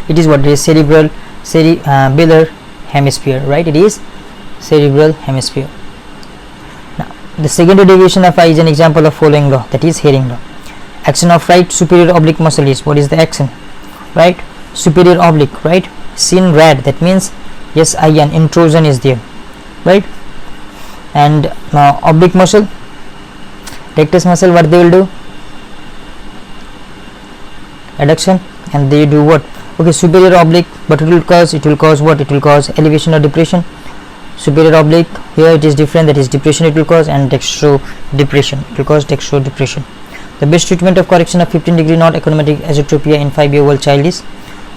it is what? It is cerebellar hemisphere, right? It is cerebral hemisphere. Now the secondary deviation of eye is an example of following law, that is Hering law. Action of right superior oblique muscle is, what is the action? Right? Superior oblique, right? Seen red, that means yes, ion intrusion is there, right? And oblique muscle, rectus muscle, what they will do? Adduction, and they do what? Okay, superior oblique, but it will cause what? It will cause elevation or depression. Superior oblique, here it is different, that is depression it will cause, and dextro depression, it will cause dextro depression. The best treatment of correction of 15-degree not achromatic esotropia in 5-year-old child is,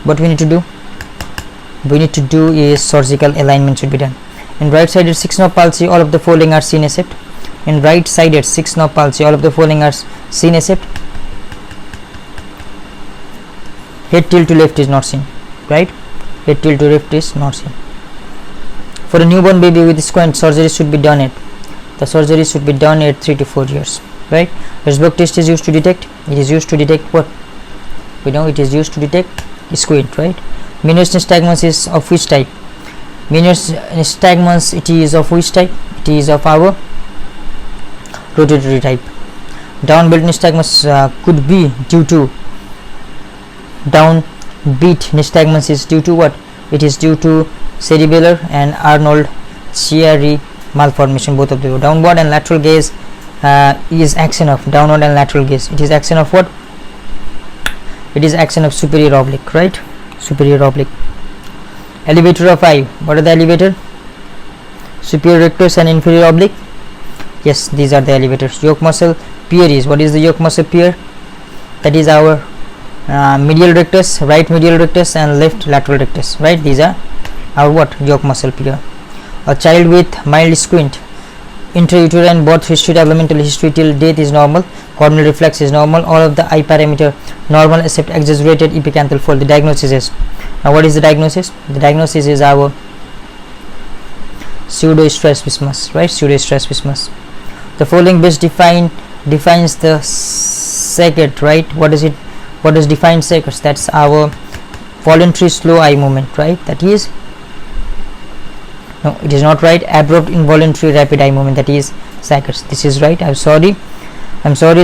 what we need to do? We need to do is surgical alignment should be done. In right sided 6-nerve palsy, all of the following are seen except in right sided 6 knob palsy, all of the following are seen except head tilt to left is not seen, right? Head tilt to left is not seen. For a newborn baby with squint, surgery should be done at 3 to 4 years, right? Herzberg test is used to detect. It is used to detect what? We know it is used to detect squint, right? Meniere's nystagmus is of which type? Meniere's nystagmus, it is of which type? It is of our rotatory type. Downbeat nystagmus could be due to downbeat nystagmus is due to what? It is due to cerebellar and Arnold Chiari malformation, both of them. Downward and lateral gaze is action of downward and lateral gaze. It is action of what? It is action of superior oblique, right? Superior oblique. Elevator of eye. What are the elevator? Superior rectus and inferior oblique. Yes, these are the elevators. Yoke muscle pier is, what is the yoke muscle pier? That is our medial rectus, right medial rectus and left lateral rectus, right? These are our what? Yoke muscle pier. A child with mild squint, intrauterine birth history, developmental history till death is normal, corneal reflex is normal, all of the eye parameter normal except exaggerated epicanthal fold. The diagnosis is, now what is the diagnosis? The diagnosis is our pseudo strabismus, right? Pseudo strabismus. The following best defines the saccade, right? What is it? What does define saccades? That's our voluntary slow eye movement, right? That is, no, it is not right. Abrupt involuntary rapid eye movement, that is saccades. This is right. I'm sorry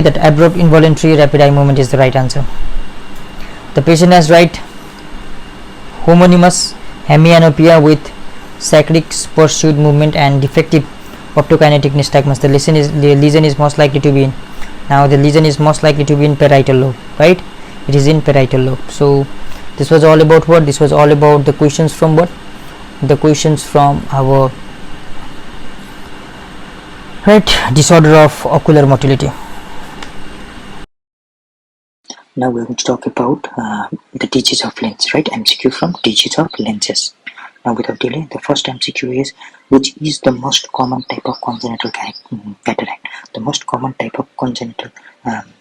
that abrupt involuntary rapid eye movement is the right answer. The patient has right homonymous hemianopia with saccadic pursued movement and defective optokinetic nystagmus. The lesion is most likely to be in, now the lesion is most likely to be in parietal lobe, right? It is in parietal lobe. So this was all about what? This was all about the questions from what? The questions from our disorder of ocular motility. Now we are going to talk about the digits of lens, right? MCQ from digits of lenses. Now without delay, the first MCQ is, which is the most common type of congenital cataract? The most common type of congenital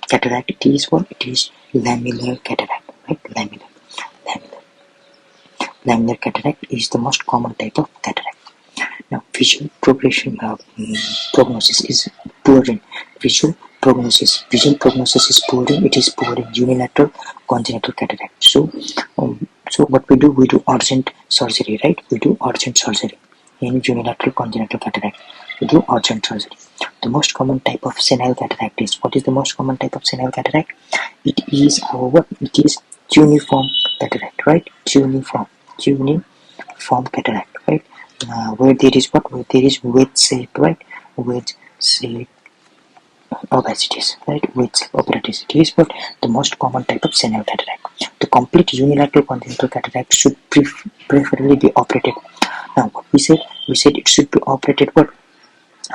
cataract, it is what? It is lamellar cataract, right? Lamellar cataract is the most common type of cataract. Now visual prognosis is poor in visual prognosis is poor in, it is poor in unilateral congenital cataract. So what we do urgent surgery, right? We do urgent surgery in unilateral congenital cataract. We do urgent surgery. The most common type of senile cataract is, what is the most common type of senile cataract? It is our what? It is cuneiform cataract, right? Cuneiform cataract, right? Where there is what? Where there is wedge shape, right? Wedge shape opacities, right? Wedge shape opacity is what? The most common type of senile cataract. The complete unilateral congenital cataract should preferably be operated. Now what we said it should be operated what?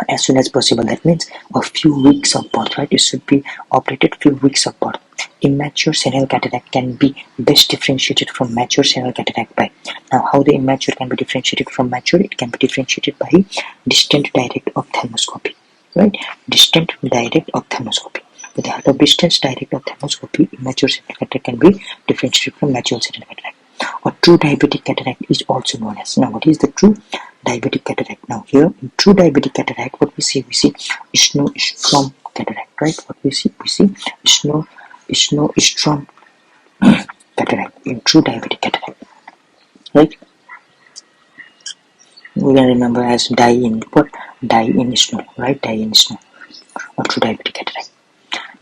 As soon as possible. That means a few weeks of birth, right? It should be operated few weeks of birth. Immature senile cataract can be best differentiated from mature senile cataract by, now how the immature can be differentiated from mature? It can be differentiated by distant direct ophthalmoscopy, right? Distant direct ophthalmoscopy. With the help of distant direct ophthalmoscopy, immature senile cataract can be differentiated from mature senile cataract. Or true diabetic cataract is also known as. Now what is the true diabetic cataract? Now here in true diabetic cataract, what we see Ishno-Strom cataract, right? What we see Ishno-Strom cataract in true diabetic cataract, right? We can remember as dye in snow, right? Dye in snow, or true diabetic cataract.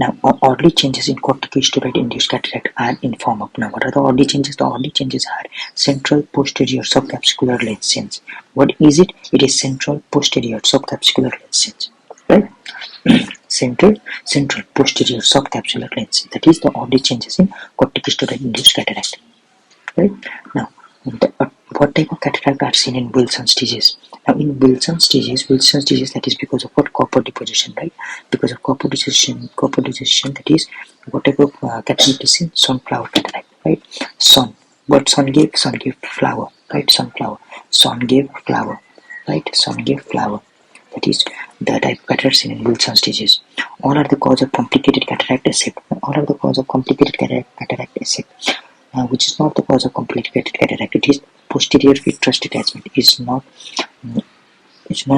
Now early changes in corticosteroid induced cataract are in form of, now what are the early changes? The early changes are central posterior subcapsular lens change. What is it? It is central posterior subcapsular lens change, right? central posterior subcapsular lens, that is the early changes in corticosteroid induced cataract, right? Now what type of cataract are seen in Wilson's disease? Now in Wilson's disease, that is because of what? Copper deposition, right? Because of copper deposition, that is what type of cataract is seen? Sunflower cataract, right? Sun, what sun gave flower, right? Sun gave flower, right? Sun gave flower. That is the type of cataract seen in Wilson's disease. All are the cause of complicated cataract except which is not the cause of complicated cataract. It is posterior vitreous detachment. It's not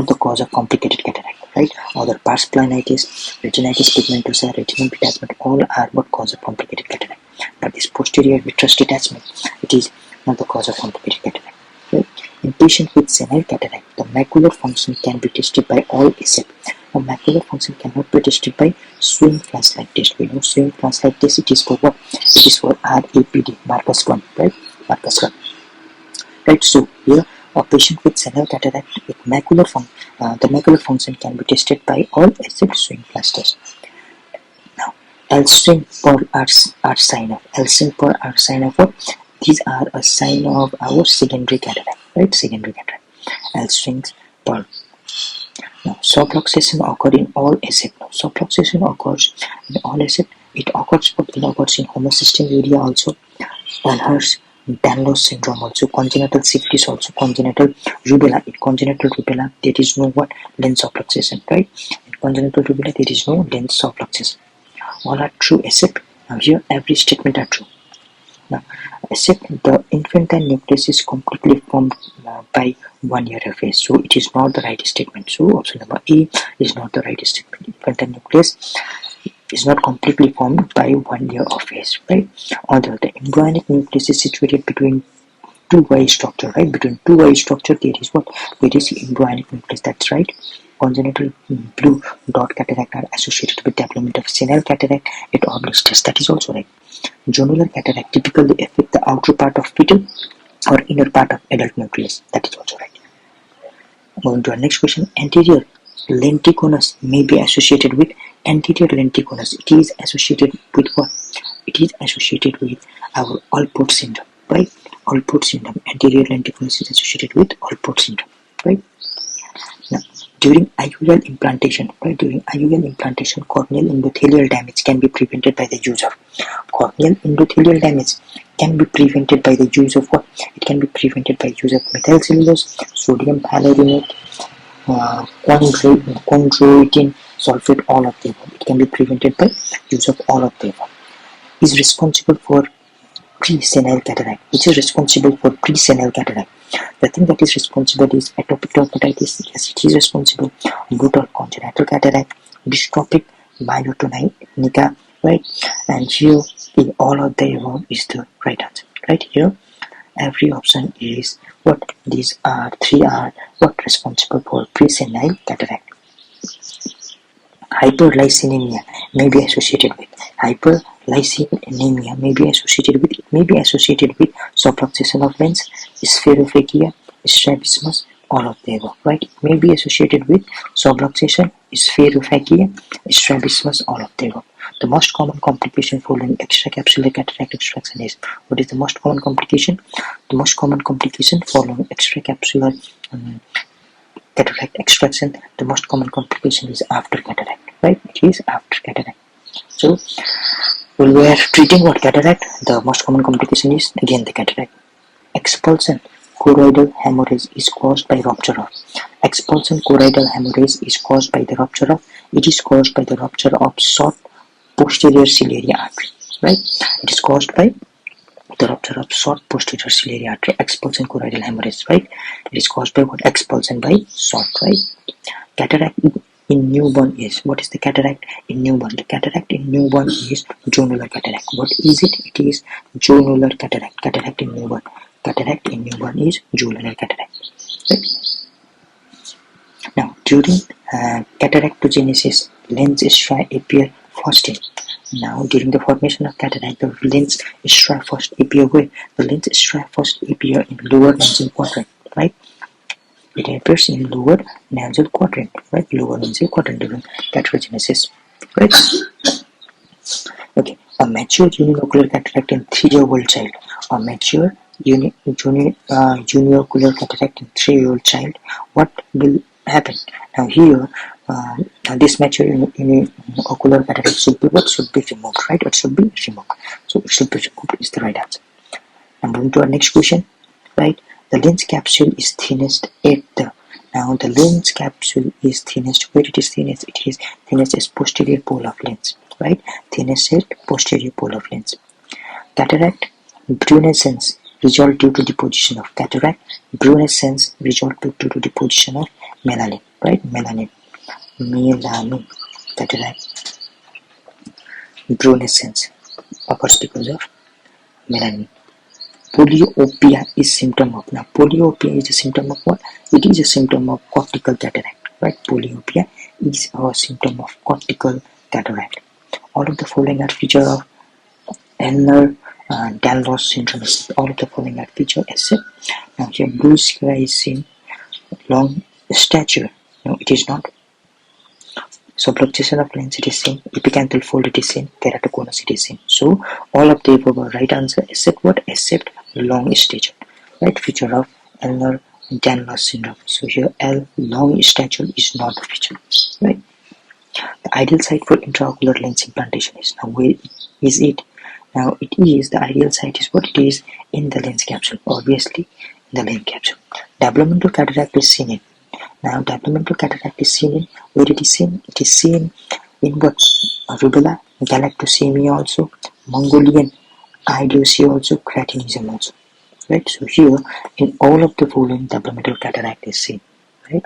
the cause of complicated cataract, right? Other pars planitis, retinitis pigmentosa, retinal detachment, all are what cause of complicated cataract. But this posterior vitreous detachment, it is not the cause of complicated cataract, right? In patients with senile cataract, the macular function can be tested by all except. Now, macular function cannot be tested by swim flashlight test. We know swim flashlight test, it is for what? It is for RAPD, Marcus 1, right? Marcus 1. Right, so here a patient with senile cataract with macular function, the macular function can be tested by all except swim flash test. Now, L-string per are sign of what? These are a sign of our secondary cataract, right? Secondary cataract. L-strings per. Now, subluxation occurs in all except. Now, subluxation occurs in all except. It occurs in homocystinuria also, Ehlers Danlos syndrome also, congenital syphilis also, congenital rubella. In congenital rubella, there is no what? Lens subluxation, right? In congenital rubella, there is no lens subluxation. All are true except, now here every statement are true. Now, except the infantile nucleus is completely formed by 1 year of age, so it is not the right statement. So option number A is not the right statement. Infantile nucleus is not completely formed by 1 year of age, right? Although the embryonic nucleus is situated between two Y structure, right? Between two Y structure, there is what? There is embryonic nucleus. That's right. Congenital blue dot cataract are associated with development of senile cataract at oblique stage. That is also right. Jonular cataract typically affect the outer part of fetal or inner part of adult nucleus. That is also right. Moving to our next question. Anterior lenticonus may be associated with anterior lenticonus. It is associated with what? It is associated with our Alport syndrome, right? Alport syndrome. Anterior lenticonus is associated with Alport syndrome, right? Now, during IUL implantation, right? During IUL implantation, corneal endothelial damage can be prevented by the use of corneal endothelial damage can be prevented by the use of what? It can be prevented by use of methylcellulose, sodium hyaluronate, chondroitin sulfate, all of the above. It can be prevented by use of all of the above. Is responsible for pre-senile cataract. Which is responsible for pre-senile cataract? The thing that is responsible is atopic dermatitis. Yes, it is responsible. Brutal congenital cataract, dystrophic myotonica, right? And here, all of the above is the right answer. Right here, every option is what? These are three are what responsible for pre-senile cataract. Hyperlysinemia may be associated with subluxation of lens, spherophakia, strabismus, all of the above, right? It may be associated with subluxation, spherophakia, strabismus, all of the above. The most common complication following extracapsular cataract extraction is, what is the most common complication? The most common complication following extracapsular cataract extraction, the most common complication is after cataract, right? It is after cataract. So, when we are treating what? Cataract, the most common complication is again the cataract. Expulsion choroidal hemorrhage is caused by rupture of. Expulsion choroidal hemorrhage is caused by the rupture of. It is caused by the rupture of short posterior ciliary artery, right? It is caused by the rupture of short posterior ciliary artery. Expulsion choroidal hemorrhage, right? It is caused by what? Expulsion by short, right? Cataract in newborn is, what is the cataract in newborn? The cataract in newborn is jonular cataract. What is it? It is jonular cataract. Cataract in newborn is jonular cataract, right? Now, during cataractogenesis, lens striae appear first in. Now, during the formation of cataract, the lens striae first appear where? The lens striae first appear in lower nasal quadrant, right? It appears in lower nasal quadrant, right? Lower nasal quadrant during cataract, right? Okay, a mature uniocular cataract in 3-year-old child. A mature uniocular cataract in 3-year-old child. What will happen? Now here, this mature uniocular cataract should be what? Should be removed, right? It should be removed. So it should be removed is the right answer. And moving to our next question, right? The lens capsule is thinnest at the Now the lens capsule is thinnest. Where it is thinnest? It is thinnest as posterior pole of lens, right? Thinnest at posterior pole of lens. Cataract brunescence result due to deposition of cataract. Brunescence result due to deposition of melanin, right? Melanin. Cataract brunescence occurs because of melanin. Polyopia is symptom of. Now polyopia is a symptom of what? It is a symptom of cortical cataract, right? Polyopia is a symptom of cortical cataract. All of the following are feature of Ehlers-Danlos syndrome. All of the following are feature except now here blue sky is seen, long stature. No, it is not. Subluxation of lens it is seen, epicanthal fold it is seen, keratoconus it is seen. So all of the above are right answer except what? Except long stature, right? Feature of Ehlers-Danlos syndrome. So here L, long stature, is not a feature, right? The ideal site for intraocular lens implantation is. Now where is it? Now it is, the ideal site is what? It is in the lens capsule, obviously in the lens capsule. Developmental cataract is seen in. Now developmental cataract is seen in, where it is seen? It is seen in what? Rubella, galactosemia also, Mongolian idiocy also, cretinism also, right? So here in all of the following developmental cataract is seen, right?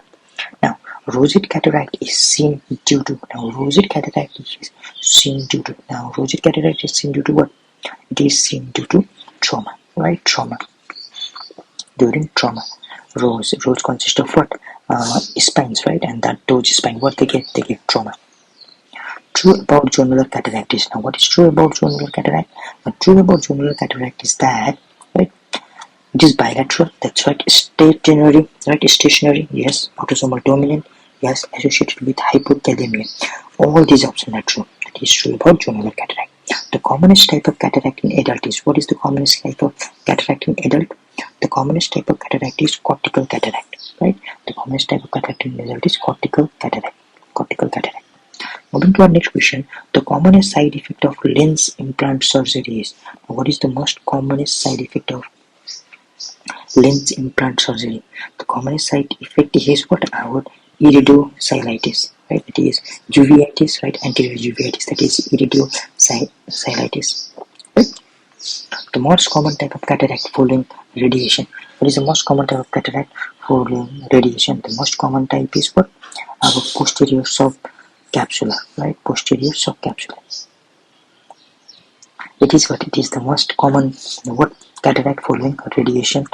Now rosette cataract is seen due to. Now rosette cataract is seen due to. Now rosette cataract is seen due to what? It is seen due to trauma, right? Trauma. During trauma, rose consists of what? Spines, right? And that those spine, what they get trauma. True about jonular cataract is. Now what is true about jonular cataract? True about jonular cataract is that, right, it is bilateral, that's right. Stationary, right? Stationary, yes. Autosomal dominant, yes. Associated with hypokalemia. All these options are true. That is true about jonular cataract. The commonest type of cataract in adult is. What is the commonest type of cataract in adult? The commonest type of cataract is cortical cataract, right? The commonest type of cataract in adult is cortical cataract. Cortical cataract. Moving to our next question, the commonest side effect of lens implant surgery is. What is the most commonest side effect of lens implant surgery? The commonest side effect is what? Our iridocyclitis, right? It is uveitis, right? Anterior uveitis, that is iridocyclitis, right? The most common type of cataract following radiation. What is the most common type of cataract following radiation? The most common type is what? Our posterior subcapsular, right? Posterior subcapsular. It is what? It is the most common what? Cataract following radiation,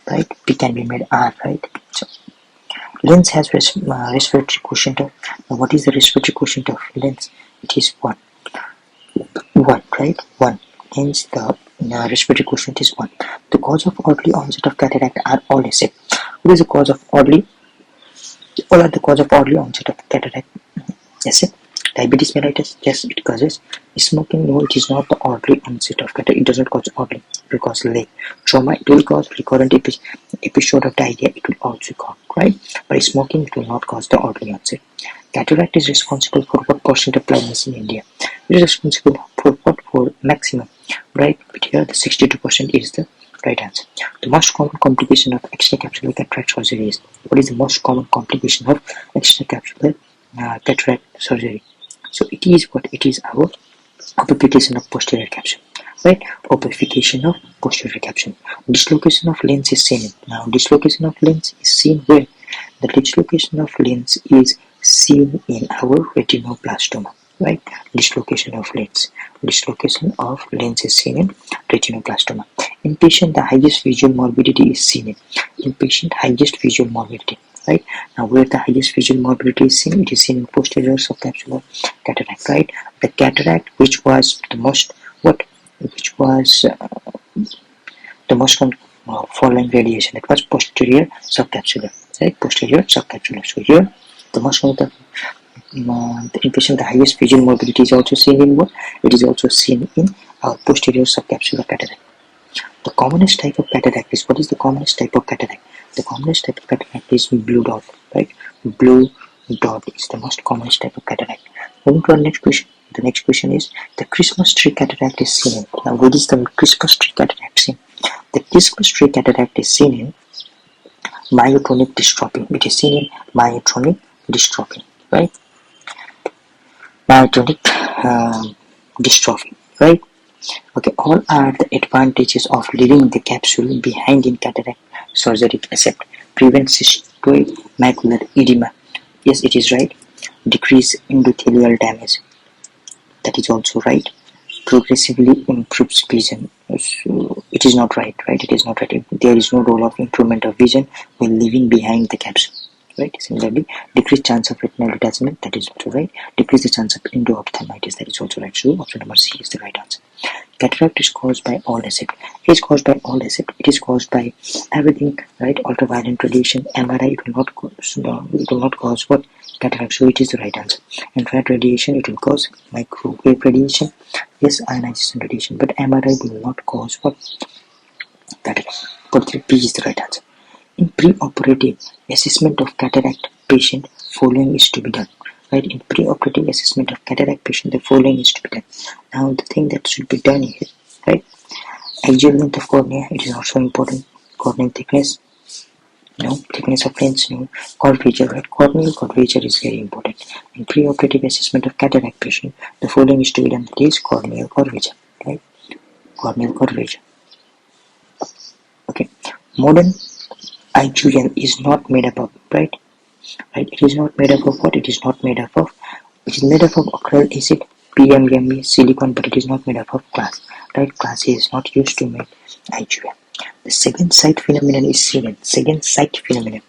right? P can be made R, right? So lens has respiratory quotient of. What is the respiratory quotient of lens? It is 1, right? 1. Hence the respiratory quotient is 1. The cause of early onset of cataract are all except. What is the cause of early? All are the cause of early onset of cataract except diabetes mellitus. Yes, it causes. Smoking, no, it is not the early onset of cataract. It does not cause early. It will cause late. Trauma, it will cause recurrent episode of diarrhea. It will also cause, right? But smoking, it will not cause the early onset. Cataract is responsible for what percent of blindness in India? It is responsible for what? For maximum, right? But here the 62% is the right answer. The most common complication of extracapsular cataract surgery is. What is the most common complication of extracapsular cataract surgery? So it is what? It is our ossification of posterior capsule, right? Ossification of posterior capsule. Dislocation of lens is seen. Now dislocation of lens is seen where? The dislocation of lens is seen in our retinoblastoma, right? Dislocation of lens. Dislocation of lens is seen in retinoblastoma. In patient, the highest visual morbidity is seen in patient, highest visual morbidity, right? Now where the highest visual morbidity is seen? It is seen in posterior subcapsular cataract, right? The cataract which was the most the most following radiation, it was posterior subcapsular, right? Posterior subcapsular. So here the most of the in patient, the highest visual morbidity is also seen in what? It is also seen in our posterior subcapsular cataract. The commonest type of cataract is. What is the commonest type of cataract? The commonest type of cataract is blue dot, right? Blue dot is the most commonest type of cataract. Moving to our next question. The next question is the Christmas tree cataract is seen in. Now what is the Christmas tree cataract seen? The Christmas tree cataract is seen in myotonic dystrophy. It is seen in myotonic dystrophy, right? Myotonic dystrophy, right? Okay, all are the advantages of leaving the capsule behind in cataract surgery, except prevent cystoid macular edema. Yes, it is right. Decrease endothelial damage. That is also right. Progressively improves vision. So it is not right, right? It is not right. There is no role of improvement of vision while leaving behind the capsule, right? Similarly, decreased chance of retinal detachment. That is also right. Decrease the chance of endophthalmitis. That is also right. So option number C is the right answer. Cataract is caused by all acid. It is caused by all acid. It is caused by everything, right? Ultraviolet radiation, MRI. It will not cause. No, it will not cause what? Cataract. So it is the right answer. Infrared radiation. It will cause microwave radiation. Yes, ionization radiation. But MRI will not cause what? Cataract. But B is the right answer. In pre-operative assessment of cataract patient, following is to be done. Right, in pre-operative assessment of cataract patient, the following is to be done. Now, the thing that should be done here, right? Axial length of cornea, it is also important. Corneal thickness, thickness of lens, curvature, right? Corneal curvature is very important. In pre-operative assessment of cataract patient, the following is to be done. That is corneal curvature, right? Corneal curvature. Okay, modern IGL is not made up of, right? It is not made up of what? It is not made up of. It is made up of acrylic acid, PMMA, silicon, but it is not made up of glass. Right? Glass is not used to make IGL. The second sight phenomenon is seen in second sight phenomenon.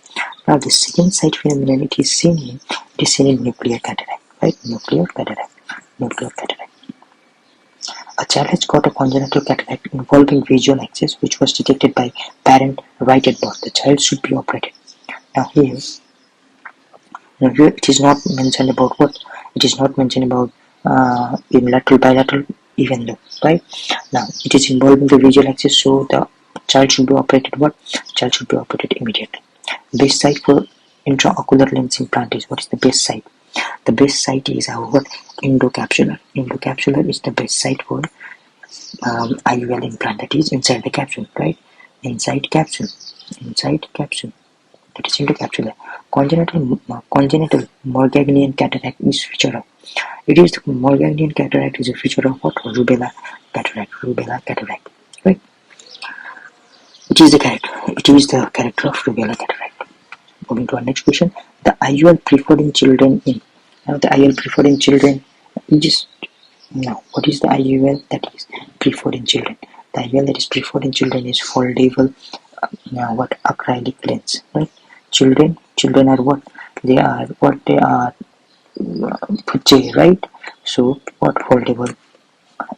Now the second sight phenomenon it is seen in nuclear cataract. Right? Nuclear cataract. Nuclear cataract. A child has got a congenital cataract involving visual axis, which was detected by parent right at birth. The child should be operated. Now here it is not mentioned about what? It is not mentioned about unilateral, bilateral, even though, right? Now, it is involving the visual axis, so the child should be operated what? Child should be operated immediately. Best site for intraocular lens implant is, what is the best site? The best site is our what? Endocapsular. Endocapsular is the best site for IUL implant, that is inside the capsule, right? Inside capsule. That is endocapsular. Congenital Morganian cataract is feature of. It is the Morganian cataract is a feature of what? Rubella cataract. Right? It is the character of rubella cataract. Moving to our next question. The IUL preferred in children in. Now the IUL preferred in children is now what is the IUL that is preferred in children? The IUL that is preferred in children is foldable acrylic lens, right? Children are what? They are puche, right? So what? Foldable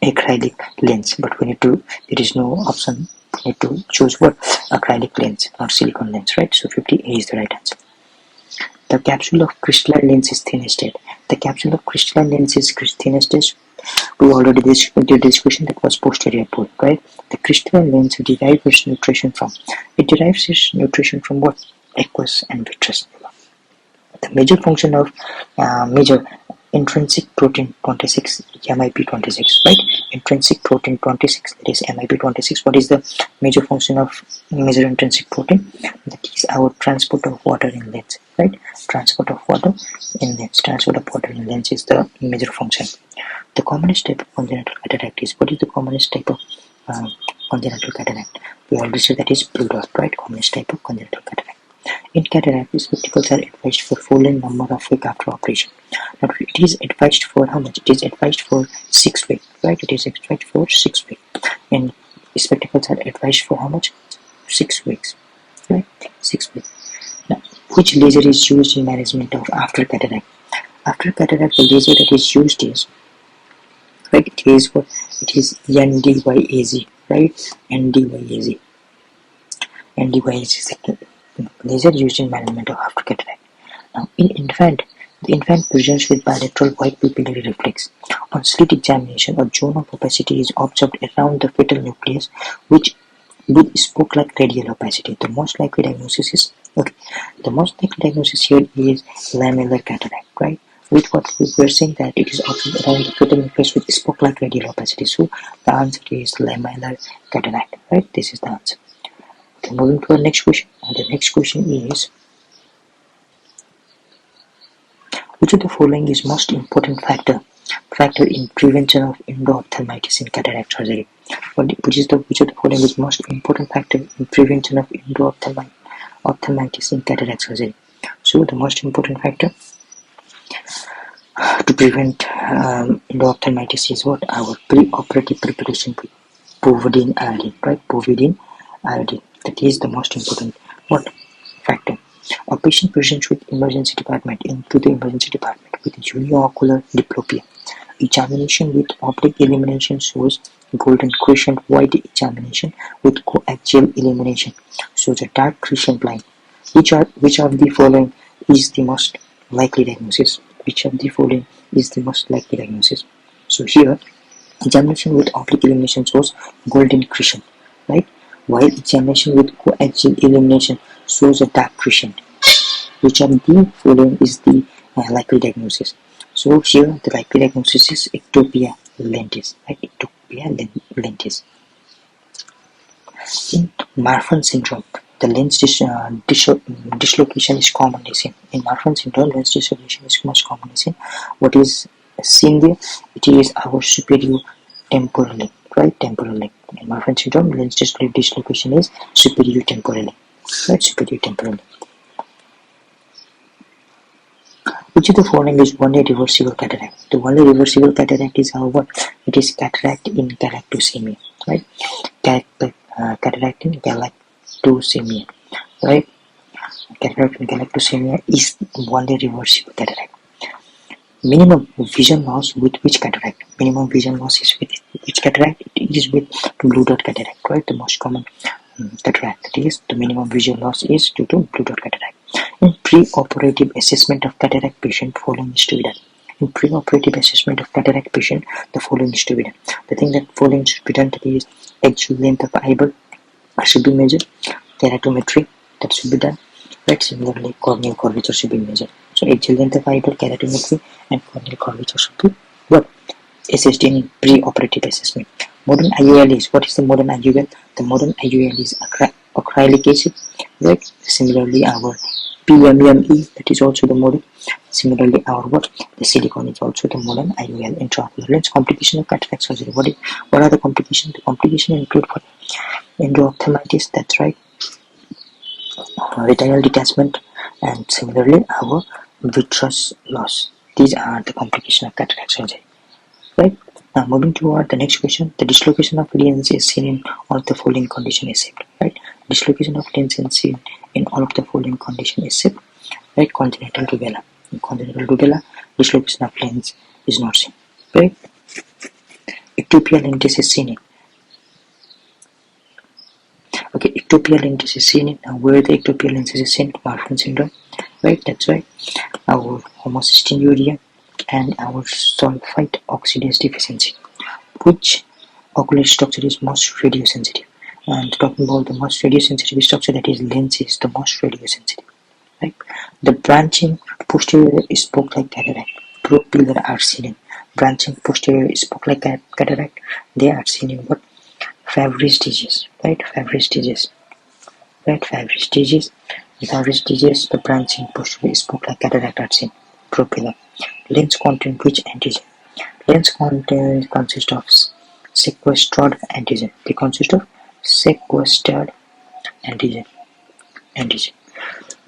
acrylic lens, but we need to, there is no option, we need to choose what? Acrylic lens, not silicone lens, right? So 50A is the right answer. The capsule of crystalline lens is thinnest. The capsule of crystalline lens is thinnest. We already did this question, that was posterior pole, right? The crystalline lens derives its nutrition from. It derives its nutrition from what? Aqueous and vitreous. The major function of major intrinsic protein 26, MIP26, right? Intrinsic protein 26, that is MIP26. What is the major function of major intrinsic protein? That is our transport of water in lens, right? Transport of water in lens is the major function. The commonest type of congenital cataract is, what is the commonest type of congenital cataract? We already said that is blue dot, right? Commonest type of congenital cataract. In cataract, spectacles are advised for full number of weeks after operation. Now, it is advised for how much? It is advised for 6 weeks, right? It is advised for 6 weeks. And spectacles are advised for how much? 6 weeks, right? 6 weeks. Now, which laser is used in management of after cataract? After cataract, the laser that is used is, right? It is what? It is NDYAZ, right? NDYAZ. NDYAZ is the laser used in management of after cataract. Now, in infant, the infant presents with bilateral white pupillary reflex. On slit examination, a zone of opacity is observed around the fetal nucleus, which with spoke-like radial opacity. The most likely diagnosis is here is lamellar cataract, right? With what we're saying that it is observed around the fetal nucleus with spoke-like radial opacity. So the answer is lamellar cataract, right? This is the answer. Okay, moving to our next question. And the next question is, which of the following is most important factor in prevention of endophthalmitis in cataract surgery? Which of the following is most important factor in prevention of endophthalmitis in cataract surgery? So the most important factor to prevent endophthalmitis is what? Our pre-operative preparation with povidone iodine, right? Povidone iodine. That is the most important what factor. A patient presents with emergency department into the emergency department with uniocular diplopia. Examination with oblique illumination shows golden crescent. White examination with coaxial illumination shows a dark crescent line. Which of the following is the most likely diagnosis? Which of the following is the most likely diagnosis? So here, examination with oblique illumination shows golden crescent, right? While examination with coaxial illumination shows a dark crescent. Which of the following is the likely diagnosis? So here the likely diagnosis is ectopia lentis, right? Ectopia lentis. In Marfan syndrome, the lens dislocation is commonly seen. In Marfan syndrome, lens dislocation is most commonly seen. What is seen there? It is our superior temporally, right? Temporally. In Marfan syndrome, lens dislocation is superior temporally, right? Superior temporally. Which of the following is only reversible cataract? The only reversible cataract is our what? It is cataract in galactosemia, right? Cataract in galactosemia, right? Cataract in galactosemia is only reversible cataract. Minimum vision loss with which cataract? Minimum vision loss is with which cataract? It is with blue dot cataract, right? The most common cataract. That is, the minimum vision loss is due to blue dot cataract. In pre-operative assessment of cataract patient, following is to be done. In pre-operative assessment of cataract patient, the following is to be done. The thing that following should be done, that is, axial length of eyeball should be measured, keratometry that should be done, right? Similarly, corneal curvature should be measured. So axial length of eyeball, keratometry, and corneal curvature should be what? Assessed in pre-operative assessment. Modern IOL is, what is the modern IOL? The modern IOL is acrylic acid, right? Similarly, our PMME, that is also the modern. Similarly, our what? The silicone is also the modern IOL. Intraocular lens complication of cataract surgery. What are the complications? The complications include what? Endophthalmitis, that's right. Retinal detachment, and similarly our vitreous loss. These are the complications of cataract surgery, right? Now moving toward the next question, the dislocation of lens is seen in all of the following conditions except, right? Dislocation of lens is seen in all of the following conditions except, right? Congenital rubella. In congenital rubella, dislocation of lens is not seen, right? Ectopia lentis is seen in. Okay, ectopia lentis is seen in where the ectopia lentis is seen, Marfan syndrome, right? That's right. Our homocystinuria and our sulfite oxidase deficiency. Which ocular structure is most radiosensitive? And talking about the most radiosensitive structure, that is lens is the most radiosensitive, right? The branching posterior spoke-like cataract, propylar are seen in. Branching posterior spoke-like cataract, they are seen in what? Fabry stages, right? Fabry stages, right? Fabry stages. In Fabry stages, the branching posterior spoke-like cataract are seen. Propylar. Lens contain which antigen? Lens content consists of sequestered antigen. They consist of sequestered antigen.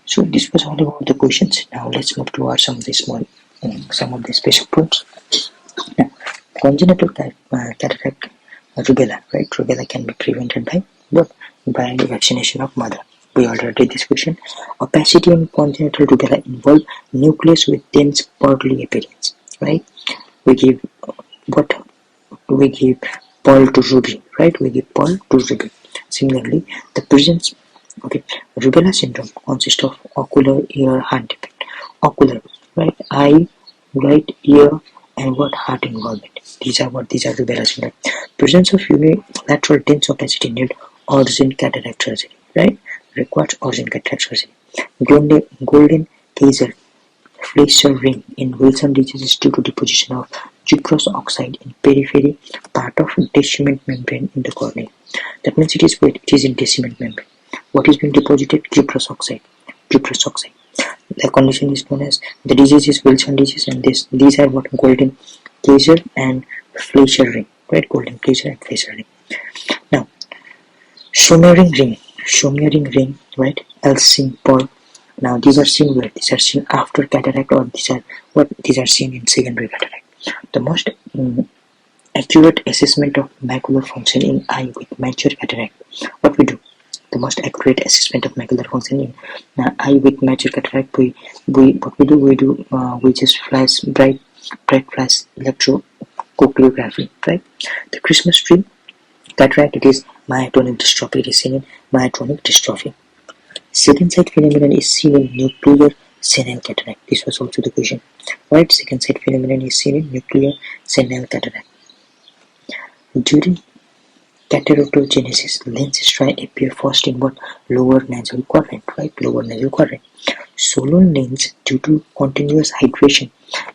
So this was all about the questions. Now let's move towards some of the special points. Now, congenital cataract rubella, right? Rubella can be prevented by what? By vaccination of mother. We already did this question. Opacity and congenital rubella involve nucleus with dense pearly appearance, right? We give what? We give pearl to ruby, right? We give pearl to ruby. Similarly, the presence, okay, rubella syndrome consists of ocular, ear, heart defect. Ocular, right? Eye, right, ear, and what? Heart involvement. These are rubella syndrome. Presence of unilateral dense opacity need urgent cataract surgery, right? Requires urgent cataract surgery. Golden Kaiser flexure ring in Wilson disease is due to deposition of cuprous oxide in periphery part of deciment membrane in the cornea. That means it is in deciment membrane. What is being deposited? Cuprous oxide. The condition is known as, the disease is Wilson disease, and these are what? Golden Kaiser and Fleischer ring, right? Golden Kaiser and Fleischer ring. Now, Schumering ring, right? Elsing Paul. Now these are seen where? These are seen after cataract, or these are seen in secondary cataract. The most accurate assessment of macular function in eye with mature cataract. What we do? The most accurate assessment of macular function in eye with mature cataract. We just flash bright flash electrocochleography, right? The Christmas tree cataract, it is myotonic dystrophy. It is seen in myotonic dystrophy. Second side phenomenon is seen in nuclear senile cataract. This was also the question, right? Second side phenomenon is seen in nuclear senile cataract. During Keratinogenesis, lens striae appear first in what? Lower nasal quadrant, right? Lower nasal quadrant. Solar lens, due to continuous hydration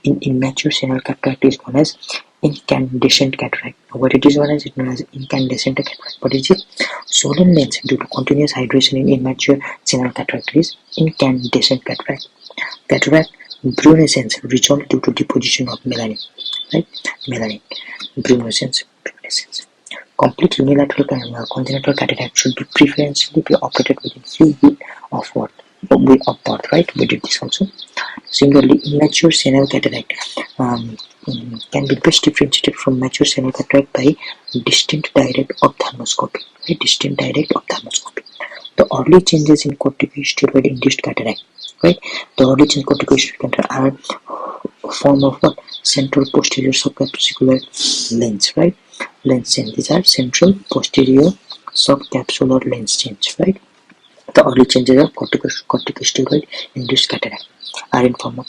in immature senile cataract, is known as incandescent cataract. What it is known as? It's known as incandescent cataract. What is it? Solar lens, due to continuous hydration in immature senile cataract, is incandescent cataract. Cataract brunescence result due to deposition of melanin, right? Melanin. Brunescence. Complete unilateral congenital cataract should be preferentially be operated within few weeks of birth, right? We did this also. Similarly, immature senile cataract can be best differentiated from mature senile cataract by distant direct ophthalmoscopy, right? Distant direct ophthalmoscopy. The early changes in corticosteroid induced cataract, right? The early changes in corticosteroid cataract are form of what? Central posterior subcapsular lens, right? Lens change. These are central posterior subcapsular lens change, right? The early changes of corticosteroid induced cataract are in form of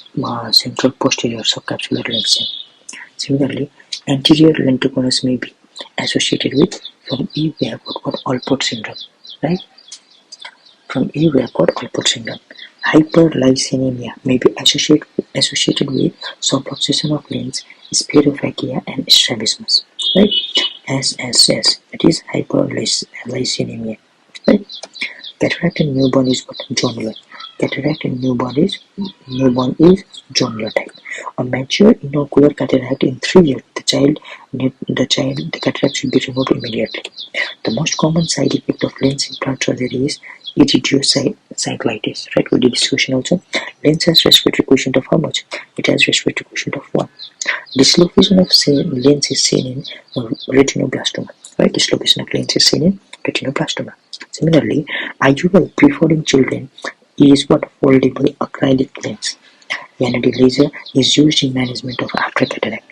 central posterior subcapsular lens change. Similarly, anterior lentoconus may be associated with, from E we have got Alport syndrome, right? From E we have got Alport syndrome. Hyperlysinemia may be associated with subluxation of lens, spherophakia, and strabismus, right? That is hyperlysinemia, right? Cataract in newborn is what? Jonular. Cataract in newborn is Jonular type. A mature inocular cataract in 3 years, the cataract should be removed immediately. The most common side effect of lens implant surgery is iridiocyclitis, right? We did this question also. Lens has respiratory quotient of how much? It has respiratory quotient of 1. Dislocation of lens is seen in retinoblastoma, right? Dislocation of lens is seen in retinoblastoma. Similarly, IUL preferred in children is what? Foldable acrylic lens. Vanity laser is used in management of after cataract.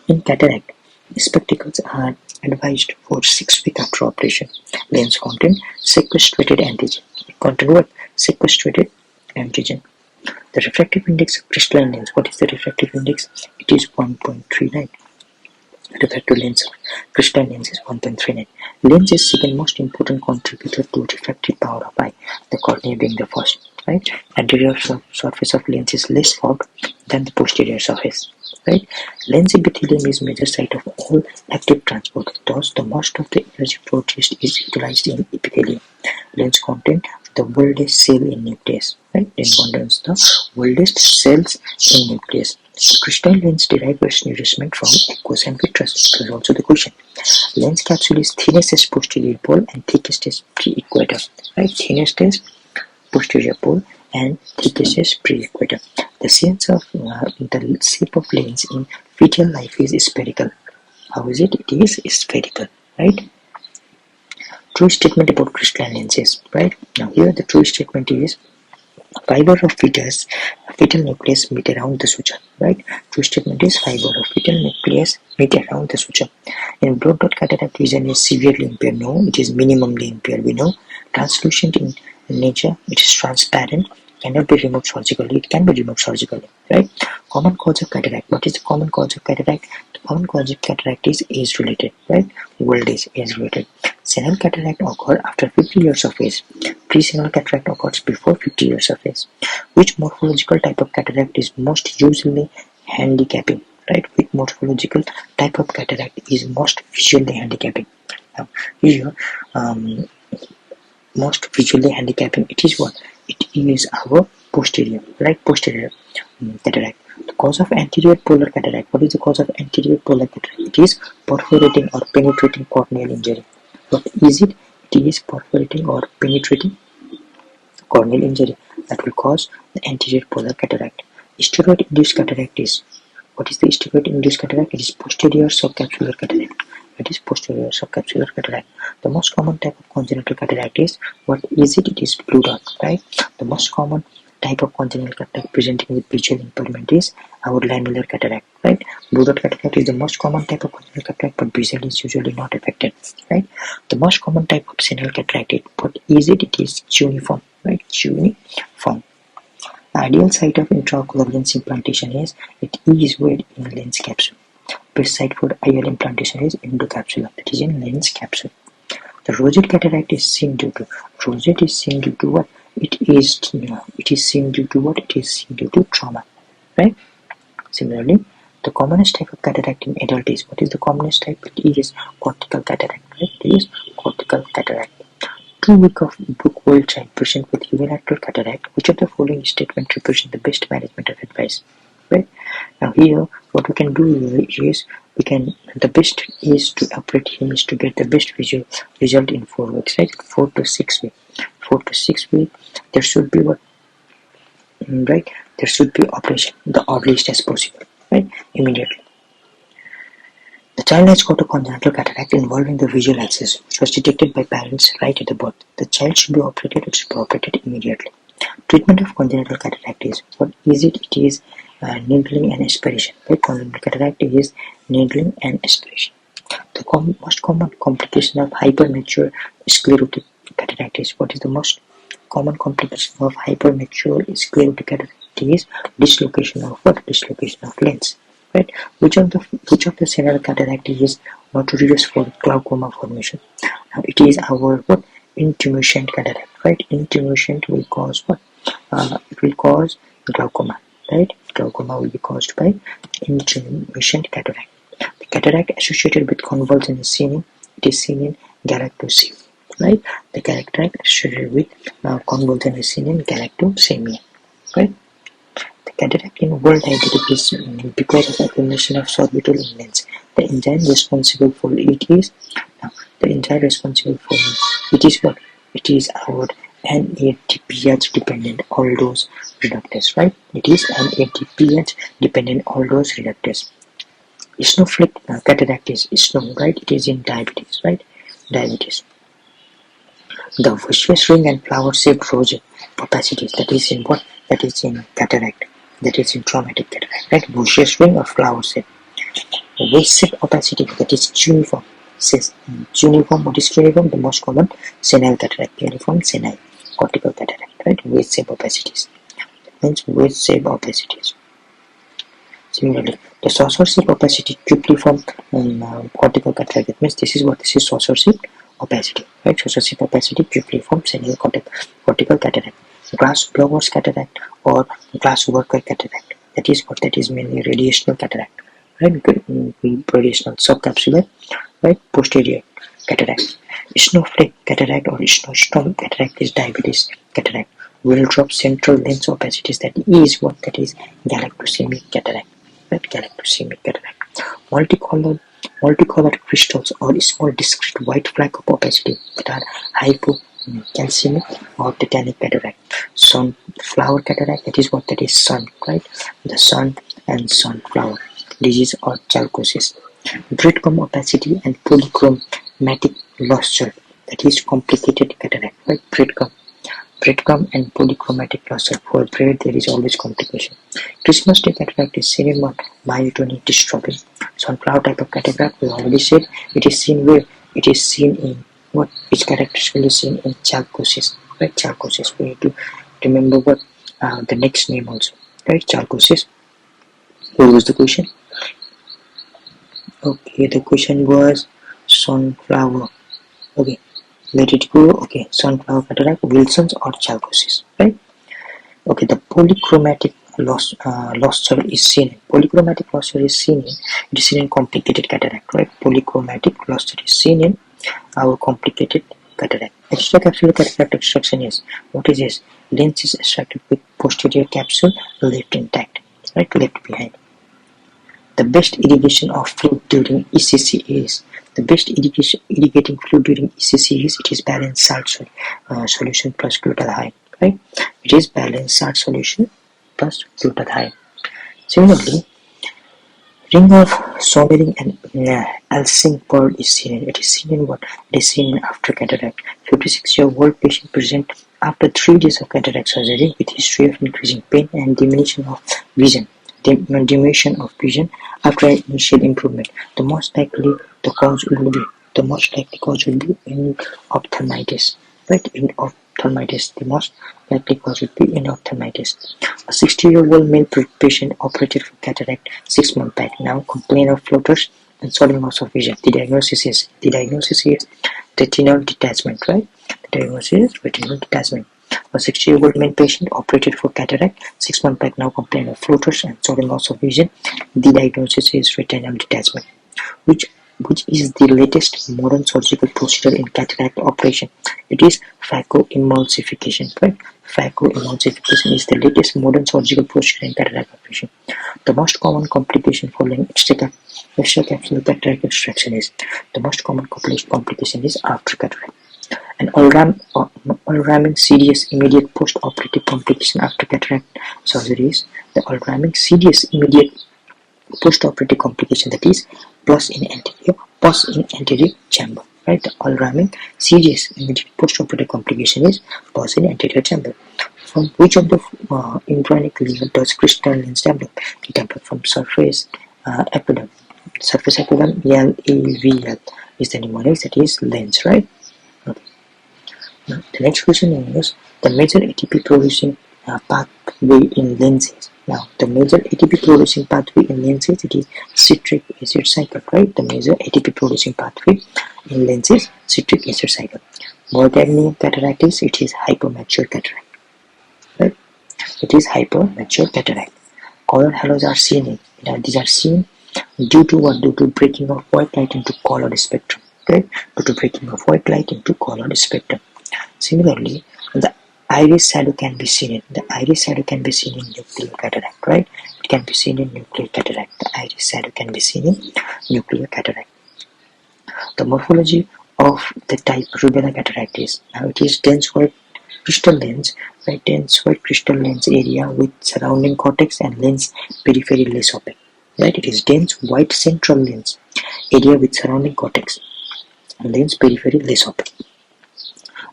In cataract, spectacles are advised for 6 weeks after operation. Lens contain sequestrated antigen. It contains what? Sequestrated antigen. The refractive index of crystalline lens. What is the refractive index? It is 1.39. Refractive lens of crystalline lens is 1.39. Lens is second most important contributor to refractive power of eye, the cornea being the first, right? Anterior surface of lens is less fogged than the posterior surface, right? Lens epithelium is major site of all active transport. Thus, the most of the energy produced is utilized in epithelium. Lens contain the oldest cell in nucleus, right? Lens contains the oldest cells in nucleus. Crystalline lens derive its nourishment from aqueous and vitreous. It was also the question. Lens capsule is thinnest as posterior pole and thickest as pre-equator, right? Thinnest as posterior pole and thickest as pre-equator. The sense of the shape of lens in fetal life is spherical. How is it? It is spherical, right? True statement about crystalline lenses, right? Now here the true statement is fiber of fetal nucleus meet around the suture, right? True statement is fiber of fetal nucleus meet around the suture. In blood dot cataract, vision is severely impaired. No, it is minimally impaired. We know. Translucent in nature, it is transparent, cannot be removed surgically. It can be removed surgically, right? Common cause of cataract. What is the common cause of cataract? The common cause of cataract is age related, right? Old age related. Senile cataract occurs after 50 years of age. Pre-senile cataract occurs before 50 years of age. Which morphological type of cataract is most usually handicapping, right? Which morphological type of cataract is most visually handicapping? Now, here, most visually handicapping, it is what? It is our posterior, right? Posterior cataract. The cause of anterior polar cataract. What is the cause of anterior polar cataract? It is perforating or penetrating corneal injury. What is it? It is perforating or penetrating corneal injury that will cause the anterior polar cataract. Steroid-induced cataract is, what is the steroid-induced cataract? It is posterior subcapsular cataract. It is posterior subcapsular cataract. The most common type of congenital cataract is, what is it? It is blue dot, right? The most common type of congenital cataract presenting with visual impairment is our lamellar cataract, right? Blue dot cataract is the most common type of congenital cataract, but visual is usually not affected, right? The most common type of senile cataract, what is it? It is cuneiform, right? Cuneiform. The ideal site of intraocular lens implantation is, it is where in lens capsule. Best site for IOL implantation is endocapsular, that is in lens capsule. The rosette cataract is seen due to, rosette is seen due to what? It is seen due to what? It is seen due to trauma, right? Similarly, the commonest type of cataract in adult is, what is the commonest type? It is cortical cataract, right? It is cortical cataract. 2 weeks of book-world child patient with unilateral cataract. Which of the following statement represent the best management of advice? Right? Now here, what we can do is, the best is to operate him is to get the best result in 4 weeks, right? 4 to 6 weeks. 4 to 6 weeks, there should be what? Right? There should be operation the earliest as possible, right? Immediately. The child has got a congenital cataract involving the visual axis, which was detected by parents right at the birth. The child should be operated, it should be operated immediately. Treatment of congenital cataract is, what is it? It is needling and aspiration. Right? Congenital cataract is needling and aspiration. The most common complication of hypermature sclerotic cataract is, what is the most common complication of hypermature sclerotic cataract is dislocation of what? Dislocation of lens. Right? Which of the senile cataract is notorious for glaucoma formation? Now it is our what? Intumescent cataract, right? Intumescent will cause what? It will cause glaucoma, right? Glaucoma will be caused by intumescent cataract. The cataract associated with convulsion is seen in, it is seen in galactosemia, right? The cataract associated with convulsion is seen in galactosemia, right? Cataract in world diabetic is because of accumulation of sorbitol in lens. The enzyme responsible for it is, now the enzyme responsible for it is what? It is our NADPH dependent aldose reductase, right? It is NADPH dependent aldose reductase. Snowflake cataract is snow, right? It is in diabetes, right? Diabetes. The viscous ring and flower shaped rosette opacities, that is in what? That is in cataract. That is in traumatic cataract, right? Viscous ring or flower shape. Waist-shaped opacity, that is cuneiform. Cuneiform, what is cuneiform? The most common senile cataract. Cuneiform, senile, cortical cataract, right? Waist-shaped opacities. That means waist-shaped opacities. Similarly, the saucer-shaped opacity, cupriform cortical cataract. That means this is what? This is saucer-shaped opacity, right? Saucer-shaped opacity, cupriform senile cortical cataract. Glass blower's cataract or glass worker cataract. That is what? That is mainly radiational cataract, right? Radiational subcapsular, right? Posterior cataract. Snowflake cataract or snowstorm cataract is diabetes cataract. Will drop central lens opacities, that is what? That is galactosemic cataract, right? Galactosemic cataract. Multicolored crystals or small discrete white flag of opacity that are hypocalcemic or tetanic cataract. Sunflower cataract, that is what? That is sun, right? The sun and sunflower disease or chalcosis. Breadcrumb opacity and polychromatic luster, that is complicated cataract, right? Breadcrumb and polychromatic luster. For bread there is always complication. Christmas Day cataract is seen in what? Myotonic dystrophy. Sunflower type of cataract, we already said, it is seen where? It is seen in what? Its characteristically seen in chalcosis, right? Chalcosis. We need to remember what the next name also, right? Chalcosis. What was the question? Okay, the question was sunflower. Okay, let it go. Okay, sunflower cataract, Wilson's or chalcosis, right? Okay, the polychromatic luster is seen in. Polychromatic luster is seen in. It is seen in complicated cataract, right? Polychromatic luster is seen in our complicated cataract. Extracapsular cataract extraction is, what is this? Lens is extracted with posterior capsule left intact, right, left behind. The best irrigation of fluid during ECC is, the best irrigating fluid during ECC is, it is balanced salt solution plus glutathione, right? It is balanced salt solution plus glutathione. Similarly, ring of Sommering and Elsing pearl is seen. It is seen in what? It is seen after cataract. 56-year-old patient present after 3 days of cataract surgery with history of increasing pain and diminution of vision. Diminution of vision after initial improvement. The most likely cause will be in ophthalmitis, right? In ophthalmitis, the most likely cause would be in ophthalmitis. A 60-year-old male patient operated for cataract 6 months back. Now complain of floaters and sudden loss of vision. The diagnosis is retinal detachment, right? The diagnosis is retinal detachment. A 60-year-old male patient operated for cataract 6 months back. Now complain of floaters and sudden loss of vision. The diagnosis is retinal detachment. Which is the latest modern surgical procedure in cataract operation? It is phacoemulsification, right? Phacoemulsification is the latest modern surgical procedure in cataract operation. The most common complication following extracapsular cataract extraction is, the most common complication is after cataract. An alarming serious immediate post-operative complication after cataract surgery is the alarming serious immediate post-operative complication, that is pus in anterior chamber, right? The alarming serious immediate post-operative complication is pus in anterior chamber. From which of the embryonic lesion does crystal lens develop? It develops from surface epidem. Surface epidem, LAVL is the mnemonic, that is lens, right? Okay. Now, the next question is the major ATP producing pathway in lenses. Now, the major ATP producing pathway in lenses, it is citric acid cycle, right? The major ATP producing pathway in lenses, citric acid cycle. Morgagni cataractis, it is hypomature cataract, right? It is hypomature cataract. Color halos are seen these are seen due to what? Due to breaking of white light into colored spectrum, right? Due to breaking of white light into colored spectrum. Similarly, the iris shadow can be seen in nuclear cataract, right? It can be seen in nuclear cataract. The iris shadow can be seen in nuclear cataract. The morphology of the type rubella cataract is, now it is dense white crystal lens, right? Dense white crystal lens area with surrounding cortex and lens periphery less opaque, right? It is dense white central lens area with surrounding cortex and lens periphery less opaque,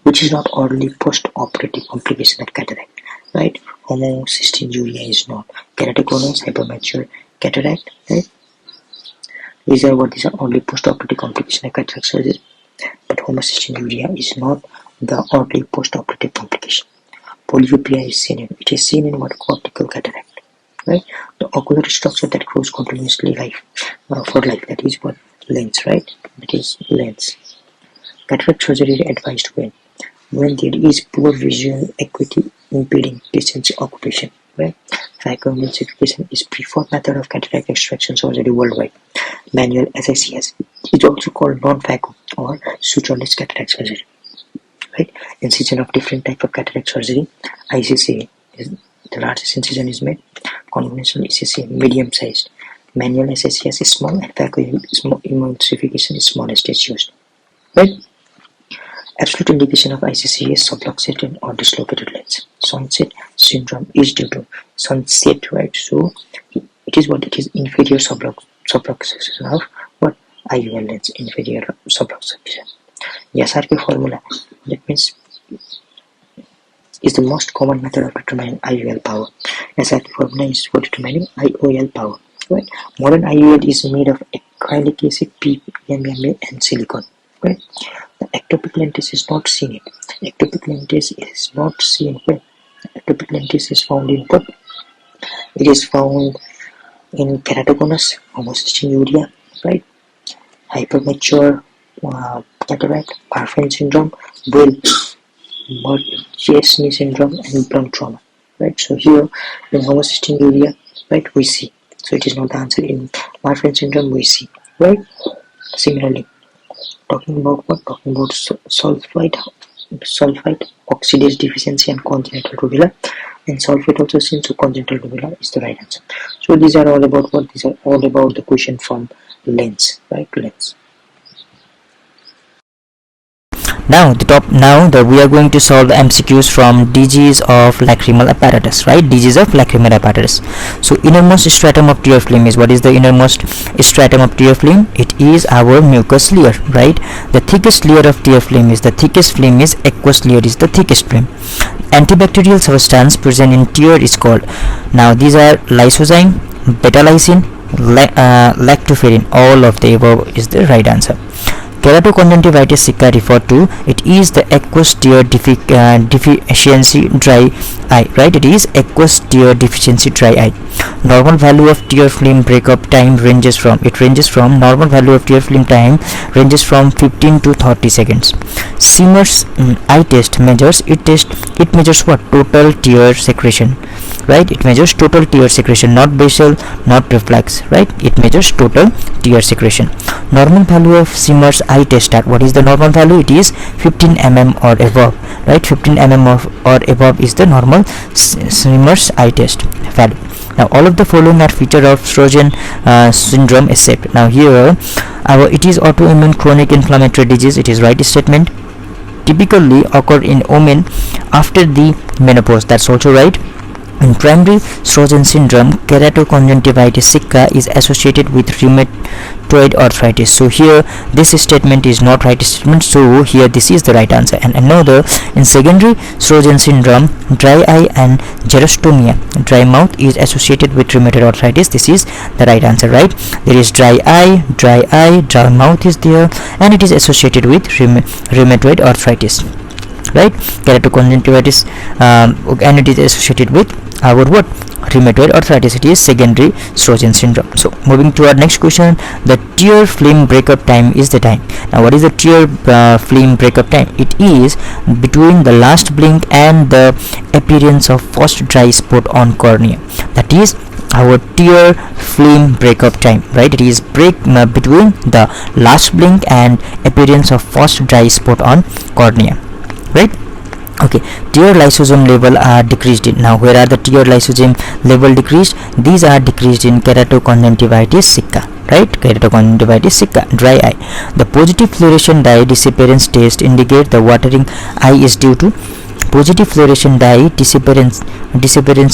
which is not only post-operative complication of cataract, right? Homocystinuria is not. Keratoconus, hypermature cataract, right? These are only post-operative complication of cataract surgery. But homocystinuria is not the only post-operative complication. Polypia is seen in, it is seen in what? Cortical cataract, right? The ocular structure that grows continuously for life, that is what? Lens, right? That is lens. Cataract surgery is advised when there is poor visual acuity impeding patient's occupation, right? Phacoemulsification is preferred method of cataract extraction surgery worldwide. Manual SICS is also called non-phaco or sutureless cataract surgery, right? Incision of different type of cataract surgery. ICC is the largest incision is made. Conventional ECC medium sized. Manual SICS is small, and phacoemulsification is smallest is used, right? Absolute indication of ICC is subluxated or dislocated lens. Sunset syndrome is due to sunset, right? So it is what? It is inferior subluxation of what? IUL lens, inferior subluxation. Yasarke formula, that means is the most common method of determining IUL power. Yasarke formula is for determining IOL power, right? Modern IUL is made of acrylic acid, PMMA, and silicon, right? The ectopic lentis is not seen. Ectopic lentis is not seen where? Ectopic lentis is found in what? It is found in keratoconus, homocystinuria, right? Hypermature cataract, Marfan syndrome, Mcqs syndrome, and blunt trauma, right? So here in homocystinuria, right, we see. So it is not the answer. In Marfan syndrome, we see, right? Similarly, Talking about what? Talking about sulfite oxidase deficiency and congenital rubella. And sulfate also seen, so congenital rubella is the right answer. So these are all about what? These are all about the question from lens, right? Lens. Now we are going to solve MCQs from DGs of lacrimal apparatus, right? DGs of lacrimal apparatus. So innermost stratum of tear film is, what is the innermost stratum of tear film? It is our mucous layer, right? The thickest layer of tear film is, the thickest film is aqueous layer is the thickest film. Antibacterial substance present in tear is called, now these are lysozyme, beta-lysine, lactoferrin. All of the above is the right answer. Keratoconjunctivitis sicca referred to, it is the aqueous tear deficiency dry eye, right? It is aqueous tear deficiency dry eye. Normal value of tear film breakup time ranges from, normal value of tear film time ranges from 15 to 30 seconds. Siemens eye test measures, it measures what? Total tear secretion, right? It measures total tear secretion, not basal, not reflex, right? It measures total tear secretion. Normal value of Siemens eye test, what is the normal value? It is 15 mm or above, right? 15 mm or above is the normal Siemens eye test value. Now all of the following are feature of Sjögren syndrome except, now here it is autoimmune chronic inflammatory disease, it is right statement. Typically occur in women after the menopause, that's also right. In primary Sjögren syndrome, keratoconjunctivitis sicca is associated with rheumatoid arthritis. So here this statement is not right statement, so here this is the right answer. And another, in secondary Sjögren syndrome, dry eye and xerostomia, dry mouth, is associated with rheumatoid arthritis. This is the right answer, right? There is dry eye, dry mouth is there, and it is associated with rheumatoid arthritis, right? Keratoconjunctivitis and it is associated with our what? Rheumatoid arthritis. It is secondary Sjögren syndrome. So moving to our next question, the tear film breakup time is the time. Now what is the tear film breakup time? It is between the last blink and the appearance of first dry spot on cornea. That is our tear film breakup time, right? It is between the last blink and appearance of first dry spot on cornea, right? Okay, tear lysosome level are decreased in, now where are the tear lysosome level decreased? These are decreased in keratoconjunctivitis sicca, right? Keratoconjunctivitis sicca, dry eye. The positive fluorescent dye disappearance test indicate the watering eye is due to, positive fluorescent dye disappearance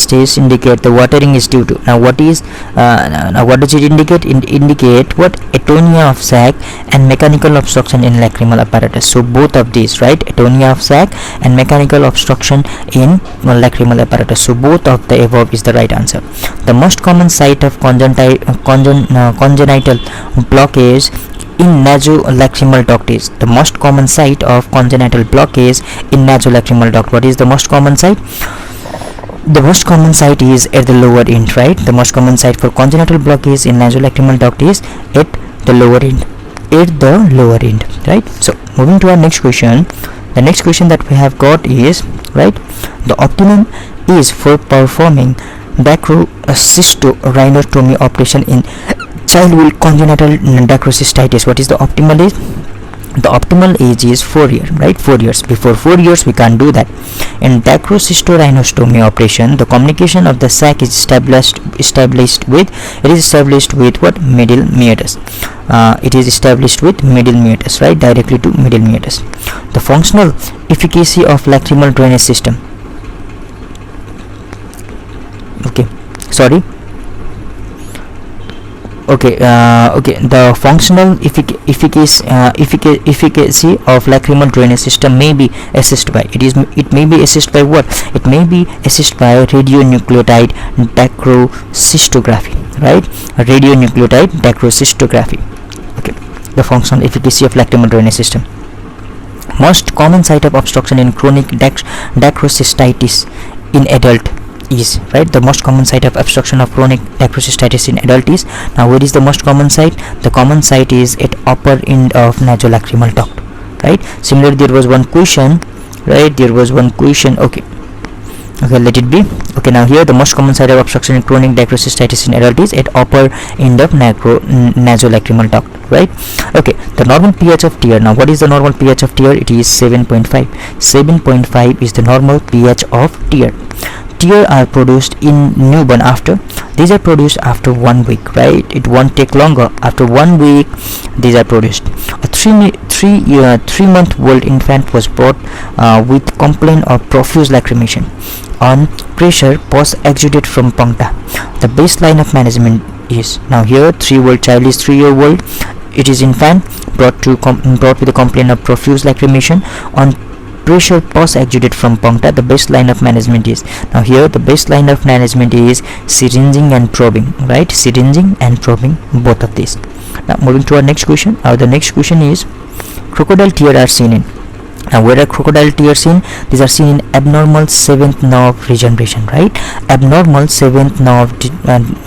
test indicate the watering is due to. Now what is now what does it indicate? Indicate what? Atonia of sac and mechanical obstruction in lacrimal apparatus. So both of these, right? Atonia of sac and mechanical obstruction in lacrimal apparatus. So both of the above is the right answer. The most common site of congenital blockage in nasolacrimal duct is, the most common site of congenital blockage in nasolacrimal duct. What is the most common site? The most common site is at the lower end, right? The most common site for congenital blockage in nasolacrimal duct is at the lower end, right? So moving to our next question, the next question that we have got is, right, the optimum is for performing dacrocystorhinostomy operation in child with congenital dacrocystitis. What is the optimal age? The optimal age is 4 years, right? 4 years. Before 4 years we can't do that. In dacrocystorhinostomy operation, the communication of the sac is established with what? Middle meatus. It is established with middle meatus, right? Directly to middle meatus. The functional efficacy of lacrimal drainage system. The functional efficacy of lacrimal drainage system may be assessed by, it may be assessed by what? It may be assessed by radionucleotide dacrocystography, right? Radionucleotide dacrocystography. Okay, the functional efficacy of lacrimal drainage system. Most common site of obstruction in chronic dacrocystitis in adult is, right? The most common site of obstruction of chronic dacrocystitis in adult is, now where is the most common site? The common site is at upper end of nasolacrimal duct, right? Similarly, there was one question, right? Okay, Okay, let it be. Okay, now here the most common site of obstruction in chronic dacryocystitis in adult is at upper end of nasolacrimal duct, right? Okay, the normal pH of tear. Now what is the normal pH of tear? It is 7.5. 7.5 is the normal pH of tear. Tear are produced in newborn after, these are produced after 1 week, right? It won't take longer. After 1 week these are produced. A 3-month-old infant was brought with complaint of profuse lacrimation on pressure pus exuded from puncta. The baseline of management is, now here 3-year-old child is 3-year-old, it is infant brought with a complaint of profuse lacrimation on pressure pus exuded from puncta. The baseline of management is, now here the baseline of management is syringing and probing, right? Syringing and probing, both of these. Now moving to our next question. The next question is, crocodile tear are seen in. Now where are crocodile tears seen? These are seen in abnormal 7th nerve regeneration, right? Abnormal 7th nerve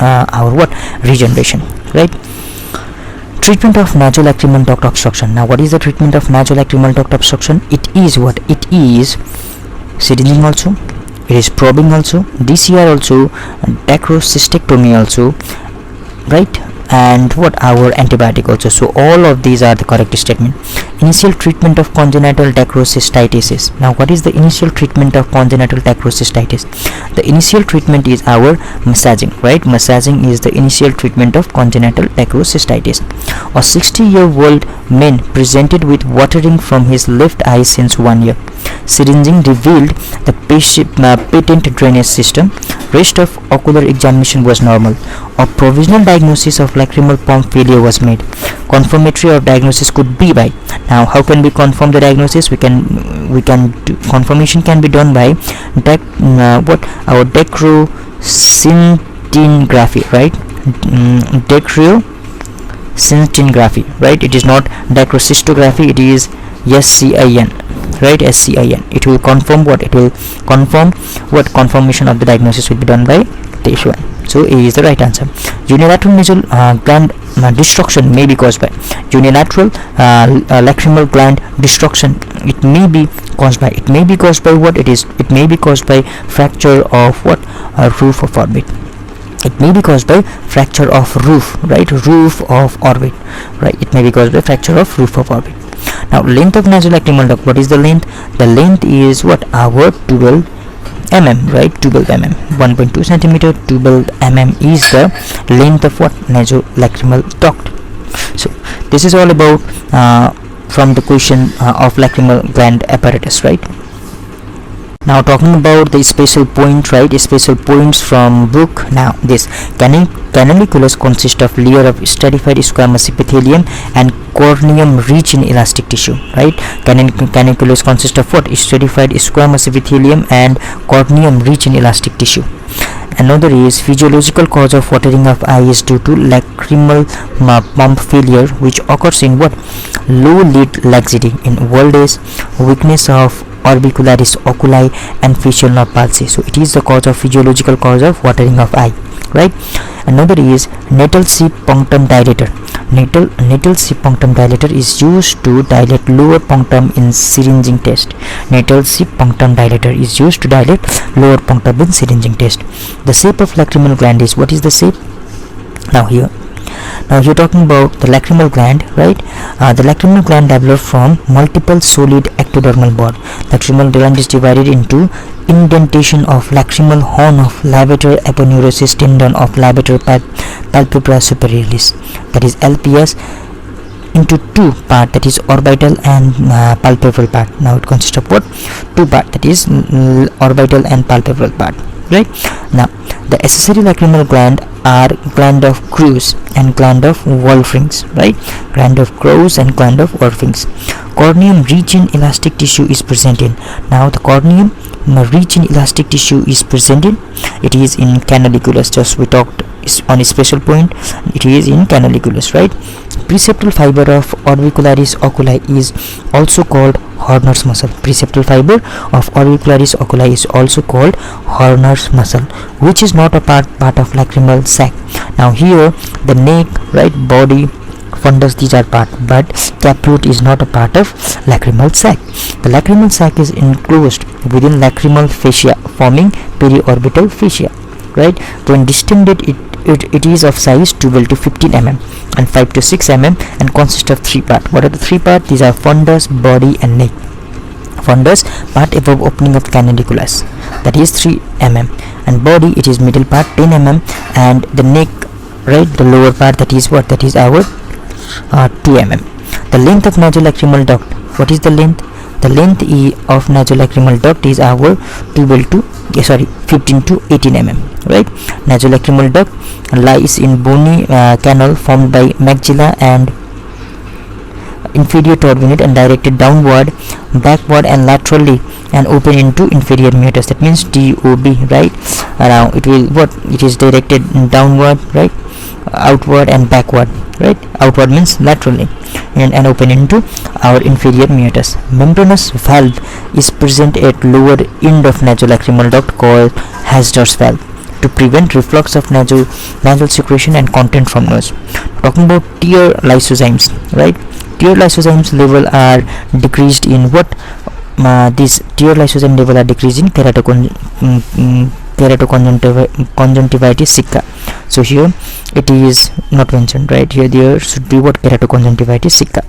our what? Regeneration, right? Treatment of nasolacrimal duct obstruction. Now what is the treatment of nasolacrimal duct obstruction? It is what? It is syringing also, it is probing also, DCR also, dacrocystectomy also, right? And what? Our antibiotic also. So all of these are the correct statement. Initial treatment of congenital dacryocystitis is, now what is the initial treatment of congenital dacryocystitis? The initial treatment is our massaging, right? Massaging is the initial treatment of congenital dacryocystitis. A 60-year-old man presented with watering from his left eye since 1 year. Syringing revealed the patent drainage system. Rest of ocular examination was normal. A provisional diagnosis of lacrimal pump failure was made. Confirmatory of diagnosis could be by, now how can we confirm the diagnosis? We can do, confirmation can be done by our dacroscintigraphy, right? Dacroscintigraphy, right? It is not dacrocystography, it is SCIN, right? SCIN. It will confirm what? It will confirm what? Confirmation of the diagnosis will be done by this one. So A is the right answer. Unilateral nasal gland destruction may be caused by, unilateral lacrimal gland destruction, it may be caused by what? It may be caused by fracture of what? Roof of orbit. It may be caused by fracture of roof, right? Roof of orbit, right? It may be caused by fracture of roof of orbit. Now length of nasolacrimal duct, what is the length? The length is what? Our 12 mm, right? 12 mm, 1.2 centimeter. 12 mm is the length of what? Nasolacrimal duct. So this is all about from the question of lacrimal gland apparatus, right? Now talking about the special point, right? Special points from book. Now this canaliculus consists of layer of stratified squamous epithelium and corneum rich in elastic tissue, right? Canaliculus consists of what? Stratified squamous epithelium and corneum rich in elastic tissue. Another is physiological cause of watering of eye is due to lacrimal pump failure, which occurs in what? Low lid laxity in old age, weakness of orbicularis oculi and facial nerve palsy. So it is the cause of physiological cause of watering of eye, right? Another is natal C punctum dilator. Natal C punctum dilator is used to dilate lower punctum in syringing test. Natal C punctum dilator is used to dilate lower punctum in syringing test. The shape of lacrimal gland is, what is the shape? Now you're talking about the lacrimal gland, right? The lacrimal gland develops from multiple solid ectodermal bud. Lacrimal gland is divided into indentation of lacrimal horn of levator aponeurosis tendon of levator palpebra superiorlis, that is LPS, into two part, that is orbital and palpebral part. Now it consists of what? Two part, that is orbital and palpebral part, right? Now the accessory lacrimal gland are gland of Kruse and gland of Wolfrings, right? Gland of Kruse and gland of Wolfrings. Corneum rich in elastic tissue is present in. Now the corneum rich in elastic tissue is present in, it is in canaliculus. Just we talked on a special point, it is in canaliculus, right? Preceptal fiber of orbicularis oculi is also called Horner's muscle. Preceptal fiber of orbicularis oculi is also called Horner's muscle, which is not a part of lacrimal sac. Now here the neck, right, body, fundus, these are part, but taproot is not a part of lacrimal sac. The lacrimal sac is enclosed within lacrimal fascia, forming periorbital fascia, right? When distended, it is of size 12 to 15 mm and 5 to 6 mm and consists of three parts. What are the three parts? These are fundus, body and neck. Fundus, part above opening of canalicularis, that is 3 mm, and body, it is middle part 10 mm, and the neck, right, the lower part, that is what? That is our 2 mm. The length of nasolacrimal duct, what is the length? The length of nasolacrimal duct is our 15 to 18 mm, right? Nasolacrimal duct lies in bony canal formed by maxilla and inferior turbinate and directed downward, backward and laterally and open into inferior meatus. That means DOB, right? Now it will it is directed downward, right, outward and backward, right? Outward means laterally and open into our inferior meatus. Membranous valve is present at lower end of nasolacrimal duct called Hasdor's valve to prevent reflux of nasal secretion and content from nose. Talking about tear lysozymes, right? Tear lysozymes level are decreased in what? These tear lysozyme level are decreased in keratoconjunctivitis sicca. So here it is not mentioned, right? Here there should be what? Keratoconjunctivitis sicca.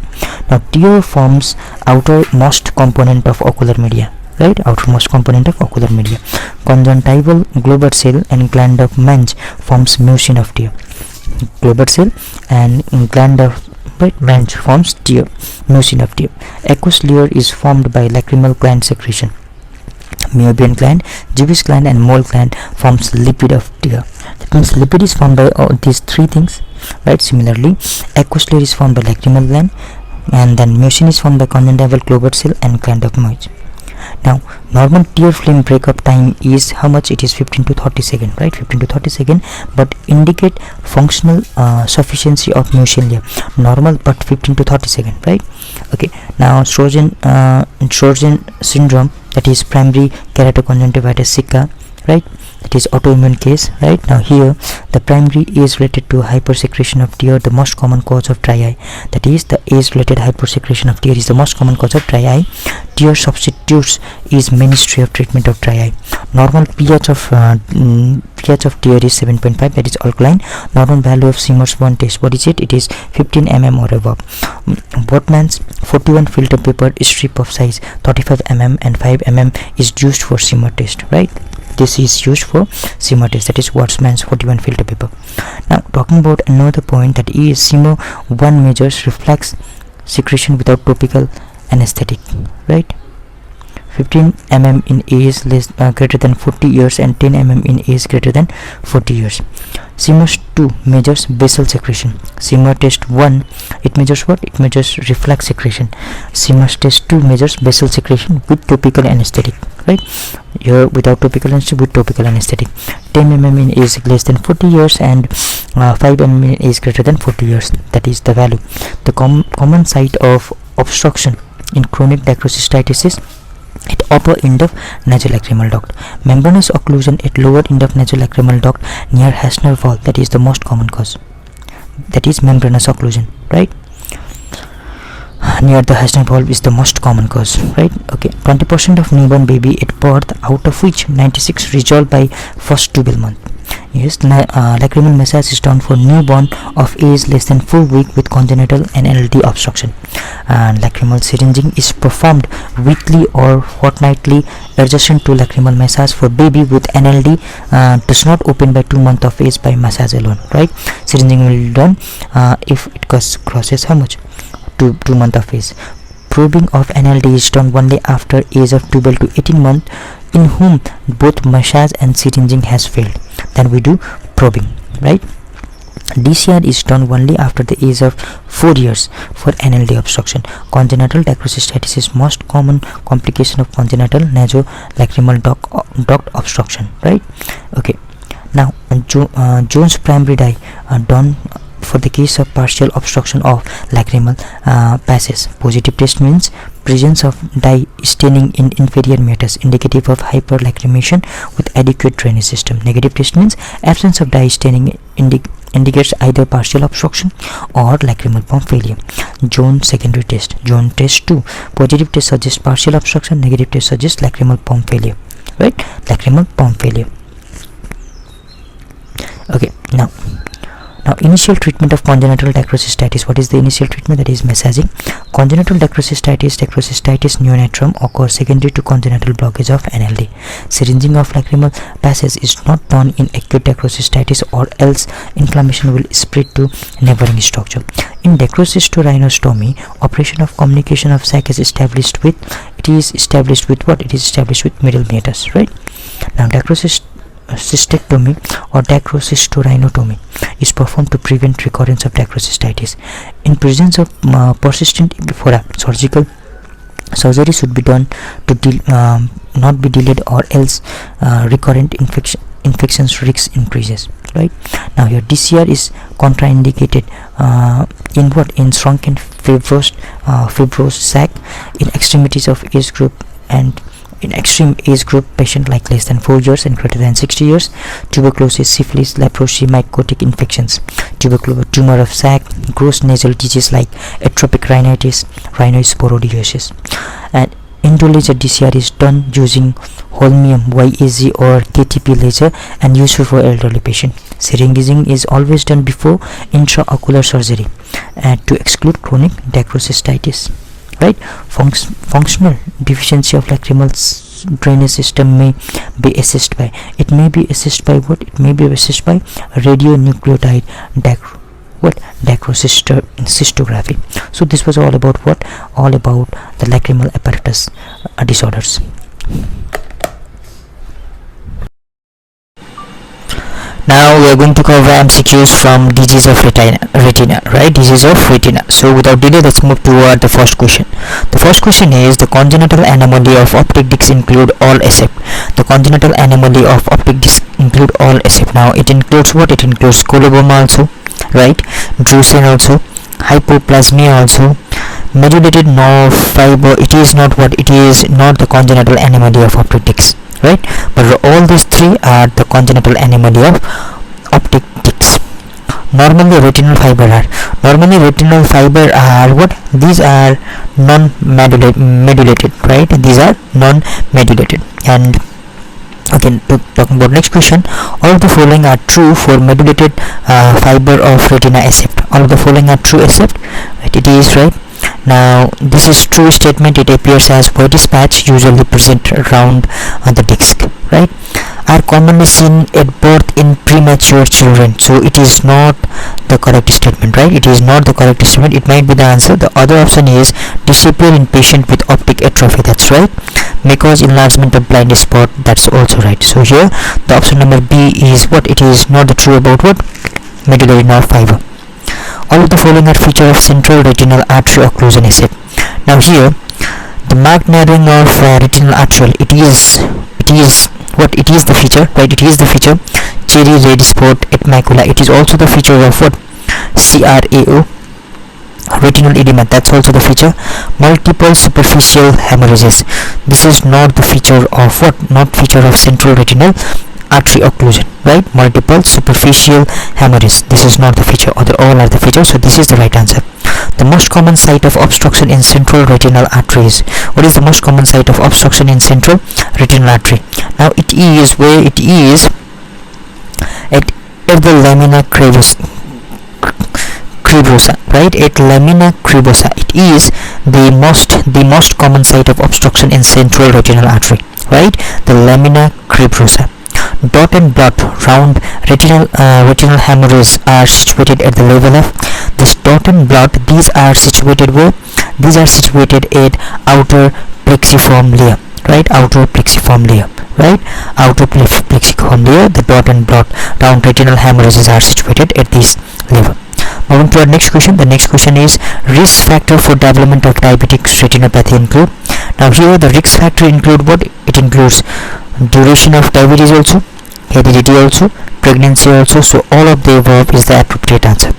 Now tear forms outermost component of ocular media, right? Outermost component of ocular media. Conjunctival globular cell and gland of Mensch forms mucin of tear. Globular cell and gland of Mensch forms tear, mucin of tear. Aqueous layer is formed by lacrimal gland secretion. Meibomian gland, Gibbs gland and mole gland forms lipid of tear. That means lipid is formed by these three things, right? Similarly, aqueous layer is formed by lacrimal gland, and then mucin is formed by conjunctival globular cell and gland of Mensch. Now normal tear film breakup time is how much? It is 15 to 30 seconds, right? 15 to 30 seconds, but indicate functional sufficiency of mucin layer. Normal but 15 to 30 seconds, right? Okay, now Sjögren syndrome, that is primary keratoconjunctivitis sicca, right? That is autoimmune case, right? Now here the primary is related to hypersecretion of tear, the most common cause of dry eye. That is, the age-related hypersecretion of tear is the most common cause of dry eye. Tear substitutes is ministry of treatment of dry eye. Normal pH of tear is 7.5, that is alkaline. Normal value of Simmers-1 test, what is it? It is 15 mm or above. Wortmann's 41 filter paper strip of size 35 mm and 5 mm is used for Simmer test, right? This is used for Simmer test, that is Wortmann's 41 filter paper. Now talking about another point, that is Simmer 1 measures reflex secretion without topical anesthetic, right? 15 mm in age greater than 40 years and 10 mm in age greater than 40 years. Simmers 2 measures basal secretion. Simmer test 1, it measures what? It measures reflex secretion. Simmers test 2 measures basal secretion with topical anesthetic, right? Here without topical anesthetic, with topical anesthetic. 10 mm in age less than 40 years and 5 mm in age greater than 40 years. That is the value. The common site of obstruction in chronic dacrocystitis is at upper end of nasolacrimal duct. Membranous occlusion at lower end of nasolacrimal duct near Hasner valve, that is the most common cause. That is membranous occlusion, right? Near the Hasner valve is the most common cause, right? Okay, 20% of newborn baby at birth, out of which 96 resolve by first 12 month. Yes, lacrimal massage is done for newborn of age less than 4 weeks with congenital NLD obstruction. Lacrimal syringing is performed weekly or fortnightly adjacent to lacrimal massage for baby with NLD does not open by 2 months of age by massage alone, right? Syringing will be done if it crosses how much? 2 months of age. Probing of NLD is done only after age of 12 to 18 months in whom both massage and syringing has failed. Then we do probing, right? DCR is done only after the age of 4 years for NLD obstruction. Congenital dacrocystitis is most common complication of congenital nasolacrimal duct obstruction, right? Okay, now Jones primary dye done for the case of partial obstruction of lacrimal passage. Positive test means presence of dye staining in inferior meatus, indicative of hyperlacrimation with adequate drainage system. Negative test means absence of dye staining, indicates either partial obstruction or lacrimal pump failure. Jones secondary test. Jones test 2. Positive test suggests partial obstruction, negative test suggests lacrimal pump failure. Right? Lacrimal pump failure. Okay, now initial treatment of congenital dacryocystitis. What is the initial treatment? That is massaging. Congenital dacryocystitis neonatum occurs secondary to congenital blockage of NLD. Syringing of lacrimal passage is not done in acute dacryocystitis, or else inflammation will spread to neighboring structure. In dacrocystorhinostomy, operation of communication of sac is established with what? It is established with middle meatus, right? Now cystectomy or dacrocystorhinotomy is performed to prevent recurrence of dacryocystitis. In presence of persistent epiphora, surgery should be done to not be delayed, or else recurrent infections risk increases. Right? Now your DCR is contraindicated in shrunken fibrous sac, in extremities of age group, and in extreme age group patient like less than 4 years and greater than 60 years, tuberculosis, syphilis, leprosy, mycotic infections, tumor of sac, gross nasal disease like atrophic rhinitis, rhinosporidiosis. And Endo laser DCR is done using holmium, YAG or KTP laser and useful for elderly patient. Syringing is always done before intraocular surgery and to exclude chronic dacryocystitis. Right? Functional deficiency of lacrimal drainage system may be assessed by. It may be assessed by what? It may be assessed by radionucleotide dacrocystography. So this was all about what? All about the lacrimal apparatus disorders. Now we are going to cover MCQs from disease of retina, right? Disease of retina. So without delay, let's move toward the first question. The first question is, the congenital anomaly of optic discs include all except. The congenital anomaly of optic discs include all except. Now it includes what? It includes coloboma also, right? Drusen also, hypoplasmia also, modulated nerve fiber. It is not what? It is not the congenital anomaly of optic discs, right? But all these three are the congenital anomaly of optic discs. Normally retinal fiber are what? These are non-modulated, right? These are non-modulated. And again, talking about next question, all of the following are true for modulated fiber of retina except. All of the following are true except, right? It is right. Now this is true statement. It appears as whitish patch usually present around the disc, right? Are commonly seen at birth in premature children. So it is not the correct statement, right? It is not the correct statement. It might be the answer. The other option is disappear in patient with optic atrophy. That's right. Mcqs enlargement of blind spot. That's also right. So here the option number B is what? It is not the true about what? Medullary nerve fiber. All of the following are feature of central retinal artery occlusion except. Now here the marked narrowing of retinal arteriole, it is what? It is the feature, right? It is the feature. Cherry red spot at macula. It is also the feature of what? CRAO. Retinal edema, that's also the feature. Multiple superficial hemorrhages. This is not the feature of what? Not feature of central retinal artery occlusion, right? Multiple superficial hemorrhage. This is not the feature. All are the features. So this is the right answer. The most common site of obstruction in central retinal arteries. What is the most common site of obstruction in central retinal artery? Now it is where? It is at the lamina cribrosa, right? At lamina cribrosa. It is the most common site of obstruction in central retinal artery, right? The lamina cribrosa. Dot and blot round retinal hemorrhages are situated at the level of this dot and blot. These are situated where? These are situated at outer plexiform layer, right? Outer plexiform layer, right? Outer plexiform layer. The dot and blot round retinal hemorrhages are situated at this level. Moving to our next question. The next question is, risk factor for development of diabetic retinopathy include. Now here the risk factor include what? It includes duration of diabetes also, heredity also, pregnancy also. So all of the above is the appropriate answer.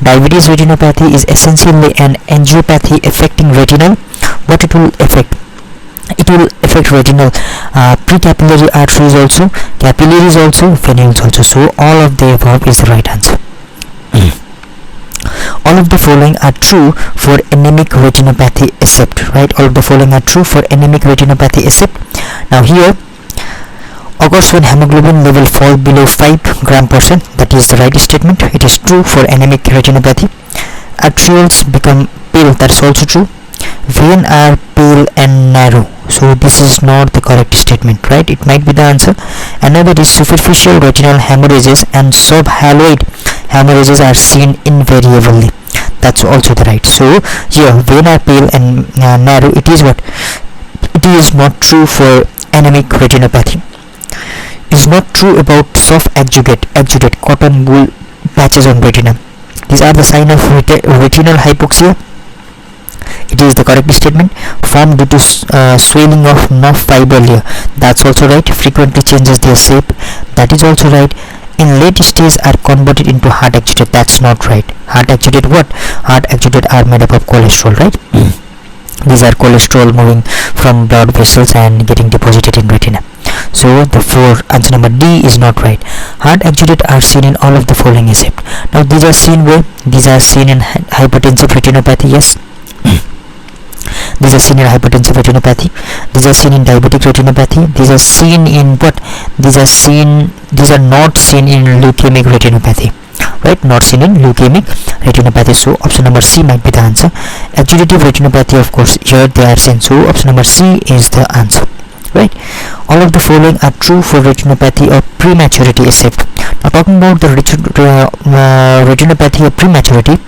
Diabetes retinopathy is essentially an angiopathy affecting retinal. What it will affect? It will affect retinal precapillary arteries also, capillaries also, venules also. So all of the above is the right answer. all of the following are true for anemic retinopathy except, right? All of the following are true for anemic retinopathy except. Now here, occurs when hemoglobin level fall below 5 gram%. That is the right statement. It is true for anemic retinopathy. Arterioles become pale. That is also true. Veins are pale and narrow. So this is not the correct statement, right? It might be the answer. Another is superficial retinal hemorrhages and subhaloid hemorrhages are seen invariably. That's also the right. So here, veins are pale and narrow. It is what? It is not true for anemic retinopathy. Is not true about soft exudate cotton wool patches on retina. These are the sign of retinal hypoxia. It is the correct statement. Formed due to swelling of nerve fiber layer. That's also right. Frequently changes their shape. That is also right. In late stage are converted into heart exudate. That's not right. Heart exudate what? Heart exudate are made up of cholesterol, right? These are cholesterol moving from blood vessels and getting deposited in retina. So the answer number D is not right. Heart exudate are seen in all of the following except. Now these are seen where? These are seen in hypertensive retinopathy. Yes. These are seen in hypertensive retinopathy. These are seen in diabetic retinopathy. These are seen in what? These are not seen in leukemic retinopathy. Right? Not seen in leukemic retinopathy. So option number C might be the answer. Exudative retinopathy, of course, here they are seen. So option number C is the answer. Right? All of the following are true for retinopathy of prematurity except. Now talking about the retinopathy of prematurity,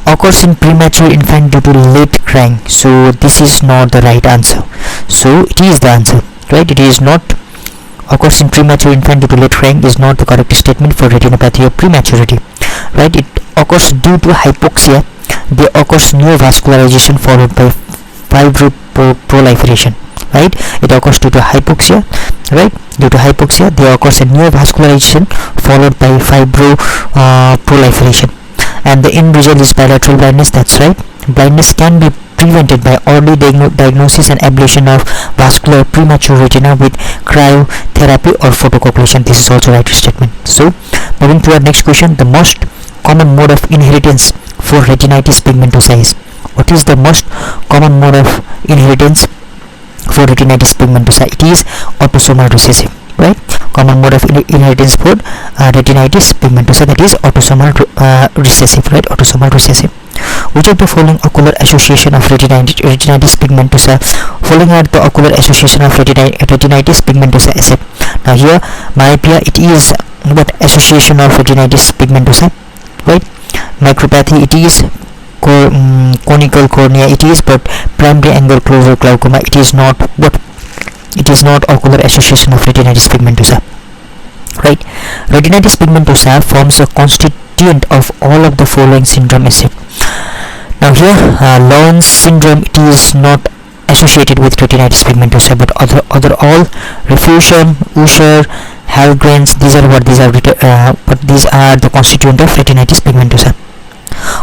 occurs in premature infant due to late crying. So this is not the right answer. So it is the answer, right? It is not. Occurs in premature infant due to late crying is not the correct statement for retinopathy of prematurity, right? It occurs due to hypoxia. There occurs neovascularization followed by fibroproliferation, right? It occurs due to hypoxia, right? Due to hypoxia, there occurs a neovascularization followed by fibroproliferation. And the end result is bilateral blindness. That's right. Blindness can be prevented by early diagnosis and ablation of vascular premature retina with cryotherapy or photocoagulation. This is also right statement. So moving to our next question, the most common mode of inheritance for retinitis pigmentosa is. What is the most common mode of inheritance for retinitis pigmentosa? It is autosomal recessive, right? Common mode of inheritance for retinitis pigmentosa, that is autosomal recessive, right? Autosomal recessive. Which of the following ocular association of retinitis pigmentosa? Following are the ocular association of retinitis pigmentosa except. Now here, myopia, it is what association of retinitis pigmentosa, right? Micropathy, it is conical cornea, it is, but primary angle closure glaucoma, it is not what? It is not ocular association of retinitis pigmentosa, right? Retinitis pigmentosa forms a constituent of all of the following syndrome except. Now here, Lawrence syndrome, it is not associated with retinitis pigmentosa, but other all Refusum, Usher, Hallgren's, these are what? These are but these are the constituent of retinitis pigmentosa.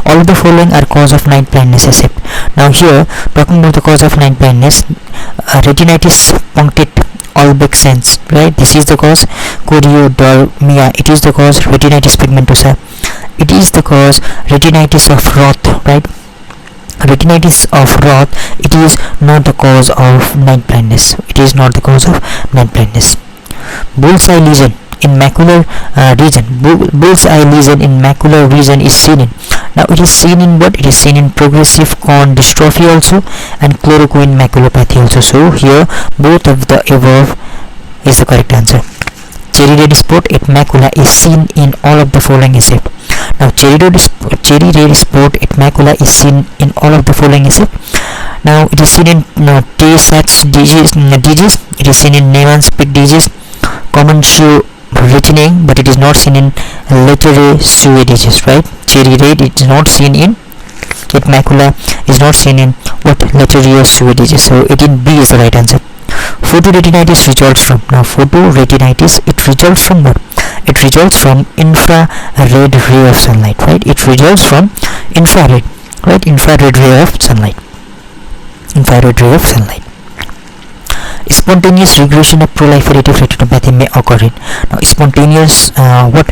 All of the following are cause of night blindness except. Now here, talking about the cause of night blindness, retinitis punctate albicans, right? This is the cause. Chorioidermia, it is the cause. Retinitis pigmentosa, it is the cause. Retinitis of Roth, right? Retinitis of Roth, it is not the cause of night blindness. It is not the cause of night blindness. Bullseye lesion in macular region. Bullseye lesion in macular region is seen in. Now it is seen in what? It is seen in progressive cone dystrophy also and chloroquine maculopathy also. So here both of the above is the correct answer. Cherry red spot at macula is seen in all of the following except. Now cherry red spot at macula is seen in all of the following except. Now it is seen in Tay-Sachs disease. It is seen in Niemann-Pick disease, common shoe retaining, but it is not seen in Leterrier disease, right? Cherry red, it is not seen in at macula, is not seen in what? Leterrier disease. So 18B is the right answer. Photoretinitis results from. Now photoretinitis, it results from what? It results from infrared ray of sunlight, right? It results from infrared, right? Infrared ray of sunlight. Infrared ray of sunlight. Spontaneous regression of proliferative retinopathy may occur in. Now spontaneous what?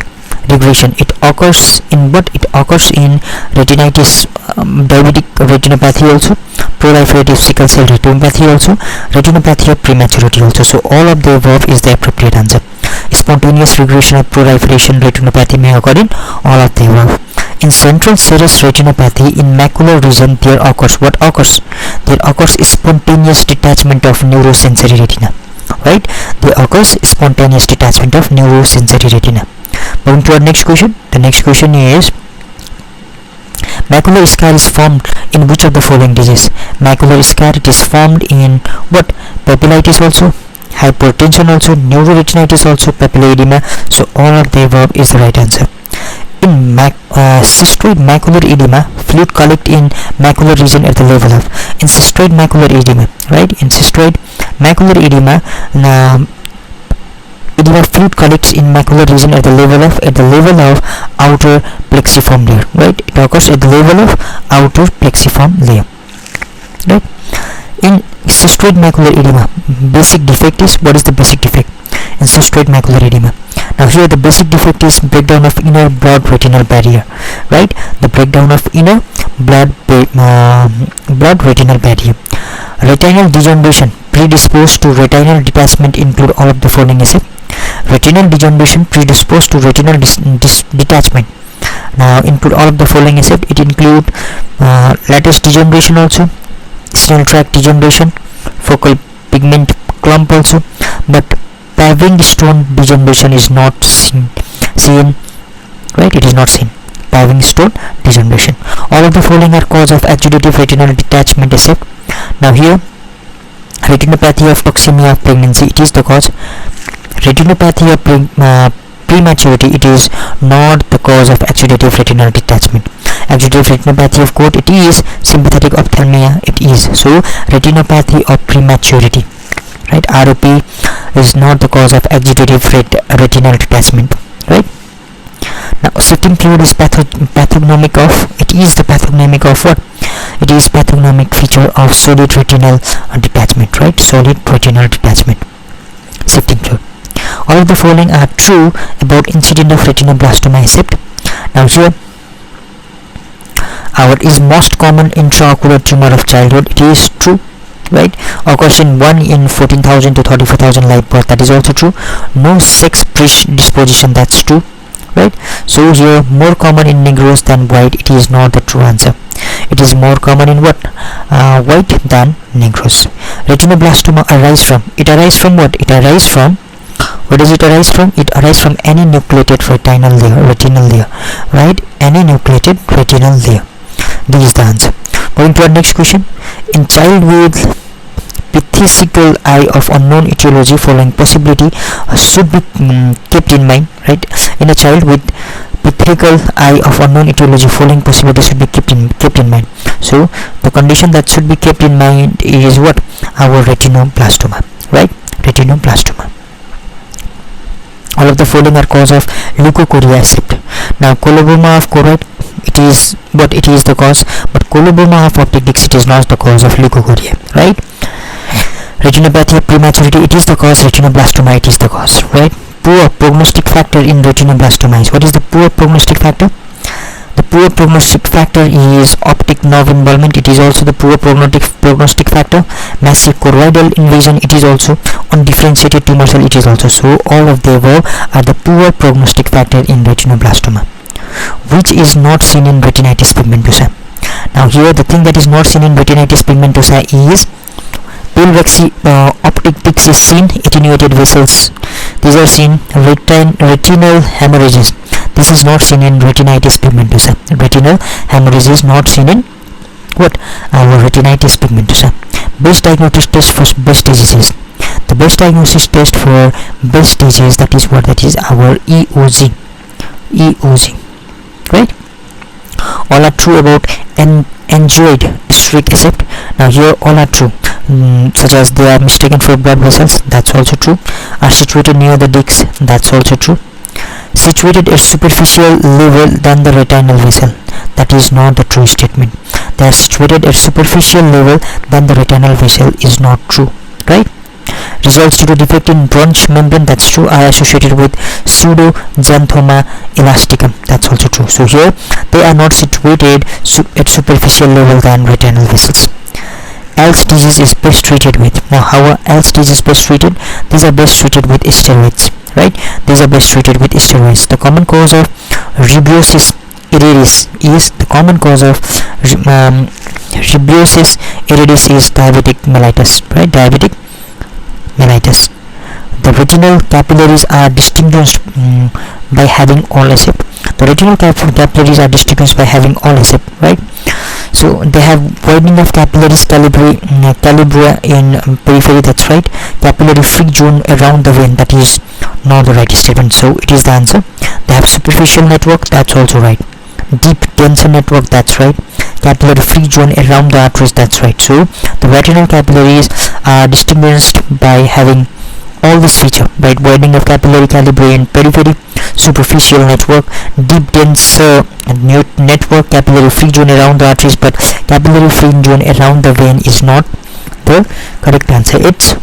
regression. It occurs in what? It occurs in retinitis, diabetic retinopathy also, proliferative sickle cell retinopathy also, retinopathy of prematurity also. So all of the above is the appropriate answer. Spontaneous regression of proliferation retinopathy may occur in all of the above. In central serous retinopathy, in macular region, there occurs what occurs? There occurs spontaneous detachment of neurosensory retina. Right? There occurs spontaneous detachment of neurosensory retina. Moving to our next question. The next question is, macular scar is formed in which of the following disease? Macular scar, it is formed in what? Papillitis also, hypertension also, neuroretinitis also, papilloedema. So all of the above is the right answer. In cystoid macular edema, fluid collect in macular region at the level of, in cystoid macular edema, right? In cystoid macular edema, edema fluid collects in macular region at the level of outer plexiform layer, right? It occurs at the level of outer plexiform layer, right? In cystoid macular edema, basic defect is, what is the basic defect in cystoid macular edema? Now here the basic defect is breakdown of inner blood retinal barrier, right? The breakdown of inner blood retinal barrier. Retinal degeneration predisposed to retinal detachment include all of the following is it? Retinal degeneration predisposed to retinal detachment. Now include all of the following is it? It include lattice degeneration also, senile tract degeneration, focal pigment clump also, but paving stone degeneration is not seen, right? It is not seen. Paving stone degeneration. All of the following are cause of exudative retinal detachment except. Now here, retinopathy of toxemia of pregnancy, it is the cause. Retinopathy of prematurity, it is not the cause of exudative retinal detachment. Exudative retinopathy of coat, it is. Sympathetic ophthalmia, it is. So retinopathy of prematurity, right? ROP is not the cause of exudative retinal detachment, right? Now sifting fluid is pathognomic of, it is the pathognomic of what? It is pathognomic feature of solid retinal detachment, right? Solid retinal detachment, sifting fluid. All of the following are true about incident of retinoblastoma except. Now here, our is most common intraocular tumor of childhood, it is true, right? Occurs in 1 in 14,000 to 34,000 live birth, that is also true. No sex predisposition, that's true, right? So here, more common in Negroes than white, it is not the true answer. It is more common in what? White than Negroes. Retinoblastoma arise from, it arises from what? It arises from, what does it arise from? It arises from any nucleated retinal layer, right? Any nucleated retinal layer. This is the answer. Going to our next question. In child with pithecial eye of unknown etiology, following possibility should be kept in mind, right? In a child with pithecial eye of unknown etiology, following possibility should be kept in mind. So the condition that should be kept in mind is what? Our retinoblastoma, right? Retinoblastoma. All of the following are cause of leukocoria except. Now coloboma of choroid, it is what? It is the cause, but coloboma of optic disc, it is not the cause of leukocoria, right? Retinopathy of prematurity, it is the cause. Retinoblastoma, it is the cause, right? Poor prognostic factor in retinoblastoma is, what is the poor prognostic factor? The poor prognostic factor is optic nerve involvement, it is also the poor prognostic factor. Massive choroidal invasion, it is also. Undifferentiated tumor cell, it is also. So all of the above are the poor prognostic factor in retinoblastoma, which is not seen in retinitis pigmentosa. Now here, the thing that is not seen in retinitis pigmentosa is optic disc is seen, attenuated vessels, these are seen. Retinal hemorrhages, this is not seen in retinitis pigmentosa. Retinal hemorrhage is not seen in what? Our retinitis pigmentosa. Best diagnosis test for best diseases. The best diagnosis test for best disease, that is what? That is our EOG, right? All are true about angioid streak except. Now here all are true, such as they are mistaken for blood vessels, that's also true. Are situated near the disc, that's also true. Situated at superficial level than the retinal vessel, that is not the true statement. They are situated at superficial level than the retinal vessel is not true, right? Results due to defect in bronch membrane, that's true, are associated with pseudoxanthoma elasticum, that's also true. So here they are not situated at superficial level than retinal vessels. Alz disease is best treated with. Now how are Alz disease best treated? These are best treated with steroids, right? These are best treated with steroids. The common cause of rubiosis iridis is diabetic mellitus, right? Diabetic mellitus. The retinal capillaries are distinguished by having all acid. The retinal capillaries are distinguished by having all acid, right? So they have widening of capillaries calibra in periphery, that's right. Capillary free zone around the vein, that is not the right statement, so it is the answer. They have superficial network, that's also right. Deep denser network, that's right. Capillary free zone around the arteries, that's right. So the retinal capillaries are distinguished by having all this feature, right? Widening of capillary calibre in periphery, superficial network, deep denser network, capillary free zone around the arteries, but capillary free zone around the vein is not the correct answer. It's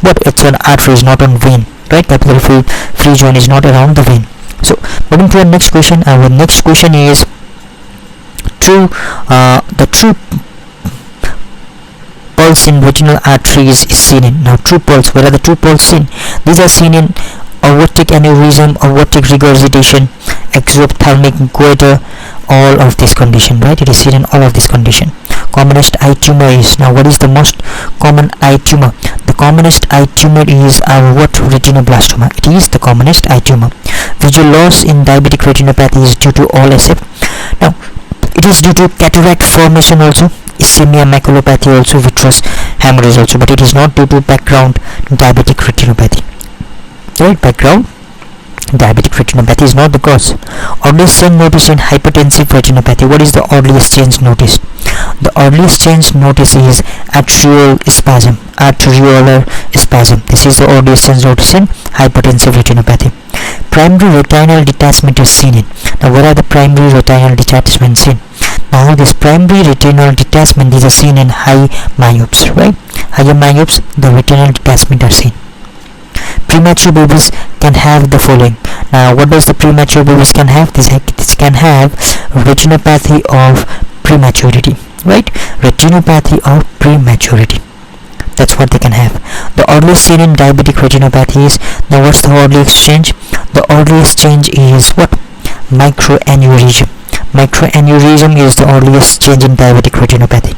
an arteries, not on vein, right? Capillary free zone is not around the vein. So moving to our next question. Our next question is the true pulse in retinal arteries is seen in. Now true pulse, where are the true pulse seen? These are seen in aortic aneurysm, aortic regurgitation, exophthalmic goiter, all of this condition, right? It is seen in all of this condition. Commonest eye tumor is, now what is the most common eye tumor? The commonest eye tumor is retinoblastoma. It is the commonest eye tumor. Visual loss in diabetic retinopathy is due to all acid. Now it is due to cataract formation also, ischemia maculopathy also, vitreous hemorrhage also, but it is not due to background diabetic retinopathy, right? Background diabetic retinopathy is not the cause. Earliest change noticed in hypertensive retinopathy. What is the earliest change noticed? The earliest change noticed is arteriolar spasm. This is the earliest change noticed in hypertensive retinopathy. Primary retinal detachment is seen in. Now where are the primary retinal detachments seen? Now this primary retinal detachment, these are seen in high myopes, right? Higher myopes, the retinal detachment are seen. Premature babies can have the following. Now what does the premature babies can have? This can have retinopathy of prematurity, right? Retinopathy of prematurity, that's what they can have. The earliest seen in diabetic retinopathy is, now what's the earliest change? The earliest change is what? Microaneurysm. Microaneurysm is the earliest change in diabetic retinopathy.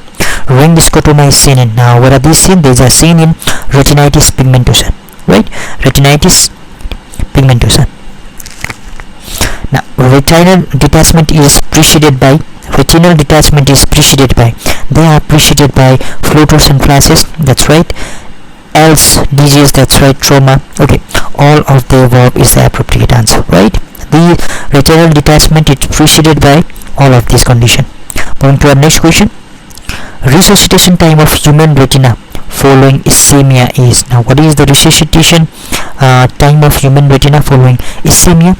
Ring scotoma is seen in. Now where are these seen? These are seen in retinitis pigmentosa, right? Retinitis pigmentosa. Now retinal detachment is preceded by they are preceded by floaters and flashes, that's right. Alz disease, that's right. Trauma, okay. All of the above is the appropriate answer, right? The retinal detachment is preceded by all of these condition. Going to our next question. Resuscitation time of human retina following ischemia is. Now what is the resuscitation time of human retina following ischemia?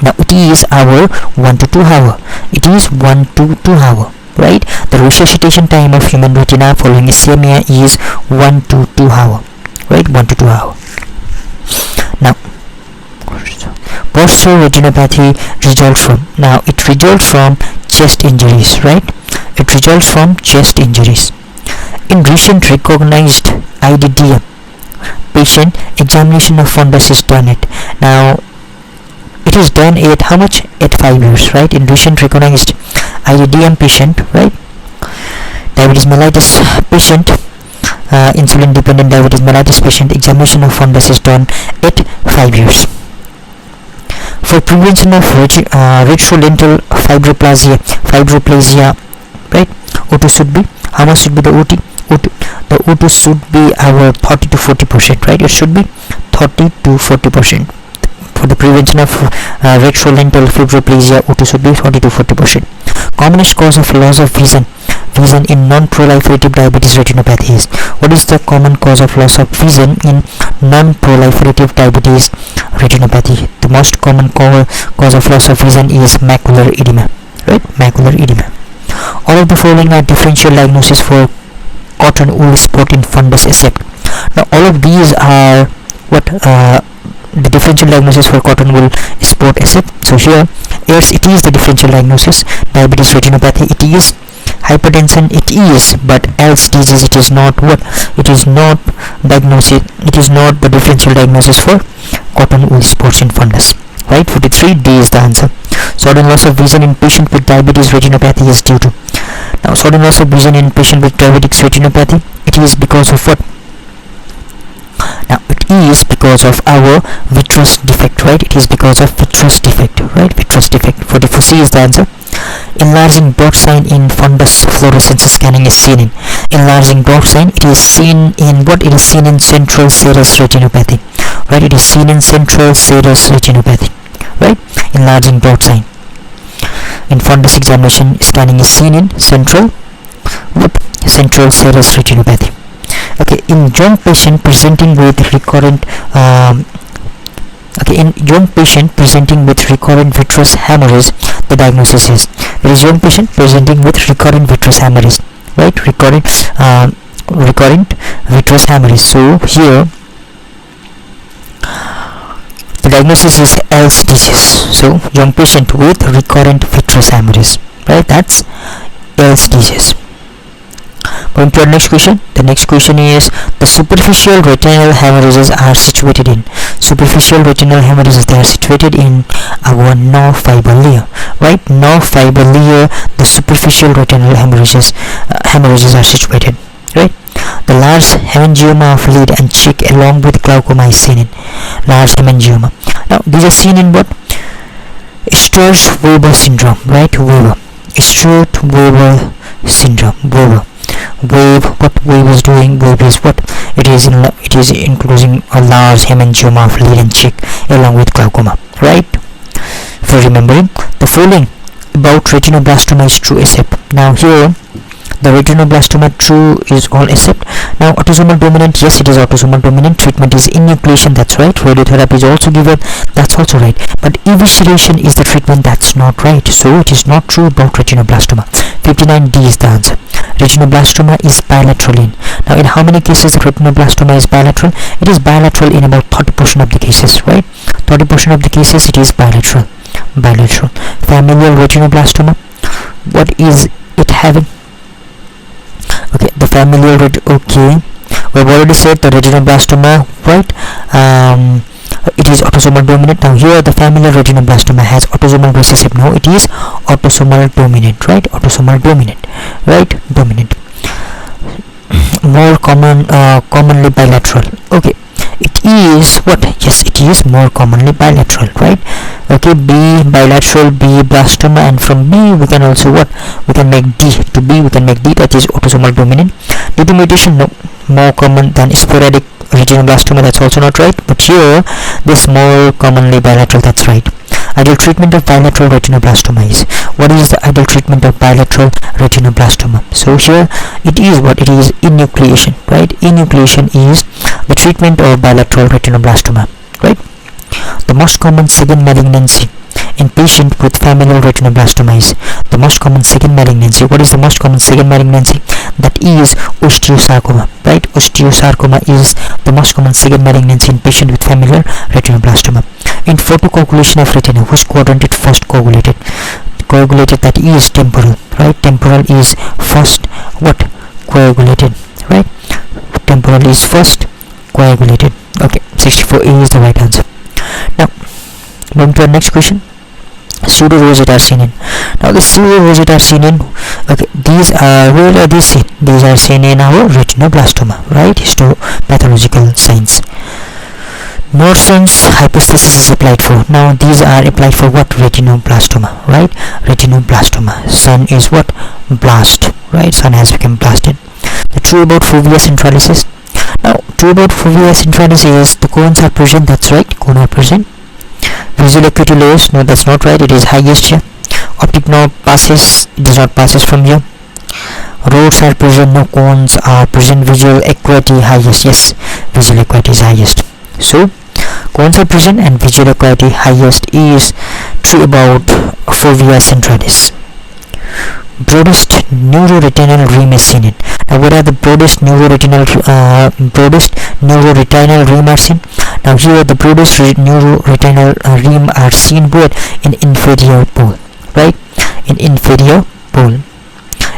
Now it is 1 to 2 hour. It is 1 to 2 hour, right? The resuscitation time of human retina following ischemia is 1 to 2 hour, right? 1 to 2 hour. Now posterior retinopathy results from, now it results from chest injuries, right? It results from chest injuries. In recent recognized IDDM patient, examination of fundus is done at, now it is done at how much? At 5 years, right? In recent recognized IDDM patient, right? Diabetes mellitus patient, insulin dependent diabetes mellitus patient, examination of fundus is done at 5 years. For prevention of retrolental fibroplasia, right? O2 should be, how much should be the OT? The O2 should be 30 to 40%, right? It should be 30 to 40%. For the prevention of retrolental fibroplasia, O2 should be 40 to 40%. Commonest cause of loss of vision in non-proliferative diabetes retinopathy is. What is the common cause of loss of vision in non-proliferative diabetes retinopathy? The most common cause of loss of vision is macular edema, right? Macular edema. All of the following are differential diagnosis for cotton wool spot in fundus effect. Now all of these are what the differential diagnosis for cotton wool spot accept. So here, yes, it is the differential diagnosis. Diabetes retinopathy, it is. Hypertension, it is. But else disease, it is not. What? It is not diagnosis. It is not the differential diagnosis for cotton wool spots in fundus. Right? 43D is the answer. Sudden loss of vision in patient with diabetes retinopathy is due to. Now, sudden loss of vision in patient with diabetic retinopathy, it is because of what? Now it is because of our vitreous defect, right? It is because of vitreous defect, right? Vitreous defect. 44C is the answer. Enlarging dot sign in fundus fluorescence scanning is seen in. Enlarging dot sign, it is seen in what? It is seen in central serous retinopathy, right? It is seen in central serous retinopathy, right? Enlarging dot sign in fundus examination scanning is seen in central serous retinopathy. Okay, in young patient presenting with recurrent vitreous hemorrhage, the diagnosis is, there is young patient presenting with recurrent vitreous hemorrhage, right? Recurrent vitreous hemorrhage. So here the diagnosis is Ehlers disease. So young patient with recurrent vitreous hemorrhage, right? That's Ehlers disease. Going to our next question. The next question is, the superficial retinal hemorrhages are situated in. Superficial retinal hemorrhages, they are situated in our nerve fiber layer, right? Nerve fiber layer, the superficial retinal hemorrhages are situated, right? The large hemangioma of lid and cheek along with glaucoma is seen in. Large hemangioma. Now these are seen in what? Sturt-Weber syndrome, right? Weber. Sturt-Weber syndrome. Weber. What Wave is doing, Wave is what? It is including a large hemangioma of lid and cheek along with glaucoma, right? For remembering, the following about retinoblastoma is true except. Now here, the retinoblastoma true is all except. Now autosomal dominant, yes, it is autosomal dominant. Treatment is enucleation, that's right. Radiotherapy is also given, that's also right. But evisceration is the treatment, that's not right. So it is not true about retinoblastoma. 59D is the answer. Retinoblastoma is bilateral in. Now in how many cases the retinoblastoma is bilateral? It is bilateral in about 30% of the cases, right? 30% of the cases it is bilateral. Familial retinoblastoma, what is it having? Okay, the familial okay, we've already said the retinoblastoma, right? It is autosomal dominant. Now here the familial retinoblastoma has autosomal recessive. No, it is autosomal dominant, right? Autosomal dominant, right? Dominant. More commonly bilateral. Okay, it is what? Yes, it is more commonly bilateral, right? Okay, B bilateral, B blastoma, and from B we can also what? We can make D. To B we can make D, that is autosomal dominant. Due to mutation, no, more common than sporadic retinoblastoma, that's also not right. But here this more commonly bilateral, that's right. Ideal treatment of bilateral retinoblastoma is, what is the ideal treatment of bilateral retinoblastoma? So here it is what? It is enucleation, right? Enucleation is the treatment of bilateral retinoblastoma, right? The most common second malignancy in patient with familial retinoblastoma is, the most common second malignancy. What is the most common second malignancy? That is osteosarcoma, right? Osteosarcoma is the most common second malignancy in patient with familial retinoblastoma. In photocoagulation of retina, which quadrant it first coagulated? Coagulated, that is temporal, right? Temporal is first what? Coagulated, right? Temporal is first coagulated. Okay, 64A is the right answer. Now going to our next question. Pseudo-rosette are seen in. Now the pseudo-rosette are seen in, okay, these are, where are these seen? These are seen in our retinoblastoma, right? Histopathological signs. Merson's hypothesis is applied for. Now these are applied for what? Retinoblastoma, right? Retinoblastoma. Sun is what? Blast, right? Sun has become blasted. The true about fovea centralis is, now true about fovea centralis is the cones are present, that's right, cone are present. Visual acuity lowest, no, that's not right, it is highest here. Optic nerve passes, it does not passes from here. Rods are present, no, cones are present. Visual acuity highest, yes, visual acuity is highest. So cones are present and visual acuity highest is true about fovea centralis. Broadest neuroretinal rim is seen in. Now what are the broadest neuroretinal rim are seen? Now here the broadest neuroretinal rim are seen where? In inferior pole, right? In inferior pole.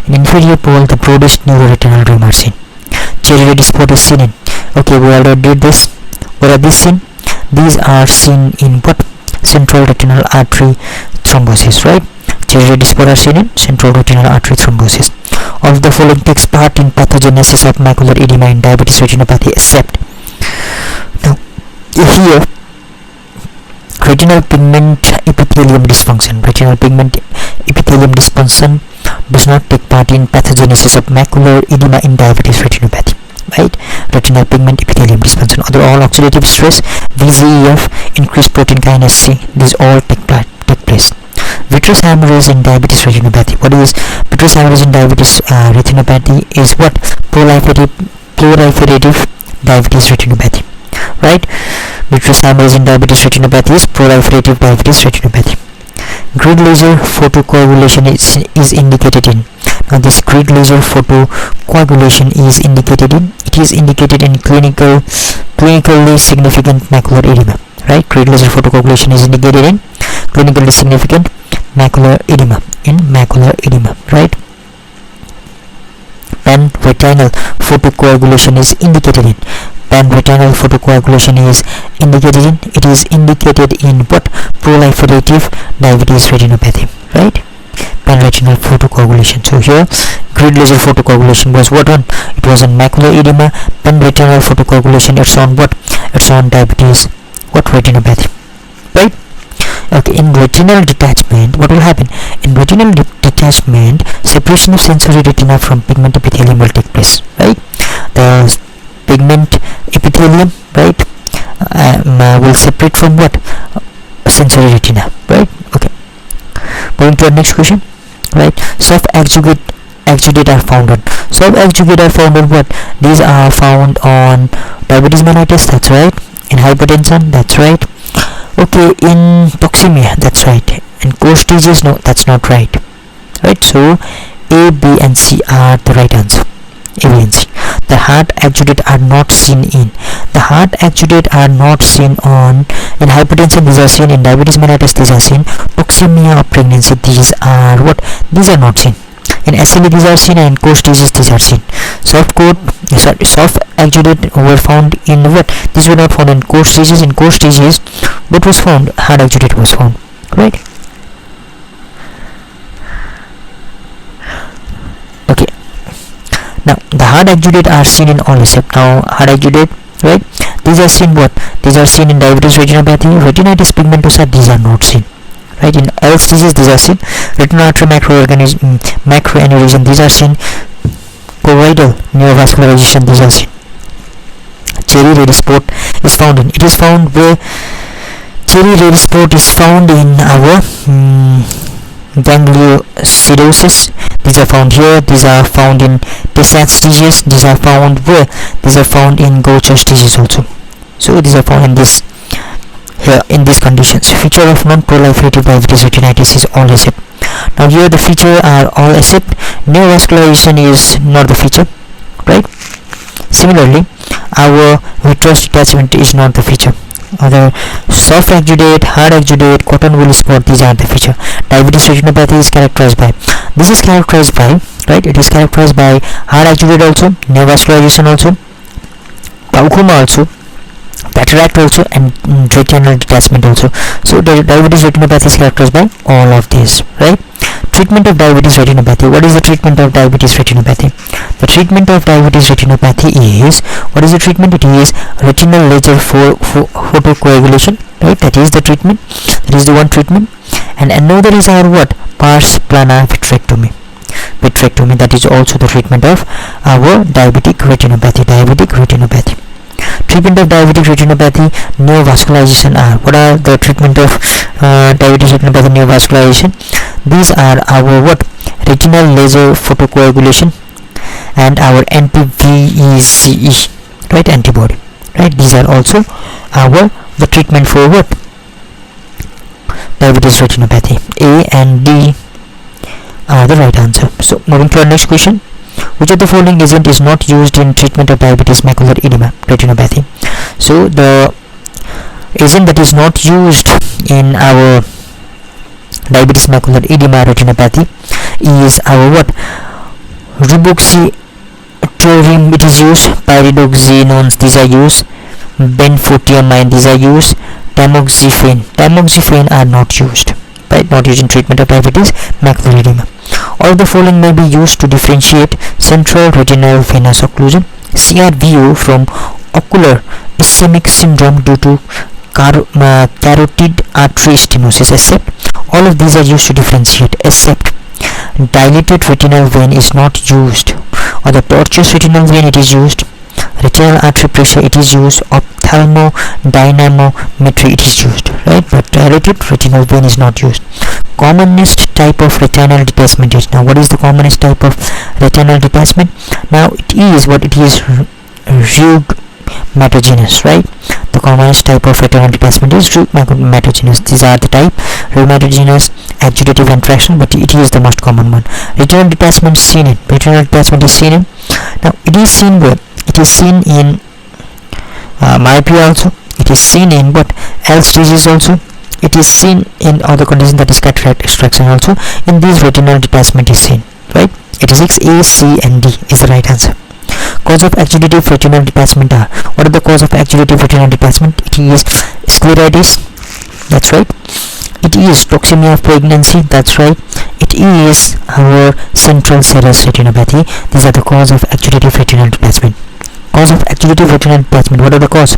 In inferior pole the broadest neuroretinal rim are seen. Cherry red spot is seen in. Okay, we already did this. What are these seen? These are seen in what? Central retinal artery thrombosis, right? Cherry red spot are seen in central retinal artery thrombosis. Of the following takes part in pathogenesis of macular edema in diabetes retinopathy except. Now here retinal pigment epithelium dysfunction. Retinal pigment epithelium dysfunction does not take part in pathogenesis of macular edema in diabetes retinopathy, right? Retinal pigment epithelium dysfunction. Other all oxidative stress, VGEF, increased protein kinase C, these all take place. Vitreous hemorrhage in diabetes retinopathy. What is vitreous hemorrhage in diabetes retinopathy? Is what? Proliferative diabetes retinopathy, right? Vitreous hemorrhage in diabetes retinopathy is proliferative diabetes retinopathy. Grid laser photocoagulation is indicated in. Now this grid laser photocoagulation is indicated in. It is indicated in clinically significant macular edema, right? Grid laser photocoagulation is indicated in clinically significant macular edema, right? Pan-retinal photocoagulation is indicated in. Pan-retinal photocoagulation is indicated in. It is indicated in what? Proliferative diabetes retinopathy, right? Pan-retinal photocoagulation. So here grid laser photocoagulation was what one? It was on macular edema. Pan-retinal photocoagulation, it's on what? It's on diabetes retinopathy, right? Okay, in retinal detachment, what will happen? In retinal detachment, separation of sensory retina from pigment epithelium will take place, right? The pigment epithelium, right, will separate from what? Sensory retina, right? Okay. Moving to our next question, right? Soft exudate are found on. Soft exudate are found on what? These are found on diabetes mellitus, that's right. In hypertension, that's right. Okay, in toxemia, that's right. In core stages, no, that's not right. Right, so A, B and C are the right answer. A, B and C. The heart exudate are not seen in. The heart exudate are not seen on. In hypertension, these are seen. In diabetes mellitus, these are seen. Toxemia of pregnancy, these are what? These are not seen. In SLE, these are seen, and in core stages, these are seen. Soft exudate were found in what? These were not found in core stages. In core stages, what was found? Hard exudate was found, right? Okay. Now the hard exudate are seen in all recept. Now hard exudate, right? These are seen what? These are seen in diabetes retinopathy, retinitis pigmentosa. These are not seen. Right, in all stages these are seen. Retinal artery macroaneurysm, these are seen. Choroidal neovascularization, these are seen. Cherry red spot is found in. It is found where? Cherry red spot is found in our gangliosidosis. These are found here. These are found in Tay-Sachs stages. These are found where? These are found in Gaucher stages also. So these are found in this. Here in these conditions, feature of non-proliferative diabetes retinitis is all accept. Now here the feature are all accept. Neovascularization is not the feature, right? Similarly, our vitreous detachment is not the feature. Other soft exudate, hard exudate, cotton wool spot, these are the feature. Diabetes retinopathy is characterized by. This is characterized by, right? It is characterized by hard exudate also, neovascularization also, glaucoma also, cataract also, and retinal detachment also. So the diabetes retinopathy is characterized by all of these, right? Treatment of diabetes retinopathy. What is the treatment of diabetes retinopathy? The treatment of diabetes retinopathy is, what is the treatment? It is retinal laser photocoagulation, right? That is the treatment. That is the one treatment. And another is our what? Pars plana vitrectomy. That is also the treatment of our diabetic retinopathy. Treatment of diabetic retinopathy, neovascularization are. What are the treatment of diabetes retinopathy neovascularization? These are our what? Retinal laser photocoagulation and our anti-VECE, right? Antibody, right? These are also our the treatment for what? Diabetes retinopathy. A and D are the right answer. So moving to our next question. Which of the following agent is not used in treatment of diabetes macular edema retinopathy? So the agent that is not used in our diabetes macular edema retinopathy is our what? Riboxitorim, it is used. Pyridoxinones, these are used. Benfotiamine, these are used. Tamoxifen are not used, right? Not used in treatment of diabetes macular edema. All the following may be used to differentiate central retinal venous occlusion (CRVO) from ocular ischemic syndrome due to carotid artery stenosis, except all of these are used to differentiate, except dilated retinal vein is not used, or the tortuous retinal vein, it is used. Retinal artery pressure, it is used. Ophthalmodynamometry, it is used, right? But dilated retinal vein is not used. Commonest type of retinal detachment is, now what is the commonest type of retinal detachment? Now it is rheumatogenous, right? The commonest type of retinal detachment is rheumatogenous. These are the type: rheumatogenous, exudative, and traction, but it is the most common one. Retinal detachment is seen in now it is seen where? It is seen in myopia also. It is seen in what else disease also. It is seen in other condition, that is cataract extraction also. In these retinal detachment is seen, right? 86A, C and D is the right answer. Cause of exudative retinal detachment are, what are the cause of exudative retinal detachment? It is scleritis, that's right. It is toxemia of pregnancy, that's right. It is our central serous retinopathy. These are the cause of exudative retinal detachment. Cause of exudative retinal detachment, what are the cause?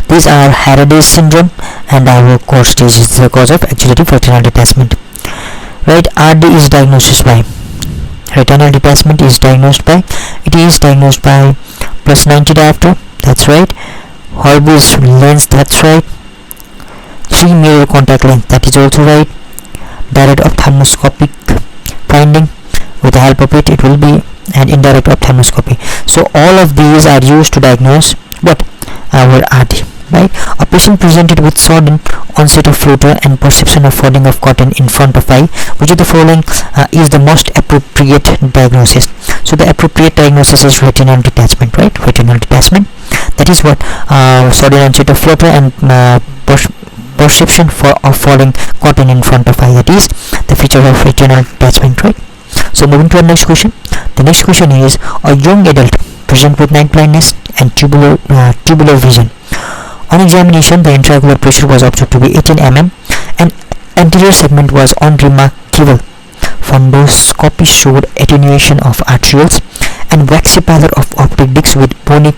These are Harada's syndrome and our core stages. This is the cause of exudative retinal detachment, right? RD is diagnosed by, retinal detachment is diagnosed by, it is diagnosed by plus 90 diopter, that's right. Horbu's lens, that's right. 3 mirror contact lens, that is also right. Direct ophthalmoscopic finding, with the help of it, it will be an indirect ophthalmoscopy. So all of these are used to diagnose what? Our RD, right? A patient presented with sudden onset of flutter and perception of falling of cotton in front of eye. Which of the following is the most appropriate diagnosis? So the appropriate diagnosis is retinal detachment, right? Retinal detachment, that is what? Sudden onset of flutter and perception of falling cotton in front of eye, that is the feature of retinal detachment, right? So moving to our next question. The next question is, a young adult present with night blindness and tubular vision. On examination, the intraocular pressure was observed to be 18 mm and anterior segment was unremarkable. Fundoscopy showed attenuation of arterioles and waxy pallor of optic discs with bony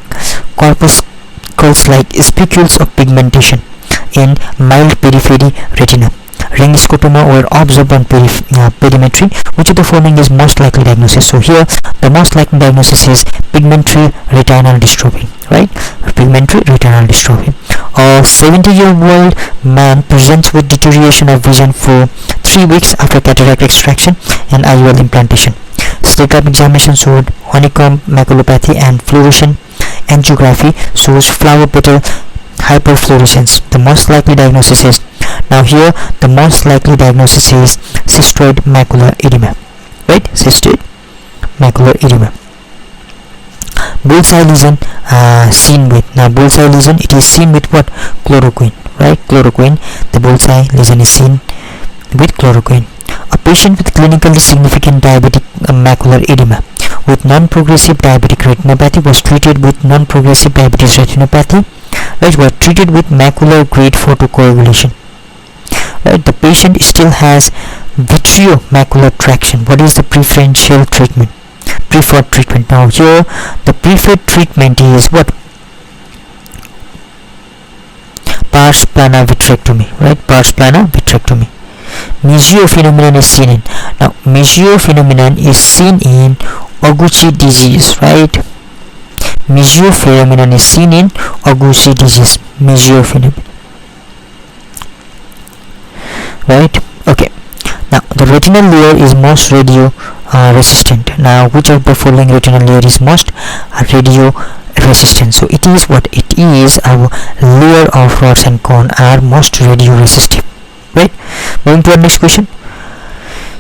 corpuscles-like spicules of pigmentation in mild periphery retina. Ring scotoma were observed on perimetry. Which of the following is most likely diagnosis? So here the most likely diagnosis is pigmentary retinal dystrophy, right? Pigmentary retinal dystrophy. A 70-year-old man presents with deterioration of vision for 3 weeks after cataract extraction and IOL implantation. Slit lamp examination showed honeycomb maculopathy and fluorescent angiography shows flower petal hyperfluorescence. The most likely diagnosis is, now here the most likely diagnosis is cystoid macular edema, right? Cystoid macular edema. Bullseye lesion seen with, now bullseye lesion, it is seen with what? Chloroquine, right? Chloroquine, the bullseye lesion is seen with chloroquine. A patient with clinically significant diabetic macular edema with non-progressive diabetic retinopathy was treated with non-progressive diabetes retinopathy, right? Was treated with macular grade photocoagulation, right? The patient still has vitreomacular traction. What is the preferred treatment? Now here the preferred treatment is what? Pars plana vitrectomy, right? Pars plana vitrectomy. Mcqs phenomenon is seen in, now Mcqs phenomenon is seen in Oguchi disease, right? Mcqs phenomenon is seen in Oguchi disease. Mcqs phenomenon, right? Okay. Now the retinal layer is most radio resistant. Now which of the following retinal layer is most radio resistant? So it is what? It is our layer of rods and cone are most radio resistive, right? Moving to our next question.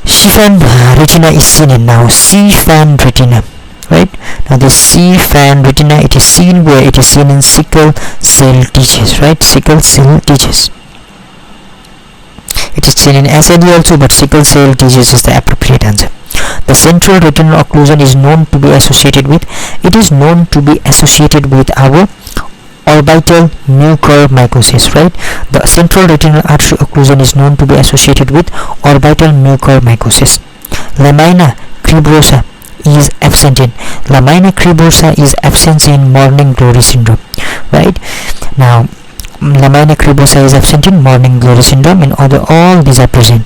C-fan retina is seen in. Now C-fan retina, right? Now the C-fan retina, it is seen where? It is seen in sickle cell disease, right? Sickle cell disease. It is seen in SAD also, but sickle cell disease is the appropriate answer. The central retinal occlusion is known to be associated with, it is known to be associated with our orbital mucormycosis, right? The central retinal artery occlusion is known to be associated with orbital mucormycosis. Lamina cribrosa is absent in, lamina cribrosa is absent in morning glory syndrome, right? Now lamina cribrosa is absent in morning glory syndrome, and all these are present.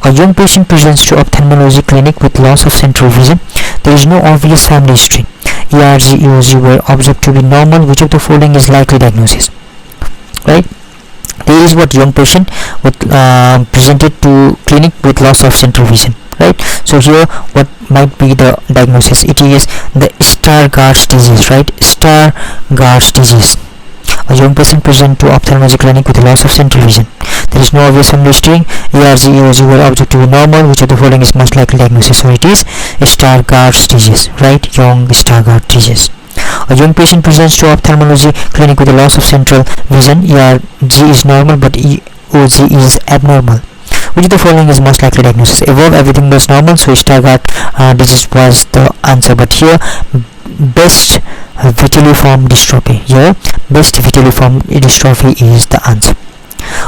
A young patient presents to ophthalmology clinic with loss of central vision. There is no obvious family history. ERG, EOG were observed to be normal. Which of the following is likely diagnosis? Right? There is what young patient with presented to clinic with loss of central vision. Right? So here, what might be the diagnosis? It is the Stargardt's disease. Right? Stargardt's disease. A young person present to ophthalmology clinic with a loss of central vision. There is no obvious family history. ERG, EOG were observed to be normal. Which of the following is most likely diagnosis? So it is Stargardt's disease, right? Young Stargardt disease. A young patient presents to ophthalmology clinic with a loss of central vision. ERG is normal, but EOG is abnormal. Which of the following is most likely diagnosis? Above everything was normal, so Stargardt disease was the answer. But here, best vitelliform dystrophy. Here, best vitelliform dystrophy is the answer.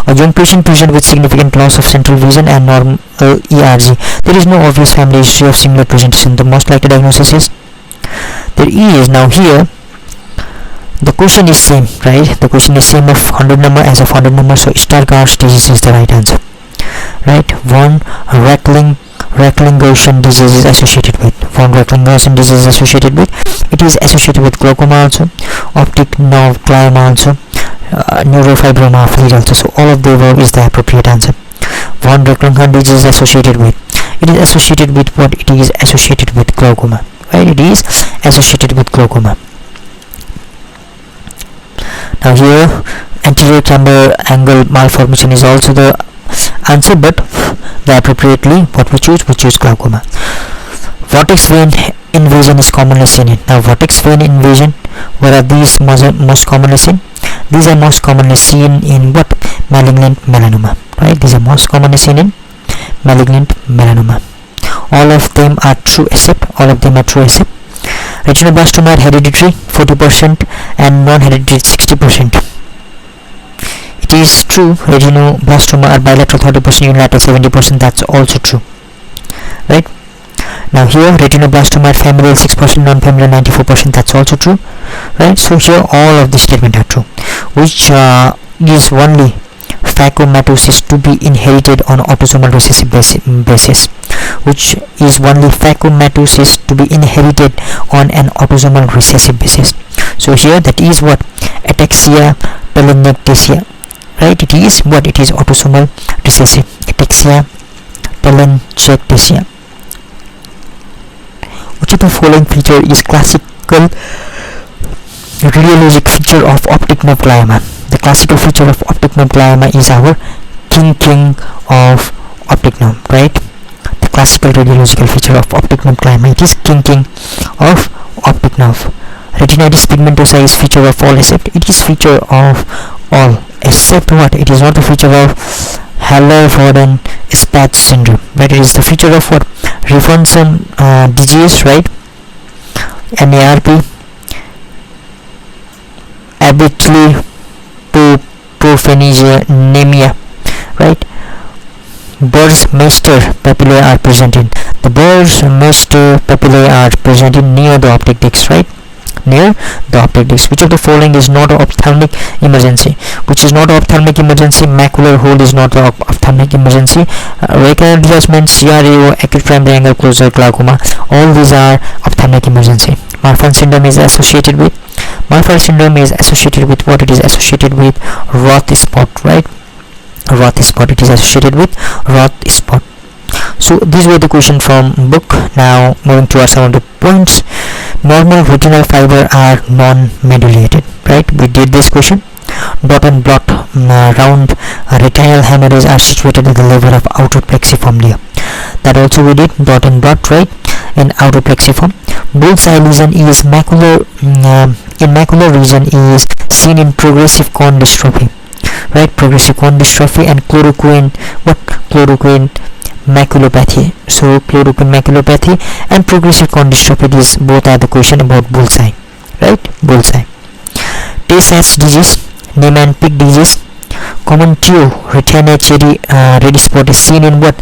A young patient present with significant loss of central vision and normal ERG. There is no obvious family history of similar presentation. The most likely diagnosis is there is. Now here, the question is same, right? The question is same of 100 number as of 100 number. So Stargardt's disease is the right answer, right? Von Reckling-Gerson disease is associated with. Von Reckling-Gerson disease is associated with. It is associated with glaucoma also, optic nerve glioma also, neurofibroma of lead also. So all of the above is the appropriate answer. Von Reckling-Gerson disease is associated with. It is associated with what? It is associated with glaucoma, right? It is associated with glaucoma. Now here, anterior camber angle malformation is also the answer, but the appropriately what we choose glaucoma. Vortex vein invasion is commonly seen in. Now vortex vein invasion, where are these most commonly seen? These are most commonly seen in what? Malignant melanoma, right? These are most commonly seen in malignant melanoma. All of them are true except retinoblastoma hereditary 40% and non-hereditary 60%. It is true retinoblastoma are bilateral 30%, unilateral 70%. That's also true, right? Now here retinoblastoma are familial 6%, non-familial 94%. That's also true, right? So here all of these statements are true. Which is only phacomatosis to be inherited on autosomal recessive basis? Which is only phacomatosis to be inherited on an autosomal recessive basis? So here that is what? Ataxia telangiectasia, right? It is what? It is autosomal recessive. Ataxia telangiectasia. Which of the following feature is classical radiologic feature of optic nerve glioma? The classical feature of optic nerve glioma is our kinking of optic nerve, right? The classical radiological feature of optic nerve glioma, it is kinking of optic nerve. Retinitis pigmentosa is feature of all except, it is feature of all except what? It is not the feature of Haller-Warden-Spatz syndrome, but it is the feature of what? Rifonson disease, right? MARP, Abitli Prophanesia, right? Burns-Meister papillae are present in. The Burns-Meister papillae are present in near the optic disc, right? Near the optic disc. Which of the following is not an ophthalmic emergency? Which is not an ophthalmic emergency? Macular hole is not an ophthalmic emergency. Recurrent detachment, CRAO, acute primary angle closure, glaucoma, all these are ophthalmic emergency. Marfan syndrome is associated with. Marfan syndrome is associated with what? It is associated with Roth spot, right? Roth spot. It is associated with Roth spot. So these were the question from book. Now moving towards some of the points. Normal retinal fiber are non-modulated, right? We did this question. Dot and blot round retinal hemorrhages are situated at the level of outer plexiform layer. That also we did. Dot and blot, right, in outer plexiform. Bullseye lesion is macular in macular region is seen in progressive cone dystrophy, right? Progressive cone dystrophy and chloroquine maculopathy. So chloroquine maculopathy and progressive cone dystrophy, these both are the question about bullseye, right? Bullseye. Tay-Sachs disease, Niemann-Pick disease, common tear retina cherry red spot is seen in what?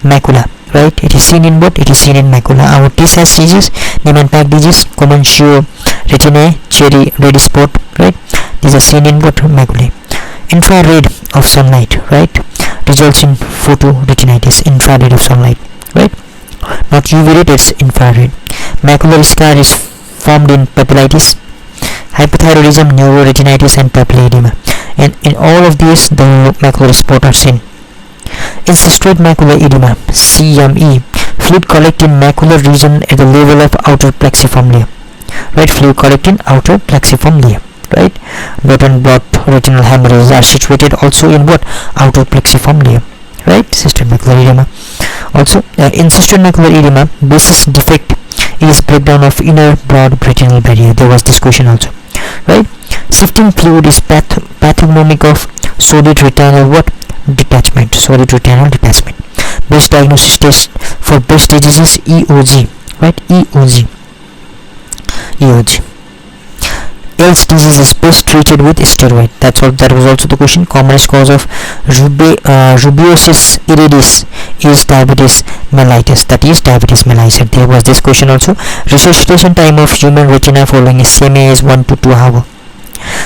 Macula, right? It is seen in what? It is seen in macula. Our Tay-Sachs disease, Niemann-Pick disease, common tear retina cherry red spot, right? These are seen in what? Maculae. Infrared of sunlight, right, results in photoretinitis. Infrared of sunlight, right? Not UV ray, it's infrared. Macular scar is formed in papillitis, hypothyroidism, neuroretinitis, and papillary edema. And in all of these, the macular spot are seen. Incestuate macular edema, CME, fluid collect in macular region at the level of outer plexiform layer, right? Fluid collect in outer plexiform layer, right? Dot and blot retinal hemorrhages are situated also in what? Outer plexiform layer, right? Cystic macular edema. Also, incestuate macular edema basis defect is breakdown of inner broad retinal barrier. There was this question also, right? Sifting fluid is pathognomic of solid retinal what? Detachment. Solid retinal detachment. Best diagnosis test for breast disease is EOG, right? EOG. Ehlers disease is best treated with steroid. That's all. That was also the question. Commonest cause of rubeosis iridis is diabetes mellitus. That is diabetes mellitus. There was this question also. Resuscitation time of human retina following CMA is 1 to 2 hours.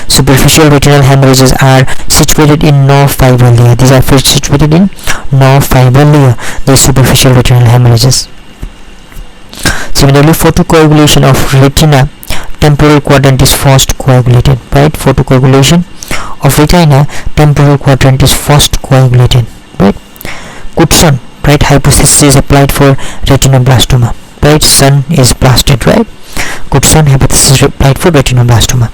Superficial retinal hemorrhages are situated in nerve fiber layer. These are first situated in nerve fiber layer. The superficial retinal hemorrhages. Similarly, photocoagulation of retina temporal quadrant is first coagulated, right? Photocoagulation of retina temporal quadrant is first coagulated, right? Cookson, right? Hypothesis is applied for retinoblastoma, right? Sun is blasted, right? Cookson hypothesis is applied for retinoblastoma.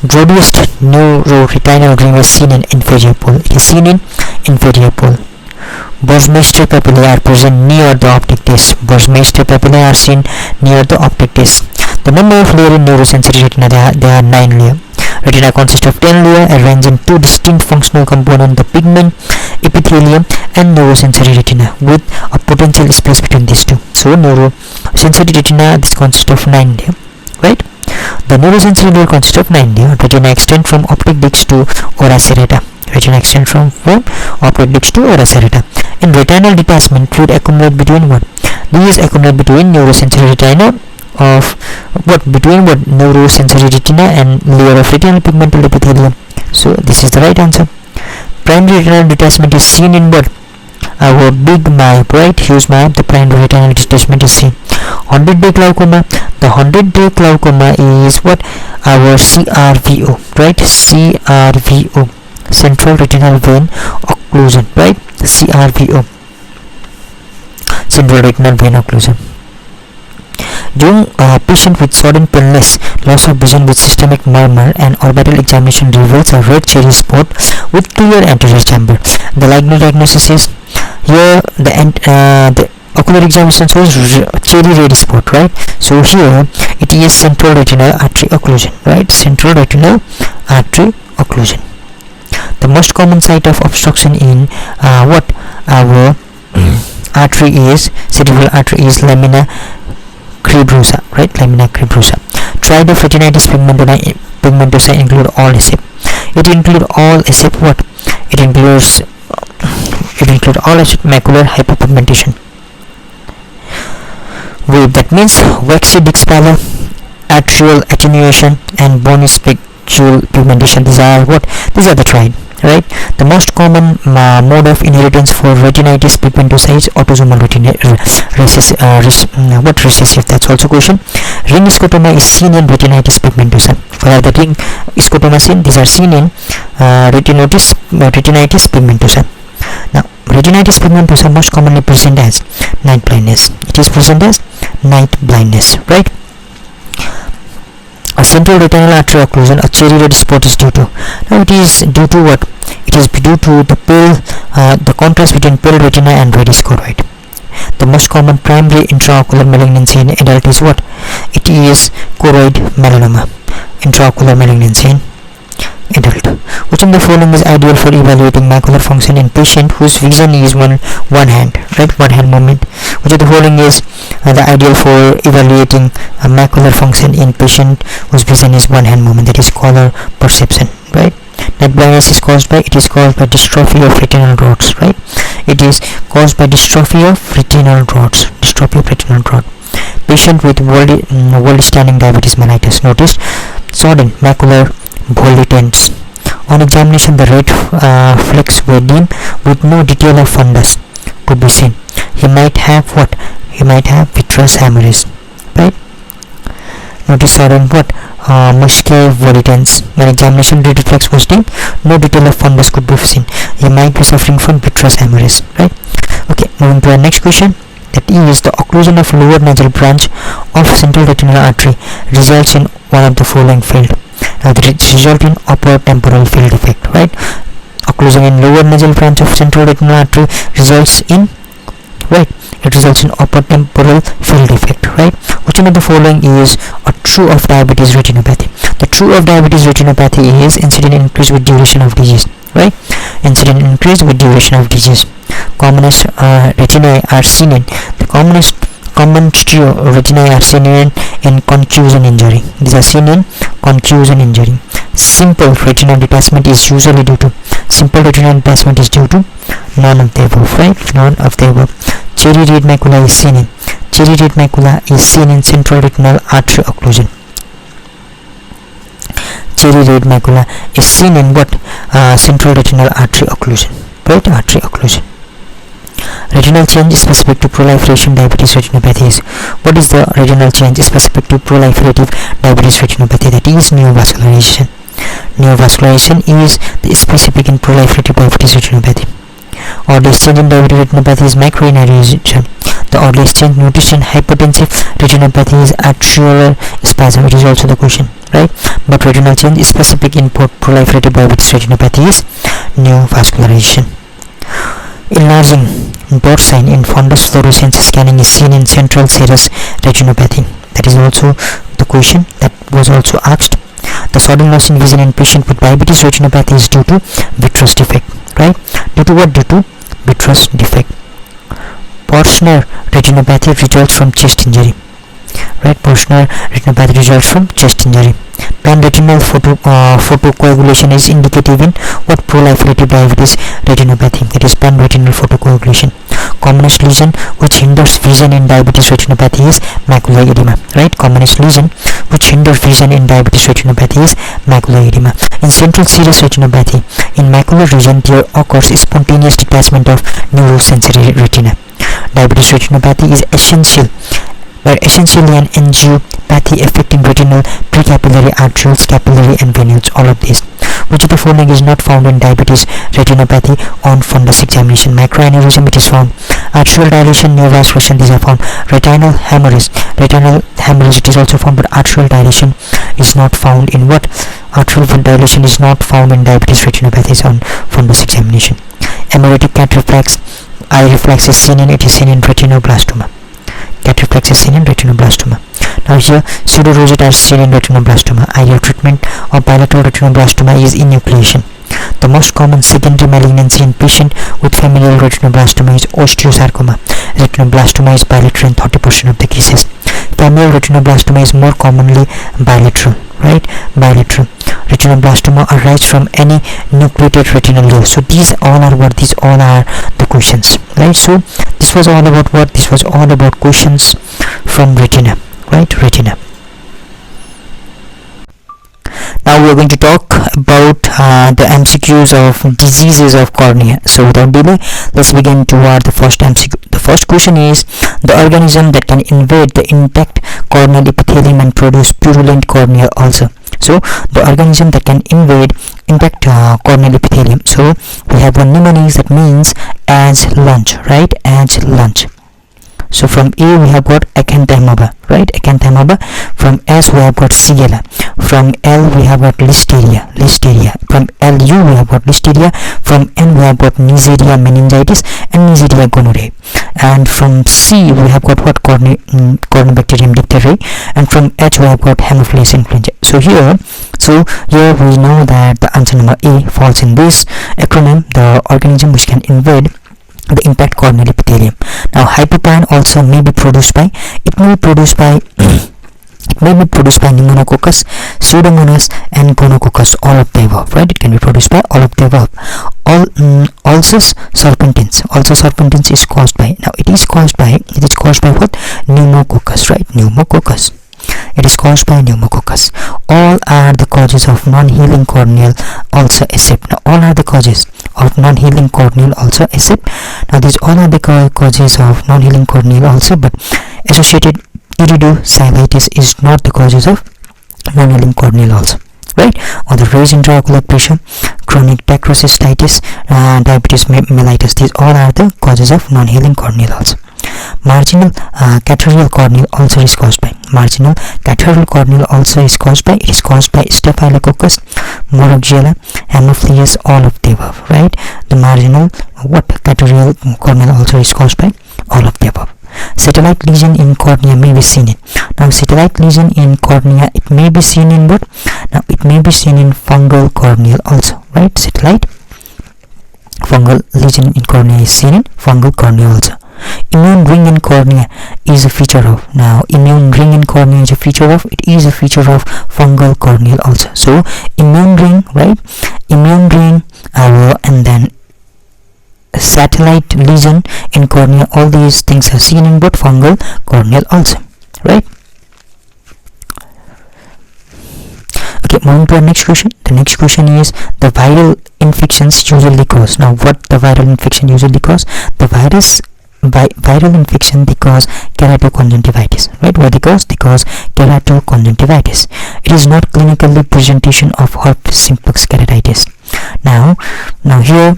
Broadest neuroretinal rim is seen in inferior pole. It is seen in inferior pole. Burmeister papillae are present near the optic disc. Burmeister papillae are seen near the optic disc. The number of layers in neurosensory retina, there are 9 layers. Retina consists of 10 layers arranged in 2 distinct functional components, the pigment, epithelium, and neurosensory retina, with a potential space between these two. So neurosensory retina, this consists of 9 layers, right? The neurosensory layer consists of 9 layers. Retina extends from optic disc to ora serrata. Retina extends from optic disc to ora serrata. In retinal detachment, fluid accumulate between what? These accumulate between neurosensory retina of what? Between what? Neurosensory retina and layer of retinal pigmental epithelium. So this is the right answer. Primary retinal detachment is seen in what? Our big myope, right? Huge myope. The primary retinal detachment is seen. 100-day glaucoma. The 100-day glaucoma is what? Our CRVO, right? CRVO, central retinal vein occlusion, right? CRVO, central retinal vein occlusion. Young patient with sudden paleness, loss of vision with systemic murmur, and orbital examination reveals a red cherry spot with clear anterior chamber. The likely diagnosis is here the ocular examination shows cherry red spot, right? So here it is central retinal artery occlusion, right? Central retinal artery occlusion. The most common site of obstruction in what? Our artery is cerebral artery is lamina cribrosa, right? Lamina cribrosa. Triad of retinitis pigmentosa include all ASAP. It include all ASAP what? It includes all ASAP macular hyperpigmentation. Wave, that means waxy disc pallor, arterial attenuation, and bony specule pigmentation. These are what? These are the triad, right? The most common mode of inheritance for retinitis pigmentosa is autosomal recessive. That's also question. Ring scotoma is seen in retinitis pigmentosa. Where the ring scotoma seen? These are seen in retinitis pigmentosa. Now, retinitis pigmentosa most commonly present as night blindness. It is present as night blindness, right? A central retinal artery occlusion, a cherry red spot is due to. Now it is due to what? It is due to the pale, the contrast between pale retina and reddish choroid. The most common primary intraocular malignancy in adult is what? It is choroid melanoma. Intraocular malignancy in adult. Which of the following is ideal for evaluating macular function in patient whose vision is one hand, right? One hand movement. Which of the following is the ideal for evaluating macular function in patient whose vision is one hand movement? That is color perception, right? That blindness is caused by, it is caused by dystrophy of retinal rods, right? It is caused by dystrophy of retinal rods. Dystrophy of retinal rod. Patient with world standing diabetes mellitus noticed sudden macular volitants. On examination, the red flecks were dim with no detail of fundus could be seen. He might have what? He might have vitreous hemorrhage, right? Notice sudden what? Mcqs volitants. When examination, red flecks was dim, no detail of fundus could be seen. He might be suffering from vitreous hemorrhage, right? Okay, moving to our next question. That is, the occlusion of lower nasal branch of central retinal artery results in one of the following field. It results in upper temporal field defect, right? Occlusion in lower nasal branch of central retinal artery results in, right? It results in upper temporal field defect, right? Which one of the following is a true of diabetes retinopathy? The true of diabetes retinopathy is incident increase with duration of disease, right? Incident increase with duration of disease. Commonest retinae are seen in the common trio retinae are seen in contusion injury. These are seen in contusion injury. Simple retinal detachment is usually due to none of the above, right? None of the above. Cherry red macula is seen in central retinal artery occlusion. Cherry red macula is seen in what? Central retinal artery occlusion, right? Artery occlusion. Retinal change specific to proliferation diabetes retinopathy is, what is the retinal change specific to proliferative diabetes retinopathy? That is neovascularization. Neovascularization is the specific in proliferative diabetes retinopathy. Earliest change in diabetic retinopathy is microaneurysm. The earliest change noticed in hypertensive retinopathy is atrial spasm. It is also the question, right? But retinal change is specific in proliferative diabetes retinopathy is neovascularization. Enlarging dot sign in fundus fluorescence scanning is seen in central serous retinopathy. That is also the question that was also asked. The sudden loss in vision in patient with diabetes retinopathy is due to vitreous defect, right? Due to what? Due to vitreous defect. Portionary retinopathy results from chest injury, right? Portionary retinopathy results from chest injury. Pan-retinal photocoagulation is indicative in what? Proliferative diabetes retinopathy. That is pan-retinal photocoagulation. Commonest lesion which hinders vision in diabetes retinopathy is macular edema, right? Commonest lesion which hinders vision in diabetes retinopathy is macular edema. In central serous retinopathy, in macular region there occurs spontaneous detachment of neurosensory retina. Diabetes retinopathy is essentially an angiopathy affecting retinal, precapillary arterioles, capillary and venules, all of these. Which of the following is not found in diabetes retinopathy on fundus examination? Microaneurysm, it is found. Arterial dilation, neovascularization, these are found. Retinal hemorrhage it is also found, but arterial dilation is not found in what? Arterial dilation is not found in diabetes retinopathy on fundus examination. Hemolytic cat reflex, eye reflex is seen in retinoblastoma. Cat reflex is seen in retinoblastoma. Now here pseudorosette are seen in retinoblastoma. Ideal treatment of bilateral retinoblastoma is enucleation. The most common secondary malignancy in patient with familial retinoblastoma is osteosarcoma. Retinoblastoma is bilateral in 30% of the cases. Familial retinoblastoma is more commonly bilateral, right? Bilateral. Retinoblastoma arises from any nucleated retinal layer. So these all are what? These all are the questions, right? So this was all about what? This was all about questions from retina, right? Retina. Now we are going to talk about the MCQs of diseases of cornea. So without delay, let's begin toward the first MCQ. The first question is the organism that can invade the intact corneal epithelium and produce purulent corneal ulcer. So the organism that can invade intact corneal epithelium. So we have one mnemonics that means as lunch, right? As lunch. So from A we have got acanthamoeba, right? Acanthamoeba. From S we have got Shigella. From L we have got Listeria. From LU we have got Listeria. From N we have got Neisseria meningitis and Neisseria gonorrhoeae. And from C we have got what? Corynebacterium diphtheriae. And from H we have got Haemophilus influenzae. So here we know that the answer number A falls in this acronym, the organism which can invade the impact corneal epithelium. Now hypopyon also may be produced by pneumococcus, pseudomonas and gonococcus, all of the above, right? It can be produced by all of the above. Also serpentins is caused by, now it is caused by what? Pneumococcus, right? Pneumococcus. It is caused by pneumococcus. All are the causes of non-healing corneal ulcer except, now all are the causes of non-healing corneal ulcer except, now these all are the causes of non-healing corneal ulcer, but associated iridocyclitis is not the causes of non-healing corneal ulcer, right? Or the raised intraocular pressure, chronic dacrocystitis, diabetes mellitus, these all are the causes of non-healing corneal ulcer. Marginal catarrhal corneal ulcer is caused by, it is caused by Staphylococcus, Moraxella, Haemophilus, all of the above, right? The marginal catarrhal corneal ulcer is caused by all of the above. Satellite lesion in cornea may be seen in, now satellite lesion in cornea, it may be seen in what? Now it may be seen in fungal corneal ulcer, right? Satellite fungal lesion in cornea is seen in fungal corneal ulcer. Immune ring in cornea is a feature of, it is a feature of fungal corneal ulcer. So immune ring, right? Immune ring, and then satellite lesion in cornea, all these things are seen in both fungal corneal ulcer, right? Okay, moving to our next question. The next question is the viral infections usually cause. Now what the viral infection usually cause? The viral infection they cause keratoconjunctivitis, right? What they cause? They cause keratoconjunctivitis. It is not clinically presentation of herpes simplex keratitis. Now here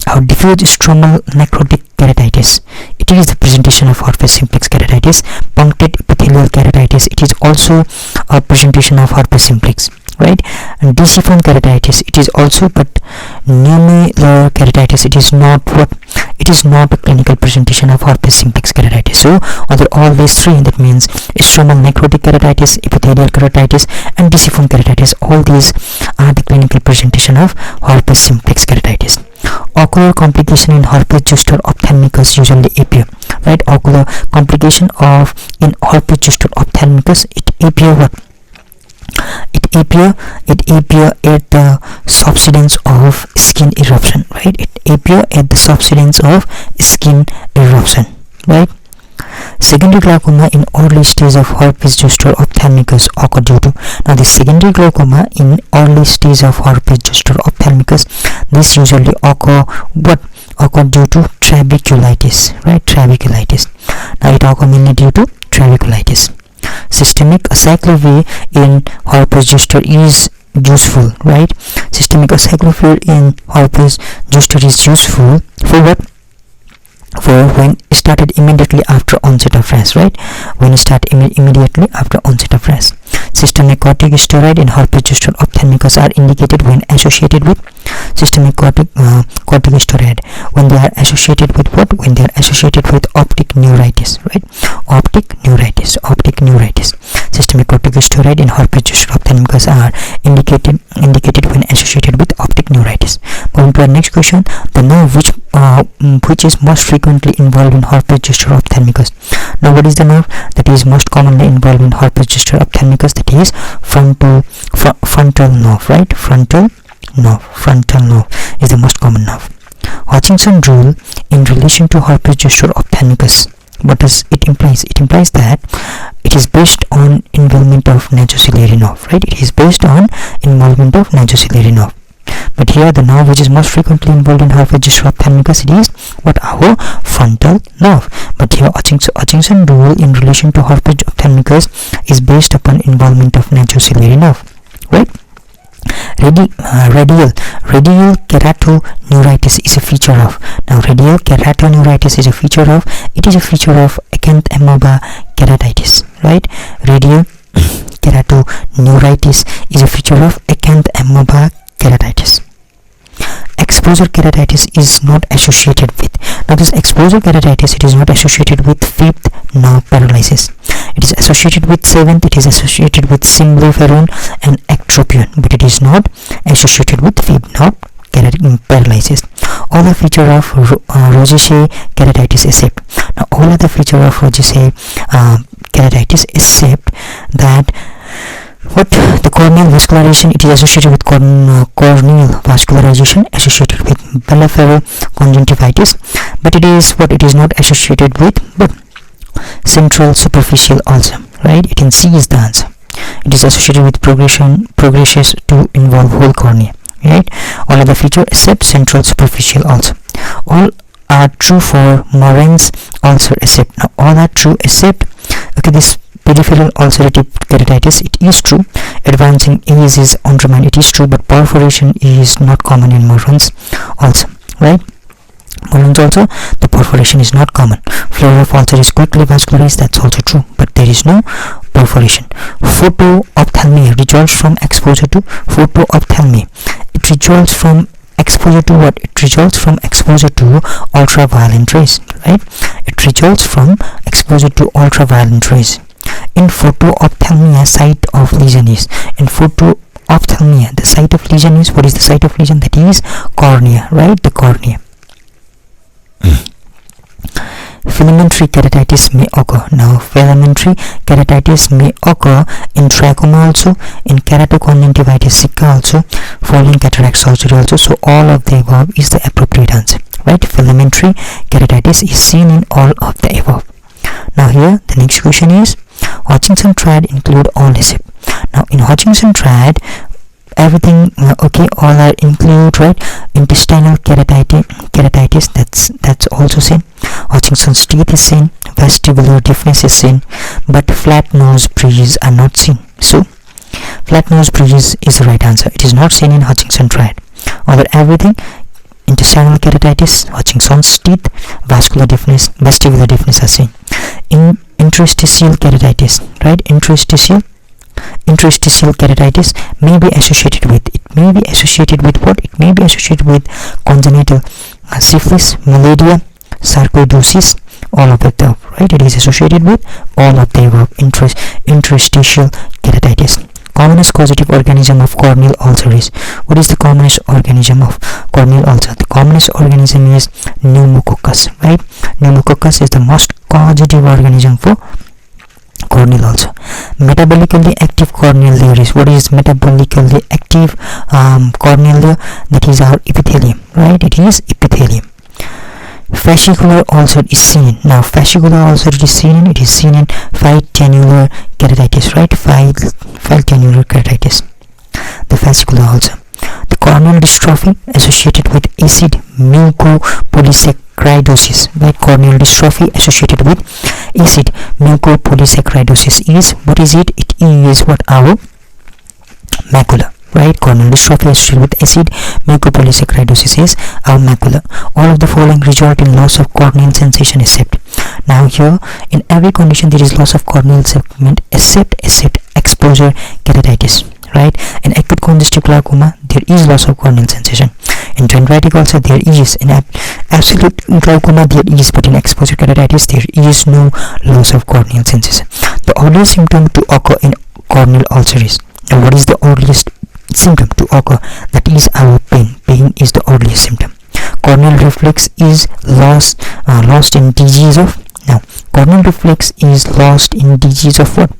our diffuse stromal necrotic keratitis, it is the presentation of herpes simplex keratitis. Punctate epithelial keratitis, it is also a presentation of herpes simplex, right? And deciform keratitis, it is also, but nummular keratitis, it is not a clinical presentation of herpes simplex keratitis. So other all these three, that means stromal necrotic keratitis, epithelial keratitis and deciform keratitis, all these are the clinical presentation of herpes simplex keratitis. Ocular complication in herpes zoster ophthalmicus usually appear, right? Ocular complication of in herpes zoster ophthalmicus, it appear what? It appear at the subsidence of skin eruption, right? It appear at the subsidence of skin eruption, right? Secondary glaucoma in early stage of herpes zoster ophthalmicus occur due to, now the secondary glaucoma in early stage of herpes zoster ophthalmicus, this usually occur due to trabeculitis, right? Trabeculitis. Now it occur mainly due to trabeculitis. Systemic acyclovir in herpes zoster is useful, right? Systemic acyclovir in herpes zoster is useful for what? For when started immediately after onset of rash, right? When start immediately after onset of rash. Systemic corticosteroid in herpes zoster ophthalmicus are indicated when associated with systemic corticosteroid when they are associated with what? When they are associated with optic neuritis, right? Optic neuritis. Systemic corticosteroid in herpes zoster ophthalmicus are indicated when associated with optic neuritis. Moving to our next question, the nerve which is most frequently involved in herpes zoster ophthalmicus. Now what is the nerve that is most commonly involved in herpes zoster ophthalmicus? That is frontal nerve, right? Frontal nerve is the most common nerve. Hutchinson rule in relation to herpes zoster ophthalmicus, what does it implies? It implies that it is based on involvement of nasociliary nerve, right? It is based on involvement of nasociliary nerve. But here the nerve which is most frequently involved in herpes zoster ophthalmicus, it is what? Our frontal nerve. But here Hutchinson rule in relation to herpes ophthalmicus is based upon involvement of nasociliary nerve, right? Radial keratoneuritis is a feature of. Now, radial keratoneuritis is a feature of. It is a feature of acantha amoeba keratitis, right? Radial keratoneuritis is a feature of acantha amoeba keratitis. Exposure keratitis is not associated with. Now, this exposure keratitis, it is not associated with fifth nerve paralysis. It is associated with seventh. It is associated with symblepharon and ectropion, but it is not associated with fifth nerve paralysis. All the feature of rosacea keratitis except. Now, all other feature of rosacea keratitis except that what the corneal vascularization, it is associated with corneal vascularization associated with blepharoconjunctivitis, but it is what it is not associated with but central superficial ulcer, right? You can see is the answer. It is associated with progresses to involve whole cornea, right? All other feature except central superficial ulcer. All are true for Moran's ulcer except. Now, all are true except, okay, this peripheral ulcerative keratitis, it is true. Advancing age is undermined, it is true, but perforation is not common in Moran's ulcer, right? Moran's ulcer, the perforation is not common. Floor of ulcer is quickly vascularized, that's also true, but there is no perforation. Photoophthalmia results from exposure to photoophthalmia. It results from exposure to what? It results from exposure to ultraviolet rays, right? It results from exposure to ultraviolet rays. In photoophthalmia, site of lesion is. In photoophthalmia, the site of lesion is, what is the site of lesion? That is cornea, right? The cornea. Filamentary keratitis may occur. Now, filamentary keratitis may occur in trachoma also, in keratoconjunctivitis sicca also, following cataract surgery also. So, all of the above is the appropriate answer, right? Filamentary keratitis is seen in all of the above. Now, here the next question is, Hutchinson triad include all except. Now, in Hutchinson triad, everything okay, all are include, right? Intestinal keratitis, that's also seen. Hutchinson's teeth is seen, vestibular deafness is seen, but flat nose bridges are not seen. So flat nose bridges is the right answer. It is not seen in Hutchinson triad. Over everything, intestinal keratitis, Hutchinson's teeth, vascular deafness, vestibular deafness are seen. In interstitial keratitis, right? Interstitial keratitis may be associated with, it may be associated with what? It may be associated with congenital syphilis, malaria, sarcoidosis, all of the above, right? It is associated with all of the above. Interstitial keratitis. Commonest causative organism of corneal ulcer is, what is the commonest organism of corneal ulcer? The commonest organism is pneumococcus, right? Pneumococcus is the most causative organism for corneal ulcer. Metabolically active corneal layer is, what is metabolically active corneal layer? That is our epithelium, right? It is epithelium. Fascicular ulcer is seen. Now, fascicular ulcer is seen. It is seen in phytanular keratitis, right? Phytanular keratitis. The fascicular ulcer. The corneal dystrophy associated with acid mucopolysaccharidosis, right? Corneal dystrophy associated with acid mucopolysaccharidosis is, what is it? It is what? Our macula, right? Corneal dystrophy associated with acid mucopolysaccharidosis is our macula. All of the following result in loss of corneal sensation except. Now, here in every condition there is loss of corneal segment except exposure keratitis, right? In acute congestive glaucoma there is loss of corneal sensation. In dendritic ulcer there is, in absolute glaucoma there is, but in exposure keratitis there is no loss of corneal sensation. The earliest symptom to occur in corneal ulcer is, now what is the earliest symptom to occur? That is our pain. Pain is the earliest symptom. Corneal reflex is lost in disease of, now corneal reflex is lost in disease of what?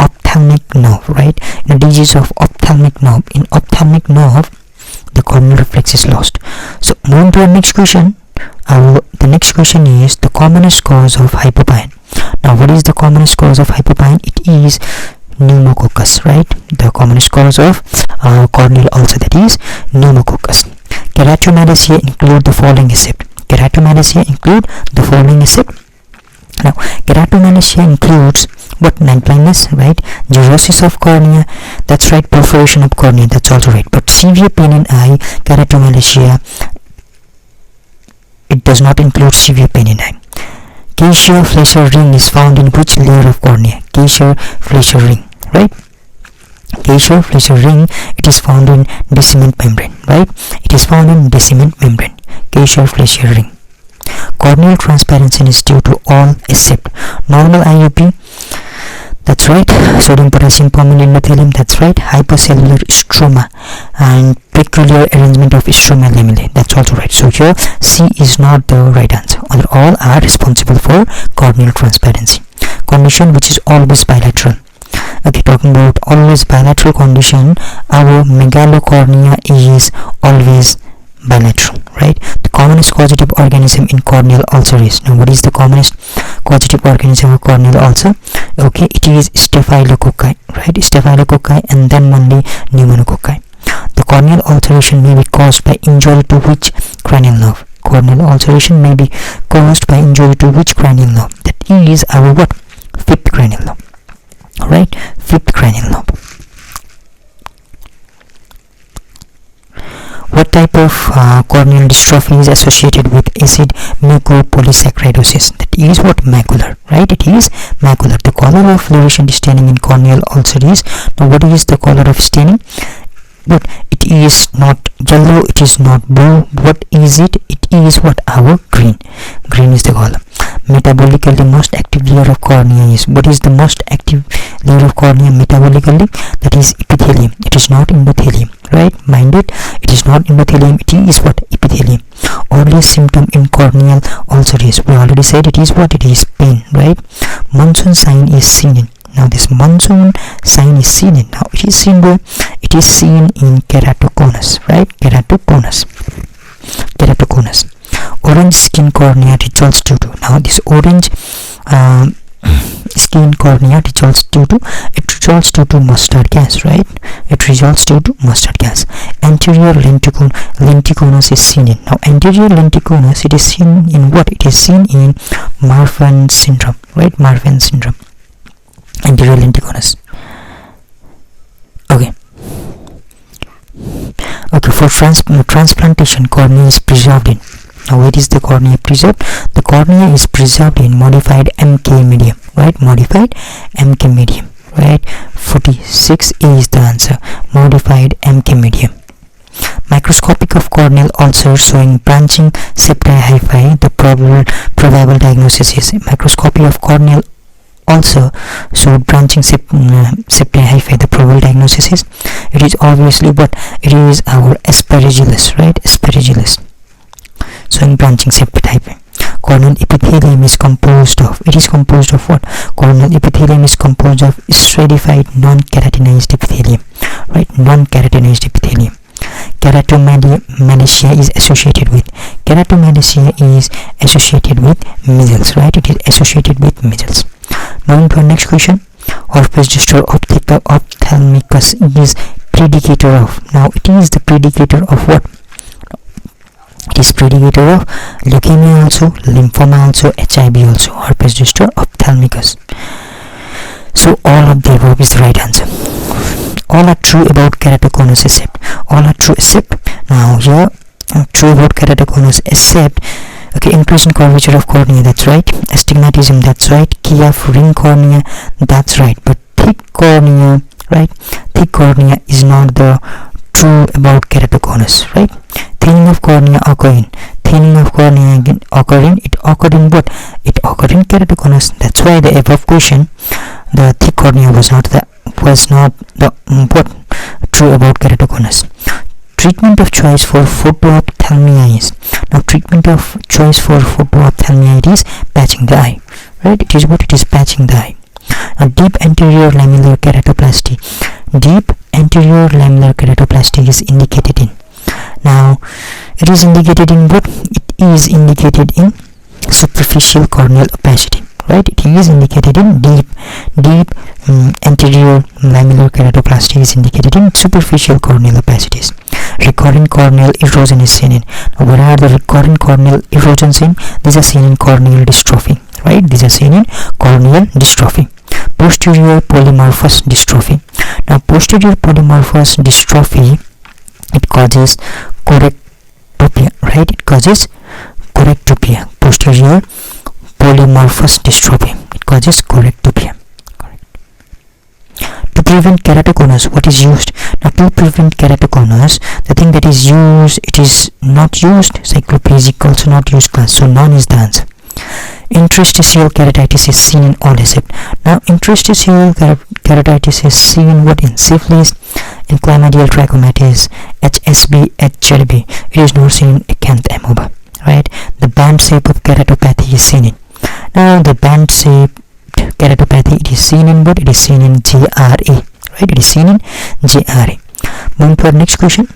Ophthalmic nerve, right? In a disease of ophthalmic nerve, in ophthalmic nerve the corneal reflex is lost. So moving to our next question, the next question is the commonest cause of hypopyon. Now, what is the commonest cause of hypopyon? It is pneumococcus, right? The commonest cause of corneal ulcer, that is pneumococcus. Keratomalacia include the following except. Keratomalacia include the following except. Now, keratomalacia includes What? Night blindness, right? Cirrhosis of cornea, that's right. Perforation of cornea, that's also right. But severe pain in eye, keratomalacia, it does not include severe pain in eye. Kaiser-Fleischer ring is found in which layer of cornea? Kaiser-Fleischer ring, right? Kaiser-Fleischer ring, it is found in descendant membrane, right? It is found in descendant membrane. Kaiser-Fleischer ring. Corneal transparency is due to all except normal IOP, that's right. Sodium potassium permanent endothelium, that's right. Hypocellular stroma and peculiar arrangement of stroma lamellae, that's also right. So here C is not the right answer. All are responsible for corneal transparency. Condition which is always bilateral. Okay, talking about always bilateral condition, our megalocornea is always bilateral, right? The commonest causative organism in corneal ulcer is, now what is the commonest causative organism of corneal ulcer? Okay, it is staphylococci, right? Staphylococci and then only pneumococci. The corneal ulceration may be caused by injury to which cranial nerve? Corneal ulceration may be caused by injury to which cranial nerve? That is our what? Fifth cranial nerve, right? Fifth cranial nerve. What type of corneal dystrophy is associated with acid mucopolysaccharidosis? That is what? Macular, right? It is macular. The color of fluorescent staining in corneal ulcer is, now what is the color of staining? But it is not yellow, it is not blue. What is it? It is what? Our green. Green is the color. Metabolically most active layer of cornea is, what is the most active layer of cornea metabolically? That is epithelium. It is not endothelium, right? Mind it, it is not endothelium, it is what? Epithelium. Earliest symptom in corneal ulcer is, we already said it is what? It is pain, right? Monsoon sign is seen in, now this monsoon sign is seen in, now it is seen where? It is seen in keratoconus, right? Keratoconus. Orange skin cornea results due to, now this orange skin cornea results due to mustard gas, right? It results due to mustard gas. Anterior lenticonus is seen in, now anterior lenticonus, it is seen in what? It is seen in Marfan syndrome, right? Marfan syndrome. Anterior lenticonus. Okay, for transplantation, cornea is preserved in, now where is the cornea preserved? The cornea is preserved in modified MK medium, right? Modified MK medium, right? 46 is the answer. Modified MK medium. Microscopic of corneal ulcer showing branching septae hyphae, the probable diagnosis is, microscopy of corneal ulcer showed branching septae hyphae, the probable diagnosis is, it is obviously what? It is our aspergillus, right? Aspergillus showing branching septae hyphae. Corneal epithelium is composed of, it is composed of what? Corneal epithelium is composed of stratified non-keratinized epithelium, right? Non-keratinized epithelium. Keratomalacia is associated with, keratomalacia is associated with measles, right? It is associated with measles. Moving to our next question, herpes zoster ophthalmicus is predicator of, now it is the predicator of what? It is predicator of leukemia also, lymphoma also, HIV also. Herpes zoster ophthalmicus. So all of the above is the right answer. All are true about keratoconus except, all are true except, now here true about keratoconus except, okay, increase in curvature of cornea, that's right. Astigmatism, that's right. Key of ring cornea, that's right. But thick cornea, right? Thick cornea is not the true about keratoconus, right? Thinning of cornea occurring, thinning of cornea again occurring, it occurred in what? It occurred in keratoconus. That's why the above question, the thick cornea was not the what true about keratoconus. Treatment of choice for photoophthalmia is, now treatment of choice for photoophthalmia, it is patching the eye, right? It is what? It is patching the eye. Now deep anterior lamellar keratoplasty, deep anterior lamellar keratoplasty is indicated in, now it is indicated in what? It is indicated in superficial corneal opacity, right? It is indicated in deep anterior lamellar keratoplasty is indicated in superficial corneal opacities. Recurrent corneal erosion is seen in, now what are the recurrent corneal erosions in? These are seen in corneal dystrophy, right? These are seen in corneal dystrophy. posterior polymorphous dystrophy. Now posterior polymorphous dystrophy, it causes correctopia, right? It causes correctopia. Posterior polymorphous dystrophy, it causes correctopia. To prevent keratoconus, what is used? Now to prevent keratoconus, the thing that is used, it is not used cycloplegic, also not used class, so none is the answer. Interstitial keratitis is seen in all except. Now interstitial keratitis is seen what? In syphilis, in chlamydial trachomatis, HSB, HLB. It is not seen in acantha amoeba, right? The band shape of keratopathy is seen in. Now the band shape keratopathy, it is seen in what? It is seen in JRA, right? It is seen in JRA. Moving to our next question.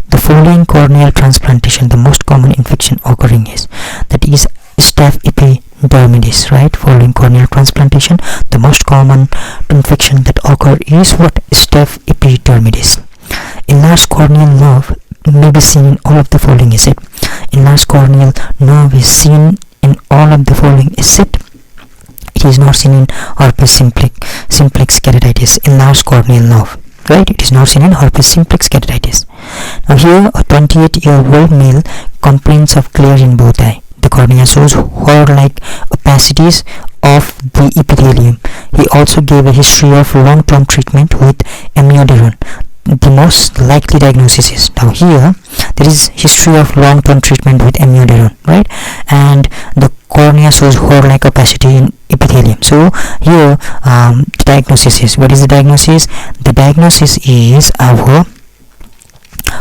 The following corneal transplantation, the most common infection occurring is, that is staph epidermidis, right? Following corneal transplantation, the most common infection that occur is what? Staph epidermidis. Enlarged corneal nerve may be seen in all of the following except. Enlarged corneal nerve is seen in all of the following except. It is not seen in herpes simplex keratitis, enlarged corneal nerve, right? It is not seen in herpes simplex keratitis. Now here a 28-year-old male complains of glare in both eye. The cornea shows horror-like opacities of the epithelium. He also gave a history of long-term treatment with amiodarone. The most likely diagnosis is, now here there is history of long-term treatment with amiodarone, right? And the cornea shows horror-like opacity in epithelium. So here the diagnosis is, what is the diagnosis? The diagnosis is our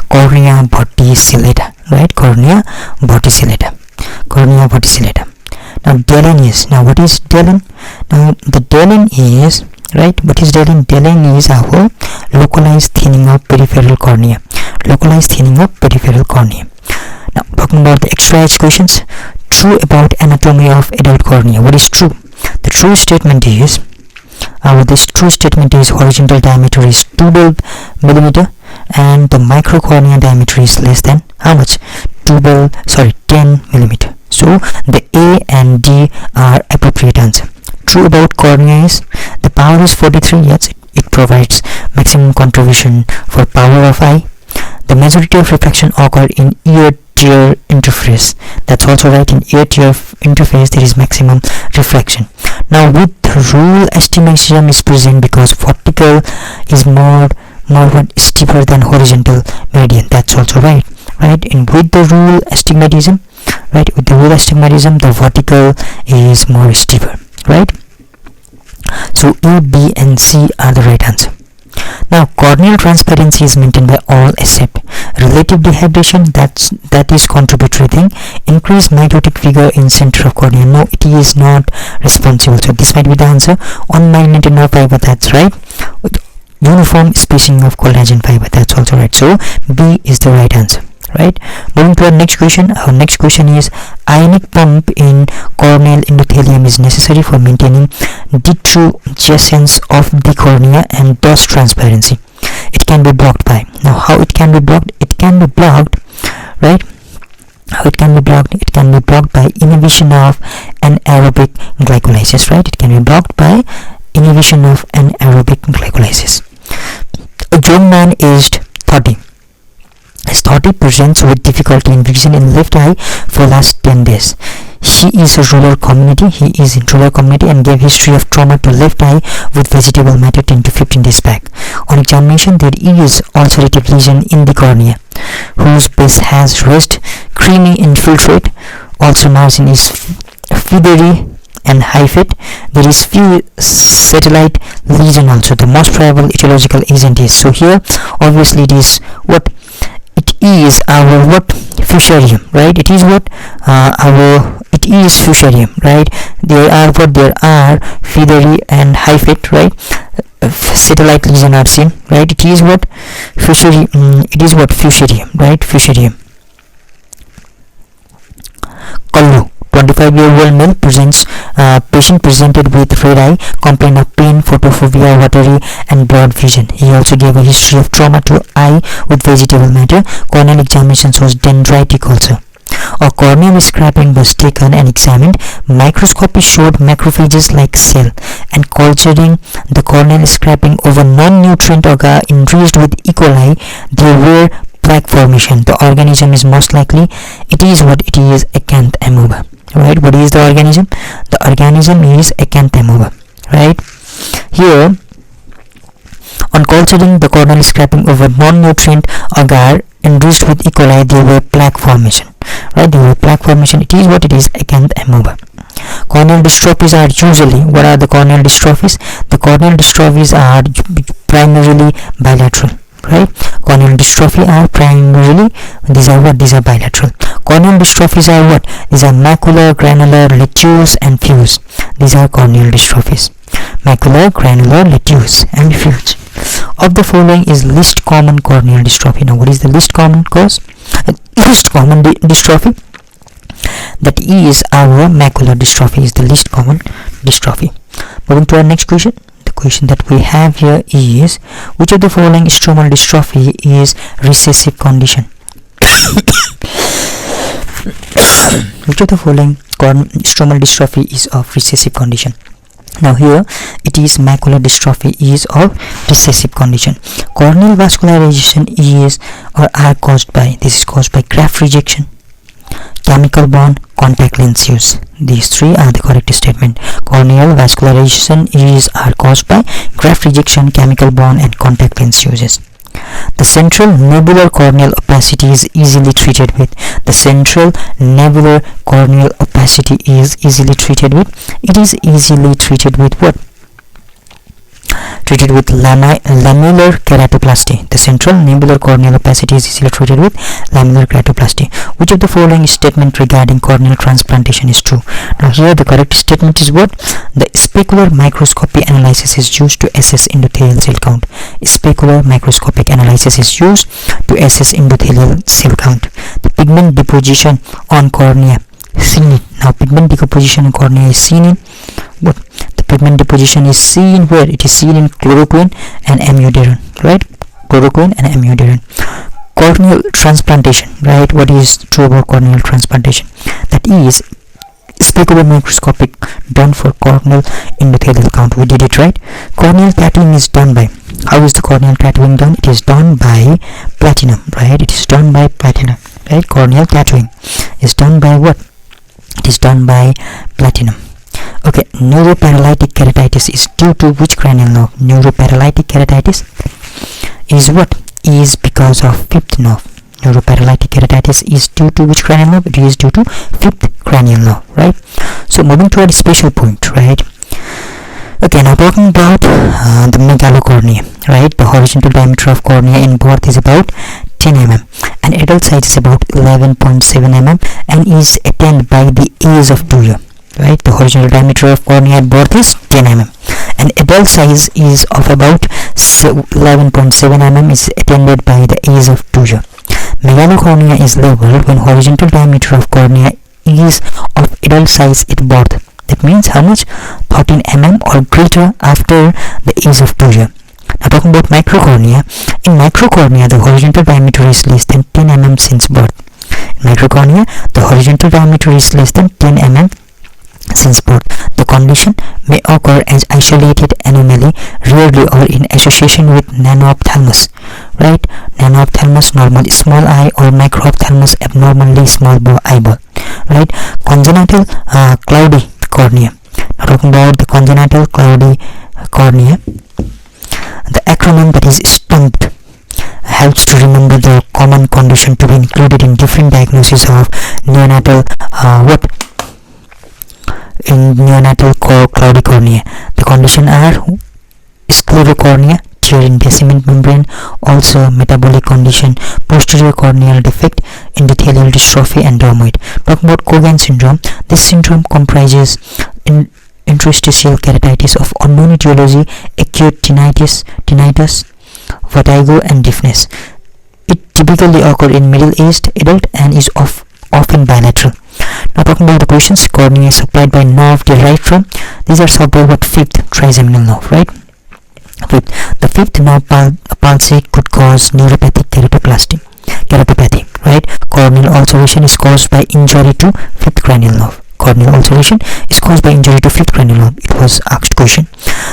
cornea vorticillata, right? Cornea vorticillata. Now Delin is, now what is Delin? Now the Delin is, right, what is Delin? Delin is our localized thinning of peripheral cornea. Localized thinning of peripheral cornea. Now talking about the extra edge questions. True about anatomy of adult cornea. What is true? The true statement is, this true statement is horizontal diameter is 12 millimeter and the microcornea diameter is less than how much? 10 millimeter. So the A and D are appropriate answer. True about cornea is, the power is 43, yes, it provides maximum contribution for power of eye. The majority of refraction occur in ear-tear interface. That's also right, in ear-tear interface there is maximum refraction. Now with rule astigmatism is present because vertical is more steeper than horizontal meridian. That's also right, and with the rule astigmatism, right, with the rule astigmatism the vertical is more steeper, right? So A, B and C are the right answer. Now corneal transparency is maintained by all except relative dehydration, that is contributory thing. Increased mitotic figure in center of cornea, no, it is not responsible. So this might be the answer. Unmagnetic nerve fiber, that's right. With uniform spacing of collagen fiber, that's also right. So B is the right answer, right? Moving to our next question. Our next question is, ionic pump in corneal endothelium is necessary for maintaining detrusescence of the cornea and thus transparency. It can be blocked by, now how it can be blocked? It can be blocked, right? How it can be blocked? It can be blocked by inhibition of anaerobic glycolysis, right? It can be blocked by inhibition of anaerobic glycolysis. A young man aged 30 presents with difficulty in vision in left eye for last 10 days. He is in rural community and gave history of trauma to left eye with vegetable matter 10 to 15 days back. On examination there is ulcerative lesion in the cornea whose base has raised creamy infiltrate. Also margin is feathery and hyphae. There is few satellite lesion also. The most probable etiological agent is, so here obviously it is what? It is our what? Fusarium, right? It is what? It is fusarium, right? There are feathery and hyphae, right? Satellite lesion are seen, right? It is what? Fusarium. It is what? Fusarium, right? Fusarium. Kallu, 25-year-old male patient presented with red eye, complained of pain, photophobia, watery and blurred vision. He also gave a history of trauma to eye with vegetable matter. Corneal examination shows dendritic also. A corneal scraping was taken and examined. Microscopy showed macrophages like cell, and culturing the corneal scraping over non-nutrient agar enriched with E. coli, there were plaque formation. The organism is most likely, it is acanth amoeba. Right? What is the organism? The organism is acanth amoeba. Right? Here, on culturing the corneal scraping over non-nutrient agar enriched with E. coli, there were plaque formation. Right? There were plaque formation. It is acanth amoeba. Corneal dystrophies are usually, what are the corneal dystrophies? The corneal dystrophies are primarily bilateral. Right? Corneal dystrophy are primarily, these are bilateral. Corneal dystrophies are what? These are macular, granular, lattice and fuse. These are corneal dystrophies. Macular, granular, lattice and fuse. Of the following is least common corneal dystrophy. Now what is the least common cause? Least common dystrophy? That is our macular dystrophy is the least common dystrophy. Moving to our next question. The question that we have here is, which of the following stromal dystrophy is recessive condition? Which of the following stromal dystrophy is of recessive condition? Now here it is macular dystrophy is of recessive condition. Corneal vascularization is or are caused by, this is caused by graft rejection, chemical bond, contact lens use. These three are the correct statement. Corneal vascularization is are caused by graft rejection, chemical bond and contact lens uses. The central nebular corneal opacity is easily treated with. The central nebular corneal opacity is easily treated with. It is easily treated with what? Treated with lamellar keratoplasty. The central nebular corneal opacity is easily treated with lamellar keratoplasty. Which of the following statement regarding corneal transplantation is true? Now here the correct statement is what? The specular microscopy analysis is used to assess endothelial cell count. Specular microscopic analysis is used to assess endothelial cell count. The pigment deposition on cornea seen it. Now pigment deposition on cornea is seen in what? The pigment deposition is seen where? It is seen in chloroquine and amiodarone. Right? Chloroquine and amiodarone. Corneal transplantation. Right? What is true about corneal transplantation? That is specular microscopic done for corneal endothelial count. We did it, right? Corneal tattooing is done by, how is the corneal tattooing done? It is done by platinum, right? It is done by platinum, right? Corneal tattooing is done by what? It is done by platinum. Okay, neuroparalytic keratitis is due to which cranial nerve? Neuroparalytic keratitis is what? Is because of fifth nerve. Neuroparalytic keratitis is due to which cranial nerve? It is due to fifth cranial nerve, right? So moving to a special point, right? Okay, now talking about the megalocornea, right? The horizontal diameter of cornea in birth is about 10 mm and adult size is about 11.7 mm and is attained by the age of 2 years. Right, the horizontal diameter of cornea at birth is 10 mm and adult size is of about 11.7 mm is attained by the age of 2 years. Megalocornea is labeled when horizontal diameter of cornea is of adult size at birth. That means how much? 13 mm or greater after the age of 2 years. Now talking about microcornea. In microcornea, the horizontal diameter is less than 10 mm since birth. In microcornea, the horizontal diameter is less than 10 mm since birth. The condition may occur as isolated anomaly, rarely or in association with nano-ophthalmos, right? Nano-ophthalmos, normal small eye, or micro-ophthalmos, abnormally small eyeball, right? Congenital cloudy cornea. Now talking about the congenital cloudy cornea, the acronym that is STUMP helps to remember the common condition to be included in different diagnoses of neonatal in neonatal cloudy cornea. The condition are sclerocornea, tear in basement membrane, also metabolic condition, posterior corneal defect, endothelial dystrophy and dermoid. Talking about Cogan syndrome, this syndrome comprises interstitial keratitis of unknown etiology, acute tinnitus, vertigo and deafness. It typically occurs in middle-aged adult and is often bilateral. Now talking about the questions, cornea is supplied by nerve derived from, these are supplied by fifth trigeminal nerve, right? The fifth nerve palsy could cause neuropathic keratopathy, right? corneal ulceration is caused by injury to fifth cranial nerve. Corneal ulceration is caused by injury to fifth cranial nerve. It was asked question.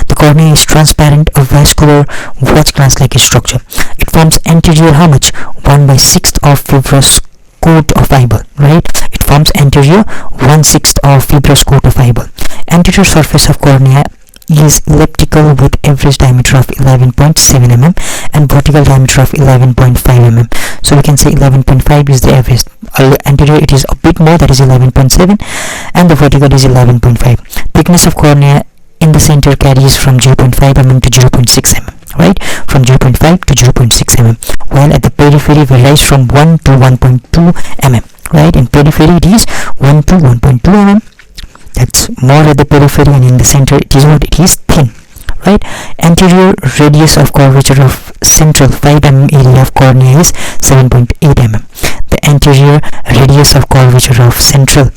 The cornea is transparent, a vascular watch glass-like structure. It forms anterior how much? 1/6 of fibrous coat of eyeball, right? It forms anterior 1/6 of fibrous coat of eyeball. Anterior surface of cornea is elliptical with average diameter of 11.7 mm and vertical diameter of 11.5 mm. So we can say 11.5 is the average. Anterior it is a bit more, that is 11.7, and the vertical is 11.5. Thickness of cornea in the center carries from 0.5 mm to 0.6 mm, right? From 0.5 to 0.6 mm, while at the periphery varies from 1 to 1.2 mm, right? In periphery it is 1 to 1.2 mm. That's more at the periphery, and in the center it is what? It is thin, right? Anterior radius of curvature of central 5 mm area of cornea is 7.8 mm. The anterior radius of curvature of central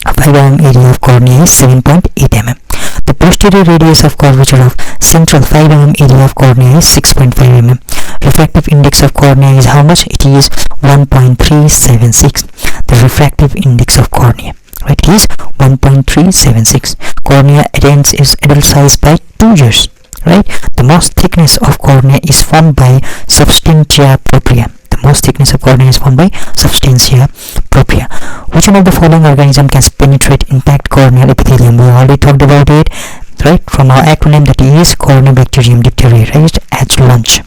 5 mm area of cornea is 7.8 mm. The posterior radius of curvature of central 5 mm area of cornea is 6.5 mm. Refractive index of cornea is how much? It is 1.376. The refractive index of cornea, right, is 1.376. Cornea attains its adult size by 2 years, right? The most thickness of cornea is formed by substantia propria. The most thickness of cornea is formed by substantia propria. Which one of the following organism can penetrate intact corneal epithelium? We already talked about it, right? From our acronym, that is Corneobacterium diphtheria, right? At lunch.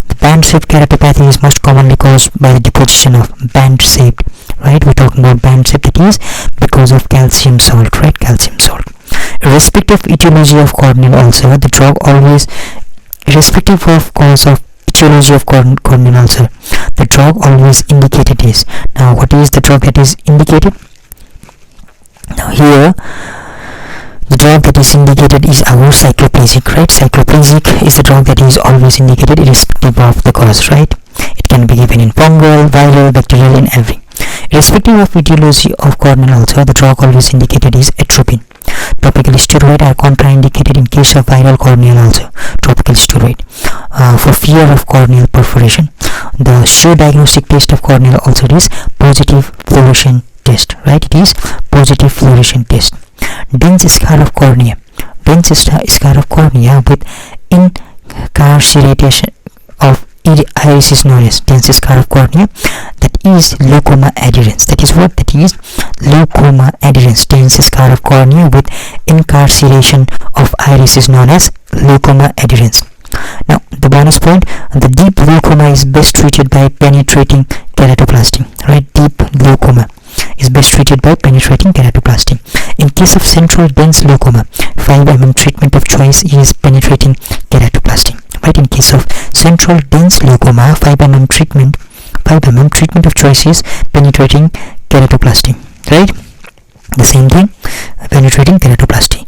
The band-shaped keratopathy is most commonly caused by the deposition of band-shaped, right? We're talking about band-shaped, that is because of calcium salt, right? Calcium salt. Irrespective of etiology of corneal ulcer, the drug always, irrespective of cause of etiology of corneal ulcer, the drug always indicated is. Now, what is the drug that is indicated? Now here, the drug that is indicated is our cycloplegic, right? Cycloplegic is the drug that is always indicated irrespective of the cause, right? It can be given in fungal, viral, bacterial, in every. Irrespective of etiology of corneal ulcer, the drug always indicated is atropine. Topical steroids are contraindicated in case of viral corneal ulcer. Topical steroid. For fear of corneal perforation, the sure diagnostic test of corneal ulcer is positive fluorescent test, right? It is positive fluorescent test. Dense scar of cornea. Dense scar of cornea with incarceration of iris is known as dense scar of cornea. That is glaucoma adherens. That is what? That is glaucoma adherens. Dense scar of cornea with incarceration of iris is known as glaucoma adherens. Now, the bonus point, the deep glaucoma is best treated by penetrating keratoplasty, right? Deep glaucoma is best treated by penetrating keratoplasty. In case of central dense glaucoma, 5 mm treatment of choice is penetrating keratoplasty, right? In case of central dense glaucoma, 5 mm treatment of choice is penetrating keratoplasty, right? The same thing, penetrating keratoplasty.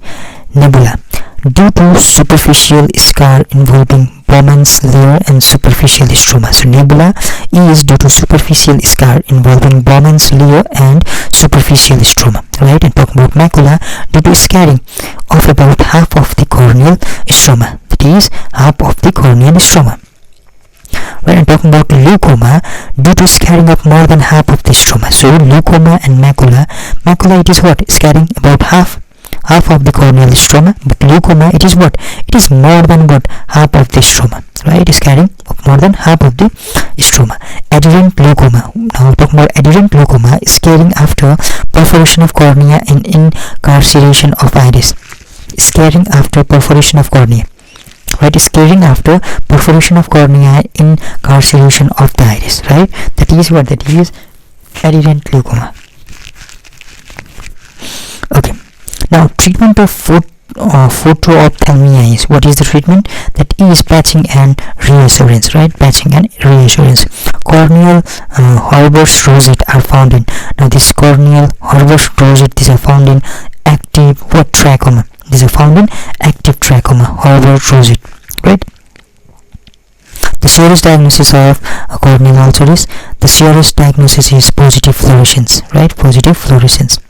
Nebula. Due to superficial scar involving Bowman's layer and superficial stroma. So nebula is due to superficial scar involving Bowman's layer and superficial stroma, right? And talking about macula, due to scarring of about half of the corneal stroma. That is half of the corneal stroma. Right, and talking about glaucoma, due to scarring of more than half of the stroma. So glaucoma and macula. Macula, it is what? Scarring about half of the corneal stroma, but glaucoma, it is what? It is more than what? Half of the stroma, right? Scarring of more than half of the stroma. Adherent glaucoma. Now talking about adherent glaucoma, scarring after perforation of cornea and incarceration of iris. Scarring after perforation of cornea, right? Scarring after perforation of cornea, incarceration of the iris, right? That is what? That is adherent glaucoma. Okay. Now, treatment of photoophthalmia is, what is the treatment? That is patching and reassurance, right? Patching and reassurance. Corneal Harbors rosette are found in. Now, this corneal Harbors rosette, these are found in active what? Trachoma. These are found in active trachoma, Harbors rosette, right? The surest diagnosis of corneal ulcer is, the surest diagnosis is positive fluorescence, right? Positive fluorescence.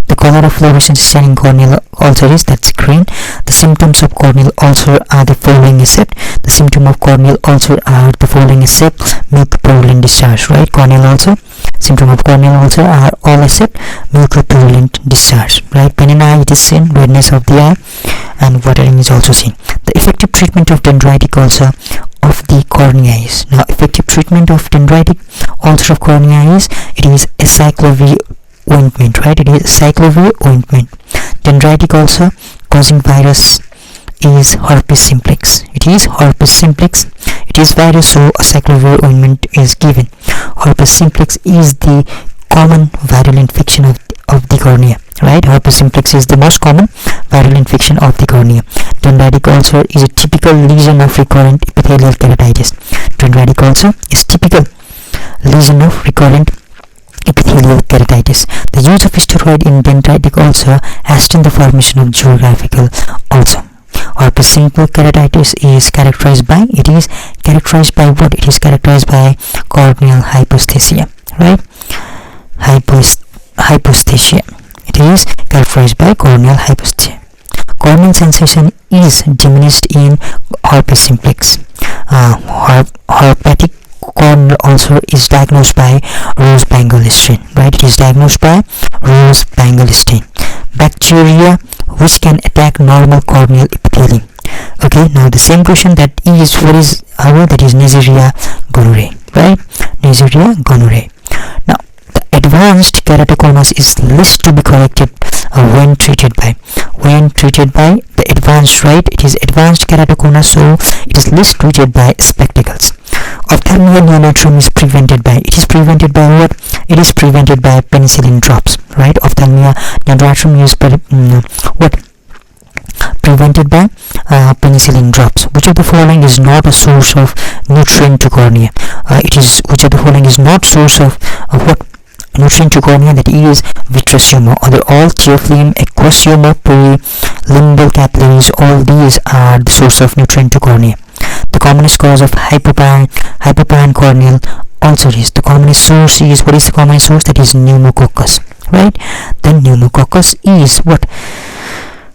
The color of fluorescent stain in corneal ulcer is that's green. The symptoms of corneal ulcer are the following except the symptom of corneal ulcer are the following except mucopurulent discharge, right? Corneal ulcer, symptom of corneal ulcer are all except mucopurulent discharge, right? Pain in eye it is seen, redness of the eye, and watering is also seen. The effective treatment of dendritic ulcer of the cornea is, now effective treatment of dendritic ulcer of cornea is, it is acyclovir ointment, right? It is acyclovir ointment. Dendritic ulcer causing virus is herpes simplex. It is herpes simplex. It is virus, so acyclovir ointment is given. Herpes simplex is the common viral infection of the cornea, right? Herpes simplex is the most common viral infection of the cornea. Dendritic ulcer is a typical lesion of recurrent epithelial keratitis. Dendritic ulcer is typical lesion of recurrent epithelial keratitis. The use of steroid in dendritic ulcer hasten the formation of geographical ulcer. Herpes simplex keratitis is characterized by, it is characterized by what? It is characterized by corneal hyposthesia, right? Hyposthesia. It is characterized by corneal hyposthesia. Corneal sensation is diminished in herpes simplex. Herpetic corneal ulcer is diagnosed by rose bangle stain, right? It is diagnosed by rose bangle stain. Bacteria which can attack normal corneal epithelium. Okay, now the same question, that is what is our, that is Neisseria gonorrhoeae, right? Neisseria gonorrhoeae. Now the advanced keratoconus is least to be corrected when treated by the advanced, right? It is advanced keratoconus, so it is least treated by spectacles. Ophthalmic neonatrium is prevented by, it is prevented by what? It is prevented by penicillin drops, right? Ophthalmic neonatrium is what? Prevented by penicillin drops. Which of the following is not a source of nutrient to cornea? It is, which of the following is not source of what? Nutrient to cornea, that is vitreous humor. Other all tearfilm, aqueous humor, perilimbal capillaries, all these are the source of nutrient to cornea. The commonest cause of hyperpine corneal ulcer is, the commonest source is, what is the commonest source? That is pneumococcus, right? Then pneumococcus is what?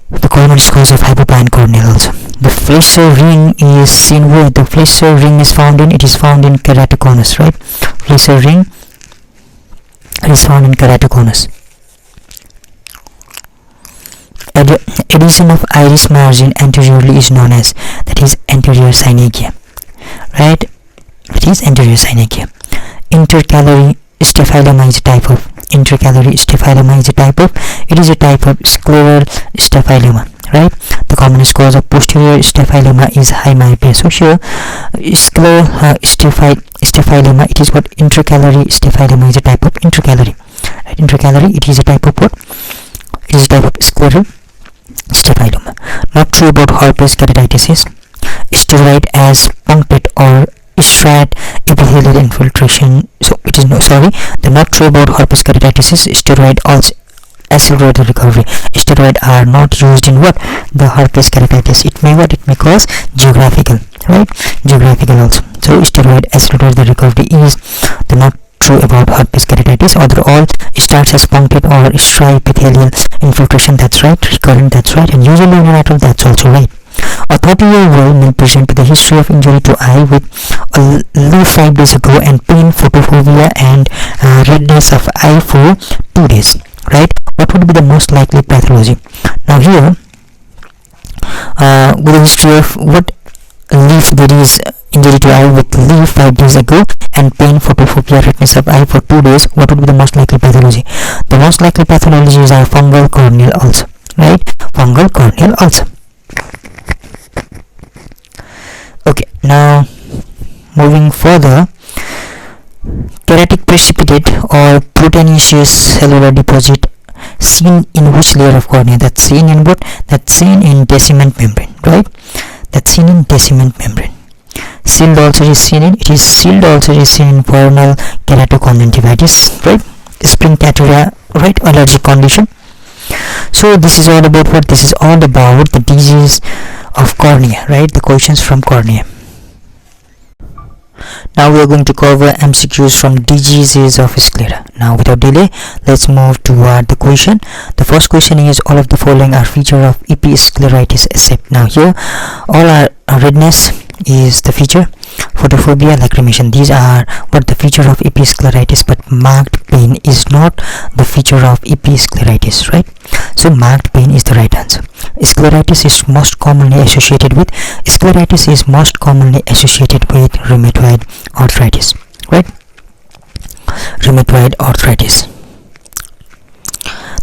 The commonest cause of hyperpine corneal ulcer. The flesser ring is seen where? The flesser ring is found in, it is found in keratoconus, right? Flesser ring is found in keratoconus. Adhesion of iris margin anteriorly is known as, that is anterior synegia, right? It is anterior synegia. Intercalary staphyloma is a type of, intercalary staphyloma is a type of, it is a type of scleral staphyloma, right? The commonest cause of posterior staphyloma is high myopia. So here scleral staphyloma, it is what? Intercalary staphyloma is a type of intercalary, right? Intercalary, it is a type of what? It is a type of scleral staphyloma. Not true about herpes keratitis is, steroid as punctate or striate epithelial infiltration. So it is no, sorry, the not true about herpes keratitis is steroid also accelerate the recovery. Steroid are not used in what? The herpes keratitis. It may what? It may cause geographical, right? Geographical also. So steroid accelerate the recovery is the not true about herpes keratitis. Other all starts as punctate or striate epithelial infiltration, that's right. Recurrent, that's right. And usually unilateral, that's also right. A 30-year-old may present with a history of injury to eye with a low 5 days ago and pain, photophobia and redness of eye for 2 days, right? What would be the most likely pathology? Now here with a history of what? Leaf, there is injury to eye with leaf 5 days ago and pain, photophobia, redness of eye for 2 days. What would be the most likely pathology? The most likely pathologies are fungal corneal ulcer, right? Fungal corneal ulcer. Okay, now moving further, keratic precipitate or proteinaceous cellular deposit seen in which layer of cornea? That's seen in what? That's seen in deciment membrane, right? That's seen in deciment membrane. Sealed ulcer is seen in, it is sealed ulcer is seen in vernal keratoconjunctivitis, right? Spring catarrh, right? Allergic condition. So this is all about what? This is all about the disease of cornea, right? The questions from cornea. Now we are going to cover MCQs from diseases of sclera. Now without delay, let's move toward the question. The first question is, all of the following are feature of episcleritis except. Now here all our redness is the feature, photophobia, lacrimation, these are what the feature of episcleritis, but marked pain is not the feature of episcleritis, right? So marked pain is the right answer. Scleritis is most commonly associated with rheumatoid arthritis, right? Rheumatoid arthritis.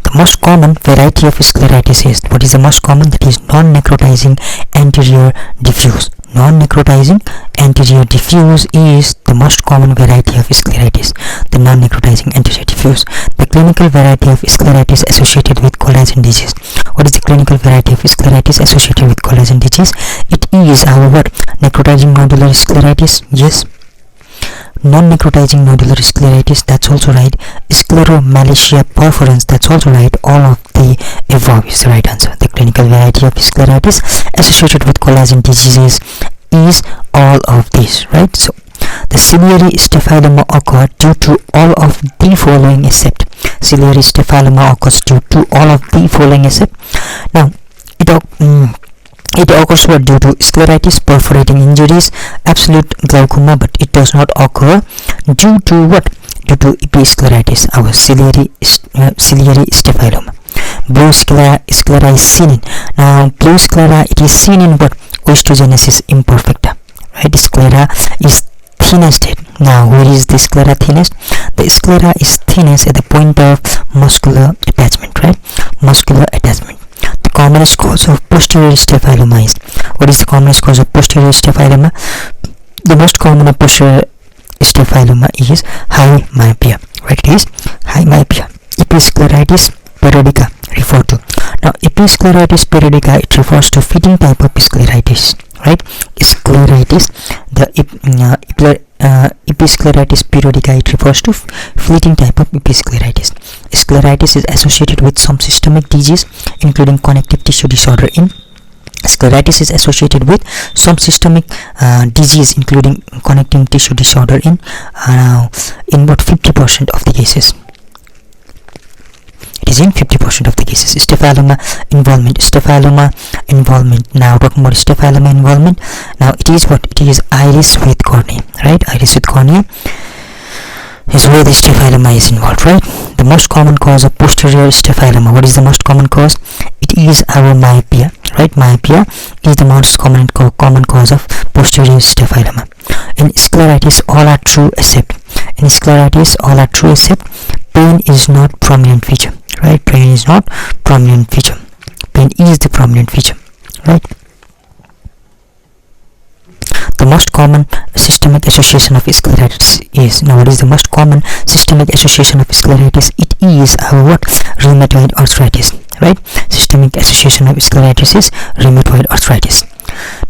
The most common variety of scleritis is, what is the most common? That is non-necrotizing anterior diffuse. Non-necrotizing anterior diffuse is the most common variety of scleritis, the non-necrotizing anterior diffuse. The clinical variety of scleritis associated with collagen disease. What is the clinical variety of scleritis associated with collagen disease? It is our what? Necrotizing nodular scleritis, yes. Non-necrotizing nodular scleritis, that's also right. Scleromalacia perforans, that's also right. All of the above is the right answer. The clinical variety of scleritis associated with collagen diseases is all of these, right? So the ciliary staphyloma occur due to all of the following except. Ciliary staphyloma occurs due to all of the following except. Now it occurs due to scleritis, perforating injuries, absolute glaucoma, but it does not occur due to what? Due to episcleritis, our ciliary staphyloma. Blue sclera is seen in. Now blue sclera, it is seen in what? Osteogenesis imperfecta, right? Sclera is thinnest. Now where is the sclera thinnest? The sclera is thinnest at the point of muscular attachment, right? Muscular attachment. The commonest cause of posterior staphyloma is, what is the commonest cause of posterior staphyloma? The most common of posterior staphyloma is high myopia, right? It is high myopia. Episcleritis periodica referred to. Now episcleritis periodica, it refers to fleeting type of scleritis, right? Scleritis, the episcleritis periodica, it refers to fleeting type of episcleritis. Scleritis is associated with some systemic disease including connective tissue disorder in. Scleritis is associated with some systemic disease including connective tissue disorder in what 50% of the cases. It is in 50% of the cases. Staphyloma involvement. Now talking about staphyloma involvement. Now it is what? It is iris with cornea, right? Iris with cornea is where the staphyloma is involved, right? The most common cause of posterior staphyloma. What is the most common cause? It is our myopia, right? Myopia is the most common cause of posterior staphyloma. In scleritis, all are true except. In scleritis, all are true except pain is not prominent feature, right? Pain is not prominent feature. Pain is the prominent feature, right? The most common systemic association of scleritis is, now what is the most common systemic association of scleritis? It is our what? Rheumatoid arthritis, right? Systemic association of scleritis is rheumatoid arthritis.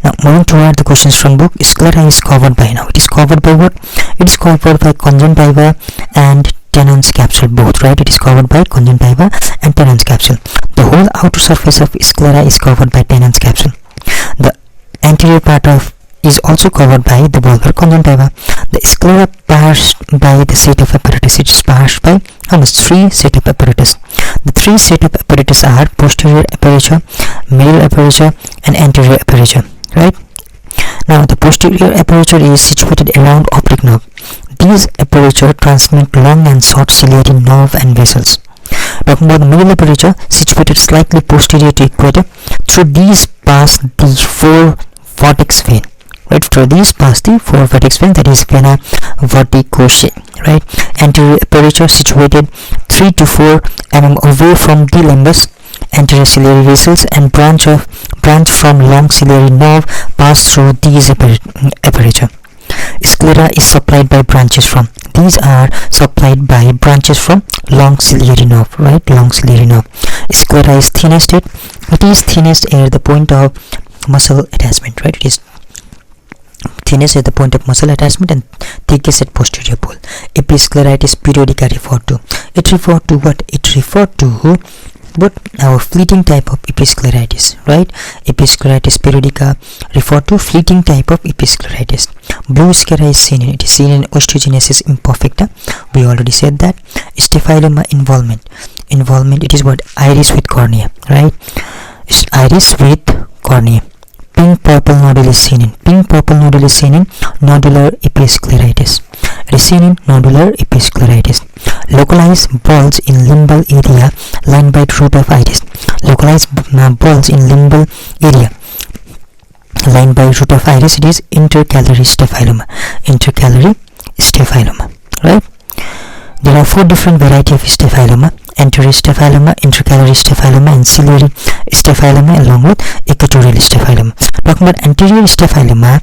Now moving toward the questions from book. Sclera is covered by, now it is covered by what? It is covered by conjunctiva and Tennant's capsule, both, right? It is covered by conjunctiva and Tennant's capsule. The whole outer surface of sclera is covered by Tennant's capsule. The anterior part of is also covered by the bulbar conjunctiva. The sclera passed by the set of apparatus. It is passed by how much? 3 set of apparatus. The 3 set of apparatus are posterior aperture, middle aperture, and anterior aperture, right? Now the posterior aperture is situated around optic nerve. These aperture transmit long and short ciliary nerve and vessels. Talking about the middle aperture, situated slightly posterior to equator, through these pass the 4 vertex vein. Right, through these pass the 4 vertex vein, that is vena verticosa, right? Anterior aperture situated 3 to 4 mm away from the limbus. Anterior ciliary vessels and branch from long ciliary nerve pass through these aperture. Sclera is supplied by branches from, these are supplied by branches from long ciliary nerve, right? Long ciliary nerve. Sclera is thinnest. It is thinnest at the point of muscle attachment, right? It is thinnest at the point of muscle attachment and thickest at posterior pole. Episcleritis periodica referred to. It referred to what? It referred to but our fleeting type of episcleritis, right? Episcleritis periodica refer to fleeting type of episcleritis. Blue sclera is seen in, it is seen in osteogenesis imperfecta. We already said that. Staphyloma involvement, it is what? Iris with cornea, right? It's iris with cornea. Pink purple nodule is seen in, nodular episcleritis. It is seen in nodular episcleritis. Localized bulge in limbal area lined by root of iris. Localized bulge in limbal area lined by root of iris, it is intercalary staphyloma. Right? There are 4 different varieties of staphyloma: anterior staphyloma, intercalary staphyloma, and ciliary staphyloma, along with equatorial staphyloma. Talking about anterior staphyloma,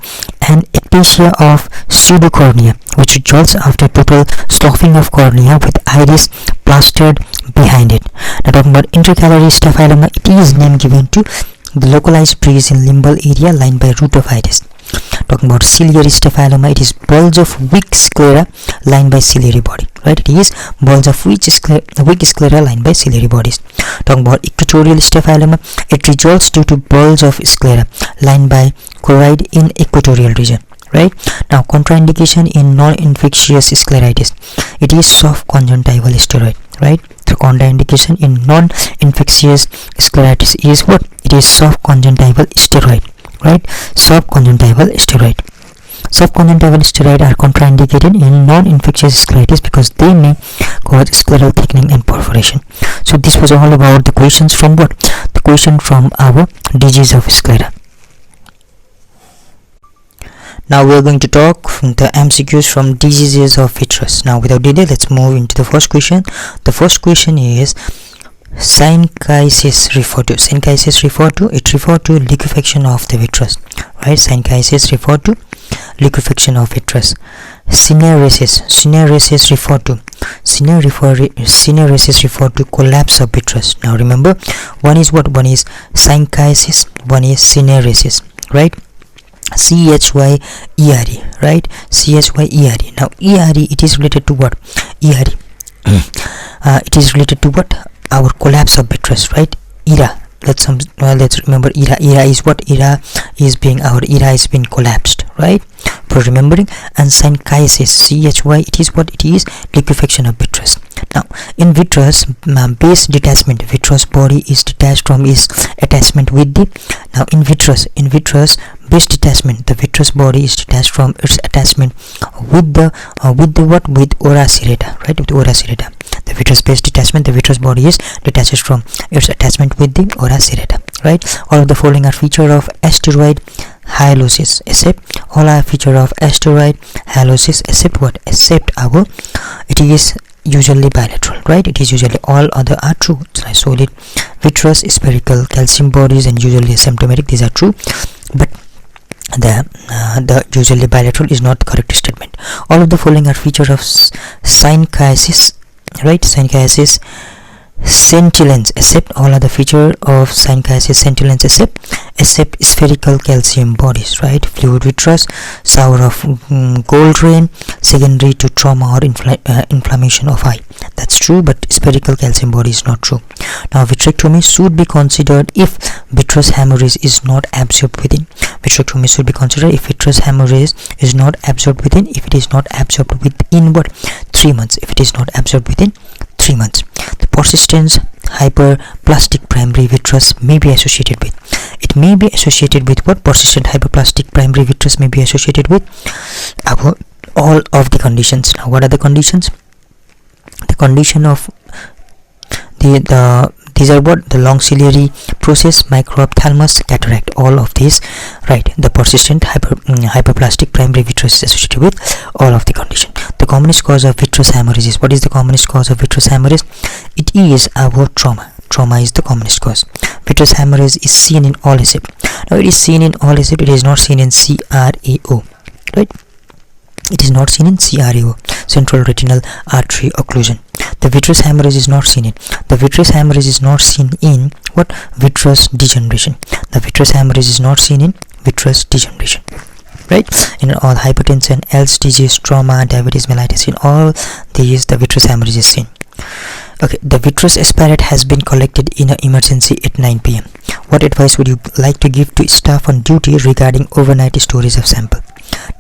an ectasia of pseudocornea which results after total sloughing of cornea with iris plastered behind it. Now talking about intercalary staphyloma, it is name given to the localized breeze in limbal area lined by root of iris. Talking about ciliary staphyloma, it is bulge of weak sclera lined by ciliary body. Right? It is bulge of weak sclera lined by ciliary bodies. Talking about equatorial staphyloma, it results due to bulge of sclera lined by choroid in equatorial region. Right? Now contraindication in non-infectious scleritis, it is soft conjunctival steroid. Right? The contraindication in non-infectious scleritis is what? It is soft conjunctival steroid. Right? Soft conjunctival steroid are contraindicated in non-infectious scleritis because they may cause scleral thickening and perforation. So this was all about the questions from what? The question from our disease of sclera. Now we are going to talk the MCQs from diseases of vitreous. Now without delay, let's move into the first question. The first question is synchiasis refer to. It refer to liquefaction of the vitreous. Right? Synchiasis refer to liquefaction of vitreous. Syneresis refer to collapse of vitreous. Now remember, one is what? One is synchiasis, one is syneresis. Right? CHYERE, right? CHYERE. Now ERE, it is related to what? ERE. It is related to what? Our collapse of vitreous, right? ERA. Let's remember ERA. ERA is what? ERA is being collapsed, right? For remembering. And synchiasis, CHY, it is what? It is liquefaction of vitreous. Now in vitreous, base detachment, vitreous body is detached from its attachment with the. Now in vitreous base detachment, the vitreous body is detached from its attachment with the what? With ora serrata, right? With ora serrata. The vitreous base detachment, the vitreous body is detaches from its attachment with the ora serrata. Right? All of the following are feature of asteroid hyalosis, except all are feature of asteroid hyalosis, except what? Except our, it is usually bilateral. Right? It is usually, all other are true. So solid, vitreous, spherical, calcium bodies, and usually asymptomatic. These are true, but the usually bilateral is not the correct statement. All of the following are feature of synchiasis. Right? Synchiasis scintillance, except all other feature of synchiasis scintillance, except spherical calcium bodies. Right? Fluid vitreous, sour of gold rain, secondary to trauma or inflammation of eye. That's true, but spherical calcium body is not true. Now vitrectomy should be considered if vitreous hemorrhage is not absorbed within. Vitrectomy should be considered if vitreous hemorrhage is not absorbed within. If it is not absorbed within what? 3 months. If it is not absorbed within 3 months. The persistent hyperplastic primary vitreous may be associated with. It may be associated with what? Persistent hyperplastic primary vitreous may be associated with all of the conditions. Now what are the conditions? The condition of these are what? The long ciliary process, microphthalmos, cataract, all of these. Right? The persistent hyperplastic primary vitreous is associated with all of the condition. The commonest cause of vitreous hemorrhage is, what is the commonest cause of vitreous hemorrhage? It is our trauma. Trauma is the commonest cause. Vitreous hemorrhage is seen in all ASIP. Now it is seen in all ASIP, it is not seen in CRAO. Right? It is not seen in CRAO, central retinal artery occlusion. The vitreous hemorrhage is not seen in. The vitreous hemorrhage is not seen in what? Vitreous degeneration. The vitreous hemorrhage is not seen in vitreous degeneration. Right? In all hypertension, else disease, trauma, diabetes mellitus, in all these the vitreous hemorrhage is seen. Okay, the vitreous aspirate has been collected in an emergency at 9 p.m. What advice would you like to give to staff on duty regarding overnight storage of sample?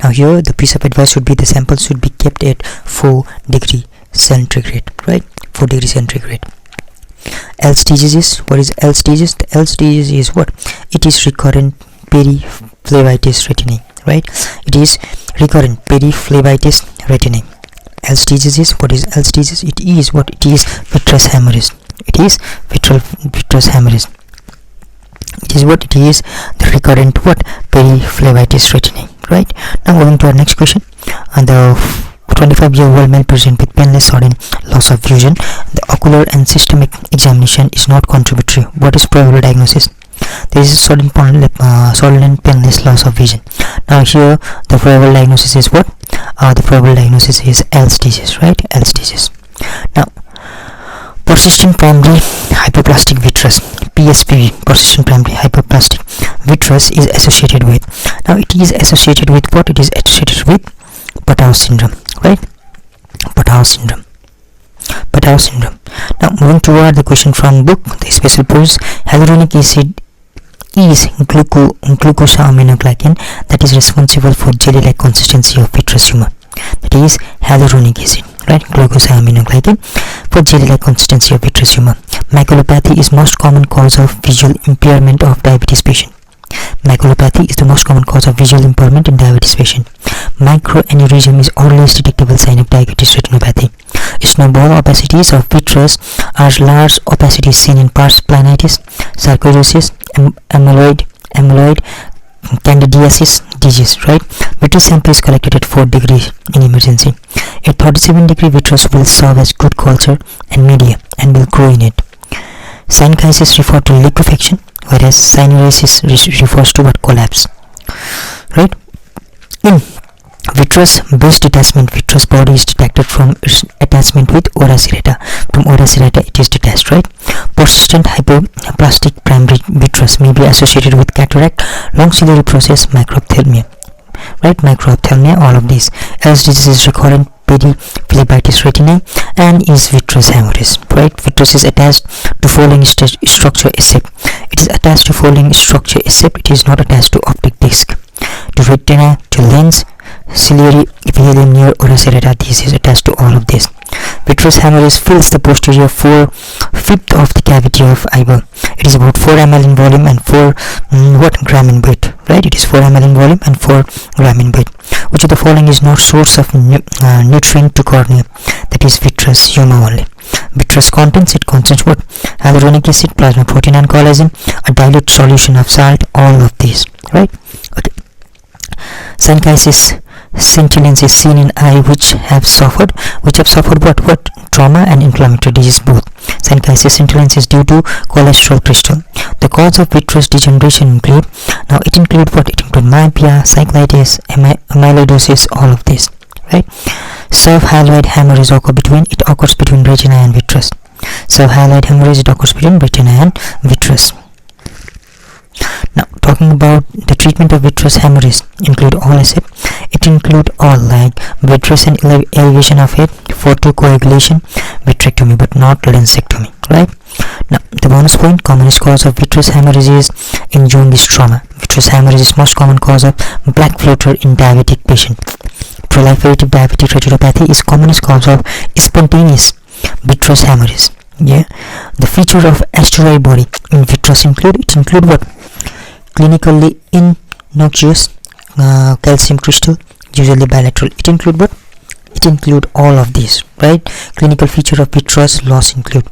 Now here the piece of advice should be the sample should be kept at 4 degree centigrade, right? 4 degree centigrade. L stages is, what is L stages? The L stages is what? It is recurrent periphlebitis retinae, right? It is recurrent periphlebitis retinae. L stages is, what is L stages? It is what? It is vitreous hemorrhage. It is vitreous hemorrhage. It is what? It is the recurrent what? Periphlebitis retinae, right? Now moving to our next question. And the 25-year-old male present with painless sudden loss of vision. The ocular and systemic examination is not contributory. What is probable diagnosis? There is a sudden and painless loss of vision. Now here the probable diagnosis is what? The probable diagnosis is L stages, right? L stages. Now persistent primary hypoplastic vitreous, PSPV, persistent primary hypoplastic vitreous is associated with. Now it is associated with what? It is associated with Patau syndrome, right? Patau syndrome. Now moving toward the question from book, the special purpose hyaluronic acid is glucosaminoglycan that is responsible for jelly-like consistency of vitreous humor. That is hyaluronic acid, right? Glucosaminoglycan for jelly-like consistency of vitreous humor. Maculopathy is most common cause of visual impairment of diabetes patient. Maculopathy is the most common cause of visual impairment in diabetes patient. Microaneurysm is earliest detectable sign of diabetes retinopathy. Snowball opacities of vitreous are large opacities seen in pars planitis, sarcoidosis, amyloid candidiasis disease, right? Vitreous sample is collected at 4 degrees in emergency. At 37 degree vitreous will serve as good culture and media and will grow in it. Synchiasis refers to liquefaction, whereas syneresis refers to what? Collapse, right? In vitreous base detachment, vitreous body is detected from its attachment with ora serrata. From ora serrata it is detached, right? Persistent hypoplastic primary vitreous may be associated with cataract, long ciliary process, microphthalmia, right? Microphthalmia, all of these. As disease is recurrent periphlebitis retinae and is vitreous hemorrhage, right? Vitreous is attached to following structure except it is attached to following structure except it is not attached to optic disc, to retina, to lens, ciliary epithelium near ora serrata. This is attached to all of this. Vitreous hemorrhage fills the posterior 4/5 of the cavity of eyeball. It is about 4 ml in volume and 4 gram in weight, right? It is 4 ml in volume and 4 gram in weight. Which of the following is not source of nutrient to cornea? That is vitreous humor only. Vitreous contents, it contains what? Hyaluronic acid, plasma protein and collagen, a dilute solution of salt, all of these, right? Okay. Synchiasis scintillance is seen in eye which have suffered what? Trauma and inflammatory disease both. Synchiasis scintillance is due to cholesterol crystal. The cause of vitreous degeneration include, now it include what? It include myopia, cyclitis, amyloidosis, all of this, right? Subhyaloid hemorrhage occurs between retina and vitreous. Subhyaloid hemorrhage occurs between retina and vitreous. Now talking about the treatment of vitreous hemorrhage include all except it include all like vitreous and elevation of head, photocoagulation, vitrectomy but not lensectomy, right? Now the bonus point, commonest cause of vitreous hemorrhage is in jaundice trauma. Vitreous hemorrhage is most common cause of black floater in diabetic patient. Proliferative diabetic retinopathy is commonest cause of spontaneous vitreous hemorrhage. Yeah, the feature of asteroid body in vitreous include what? Clinically innocuous calcium crystal, usually bilateral. It include what? It include all of these, right? Clinical feature of vitreous loss include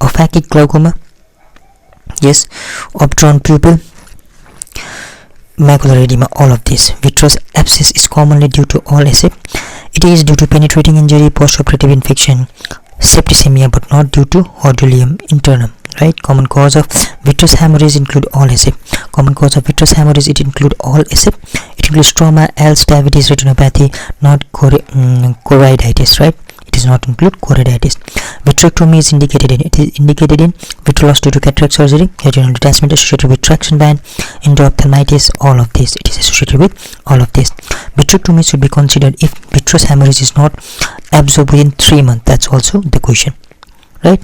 ophthalmic glaucoma, yes, obturated pupil, macular edema, all of this. Vitreous abscess is commonly due to all except it is due to penetrating injury, postoperative infection, septicemia, but not due to hordeolum internum, right? Common cause of vitreous hemorrhage include all except. Common cause of vitreous hemorrhage it include all except it includes trauma, else diabetes retinopathy, not choroiditis, right? It does not include choroiditis. Vitrectomy is indicated in vitreous loss due to cataract surgery, retinal detachment associated with traction band, endophthalmitis, all of this. It is associated with all of this. Vitrectomy should be considered if vitreous hemorrhage is not absorbed within 3 months. That's also the question, right?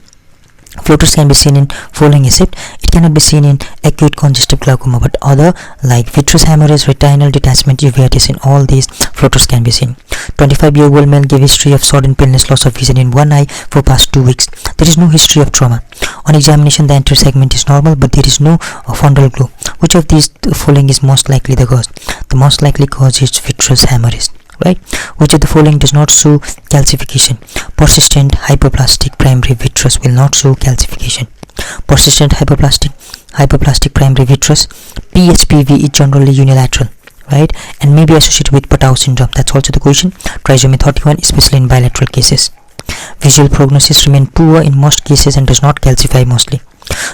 Floaters can be seen in following except it cannot be seen in acute congestive glaucoma, but other like vitreous hemorrhage, retinal detachment, uveitis, in all these floaters can be seen. 25-year-old male gave history of sudden paleness, loss of vision in one eye for past 2 weeks. There is no history of trauma. On examination, the anterior segment is normal, but there is no fundal glow. Which of these following is most likely the cause? The most likely cause is vitreous hemorrhage, right? Which of the following does not show calcification? Persistent hypoplastic primary vitreous will not show calcification. Persistent hypoplastic primary vitreous, PHPV, is generally unilateral, right, and may be associated with Patau syndrome. That's also the question. Trisomy 31, especially in bilateral cases. Visual prognosis remain poor in most cases and does not calcify mostly.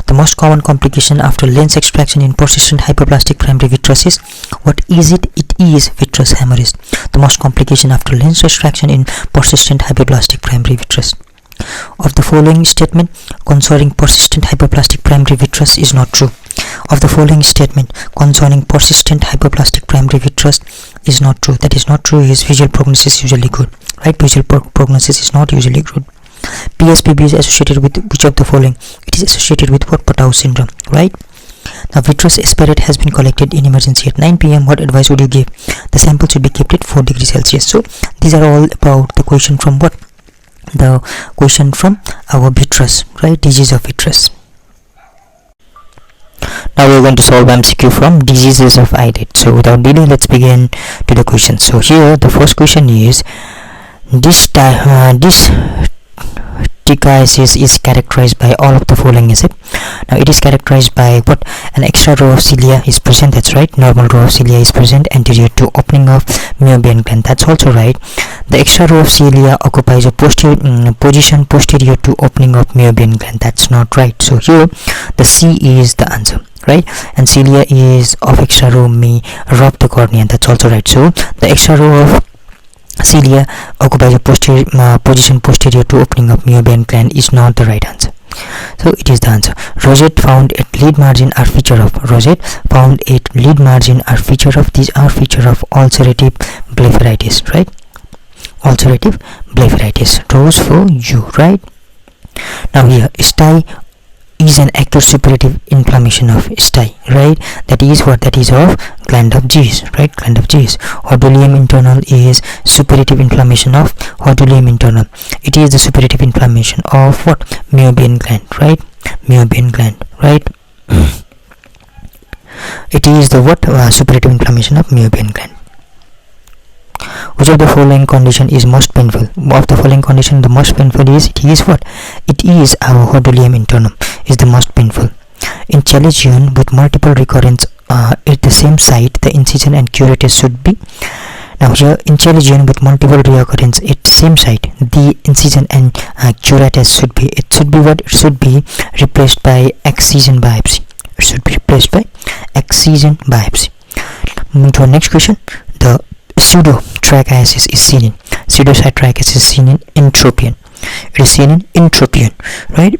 The most common complication after lens extraction in persistent hypoplastic primary vitreous is, what is it? It is vitreous hemorrhage. The most complication after lens extraction in persistent hypoplastic primary vitreous. Of the following statement concerning persistent hypoplastic primary vitreous is not true. Of the following statement concerning persistent hypoplastic primary vitreous is not true. That is not true is visual prognosis usually good, right? Visual prognosis is not usually good. PSPB is associated with which of the following? It is associated with what? Patau syndrome, right? Now, vitreous aspirate has been collected in emergency at 9 p.m. What advice would you give? The sample should be kept at 4 degrees Celsius. So these are all about the question from what? The question from our vitreous, right? Disease of vitreous. Now we are going to solve MCQ from diseases of eyelid. So without delay, let's begin to the question. So here the first question is, this trichiasis is characterized by all of the following, is it? Now it is characterized by what? An extra row of cilia is present. That's right. Normal row of cilia is present anterior to opening of Meibomian gland. That's also right. The extra row of cilia occupies a position posterior to opening of Meibomian gland. That's not right. So here the C is the answer, right? And cilia is of extra row may rob the cornea. That's also right. So the extra row of cilia occupies a position posterior to opening of Meibomian gland is not the right answer. So it is the answer. Rosette found at lid margin are feature of. Rosette found at lid margin are feature of. These are feature of ulcerative blepharitis, right? Ulcerative blepharitis. Rose for you, right? Now here, stye is an acute suppurative inflammation of stye, right? That is what? That is of gland of G's, right? Gland of G's. Hordulium internal is suppurative inflammation of hordulium internal. It is the suppurative inflammation of what? Meibomian gland, right? Meibomian gland, right? It is the what? Suppurative inflammation of Meibomian gland. Which of the following condition is most painful? Of the following condition, the most painful is, it is what? It is our hordulium internum is the most painful. In chalazion with multiple recurrence at the same site, the incision and curettage should be. Now here in chalazion with multiple recurrence at same site, the incision and curettage should be. It should be what? It should be replaced by excision biopsy. It should be replaced by excision biopsy. Moving to our next question. The pseudotrichiasis is seen in pseudotrichiasis is seen in entropion. It is seen in entropion, right?